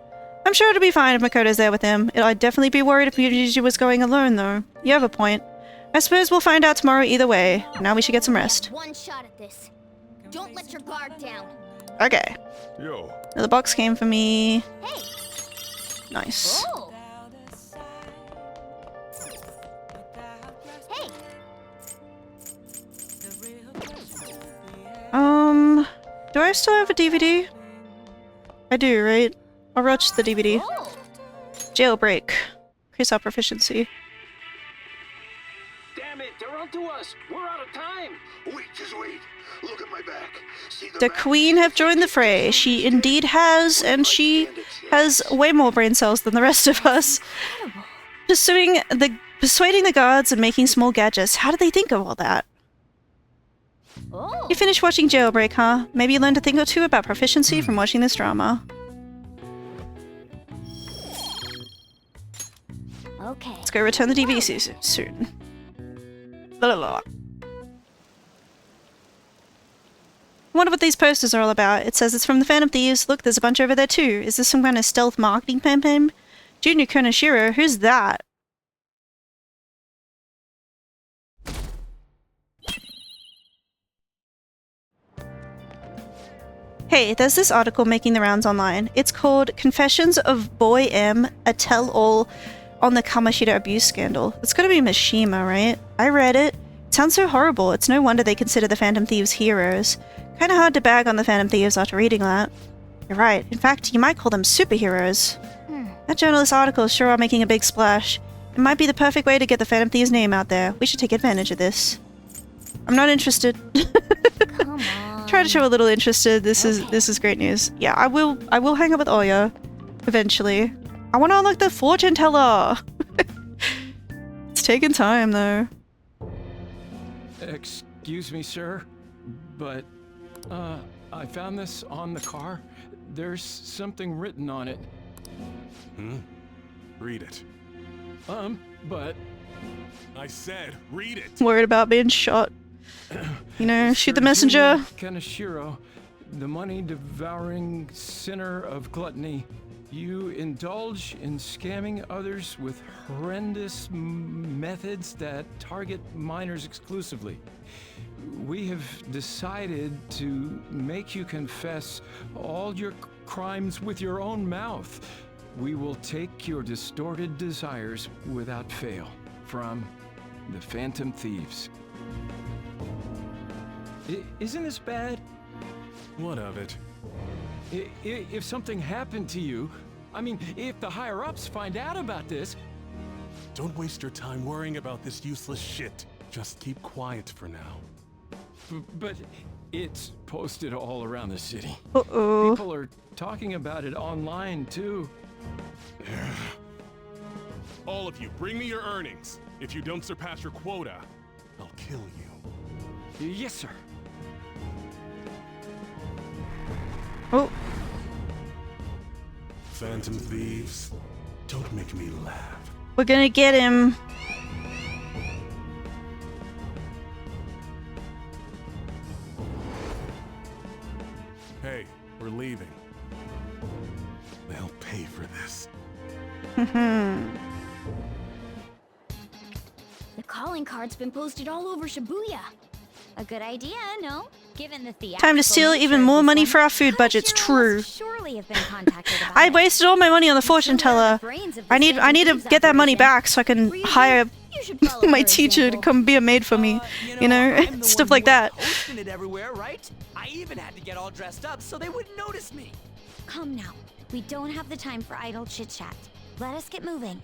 I'm sure it'll be fine if Makoto's there with him. I'd definitely be worried if Ryuji was going alone, though. You have a point. I suppose we'll find out tomorrow either way. Now we should get some rest. One shot at this. Don't let your guard down. Okay. Yo. Another box came for me. Hey. Nice. Oh. Hey. Do I still have a DVD? I do, right? I'll watch the DVD. Oh. Jailbreak. Increase our proficiency. Damn it, they're onto us. We're out of time. Wait, just wait. Look at my back. See The queen have joined the fray. She indeed has, and she has way more brain cells than the rest of us. Persuading the guards and making small gadgets. How did they think of all that? Oh. You finished watching Jailbreak, huh? Maybe you learned a thing or two about proficiency from watching this drama. Okay. Let's go return the DVD soon. Blah, blah, blah. I wonder what these posters are all about. It says it's from the Phantom Thieves. Look, there's a bunch over there too. Is this some kind of stealth marketing campaign? Junior Kaneshiro, who's that? Hey, there's this article making the rounds online. It's called Confessions of Boy M, a tell-all on the Kaneshiro abuse scandal. It's gotta be Mishima, right? I read it. It sounds so horrible. It's no wonder they consider the Phantom Thieves heroes. Kinda hard to bag on the Phantom Thieves after reading that. You're right. In fact, you might call them superheroes. That journalist article sure are making a big splash. It might be the perfect way to get the Phantom Thieves' name out there. We should take advantage of this. I'm not interested. Come on. Try to show a little interested. This is great news. Yeah, I will hang up with Oya eventually. I want to unlock the fortune teller. It's taking time though. Excuse me, sir, but I found this on the car. There's something written on it. Read it. But I said, read it. Worried about being shot. You know, shoot the messenger. Kaneshiro, the money-devouring sinner of gluttony, you indulge in scamming others with horrendous methods that target minors exclusively. We have decided to make you confess all your crimes with your own mouth. We will take your distorted desires without fail from the Phantom Thieves. Isn't this bad? What of it? If something happened to you, I mean, if the higher-ups find out about this... Don't waste your time worrying about this useless shit. Just keep quiet for now. But it's posted all around the city. Uh-oh. People are talking about it online, too. All of you, bring me your earnings. If you don't surpass your quota, I'll kill you. Yes, sir. Oh. Phantom thieves, don't make me laugh. We're gonna get him. Hey, we're leaving. They'll pay for this. The calling card's been posted all over Shibuya. A good idea, no? Given the Time to steal even more money for our food budgets. True. surely have been contacted about I wasted all my money on the fortune teller. I need to get that money back so I can hire my teacher to come be a maid for me. You know, stuff like that. Posting it everywhere, right? I even had to get all dressed up so they wouldn't notice me. Come now. We don't have the time for idle chit-chat. Let us get moving.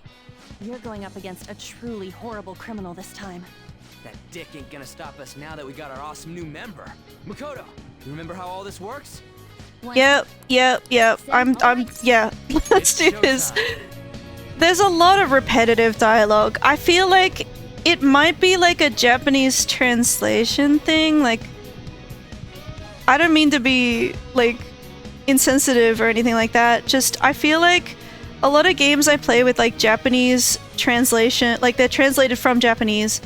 You're going up against a truly horrible criminal this time. That dick ain't gonna stop us now that we got our awesome new member. Makoto, you remember how all this works? Yep. Yeah. Let's do this. There's a lot of repetitive dialogue. I feel like it might be like a Japanese translation thing. Like, I don't mean to be like insensitive or anything like that. Just I feel like a lot of games I play with like Japanese translation, like they're translated from Japanese,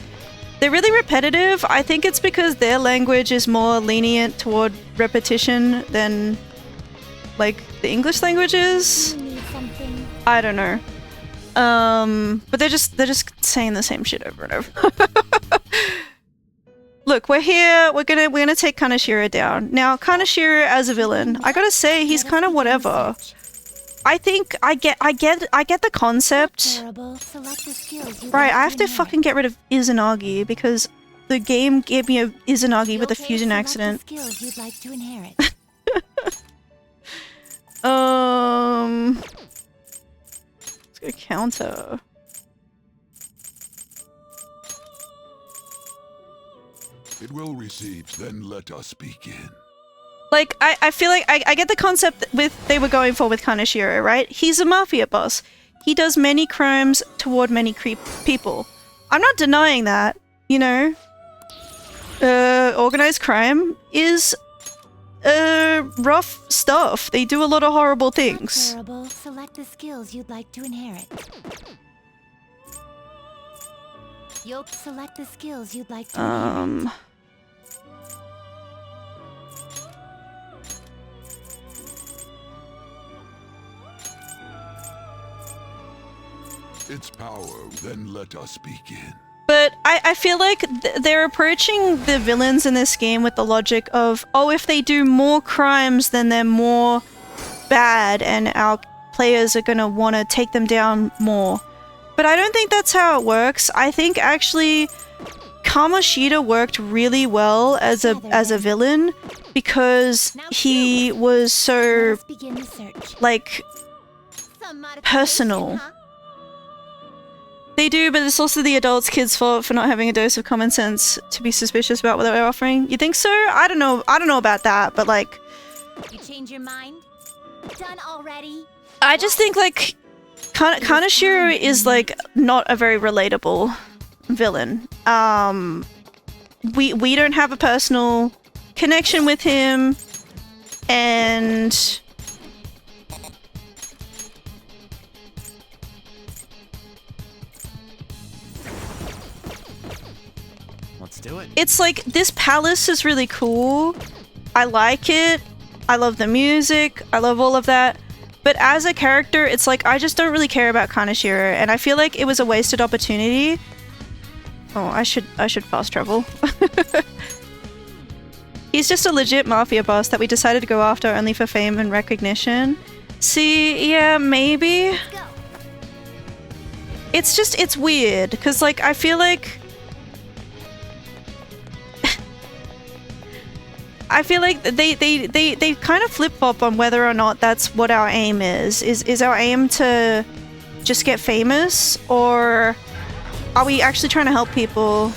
they're really repetitive. I think it's because their language is more lenient toward repetition than like the English language is. I don't know. But they're just saying the same shit over and over. Look, we're here. We're gonna take Kaneshiro down. Now, Kaneshiro as a villain, I gotta say he's kind of whatever. I think I get the concept. Right, I have to fucking get rid of Izanagi because the game gave me a Izanagi with a fusion accident. Let's go counter. It will receive, then let us begin. Like, I feel like I get the concept they were going for with Kaneshiro, right? He's a mafia boss. He does many crimes toward many people. I'm not denying that, you know? Organized crime is rough stuff. They do a lot of horrible things. Select the skills you'd like to inherit. Select the skills you'd like to inherit. Its power, then let us begin. But I feel like they're approaching the villains in this game with the logic of, oh, if they do more crimes, then they're more bad and our players are gonna want to take them down more. But I don't think that's how it works. I think actually Kamoshida worked really well as a villain because he was so like personal. They do, but it's also the adults' kids' fault for not having a dose of common sense to be suspicious about what they're offering. You think so? I don't know. I don't know about that, but like, You change your mind? Done already? I just think like Kaneshiro is like not a very relatable villain. We don't have a personal connection with him, and Let's do it. it's like this palace is really cool. I like it. I love the music. I love all of that. But as a character, it's like I just don't really care about Kaneshiro, and I feel like it was a wasted opportunity. Oh, I should fast travel. He's just a legit mafia boss that we decided to go after only for fame and recognition. See, yeah, maybe. It's weird because like I feel like they kind of flip-flop on whether or not that's what our aim is. Is our aim to just get famous, or are we actually trying to help people?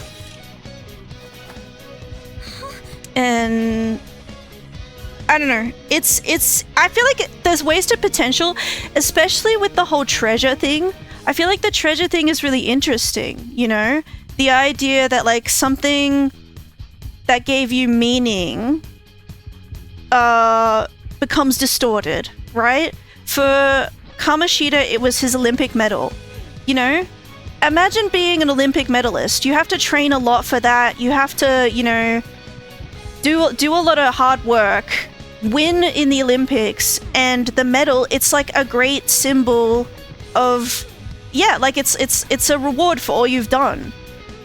And I don't know. I feel like there's wasted potential, especially with the whole treasure thing. I feel like the treasure thing is really interesting, you know? The idea that like something that gave you meaning becomes distorted, right? For Kamoshida, it was his Olympic medal, you know? Imagine being an Olympic medalist. You have to train a lot for that. You have to, you know, do a lot of hard work, win in the Olympics, and the medal, it's like a great symbol of, yeah, like it's a reward for all you've done.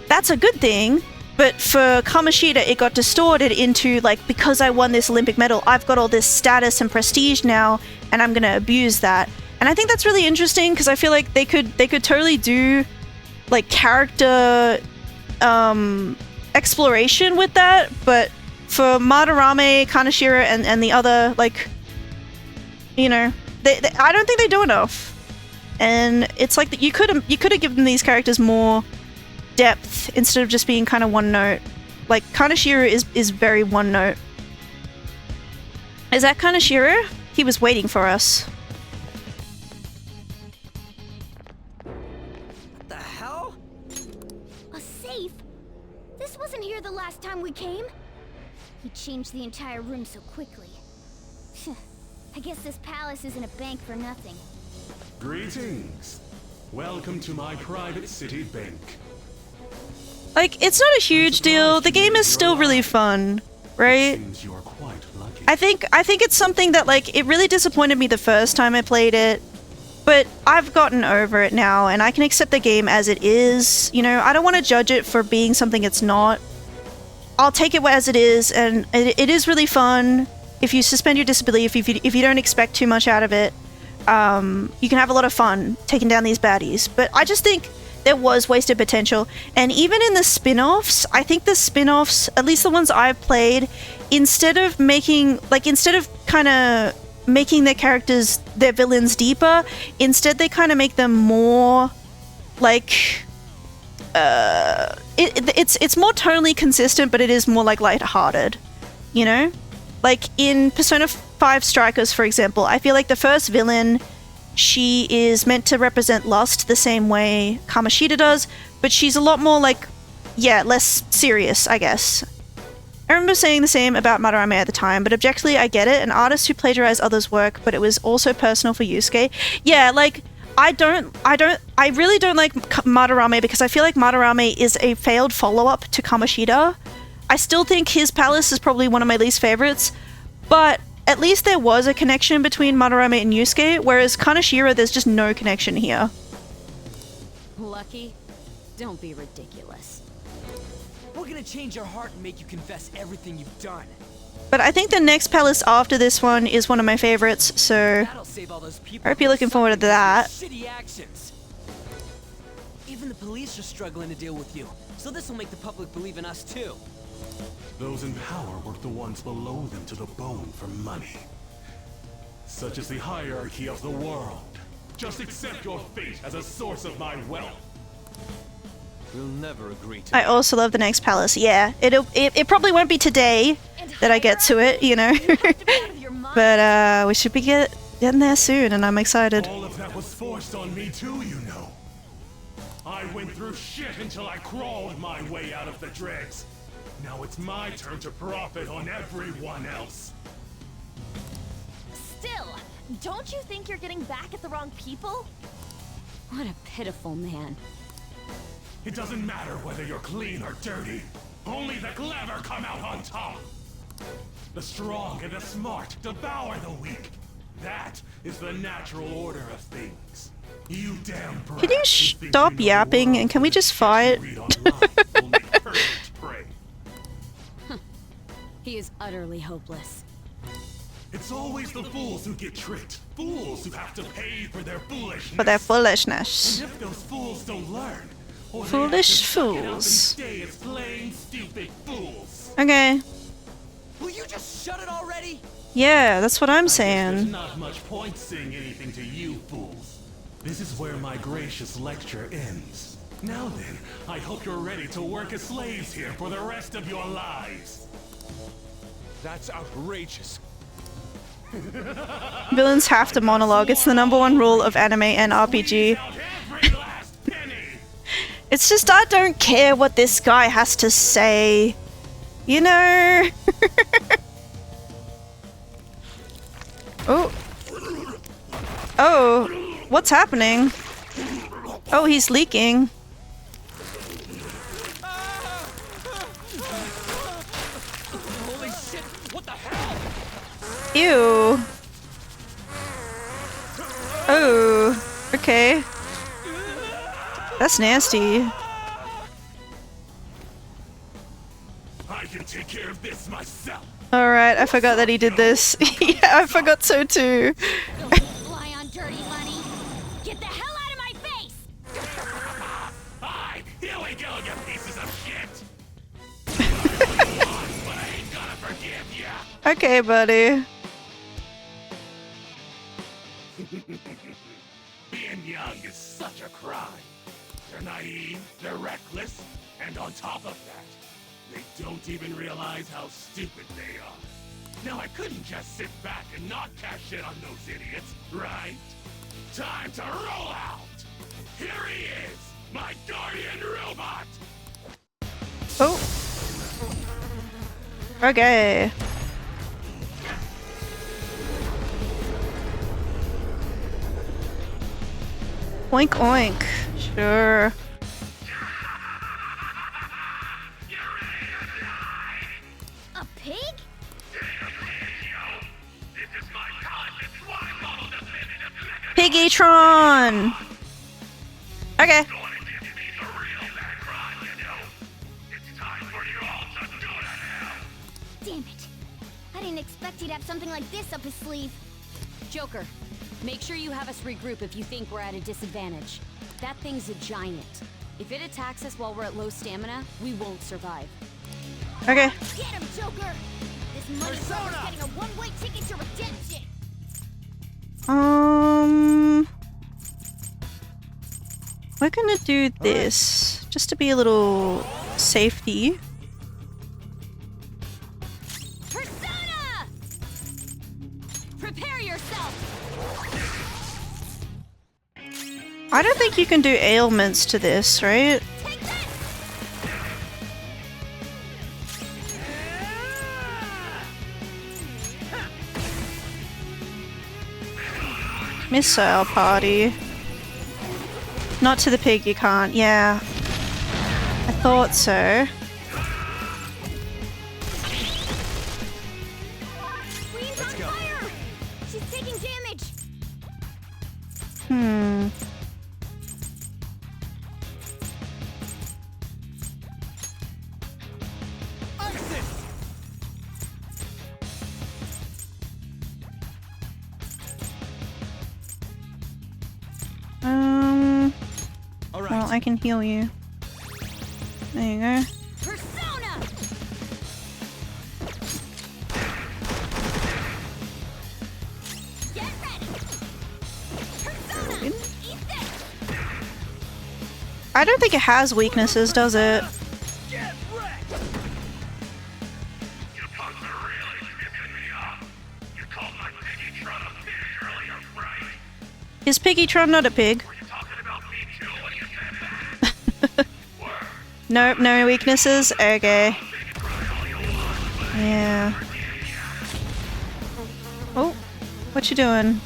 That's a good thing, but for Kamoshida, it got distorted into like, because I won this Olympic medal, I've got all this status and prestige now, and I'm gonna abuse that. And I think that's really interesting because I feel like they could totally do like character exploration with that, but for Madarame, Kaneshiro, and the other, like, you know, they I don't think they do enough. And it's like you could have given these characters more depth instead of just being kind of one note. Like Kaneshiro is very one note. Is that Kaneshiro? He was waiting for us. What the hell? A safe? This wasn't here the last time we came. He changed the entire room so quickly. I guess this palace isn't a bank for nothing. Greetings. Welcome to my private city bank. Like, it's not a huge deal. The game is still really fun, right? I think it's something that, like, it really disappointed me the first time I played it, but I've gotten over it now, and I can accept the game as it is. You know, I don't want to judge it for being something it's not. I'll take it as it is, and it is really fun. If you suspend your disbelief, if you don't expect too much out of it, you can have a lot of fun taking down these baddies. But I just think there was wasted potential. And even in the spin-offs, I think the spin-offs, at least the ones I've played, instead of kind of making their characters, their villains deeper, instead they kind of make them more like it's more tonally consistent, but it is more like lighthearted, you know? Like in Persona 5 Strikers, for example, I feel like the first villain, she is meant to represent lust the same way Kamoshida does, but she's a lot more like, yeah, less serious, I guess. I remember saying the same about Madarame at the time, but objectively I get it, an artist who plagiarized others' work, but it was also personal for Yusuke. Yeah, like, I really don't like Madarame because I feel like Madarame is a failed follow-up to Kamoshida. I still think his palace is probably one of my least favorites, but at least there was a connection between Madarame and Yusuke, whereas Kaneshiro, there's just no connection here. Lucky? Don't be ridiculous. We're gonna change your heart and make you confess everything you've done. But I think the next palace after this one is one of my favorites, so I hope you're looking forward to that. Shitty actions. Even the police are struggling to deal with you, so this will make the public believe in us too. Those in power work the ones below them to the bone for money. Such is the hierarchy of the world. Just accept your fate as a source of my wealth. We'll never agree to. I also love the next palace. Yeah, it probably won't be today that I get to it, you know. But we should be getting there soon, and I'm excited. All of that was forced on me too, you know. I went through shit until I crawled my way out of the dregs. Now it's my turn to profit on everyone else. Still, don't you think you're getting back at the wrong people? What a pitiful man. It doesn't matter whether you're clean or dirty. Only the clever come out on top. The strong and the smart devour the weak. That is the natural order of things. You damn brat. Can you stop yapping and can we just fight? He is utterly hopeless. It's always the fools who get tricked. Fools who have to pay for their foolishness. For their foolishness. And if those fools don't learn, foolish fools. Plain, stupid fools. Okay. Will you just shut it already? Yeah, that's what I'm There's saying. not much point saying anything to you fools. This is where my gracious lecture ends. Now then, I hope you're ready to work as slaves here for the rest of your lives. That's outrageous. Villains have to monologue. It's the #1 rule of anime and RPG. It's just I don't care what this guy has to say. You know? Oh. Oh. What's happening? Oh, he's leaking. Holy shit! What the hell? Ew. Oh. Okay. That's nasty. I can take care of this myself. Alright, I forgot that he did this. Yeah, I forgot so too. Lie on dirty money. Get the hell out of my face! Hi, here we go, you pieces of shit. But I ain't gonna forgive ya. Okay, buddy. Being young is such a crime. They're naive, they're reckless, and on top of that, they don't even realize how stupid they are. Now I couldn't just sit back and not cash in on those idiots, right? Time to roll out! Here he is, my guardian robot! Oh. Okay. Oink oink. Sure. A pig? Piggytron! Okay. Damn it. I didn't expect he'd have something like this up his sleeve. Joker, make sure you have us regroup if you think we're at a disadvantage. That thing's a giant. If it attacks us while we're at low stamina, we won't survive. Okay. Get him, Joker! This money is getting a one-way ticket to redemption! We're gonna do this just to be a little safety. Persona! Prepare yourself! I don't think you can do ailments to this, right? Missile party. Not to the pig, you can't. Yeah. I thought so. Queen's on fire! She's taking damage! Hmm. Well, I can heal you. There you go. Persona! Get ready! Persona! Eat this! I don't think it has weaknesses, does it? Get wrecked! You punks are really tripping me up. You called my Piggytron a pig earlier, right? Is Piggytron not a pig? Nope, no weaknesses? Okay. Yeah. Oh, what you doing?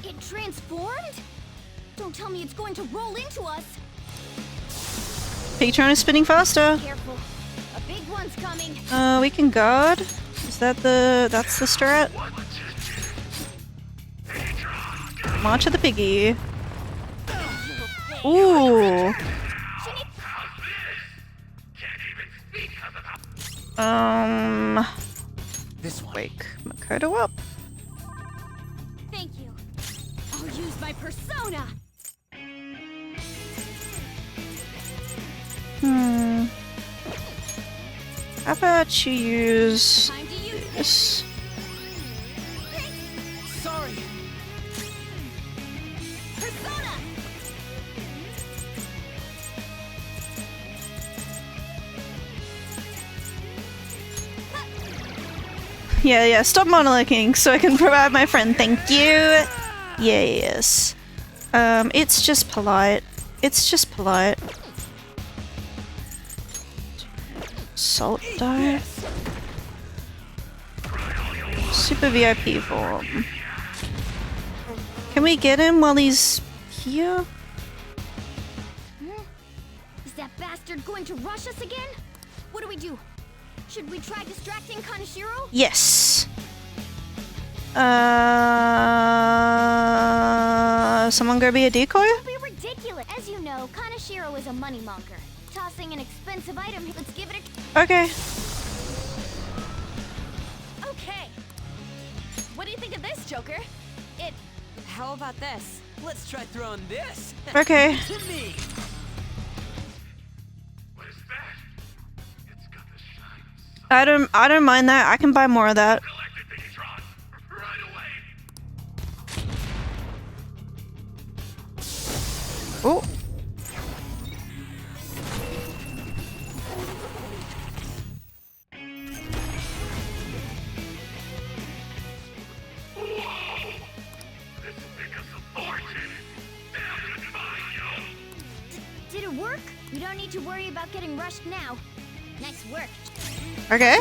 It transformed? Don't tell me it's going to roll into us! Piggytron is spinning faster. Careful. A big one's coming. We can guard. Is that that's the strat? March of the piggy. Ooh. This one. Wake Makoto up. Thank you. I'll use my persona. How about you use this? Sorry. Persona. Yeah, stop monologuing so I can provide my friend. Thank you. Yes. It's just polite. It's just polite. Salt dive. Super VIP form. Can we get him while he's here? Is that bastard going to rush us again? What do we do? Should we try distracting Kaneshiro? Yes. Someone go be a decoy? Don't be ridiculous. As you know, Kaneshiro is a moneymonger. Tossing an expensive item. Let's give it a... Okay. Okay. What do you think of this, Joker? How about this? Let's try throwing this. Okay. To me. I don't mind that. I can buy more of that. Oh. Did it work? You don't need to worry about getting rushed now. Nice work. Okay.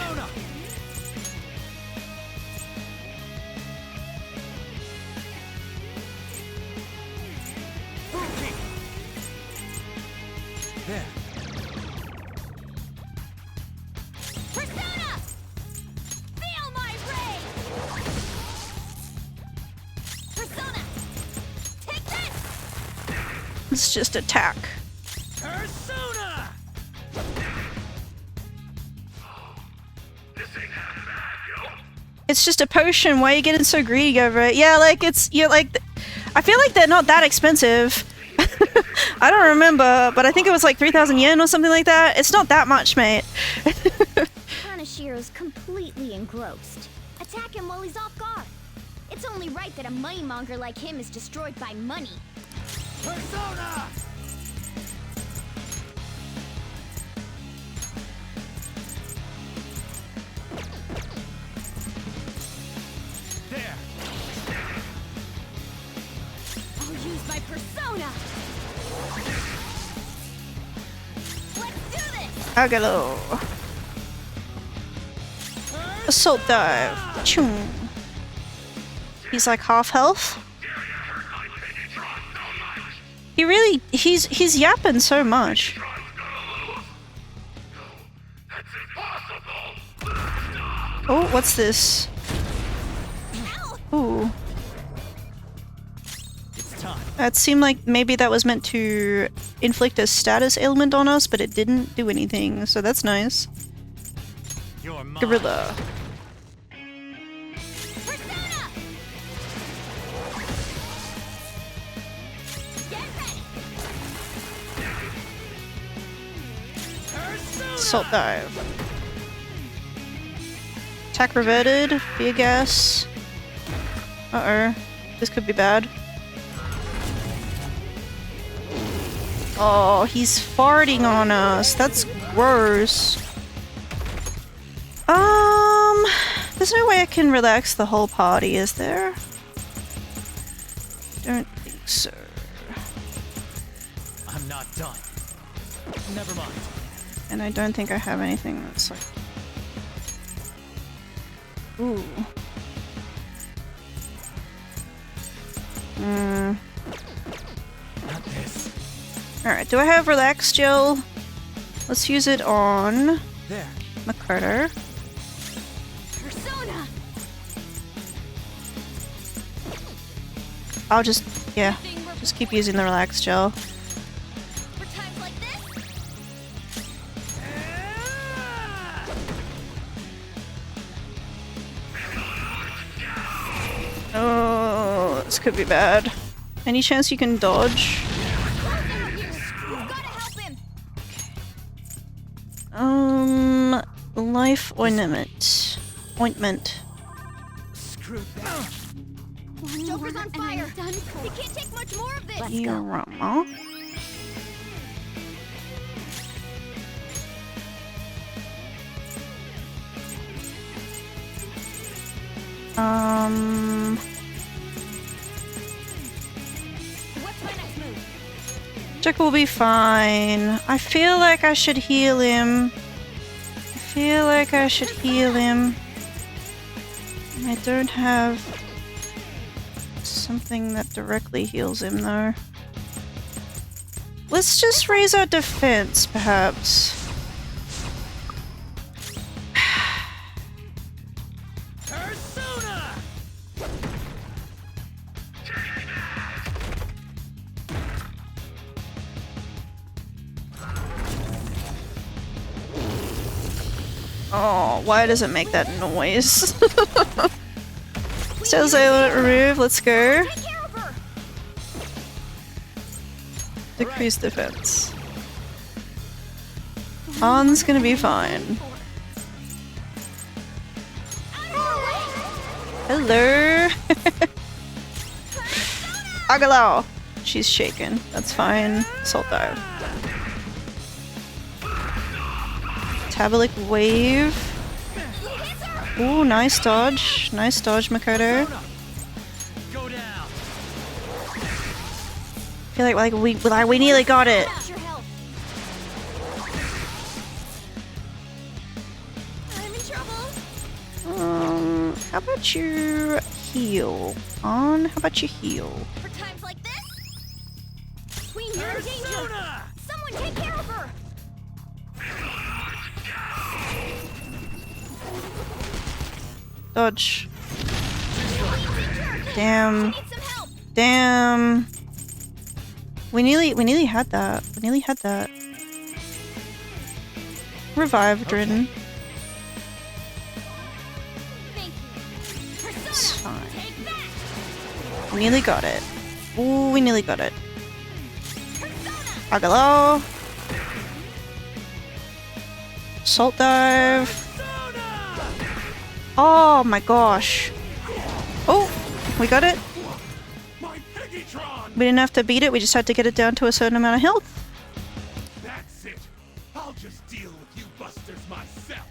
There. Persona! Feel my ray! Persona! Take this! Let's just attack. Persona! It's just a potion. Why are you getting so greedy over it? Yeah, like you're like, I feel like they're not that expensive. I don't remember, but I think it was like 3,000 yen or something like that. It's not that much, mate. Kaneshiro's completely engrossed. Attack him while he's off guard. It's only right that a moneymonger like him is destroyed by money. Persona! There. I'll use my persona! Let's do this! Agalo. Assault dive. Choom. He's like half health. He really, he's yapping so much. Oh, what's this? Ooh. It seemed like maybe that was meant to inflict a status ailment on us, but it didn't do anything, so that's nice. Gorilla. Salt dive. Attack reverted. Fear gas. Uh-oh. This could be bad. Oh, he's farting on us. That's gross. There's no way I can relax the whole party, is there? Don't think so. I'm not done. Never mind. And I don't think I have anything that's like... Ooh. Not this. Alright, do I have relax gel? Let's use it on... There. McCarter. Persona! I'll just... yeah. Just keep using the relax gel. For times like this? Oh, this could be bad. Any chance you can dodge? Life ointment. Screw that. Joker's on fire! You can't take much more of this! Yorama. What's my next move? Jack will be fine. I feel like I should heal him. I don't have something that directly heals him though. Let's just raise our defense, perhaps. Oh, why does it make that noise? Still silent, remove, let's go. Decrease defense. Han's gonna be fine. Hello! Agalo! She's shaken. That's fine. Salt dive. Tabalic wave. Ooh, nice dodge. Nice dodge, Makoto. I feel like we nearly got it. How about you heal? How about you heal? For times like this? Queen, you're in danger! Someone take care of her! Dodge. Damn. Damn. We nearly had that. Revive Drin. It's fine. We nearly got it. Ooh, we nearly got it. Agalo. Salt dive. Oh my gosh. Oh, we got it. We didn't have to beat it, we just had to get it down to a certain amount of health. That's it. I'll just deal with you busters myself.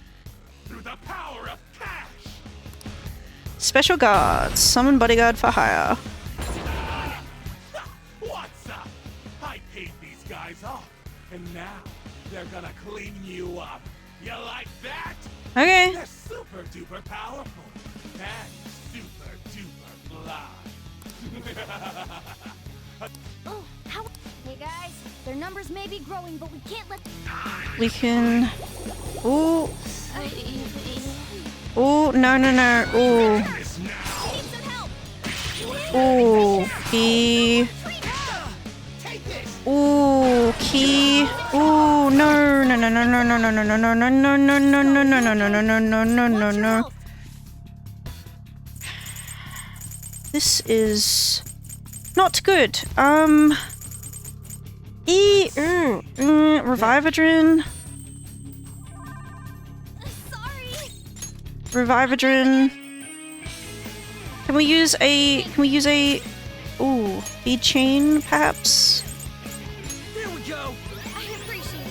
Through the power of cash. Special guards. Summon bodyguard for hire. What's up? I paid these guys off, and now they're gonna clean you up. You like that? Okay. They're super duper powerful and super duper fly. Oh, how? Hey guys, their numbers may be growing, but we can't let. We can. Ooh. Ooh, no. Ooh. Ooh, key. Ooh, key. Ooh, no. This is not good. Revivadrin. Revivadrin. Can we use a ooh, bead chain perhaps? There we go. I appreciate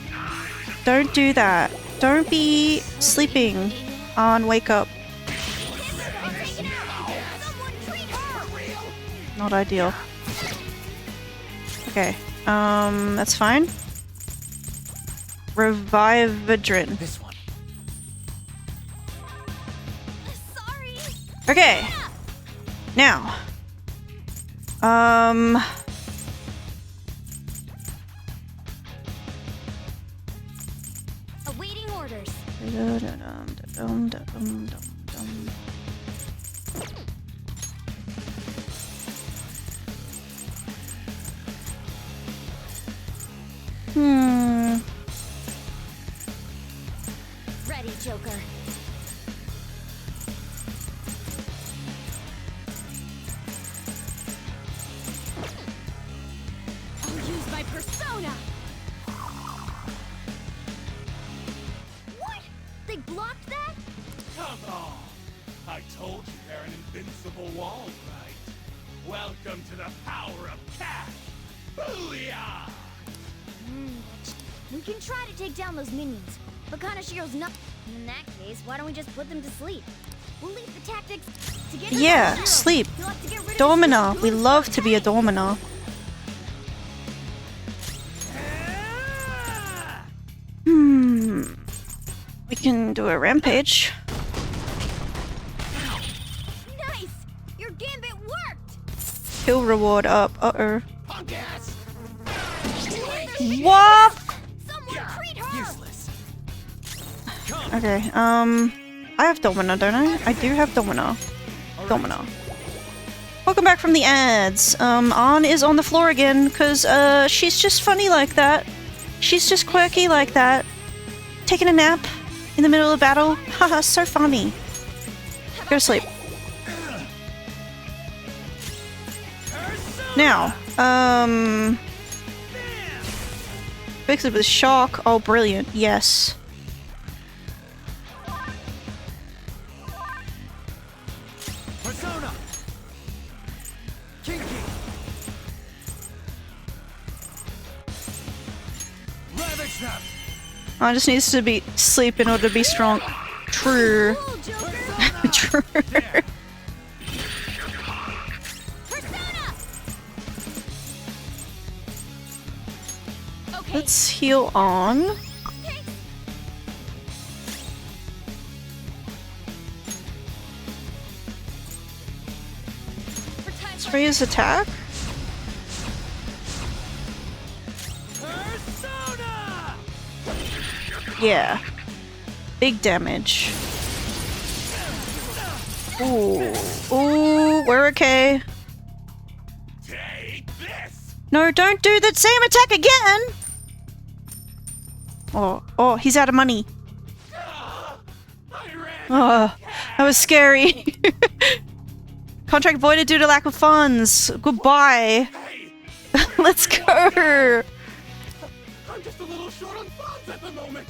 it. Don't do that. Don't be sleeping on wake up. Not ideal. Okay. That's fine. Revivadrin. This one. Okay. Now. Awaiting orders. Ready, Joker. I'll use my persona. What? They blocked that? Come on. I told you they're an invincible wall, right? Welcome to the power of cash. Booyah! We can try to take down those minions, but Kaneshiro's not. In that case, why don't we just put them to sleep? We'll leave the tactics to get Yeah, sleep. Domina. We love to be a domina. We can do a rampage. Nice! Your gambit worked! Kill reward up. Uh-oh. What? Useless. Okay, I have Domina, don't I? I do have Domina. Domina. Welcome back from the ads. Ann is on the floor again, because, she's just funny like that. She's just quirky like that. Taking a nap in the middle of battle. Haha, so funny. Go to sleep. Now, fix it with shock. Oh, brilliant. Yes. Persona. Kinky. Ravage them. I just needs to be sleep in order to be strong. True. True. Let's heal on. Let's raise attack. Yeah. Big damage. Ooh. Ooh, we're okay. No, don't do that same attack again! Oh, he's out of money. Oh, that was scary. Contract voided due to lack of funds. Goodbye. Let's go. I'm just a little short on funds at the moment.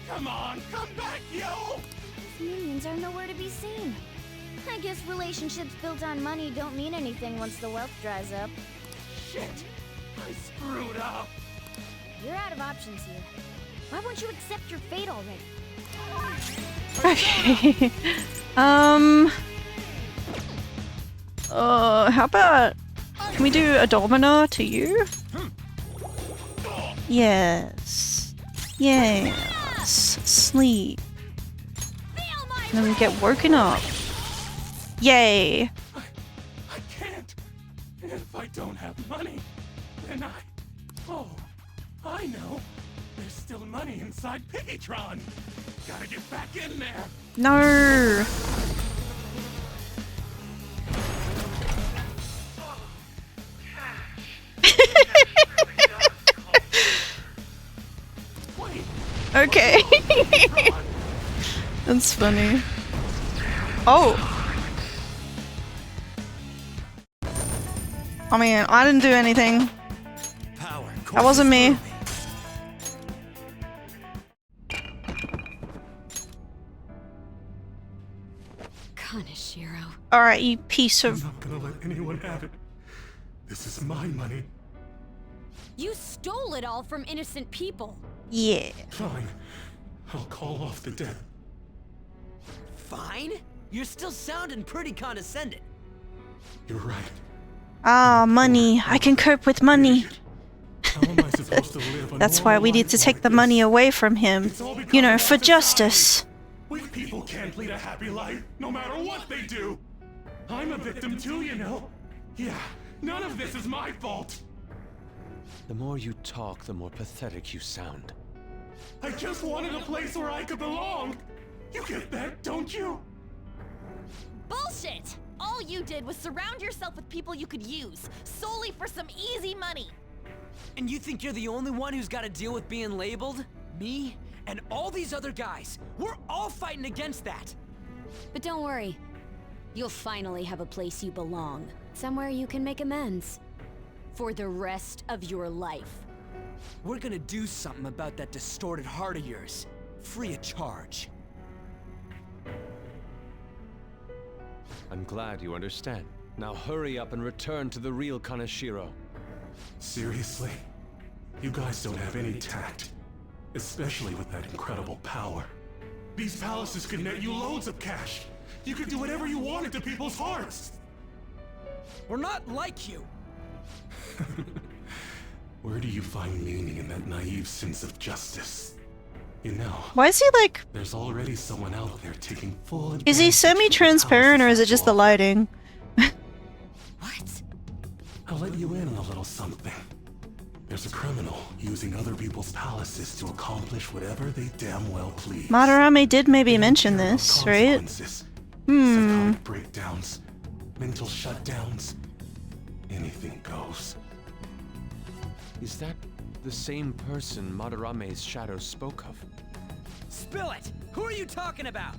Come on, come back, yo! These minions are nowhere to be seen. I guess relationships built on money don't mean anything once the wealth dries up. Shit! I screwed up! You're out of options here. Why won't you accept your fate already? Okay. How about... Can we do a domina to you? Yes. Yes. Sleep. And then we get woken up. Yay. I can't. If I don't have money, then Oh, I know. There's still money inside Piggytron. Gotta get back in there. No. Okay. That's funny. Oh. I mean, I didn't do anything. That wasn't me. Kaneshiro. Alright, you piece of... I'm not gonna let anyone have it. This is my money. You stole it all from innocent people. Yeah. Fine. I'll call off the debt. Fine? You're still sounding pretty condescending. You're right. Ah, money. I can cope with money. How am I supposed to live a That's why we need to take the money away from him. You know, for justice. Weak people can't lead a happy life, no matter what they do. I'm a victim too, you know. Yeah, none of this is my fault. The more you talk, the more pathetic you sound. I just wanted a place where I could belong. You get that, don't you? Bullshit! All you did was surround yourself with people you could use, solely for some easy money. And you think you're the only one who's got to deal with being labeled? Me? And all these other guys. We're all fighting against that. But don't worry. You'll finally have a place you belong. Somewhere you can make amends. For the rest of your life. We're gonna do something about that distorted heart of yours. Free of charge. I'm glad you understand. Now hurry up and return to the real Kaneshiro. Seriously? You guys don't have any tact. Especially with that incredible power. These palaces could net you loads of cash. You could do whatever you wanted to people's hearts. We're not like you. Where do you find meaning in that naive sense of justice? You know, Why is he like... there's already someone out there taking full Is he semi-transparent or is it just the lighting? What? I'll let you in on a little something. There's a criminal using other people's palaces to accomplish whatever they damn well please. Madarame did maybe mention this, right? Psychotic breakdowns, mental shutdowns, anything goes. Is that the same person Madarame's shadow spoke of? Spill it! Who are you talking about?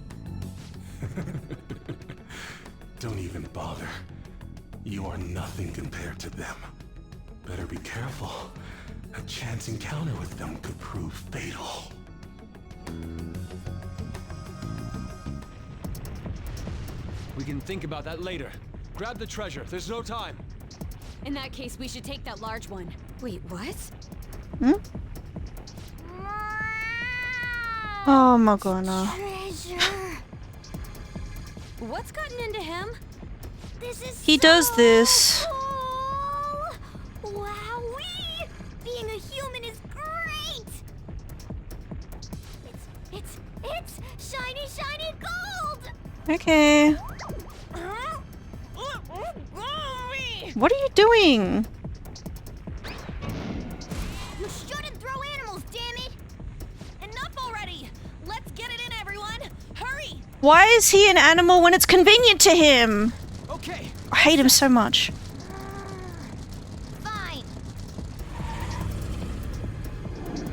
Don't even bother. You are nothing compared to them. Better be careful. A chance encounter with them could prove fatal. We can think about that later. Grab the treasure. There's no time. In that case, we should take that large one. Wait, what? Hmm? Oh my god. Treasure. What's gotten into him? This is He does this. cool! Wowee! Being a human is great! It's shiny, shiny gold! Okay. What are you doing? You shouldn't throw animals, damn it! Enough already! Let's get it in, everyone! Hurry! Why is he an animal when it's convenient to him? Okay. I hate him so much. Fine.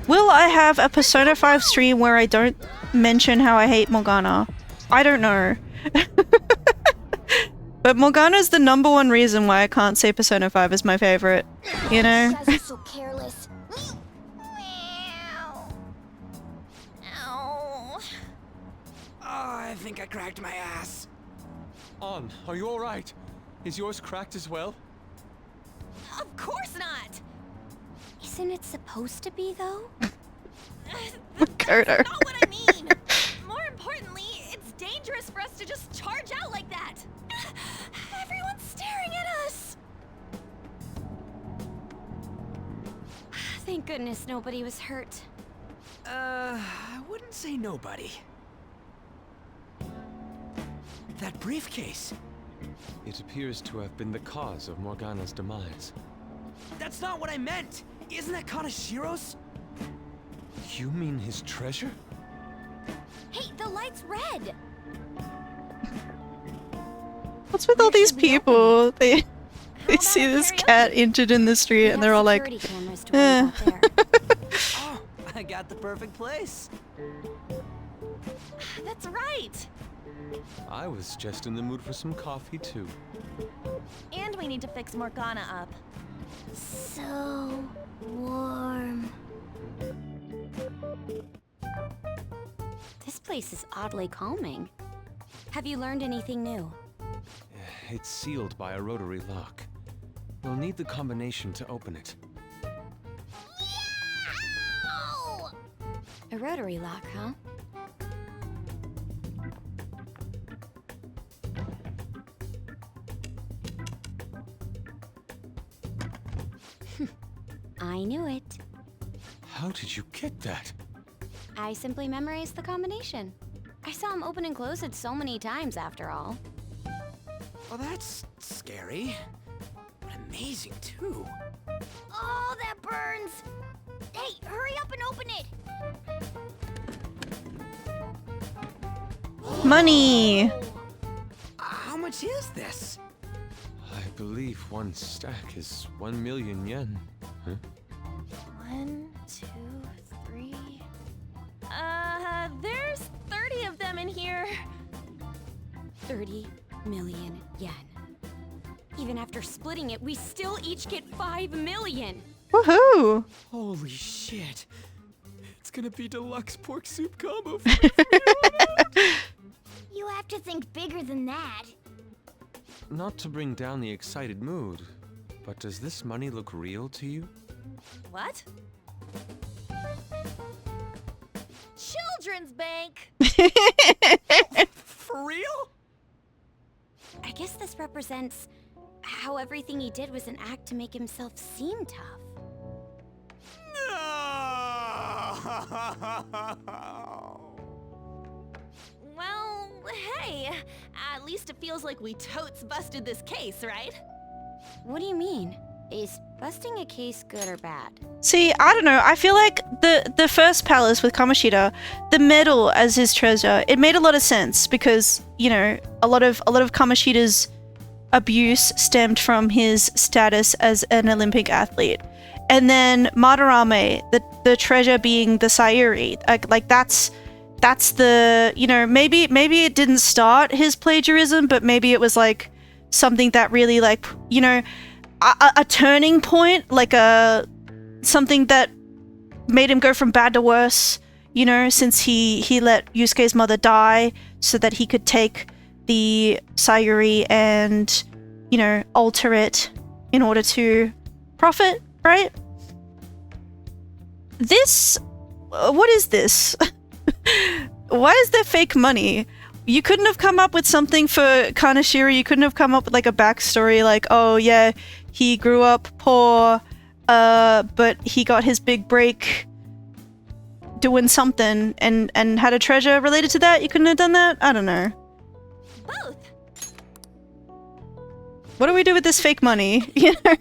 Will I have a Persona 5 stream where I don't mention how I hate Morgana? I don't know. But Morgana's the #1 reason why I can't say Persona 5 is my favorite. You know? You guys are so careless. Meow. Ow. Oh, I think I cracked my ass. On, are you alright? Is yours cracked as well? Of course not! Isn't it supposed to be, though? Carter. Not what I mean! More importantly, it's dangerous for us to just charge out like that! Everyone's staring at us! Thank goodness nobody was hurt. I wouldn't say nobody. That briefcase. It appears to have been the cause of Morgana's demise. That's not what I meant! Isn't that Kaneshiro's? You mean his treasure? Hey, the light's red! What's with all these people? They see this cat injured in the street and they're all like, eh. Oh, I got the perfect place. That's right! I was just in the mood for some coffee too. And we need to fix Morgana up. So warm. This place is oddly calming. Have you learned anything new? It's sealed by a rotary lock. We'll need the combination to open it. Ow! A rotary lock, huh? I knew it. How did you get that? I simply memorized the combination. I saw him open and close it so many times after all. Well, that's scary. But amazing, too. Oh, that burns! Hey, hurry up and open it! Money! How much is this? I believe one stack is 1 million yen. Huh? 1, 2, 3. There's 30 of them in here. 30 million yen. Even after splitting it, we still each get 5 million. Woohoo! Holy shit. It's gonna be deluxe pork soup combo. You have to think bigger than that. Not to bring down the excited mood, but does this money look real to you? What? Children's bank! For real? I guess this represents how everything he did was an act to make himself seem tough. Well, hey, at least it feels like we totes busted this case, right? What do you mean? Is busting a case good or bad? See, I don't know. I feel like the first palace with Kamoshida, the medal as his treasure, it made a lot of sense because, you know, a lot of Kamoshida's abuse stemmed from his status as an Olympic athlete. And then Madarame, the treasure being the Sayuri, like that's the, you know, maybe it didn't start his plagiarism, but maybe it was like something that really, like, you know, a turning point, like something that made him go from bad to worse, you know, since he let Yusuke's mother die so that he could take the Sayuri and, you know, alter it in order to profit, right? This, what is this? Why is there fake money? You couldn't have come up with something for Kaneshiro. You couldn't have come up with like a backstory like, oh yeah, he grew up poor, but he got his big break doing something and had a treasure related to that. You couldn't have done that? I don't know. Both. What do we do with this fake money? You know?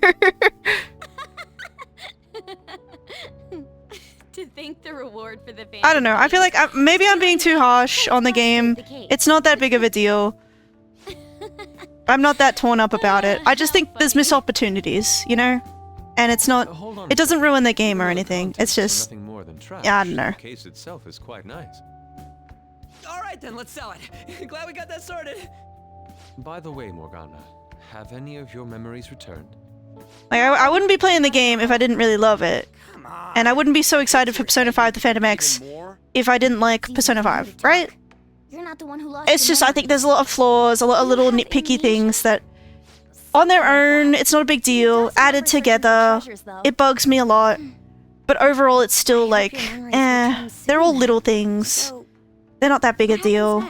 To thank the reward for the I don't know. I feel like maybe I'm being too harsh on the game. It's not that big of a deal. I'm not that torn up about it. I just think there's missed opportunities, you know? And it's not... It doesn't ruin the game or anything. It's just... Yeah, I don't know. The case itself is quite nice. All right then, let's sell it. Glad we got that sorted. By the way, Morgana, have any of your memories returned? Like, I wouldn't be playing the game if I didn't really love it. And I wouldn't be so excited for Persona 5 The Phantom X if I didn't like Persona 5, right? You're not the one who lost. It's just, I think there's a lot of flaws, a lot of little nitpicky things that, on their own, it's not a big deal. Added together, it bugs me a lot. But overall, it's still like, they're all little things. They're not that big a deal.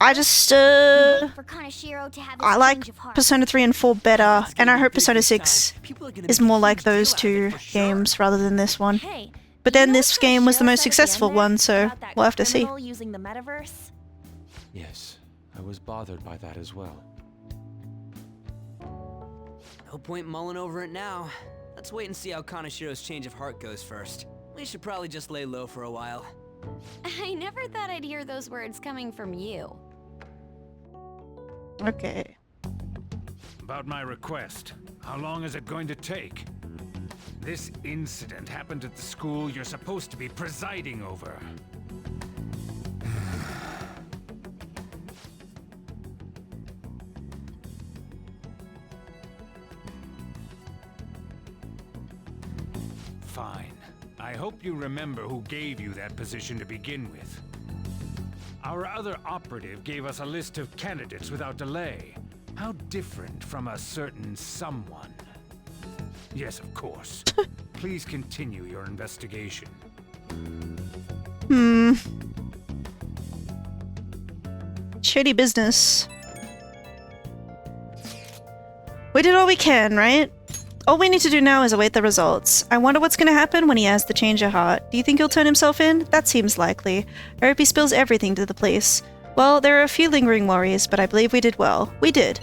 I just, I like Persona 3 and 4 better, and I hope Persona 6 is more like those two games rather than this one. But then this game was the most successful one, so we'll have to see. Using the metaverse? Yes, I was bothered by that as well. No point mulling over it now. Let's wait and see how Kaneshiro's change of heart goes first. We should probably just lay low for a while. I never thought I'd hear those words coming from you. Okay. About my request. How long is it going to take? This incident happened at the school you're supposed to be presiding over. Fine. I hope you remember who gave you that position to begin with. Our other operative gave us a list of candidates without delay. How different from a certain someone. Yes, of course. Please continue your investigation. Shady business. We did all we can, right? All we need to do now is await the results. I wonder what's gonna happen when he has the change of heart. Do you think he'll turn himself in? That seems likely. I hope he spills everything to the police. Well, there are a few lingering worries, but I believe we did well. We did.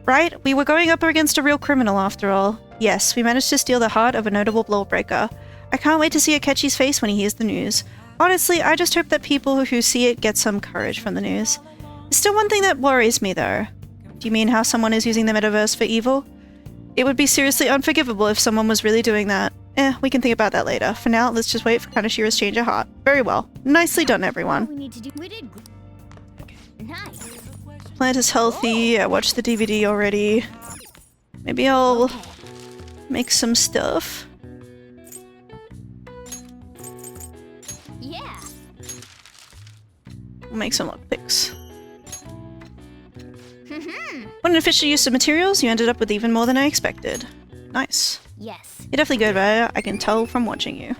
Right? We were going up against a real criminal after all. Yes, we managed to steal the heart of a notable lawbreaker. I can't wait to see Akechi's face when he hears the news. Honestly, I just hope that people who see it get some courage from the news. There's still one thing that worries me, though. Do you mean how someone is using the metaverse for evil? It would be seriously unforgivable if someone was really doing that. We can think about that later. For now, let's just wait for Kaneshiro's change of heart. Very well. Nicely done, everyone. We did. Nice. Plant is healthy. I watched the DVD already. Maybe I'll make some stuff. Yeah. We'll make some lockpicks. When an official use of materials, you ended up with even more than I expected. Nice. Yes. You're definitely good at it. I can tell from watching you.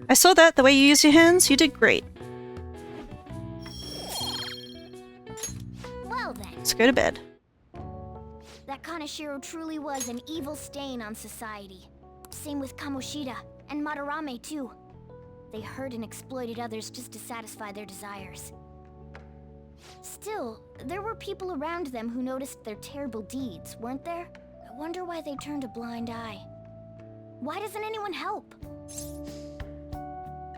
I saw that, the way you use your hands, you did great. Well then. Let's go to bed. That Kaneshiro truly was an evil stain on society. Same with Kamoshida, and Madarame too. They hurt and exploited others just to satisfy their desires. Still, there were people around them who noticed their terrible deeds, weren't there? I wonder why they turned a blind eye. Why doesn't anyone help?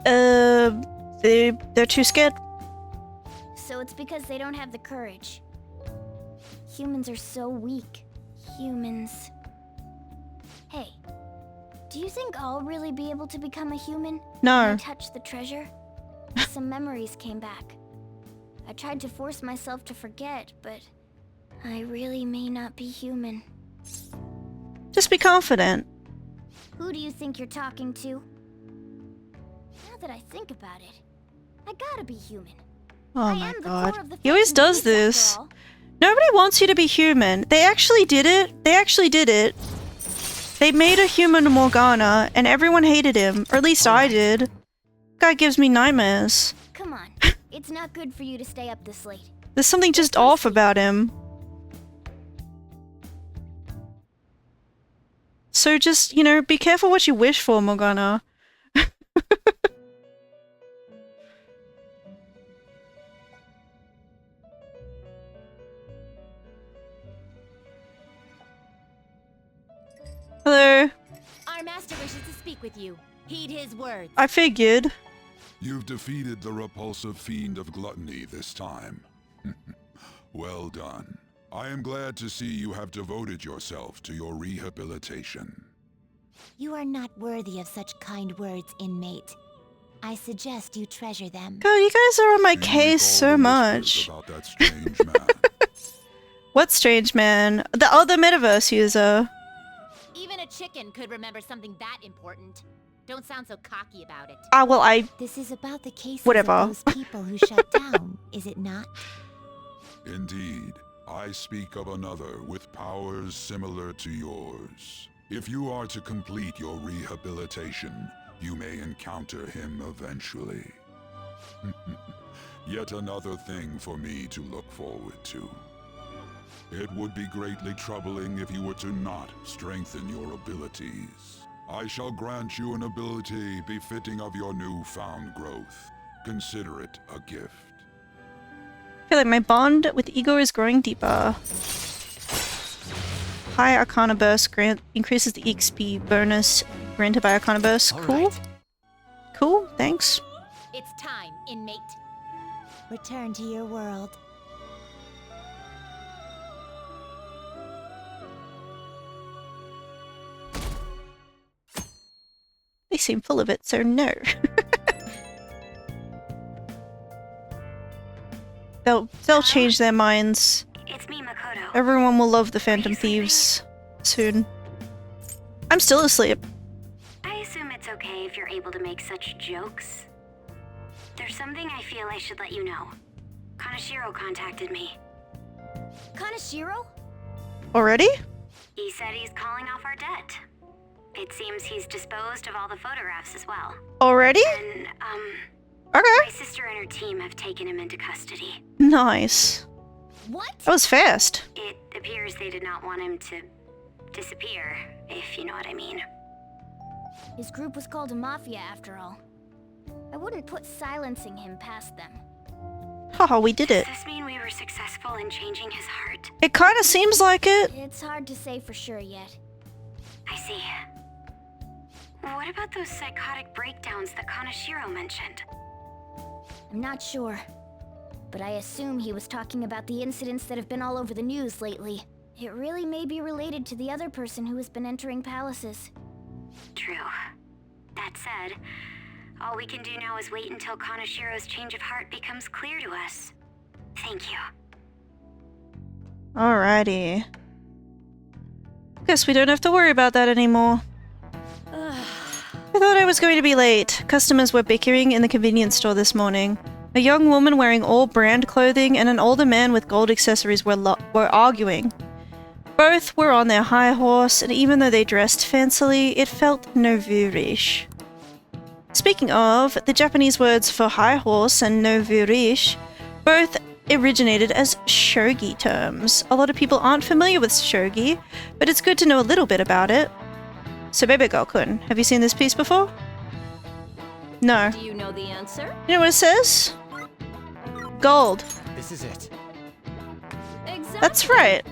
They're too scared. So it's because they don't have the courage. Humans are so weak. Humans. Hey, do you think I'll really be able to become a human? No. When I touch the treasure? Some memories came back. I tried to force myself to forget, but I really may not be human. Just be confident. Who do you think you're talking to? Now that I think about it, I gotta be human. Oh my god. He always does this. Nobody wants you to be human. They actually did it. They actually did it. They made a human Morgana, and everyone hated him. Or at least I did. Guy gives me nightmares. Come on. It's not good for you to stay up this late. There's something just off about him. So just, you know, be careful what you wish for, Morgana. Hello. Our master wishes to speak with you. Heed his words. I figured. You've defeated the repulsive fiend of gluttony this time. Well done. I am glad to see you have devoted yourself to your rehabilitation. You are not worthy of such kind words, inmate. I suggest you treasure them. God, you guys are on my case so much. About that strange man. What strange man? The other metaverse user. Even a chicken could remember something that important. Don't sound so cocky about it. Ah, well, This is about the cases whatever. of those people who shut down, is it not? Indeed. I speak of another with powers similar to yours. If you are to complete your rehabilitation, you may encounter him eventually. Yet another thing for me to look forward to. It would be greatly troubling if you were to not strengthen your abilities. I shall grant you an ability befitting of your newfound growth. Consider it a gift. I feel like my bond with Igor is growing deeper. High Arcana Burst grant increases the EXP bonus granted by Arcana Burst. Cool. Cool, thanks. It's time, inmate. Return to your world. They seem full of it, so no. They'll change their minds. It's me, Makoto. Everyone will love the Phantom Thieves soon. I'm still asleep. I assume it's okay if you're able to make such jokes. There's something I feel I should let you know. Kaneshiro contacted me. Kaneshiro? Already? He said he's calling off our debt. It seems he's disposed of all the photographs as well. Already? And, okay. My sister and her team have taken him into custody. Nice. What? That was fast. It appears they did not want him to disappear, if you know what I mean. His group was called a mafia after all. I wouldn't put silencing him past them. Haha, we did it. Does this mean we were successful in changing his heart? It kinda seems like it. It's hard to say for sure yet. I see. What about those psychotic breakdowns that Kaneshiro mentioned? I'm not sure. But I assume he was talking about the incidents that have been all over the news lately. It really may be related to the other person who has been entering palaces. True. That said, all we can do now is wait until Kaneshiro's change of heart becomes clear to us. Thank you. Alrighty. Guess we don't have to worry about that anymore. I thought I was going to be late. Customers were bickering in the convenience store this morning. A young woman wearing all brand clothing and an older man with gold accessories were arguing. Both were on their high horse, and even though they dressed fancily, it felt nouveau-riche. Speaking of, the Japanese words for high horse and novirish both originated as shogi terms. A lot of people aren't familiar with shogi, but it's good to know a little bit about it. So Baby Girl-kun, have you seen this piece before? No. Do you know the answer? You know what it says? Gold. This is it. Exactly. That's right.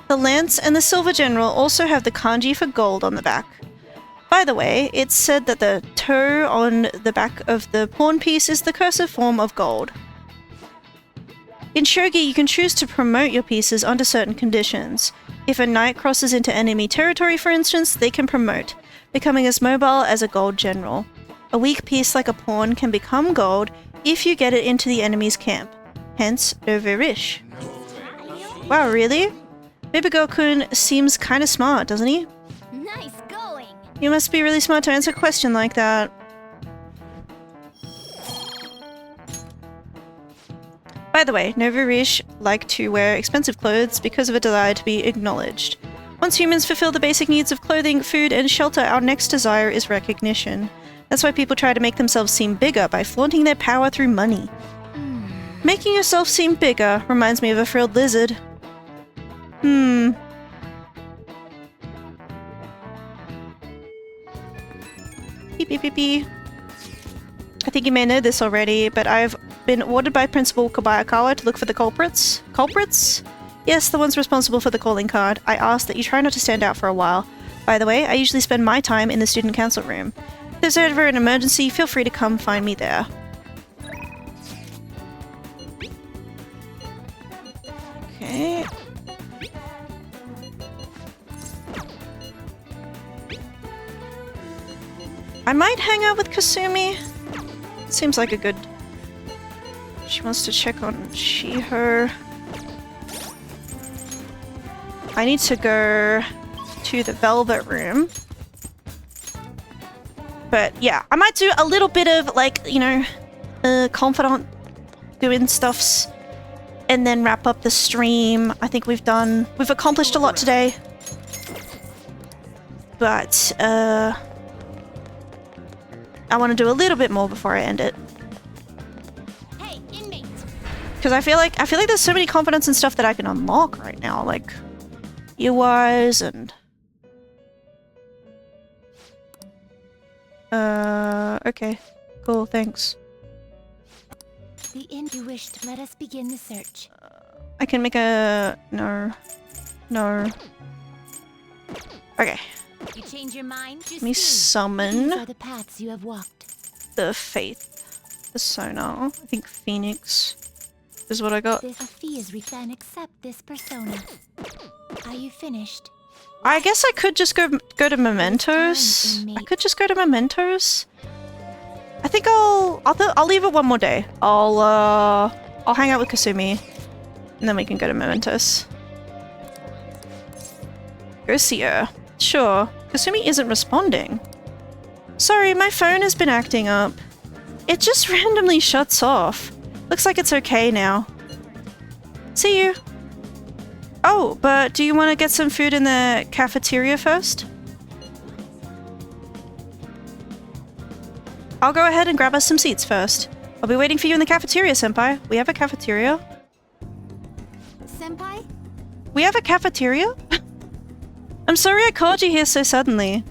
The lance and the silver general also have the kanji for gold on the back. By the way, it's said that the toe on the back of the pawn piece is the cursive form of gold. In shogi, you can choose to promote your pieces under certain conditions. If a knight crosses into enemy territory, for instance, they can promote, becoming as mobile as a gold general. A weak piece like a pawn can become gold if you get it into the enemy's camp, hence novirish. Wow, really? Baby Girl-kun seems kinda smart, doesn't he? Nice going! You must be really smart to answer a question like that. By the way, novirish like to wear expensive clothes because of a desire to be acknowledged. Once humans fulfill the basic needs of clothing, food, and shelter, our next desire is recognition. That's why people try to make themselves seem bigger by flaunting their power through money. Making yourself seem bigger reminds me of a frilled lizard. Beep, beep, beep, beep. I think you may know this already, but I've been ordered by Principal Kobayakawa to look for the culprits. Culprits? Yes, the ones responsible for the calling card. I ask that you try not to stand out for a while. By the way, I usually spend my time in the student council room. If there's ever an emergency, feel free to come find me there. Okay. I might hang out with Kasumi. Seems like a good... She wants to check on Shiho. I need to go to the Velvet Room. But yeah, I might do a little bit of like, you know, confidant doing stuffs and then wrap up the stream. I think we've accomplished a lot today. But, I want to do a little bit more before I end it. Hey, inmate. Because I feel like there's so many confidence and stuff that I can unlock right now, like UI-wise and okay. Cool, thanks. The inn you wished. Let us begin the search. I can make a no. Okay. You change your mind? Let me summon These are the paths you have walked. the Faith, the Sonar. I think Phoenix is what I got. This fee is then accept this persona. Are you finished? I guess I could just go to Mementos. I could just go to Mementos. I think I'll leave it one more day. I'll hang out with Kasumi, and then we can go to Mementos. Go see her. Sure. Kasumi isn't responding. Sorry, my phone has been acting up. It just randomly shuts off. Looks like it's okay now. See you. Oh, but do you want to get some food in the cafeteria first? I'll go ahead and grab us some seats first. I'll be waiting for you in the cafeteria, Senpai. We have a cafeteria? Senpai? We have a cafeteria? I'm sorry I called you here so suddenly.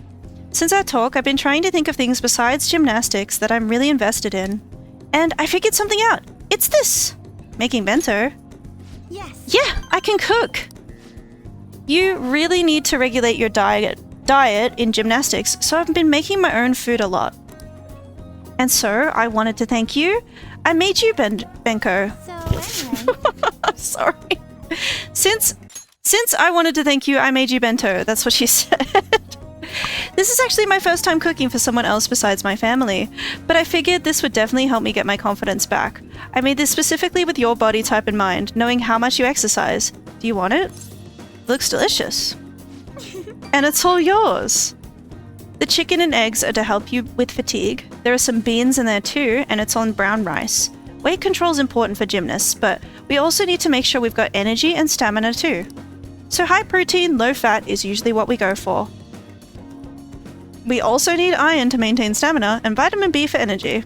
Since our talk, I've been trying to think of things besides gymnastics that I'm really invested in. And I figured something out. It's this! Making bento. Yes. Yeah, I can cook! You really need to regulate your diet in gymnastics, so I've been making my own food a lot. And so, I wanted to thank you. I made you benko. So anyway. Sorry. Since I wanted to thank you, I made you bento. That's what she said. This is actually my first time cooking for someone else besides my family, but I figured this would definitely help me get my confidence back. I made this specifically with your body type in mind, knowing how much you exercise. Do you want it? Looks delicious. And it's all yours. The chicken and eggs are to help you with fatigue. There are some beans in there too, and it's on brown rice. Weight control is important for gymnasts, but we also need to make sure we've got energy and stamina too. So high protein, low fat is usually what we go for. We also need iron to maintain stamina and vitamin B for energy.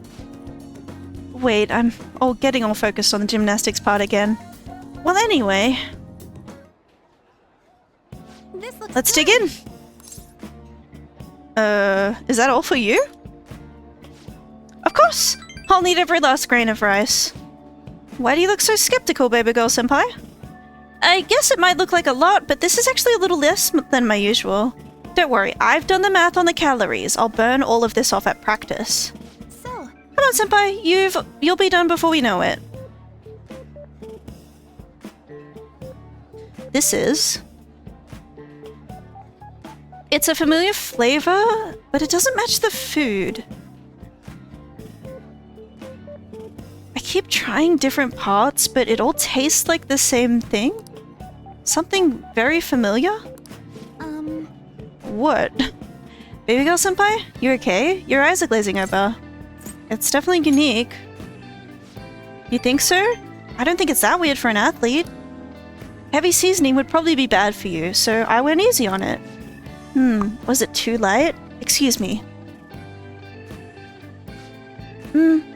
Wait, I'm getting all focused on the gymnastics part again. Well, anyway. Let's dig in. Is that all for you? Of course! I'll need every last grain of rice. Why do you look so skeptical, baby girl senpai? I guess it might look like a lot, but this is actually a little less than my usual. Don't worry, I've done the math on the calories. I'll burn all of this off at practice. So, come on, senpai. You'll be done before we know it. This is... It's a familiar flavor, but it doesn't match the food. I keep trying different parts, but it all tastes like the same thing. Something very familiar? What? Baby girl senpai? You okay? Your eyes are glazing over. It's definitely unique. You think so? I don't think it's that weird for an athlete. Heavy seasoning would probably be bad for you, so I went easy on it. Was it too light? Excuse me.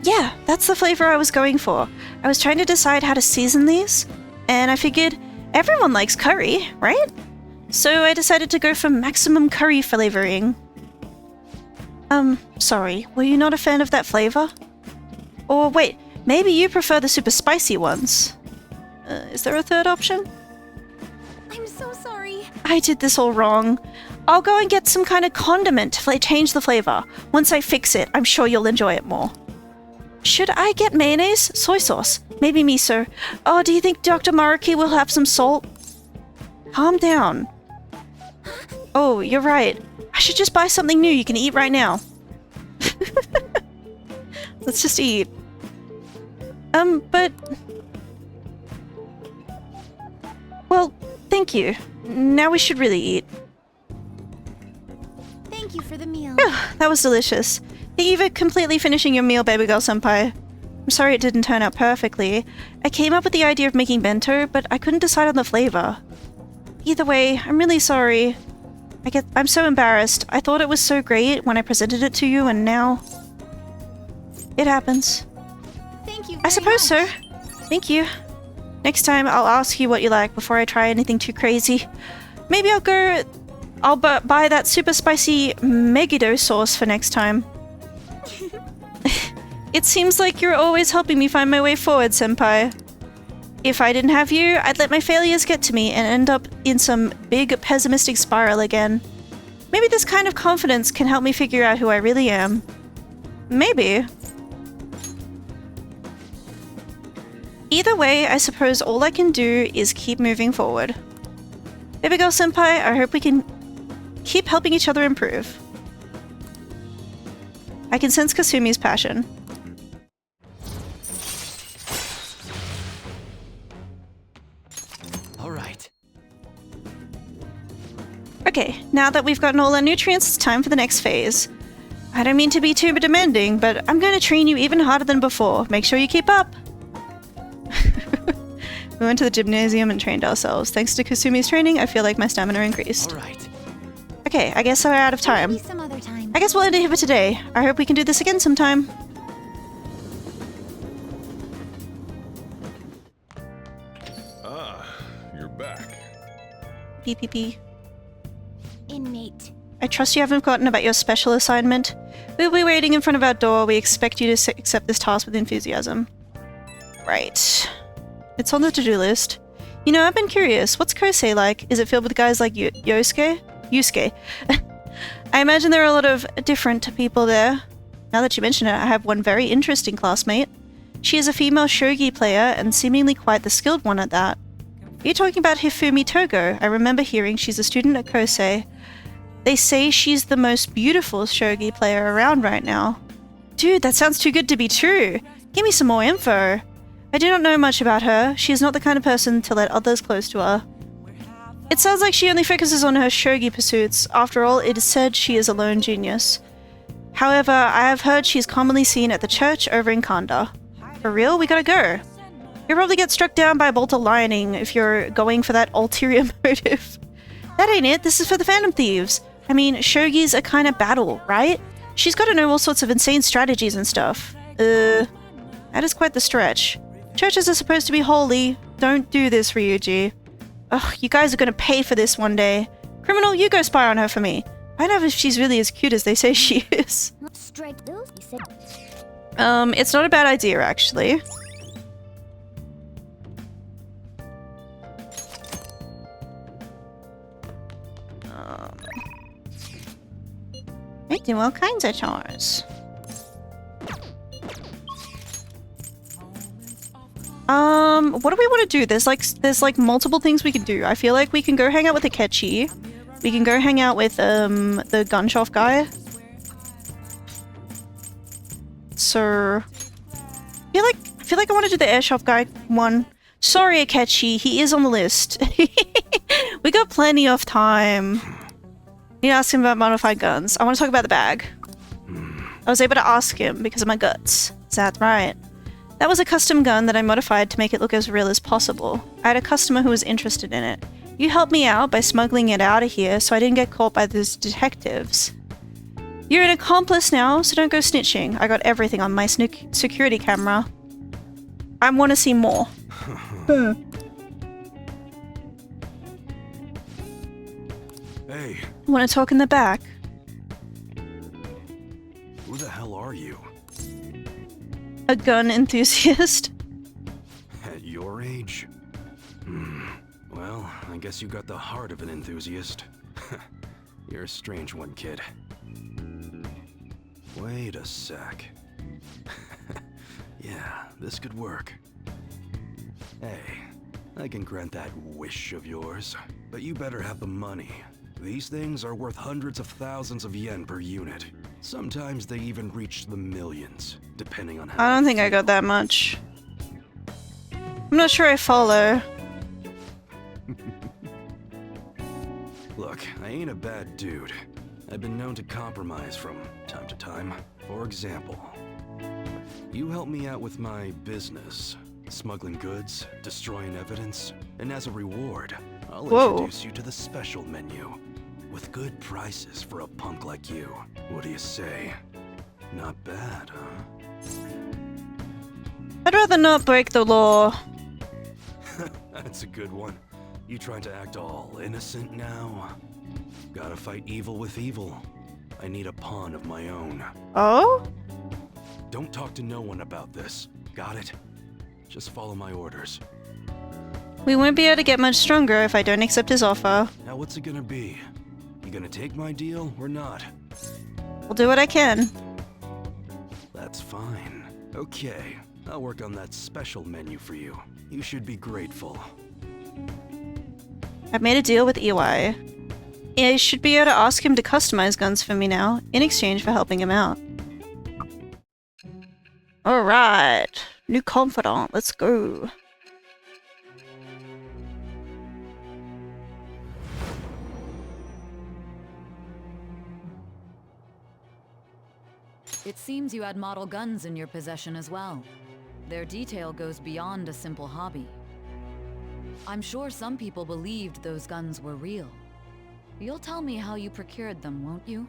Yeah, that's the flavor I was going for. I was trying to decide how to season these, and I figured everyone likes curry, right? So I decided to go for maximum curry flavoring. Sorry, were you not a fan of that flavor? Or wait, maybe you prefer the super spicy ones? Is there a third option? I'm so sorry. I did this all wrong. I'll go and get some kind of condiment to change the flavor. Once I fix it, I'm sure you'll enjoy it more. Should I get mayonnaise? Soy sauce? Maybe miso? Oh, do you think Dr. Maruki will have some salt? Calm down. Oh, you're right. I should just buy something new you can eat right now. Let's just eat. But... Well, thank you. Now we should really eat. Thank you for the meal. That was delicious. Thank you for completely finishing your meal, baby girl senpai. I'm sorry it didn't turn out perfectly. I came up with the idea of making bento, but I couldn't decide on the flavor. Either way, I'm really sorry. I'm so embarrassed. I thought it was so great when I presented it to you, and now... It happens. Thank you very I suppose so. much. Thank you. Next time, I'll ask you what you like before I try anything too crazy. Maybe I'll buy that super spicy Megiddo sauce for next time. It seems like you're always helping me find my way forward, senpai. If I didn't have you, I'd let my failures get to me and end up in some big pessimistic spiral again. Maybe this kind of confidence can help me figure out who I really am. Maybe. Either way, I suppose all I can do is keep moving forward. Baby girl senpai, I hope we can keep helping each other improve. I can sense Kasumi's passion. Okay, now that we've gotten all our nutrients, it's time for the next phase. I don't mean to be too demanding, but I'm going to train you even harder than before. Make sure you keep up. We went to the gymnasium and trained ourselves. Thanks to Kasumi's training, I feel like my stamina increased. Okay, I guess we're out of time. Maybe some other time. I guess we'll end it here for today. I hope we can do this again sometime. Ah, you're back. PPP. Innate. I trust you haven't forgotten about your special assignment. We'll be waiting in front of our door. We expect you to accept this task with enthusiasm. Right. It's on the to-do list. You know, I've been curious. What's Kosei like? Is it filled with guys like Yusuke? I imagine there are a lot of different people there. Now that you mention it, I have one very interesting classmate. She is a female shogi player and seemingly quite the skilled one at that. You're talking about Hifumi Togo. I remember hearing she's a student at Kosei. They say she's the most beautiful shogi player around right now. Dude, that sounds too good to be true. Give me some more info. I do not know much about her. She is not the kind of person to let others close to her. It sounds like she only focuses on her shogi pursuits. After all, it is said she is a lone genius. However, I have heard she's commonly seen at the church over in Kanda. For real? We gotta go. You'll probably get struck down by a bolt of lightning if you're going for that ulterior motive. That ain't it. This is for the Phantom Thieves. I mean, shogi's a kind of battle, right? She's got to know all sorts of insane strategies and stuff. That is quite the stretch. Churches are supposed to be holy. Don't do this, Ryuji. Ugh, you guys are gonna pay for this one day. Criminal, you go spy on her for me. Find out if she's really as cute as they say she is. It's not a bad idea, actually. I do all kinds of chores. What do we want to do? There's like multiple things we can do. I feel like we can go hang out with Akechi. We can go hang out with the gun shop guy. So I feel like I want to do the air shop guy one. Sorry, Akechi, he is on the list. We got plenty of time. Need to ask him about modified guns. I want to talk about the bag. I was able to ask him because of my guts. Is that right? That was a custom gun that I modified to make it look as real as possible. I had a customer who was interested in it. You helped me out by smuggling it out of here so I didn't get caught by those detectives. You're an accomplice now, so don't go snitching. I got everything on my security camera. I want to see more. Hey. Want to talk in the back? Who the hell are you? A gun enthusiast? At your age? Well, I guess you got the heart of an enthusiast. You're a strange one, kid. Wait a sec. Yeah, this could work. Hey, I can grant that wish of yours, but you better have the money. These things are worth hundreds of thousands of yen per unit. Sometimes they even reach the millions, depending on how... I don't think I got that much. I'm not sure I follow. Look, I ain't a bad dude. I've been known to compromise from time to time. For example, you help me out with my business, smuggling goods, destroying evidence, and as a reward, I'll introduce you to the special menu. With good prices for a punk like you. What do you say? Not bad, huh? I'd rather not break the law. That's a good one. You trying to act all innocent now? Gotta fight evil with evil. I need a pawn of my own. Oh? Don't talk to no one about this. Got it? Just follow my orders. We won't be able to get much stronger if I don't accept his offer. Now what's it gonna be? You gonna take my deal or not? We'll do what I can. That's fine. Okay, I'll work on that special menu for you. You should be grateful. I've made a deal with EY. I should be able to ask him to customize guns for me now, in exchange for helping him out. Alright. New confidant, let's go. It seems you had model guns in your possession as well. Their detail goes beyond a simple hobby. I'm sure some people believed those guns were real. You'll tell me how you procured them, won't you?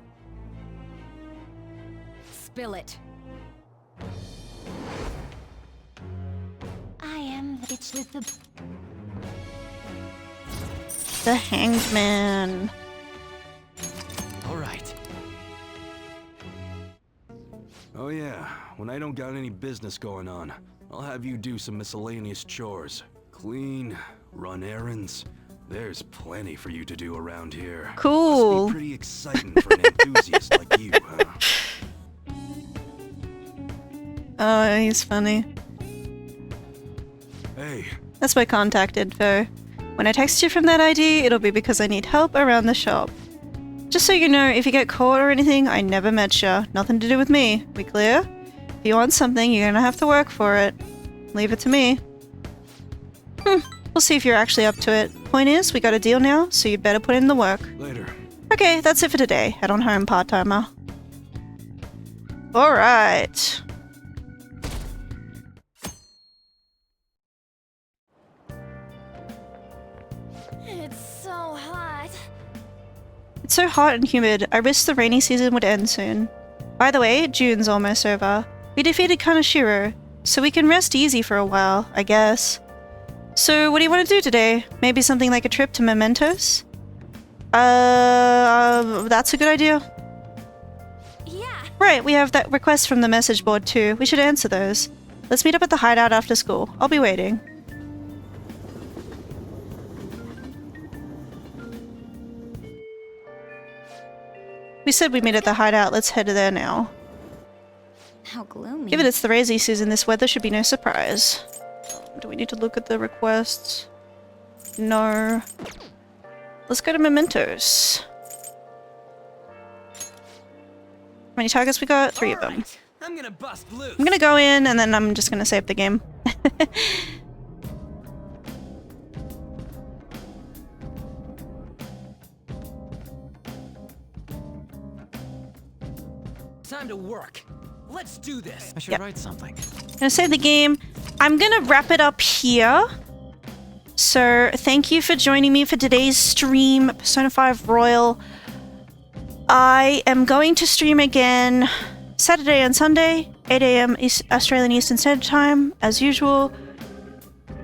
Spill it. I am the bitch with The Hanged Man. All right. Oh yeah, when I don't got any business going on, I'll have you do some miscellaneous chores. Clean, run errands. There's plenty for you to do around here. Cool. Must be pretty exciting for an enthusiast like you, huh? Oh, he's funny. Hey. That's my contact info. When I text you from that ID, it'll be because I need help around the shop. Just so you know, if you get caught or anything, I never met ya. Nothing to do with me. We clear? If you want something, you're gonna have to work for it. Leave it to me. We'll see if you're actually up to it. Point is, we got a deal now, so you'd better put in the work. Later. Okay, that's it for today. Head on home, part-timer. Alright. It's so hot. It's so hot and humid. I wish the rainy season would end soon. By the way, June's almost over. We defeated Kaneshiro, so we can rest easy for a while, I guess. So what do you want to do today? Maybe something like a trip to Mementos? That's a good idea. Yeah. Right, we have that request from the message board too. We should answer those. Let's meet up at the hideout after school. I'll be waiting. We said we'd meet at the hideout. Let's head there now. How gloomy. Given it's the rainy season, this weather should be no surprise. Do we need to look at the requests? No. Let's go to Mementos. How many targets we got? 3 of them. I'm gonna bust loose. I'm gonna go in and then I'm just gonna save the game. Time to work. Let's do this. I should write something. I'm gonna save the game. I'm gonna wrap it up here. So thank you for joining me for today's stream, Persona 5 Royal. I am going to stream again Saturday and Sunday, 8 AM Australian Eastern Standard Time, as usual.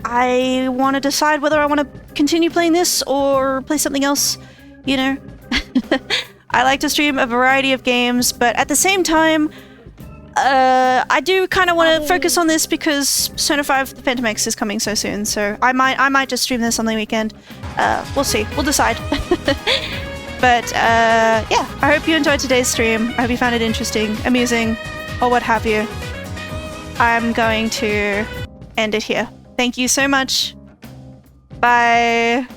I want to decide whether I want to continue playing this or play something else, you know. I like to stream a variety of games, but at the same time, I do kind of want to focus on this because Persona 5 The Phantom X is coming so soon, so I might just stream this on the weekend. We'll see. We'll decide. But yeah, I hope you enjoyed today's stream. I hope you found it interesting, amusing, or what have you. I'm going to end it here. Thank you so much. Bye.